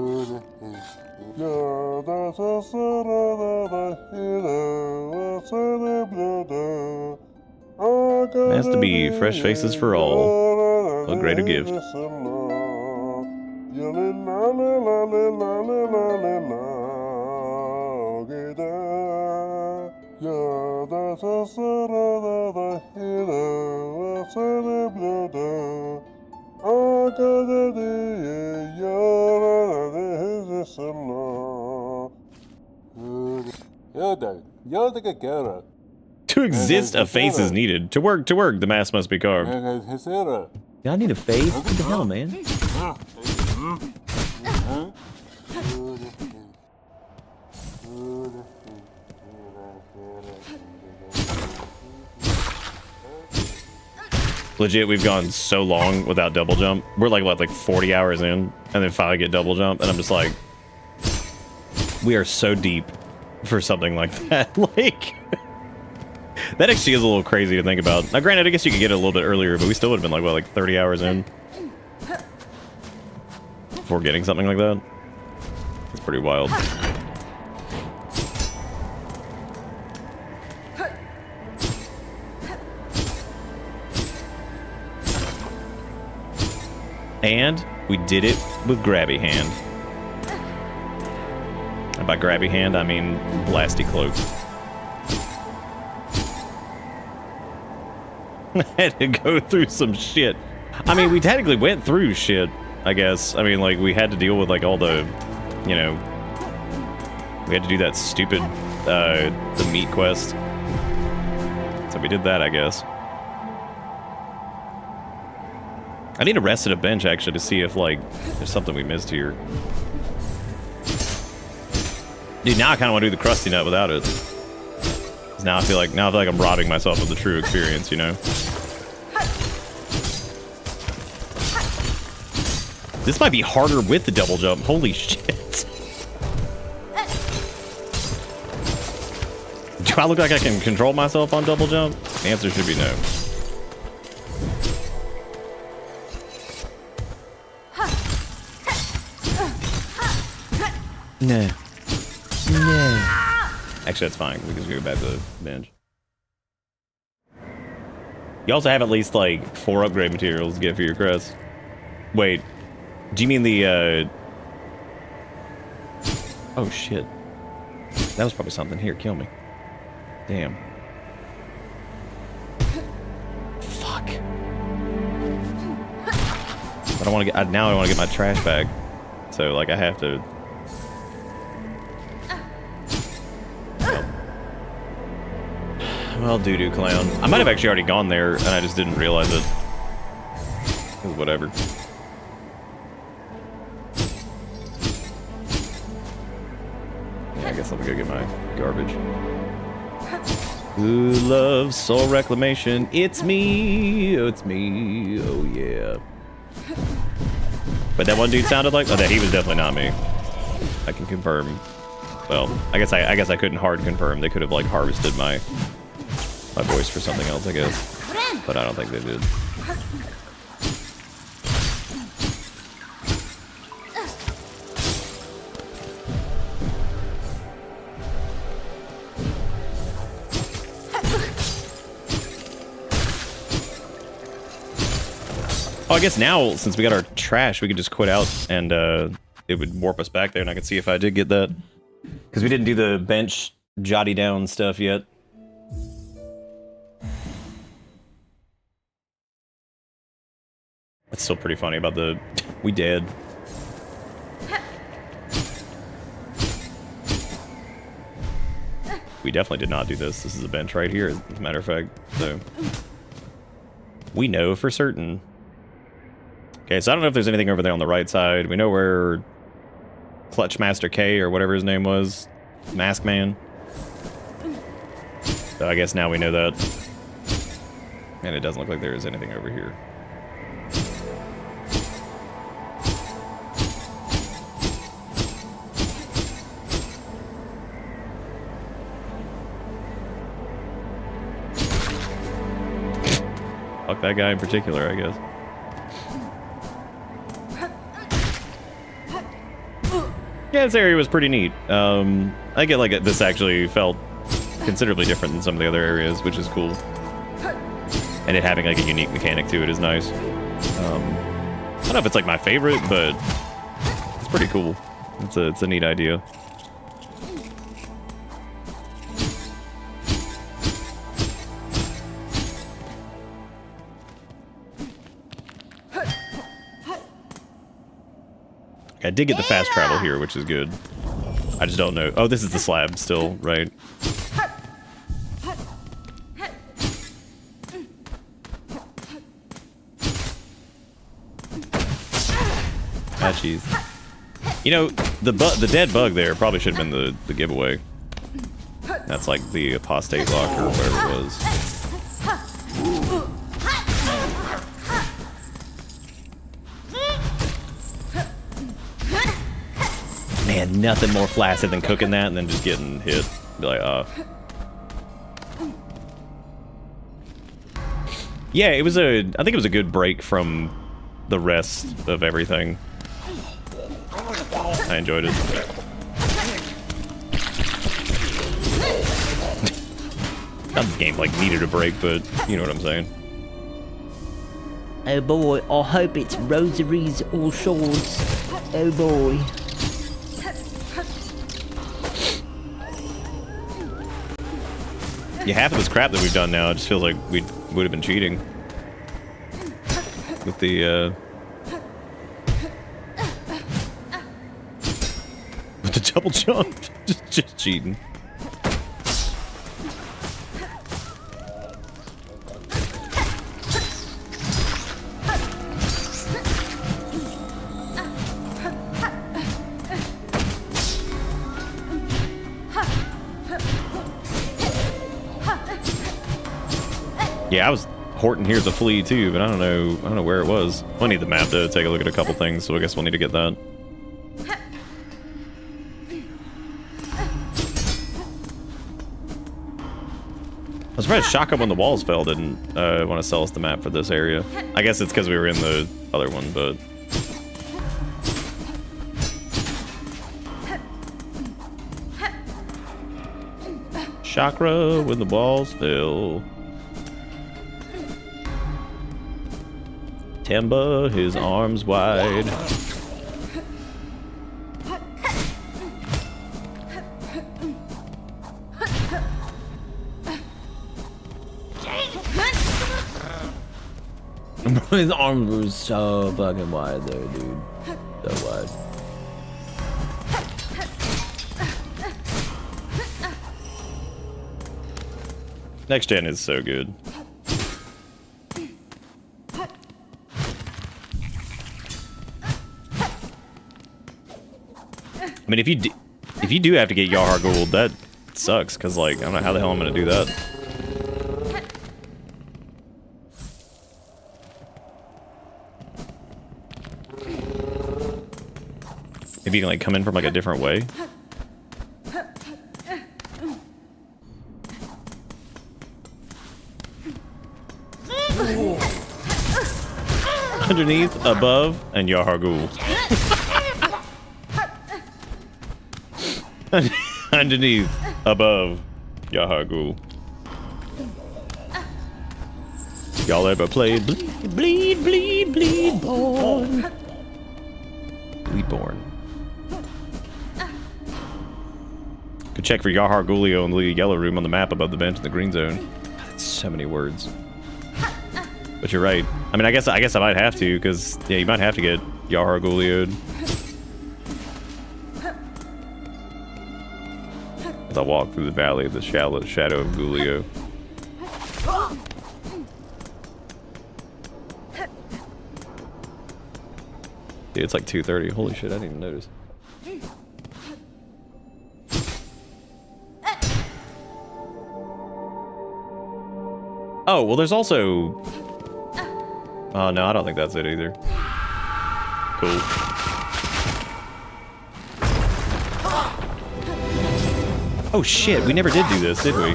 Has to be fresh faces for all. A greater gift. To exist, a face is needed. To work, the mask must be carved. Y'all need a face? What the hell, man? Legit, we've gone so long without double jump. We're like, what, like 40 hours in? And then finally get double jump, and I'm just like... We are so deep for something like that. Like... That actually is a little crazy to think about. Now, granted, I guess you could get it a little bit earlier, but we still would have been like, what, like 30 hours in? Before getting something like that? It's pretty wild. And we did it with Grabby Hand. And by Grabby Hand, I mean Blasty Cloak. I had to go through some shit. I mean, we technically went through shit, I guess. I mean, like, we had to deal with, like, all the, you know... We had to do that stupid, the meat quest. So we did that, I guess. I need to rest at a bench, actually, to see if, like, there's something we missed here. Dude, now I kind of want to do the crusty nut without it. 'Cause now I feel like I'm robbing myself of the true experience, you know? This might be harder with the double jump. Holy shit. Do I look like I can control myself on double jump? The answer should be no. No. No. Actually, that's fine. We can just go back to the bench. You also have at least like 4 upgrade materials to get for your crest. Wait, do you mean the oh shit. That was probably something. Here, kill me. Damn. Fuck. I don't want to get. Now I want to get my trash bag. So like I have to. Well, doo-doo clown. I might have actually already gone there and I just didn't realize it. Whatever. Yeah, I guess I'm gonna go get my garbage. Who loves soul reclamation? It's me. Oh, it's me. Oh yeah. But that one dude sounded like. Oh, that he was definitely not me. I can confirm. Well, I guess I couldn't hard confirm. They could have like harvested my voice for something else, I guess. But I don't think they did. Oh, I guess now, since we got our trash, we could just quit out and it would warp us back there, and I could see if I did get that. Because we didn't do the bench jotty down stuff yet. That's still pretty funny about the... We did. We definitely did not do this. This is a bench right here, as a matter of fact. So we know for certain. Okay, so I don't know if there's anything over there on the right side. We know where Clutch Master K, or whatever his name was, Mask Man. So I guess now we know that. And it doesn't look like there is anything over here. Fuck that guy in particular, I guess. Yeah, this area was pretty neat. I get like this actually felt considerably different than some of the other areas, which is cool. And it having like a unique mechanic to it is nice. I don't know if it's like my favorite, but it's pretty cool. It's a neat idea. I did get the fast travel here, which is good. I just don't know. Oh, this is the slab still, right? Ah, jeez. You know, the dead bug there probably should have been the giveaway. That's like the apostate lock or whatever it was. Man, nothing more flaccid than cooking that and then just getting hit. Be like, yeah, it was I think it was a good break from the rest of everything. I enjoyed it. Not this game like needed a break, but you know what I'm saying. Oh boy, I hope it's rosaries or swords. Oh boy. Yeah, half of this crap that we've done now, it just feels like we would have been cheating. With the, with the double jump. just cheating. Yeah, I was Horton here's a flea too, but I don't know where it was. We'll need the map to take a look at a couple things, so I guess we'll need to get that. I'm surprised Shaka when the walls fell didn't want to sell us the map for this area. I guess it's because we were in the other one, but... Chakra when the walls fell. September, his arms wide. His arms were so fucking wide there, dude. So wide. Next gen is so good. I mean, if you do have to get Yahar Gould, that sucks, cause like I don't know how the hell I'm gonna do that. If you can like come in from like a different way. Underneath, above, and Yahar Gould. Underneath, above, Yahar Gould. Y'all ever played Bleed, Bleed, Bleed, Born? Bleed Born. Could check for Yahar Gulio in the yellow room on the map above the bench in the green zone. That's so many words. But you're right. I mean, I guess I might have to, because yeah, you might have to get Yahar Gulio'd. As I walk through the valley of the shadow of Gulio. Dude, it's like 2:30. Holy shit, I didn't even notice. Oh, well, there's also... Oh, no, I don't think that's it either. Cool. Oh, shit, we never did do this, did we?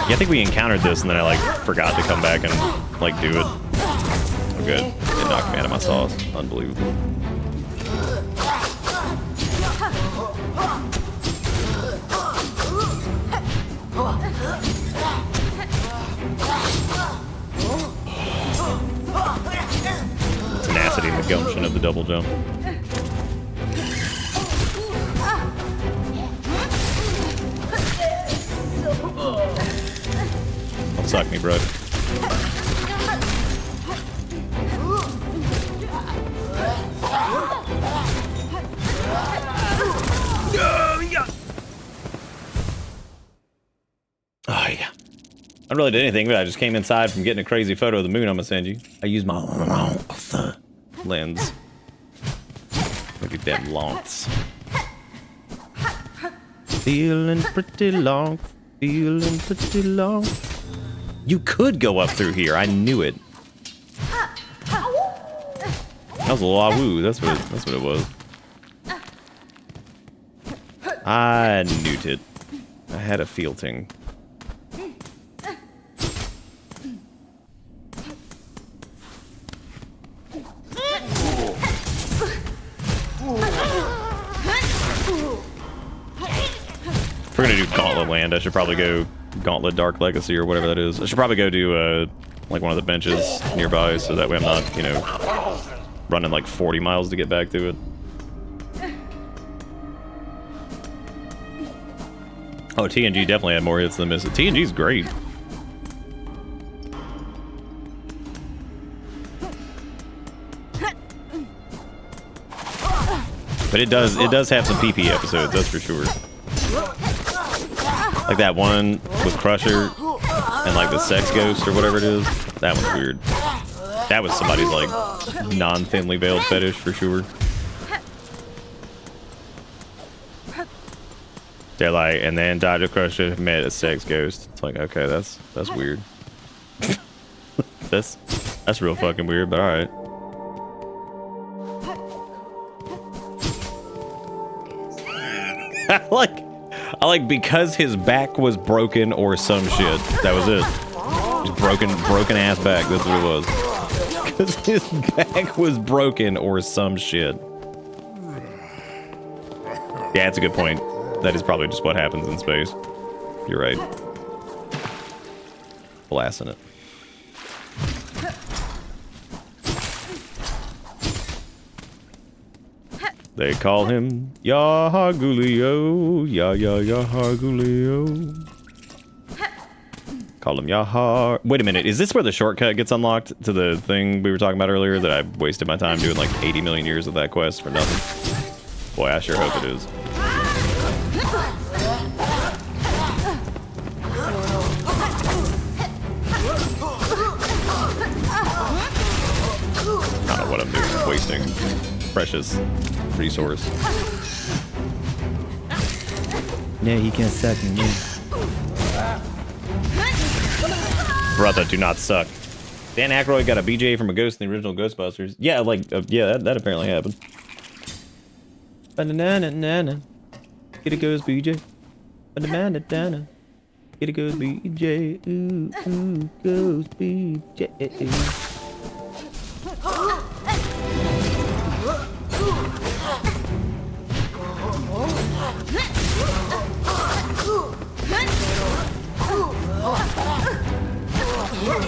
Yeah, I think we encountered this and then I, like, forgot to come back and, like, do it. Oh, good. It knocked me out of my sauce. Unbelievable. Tenacity and the gumption of the double jump. Don't suck me, bro. Oh, yeah. I really did anything, but I just came inside from getting a crazy photo of the moon I'm gonna send you. I used my lens. Look at them lonks. Feeling pretty long. Feeling pretty long. You could go up through here. I knew it. That was a little ah-woo. That's what it was. I knew it. I had a feeling. If we're gonna do Gauntlet Land, I should probably go Gauntlet Dark Legacy or whatever that is. I should probably go do like one of the benches nearby, so that way I'm not, you know, running like 40 miles to get back to it. Oh, TNG definitely had more hits than Misses. TNG's great. But it does have some PP episodes, that's for sure. Like that one with Crusher and like the sex ghost or whatever it is. That one's weird. That was somebody's like non-thinly veiled fetish for sure. They're like, and then Dr. Crusher met a sex ghost. It's like, okay, that's weird. that's real fucking weird, but alright. I like because his back was broken or some shit. That was it. Just broken ass back. That's what it was. Because his back was broken or some shit. Yeah, that's a good point. That is probably just what happens in space. You're right. Blasting it. They call him Yahargulio. Yahargulio. Call him Yahar. Wait a minute, is this where the shortcut gets unlocked to the thing we were talking about earlier that I wasted my time doing like 80 million years of that quest for nothing? Boy, I sure hope it is. I don't know what I'm doing, wasting precious resource. No, he can suck me. Brother, do not suck. Dan Aykroyd got a BJ from a ghost in the original Ghostbusters. Yeah, like, yeah, that apparently happened. Banana, get it goes BJ. Banana, get it goes BJ. Ooh, goes BJ.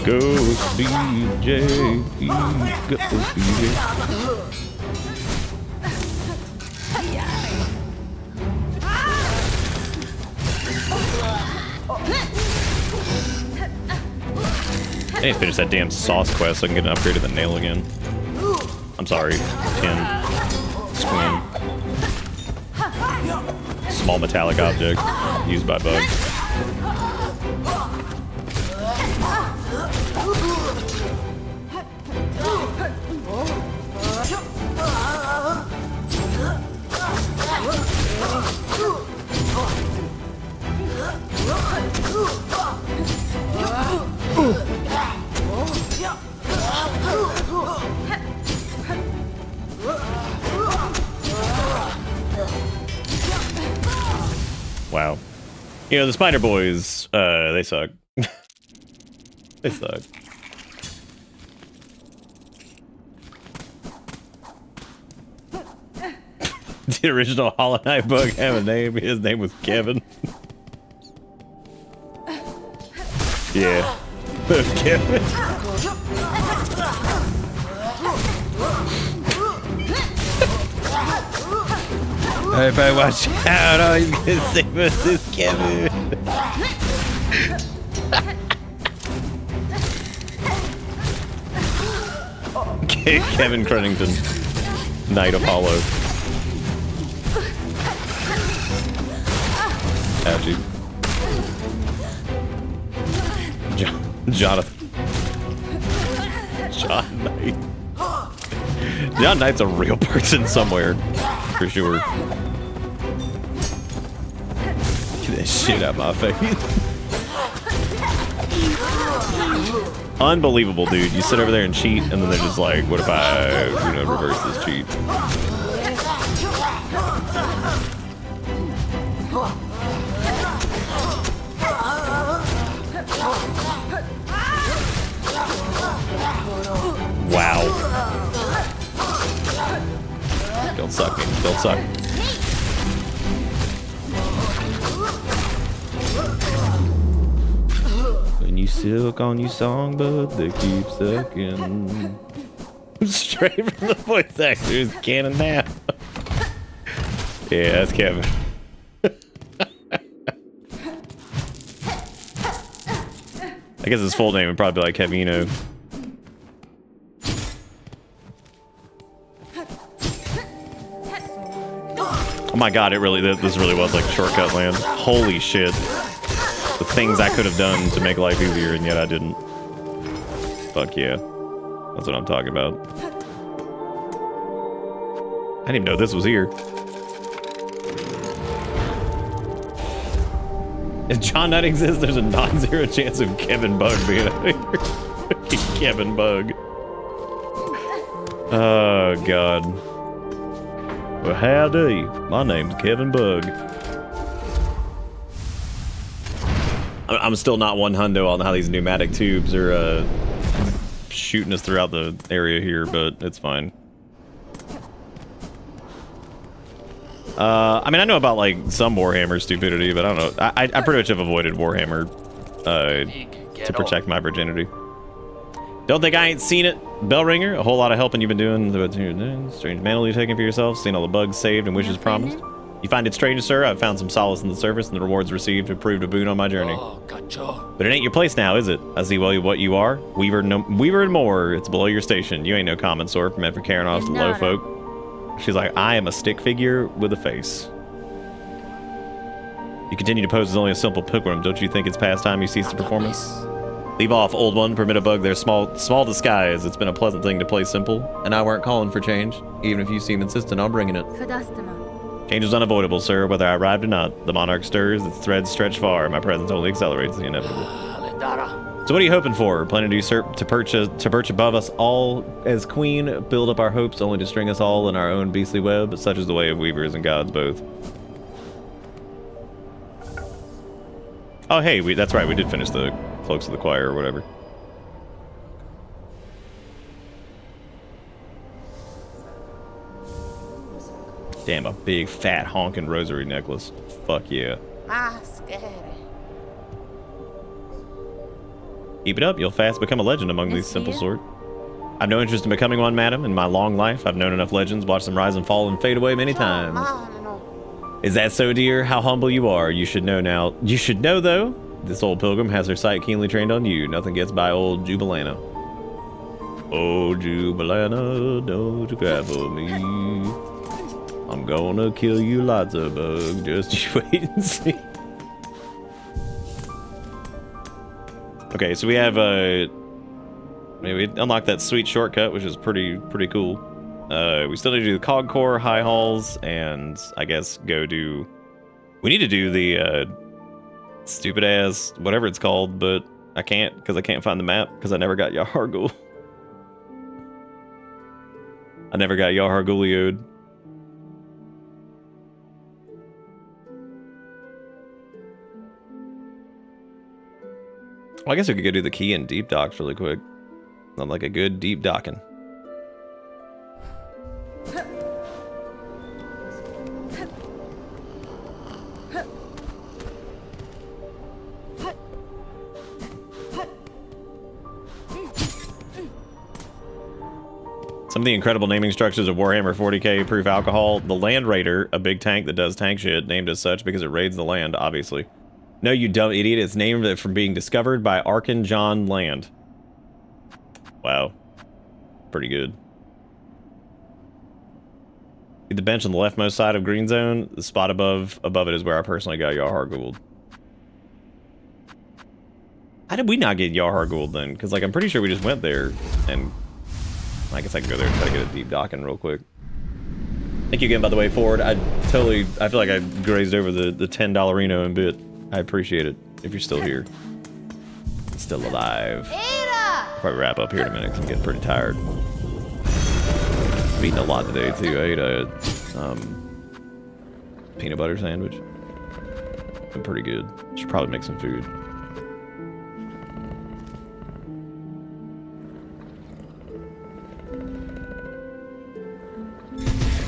Ghost BJ, Ghost BJ. I need to finish that damn sauce quest so I can get an upgrade to the nail again. I'm sorry, tin, squim. Small metallic object used by bugs. Wow. You know, the Spider Boys, they suck. They suck. The original Hollow Knight bug have a name. His name was Kevin. Yeah. Kevin. Everybody watch out. All you can save us is Kevin. Kevin Crennington. Knight of Hollow. Ouchie. Jonathan. John Knight. John Knight's a real person somewhere. For sure. Get that shit out of my face. Unbelievable, dude. You sit over there and cheat, and then they're just like, what if I, you know, reverse this cheat? Wow. Don't suck me. Don't suck. When you silk on your songbird, they keep sucking. Straight from the voice actor's canon now. Yeah, that's Kevin. I guess his full name would probably be like Kevino. Oh my god, it really, this really was like shortcut land. Holy shit. The things I could have done to make life easier, and yet I didn't. Fuck yeah. That's what I'm talking about. I didn't even know this was here. If John Knight exists, there's a non-zero chance of Kevin Bug being out here. Kevin Bug. Oh, God. Well, howdy. My name's Kevin Bug. I'm still not one hundo on how these pneumatic tubes are shooting us throughout the area here, but it's fine. I mean, I know about like some Warhammer stupidity, but I don't know. I pretty much have avoided Warhammer to protect my virginity. Don't think I ain't seen it. Bell ringer, a whole lot of helping you've been doing. Strange mantle you've taken for yourself. Seen all the bugs saved and wishes promised. You find it strange, sir? I've found some solace in the service, and the rewards received have proved a boon on my journey. But it ain't your place now, is it? I see well what you are. Weaver and more. It's below your station. You ain't no common sort meant for carrying off the low folk. She's like, I am a stick figure with a face. You continue to pose as only a simple pilgrim. Don't you think it's past time you cease the performance? Leave off, old one. Permit a bug their small disguise. It's been a pleasant thing to play simple, and I weren't calling for change, even if you seem insistent on bringing it. Change was unavoidable, sir, whether I arrived or not. The monarch stirs, its threads stretch far, my presence only accelerates the inevitable. So what are you hoping for? Planning to usurp, to perch above us all as queen, build up our hopes only to string us all in our own beastly web? Such is the way of weavers and gods both. Oh, hey, that's right, we did finish the Cloaks of the Choir or whatever. Damn, a big, fat, honking rosary necklace. Fuck yeah. Keep it up, you'll fast become a legend among these simple sort. I've no interest in becoming one, madam. In my long life, I've known enough legends, watched them rise and fall and fade away many times. Is that so, dear? How humble you are. You should know now. You should know, though, this old pilgrim has her sight keenly trained on you. Nothing gets by old Jubilana. Oh, Jubilana, don't you grab for me. I'm gonna kill you lots of bugs. Just you wait and see. Okay, so we have maybe unlock that sweet shortcut, which is pretty cool. We still need to do the cog core, high halls, and I guess we need to do the stupid ass whatever it's called, but I can't because I can't find the map because I never got Yahar'gul. I never got Yahar'gulioed. Well, I guess we could go do the key and deep docks really quick. I'm like a good deep docking. Some of the incredible naming structures of Warhammer 40k proof alcohol. The Land Raider, a big tank that does tank shit, named as such because it raids the land, obviously. No, you dumb idiot. It's named from being discovered by Arkin John Land. Wow. Pretty good. See the bench on the leftmost side of Green Zone? The spot above it is where I personally got Yahar'gul. How did we not get Yahar'gul then? Because, like, I'm pretty sure we just went there and... I guess I can go there and try to get a deep docking real quick. Thank you again, by the way, Ford. I feel like I grazed over the $10 Reno in bit. I appreciate it. If you're still here. Still alive. I'll probably wrap up here in a minute because I'm getting pretty tired. I've eaten a lot today, too. I ate a peanut butter sandwich. Been pretty good. Should probably make some food.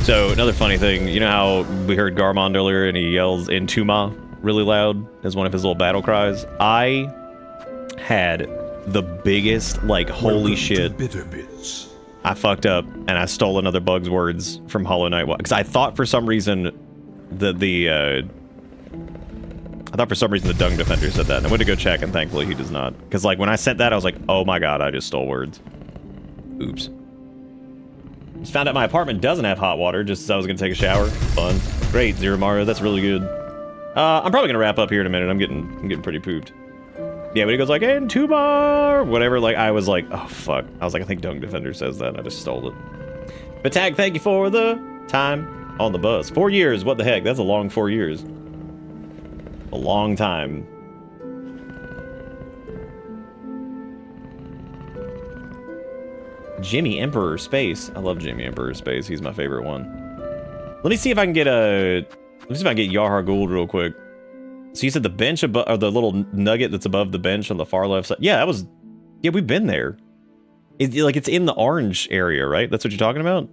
So, another funny thing, you know how we heard Garmond earlier and he yells Intuma really loud as one of his little battle cries? I had the biggest, like, holy shit. I fucked up and I stole another bug's words from Hollow Knight. Because I thought for some reason the Dung Defender said that. And I went to go check and thankfully he does not. Because, like, when I sent that, I was like, oh my god, I just stole words. Oops. Just found out my apartment doesn't have hot water, just as I was gonna take a shower. Fun. Great, Zero Mario, that's really good. I'm probably gonna wrap up here in a minute. I'm getting pretty pooped. Yeah, but he goes like, Entumar, whatever, like, I was like, oh fuck. I was like, I think Dung Defender says that, and I just stole it. But Tag, thank you for the time on the bus. 4 years, what the heck? That's a long 4 years. A long time. Jimmy Emperor Space. I love Jimmy Emperor Space. He's my favorite one. Let me see if I can get Yahar'gul real quick. So you said the bench above, or the little nugget that's above the bench on the far left side. Yeah, we've been there. It's in the orange area, right? That's what you're talking about?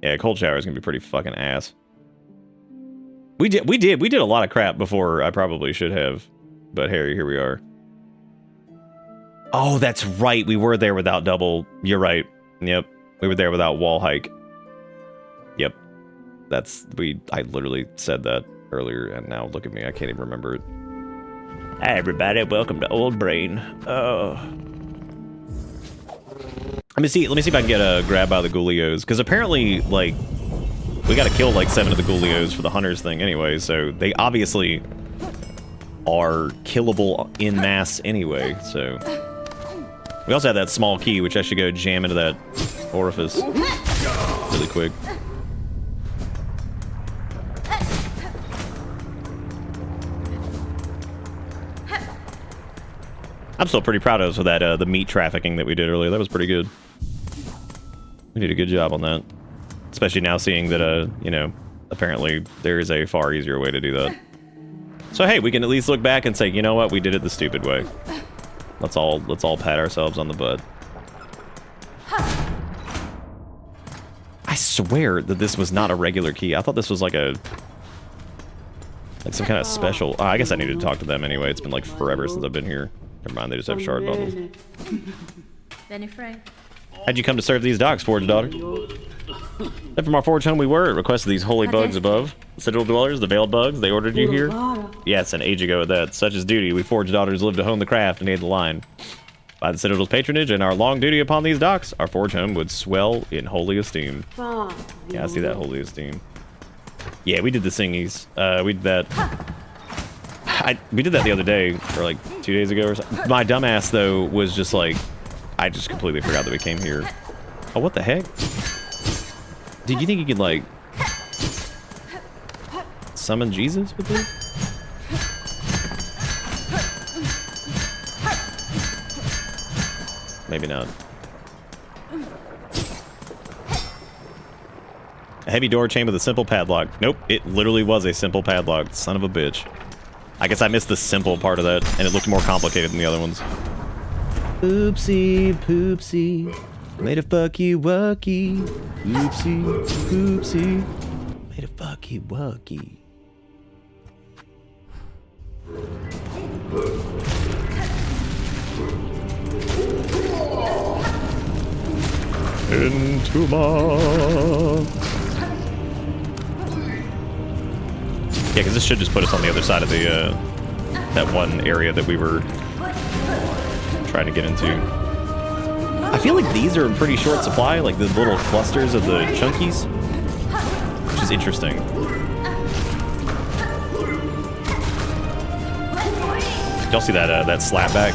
Yeah, cold shower is gonna be pretty fucking ass. We did a lot of crap before I probably should have. But here we are. Oh, that's right. We were there without double. You're right. Yep. We were there without wall hike. Yep. I literally said that earlier, and now look at me. I can't even remember it. Hi, everybody. Welcome to Old Brain. Oh. Let me see if I can get a grab out of the Ghoulios, because apparently, like, we gotta kill like 7 of the Ghoulios for the hunters thing anyway, so they obviously are killable in mass anyway, so. We also have that small key, which I should go jam into that orifice really quick. I'm still pretty proud of us for that, the meat trafficking that we did earlier. That was pretty good. We did a good job on that. Especially now seeing that, you know, apparently there is a far easier way to do that. So hey, we can at least look back and say, you know what, we did it the stupid way. Let's all pat ourselves on the butt. I swear that this was not a regular key. I thought this was like some kind of special. I guess I needed to talk to them anyway. It's been like forever since I've been here. Never mind, they just have shard bundles. Benny Frank. How'd you come to serve these docks, Forge Daughter? Then from our Forge home we were, it requested these holy bugs above. The Citadel Dwellers, the Veiled Bugs, they ordered you here? Yes, an age ago at that. Such is duty, we Forge Daughters live to hone the craft and aid the line. By the Citadel's patronage and our long duty upon these docks, our Forge home would swell in holy esteem. Yeah, I see that holy esteem. Yeah, we did the singies. We did that. We did that the other day, or like 2 days ago or something. My dumbass, though, was just like, I just completely forgot that we came here. Oh, what the heck? Did you think you could, like, summon Jesus with this? Maybe not. A heavy door chain with a simple padlock. Nope, it literally was a simple padlock. Son of a bitch. I guess I missed the simple part of that, and it looked more complicated than the other ones. Oopsie poopsie, made a fucky wucky. Oopsie poopsie, made a fucky wucky. Into my... Yeah, because this should just put us on the other side of the, that one area that we were trying to get into. I feel like these are in pretty short supply, like the little clusters of the chunkies, which is interesting. Y'all see that, that slapback?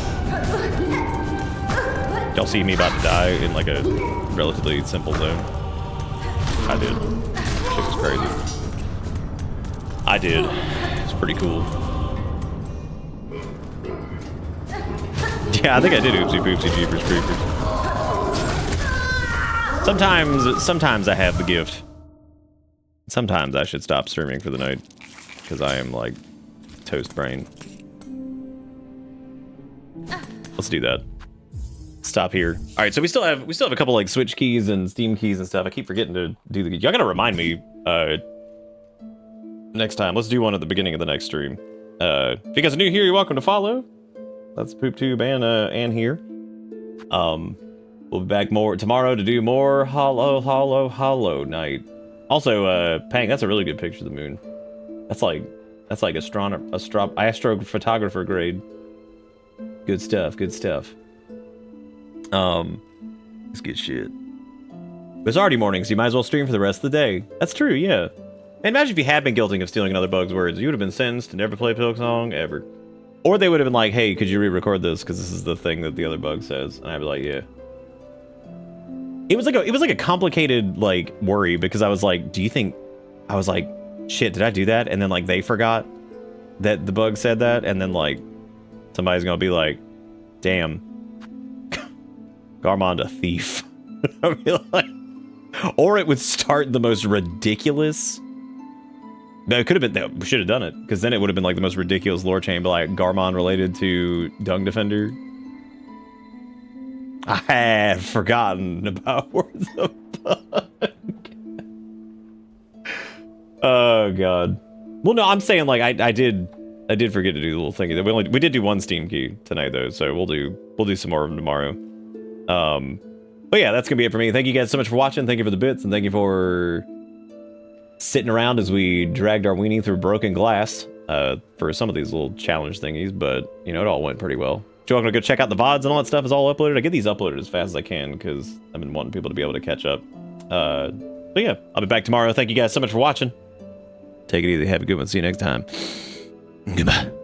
Y'all see me about to die in like a relatively simple zone? I did. Shit was crazy. I did. It's pretty cool. Yeah, I think I did oopsie poopsie jeepers creepers. Sometimes I have the gift. Sometimes I should stop streaming for the night, because I am like toast brain. Let's do that. Stop here. All right, so we still have a couple like Switch keys and Steam keys and stuff. I keep forgetting to do the. Y'all gotta remind me next time. Let's do one at the beginning of the next stream. If you guys are new here, you're welcome to follow. That's PoopTube and here. We'll be back more tomorrow to do more Hollow Night. Also, Pang, that's a really good picture of the moon. That's like astrophotographer grade. Good stuff. Good stuff. It's good shit. But it's already morning, so you might as well stream for the rest of the day. That's true, yeah. And imagine if you had been guilty of stealing another bug's words. You would have been sentenced to never play Silksong ever. Or they would have been like, hey, could you re-record this? Because this is the thing that the other bug says. And I'd be like, yeah. It was like a complicated like worry, because I was like, shit, did I do that? And then like they forgot that the bug said that, and then like somebody's gonna be like, damn, Garmond a thief. I'd be like, or it would start the most ridiculous. No, it could have been. We should have done it, because then it would have been like the most ridiculous lore chain, but like Garmond related to Dung Defender. I have forgotten about Words of Bug. Oh god. Well, no, I'm saying like I did I did forget to do the little thingy. We did do one Steam key tonight though, so we'll do some more of them tomorrow. But yeah, that's gonna be it for me. Thank you guys so much for watching. Thank you for the bits, and thank you for sitting around as we dragged our weenie through broken glass for some of these little challenge thingies. But you know, it all went pretty well. Do you want to go check out the VODs and all that stuff is all uploaded? I get these uploaded as fast as I can because I've been wanting people to be able to catch up. But yeah, I'll be back tomorrow. Thank you guys so much for watching. Take it easy. Have a good one. See you next time. Goodbye.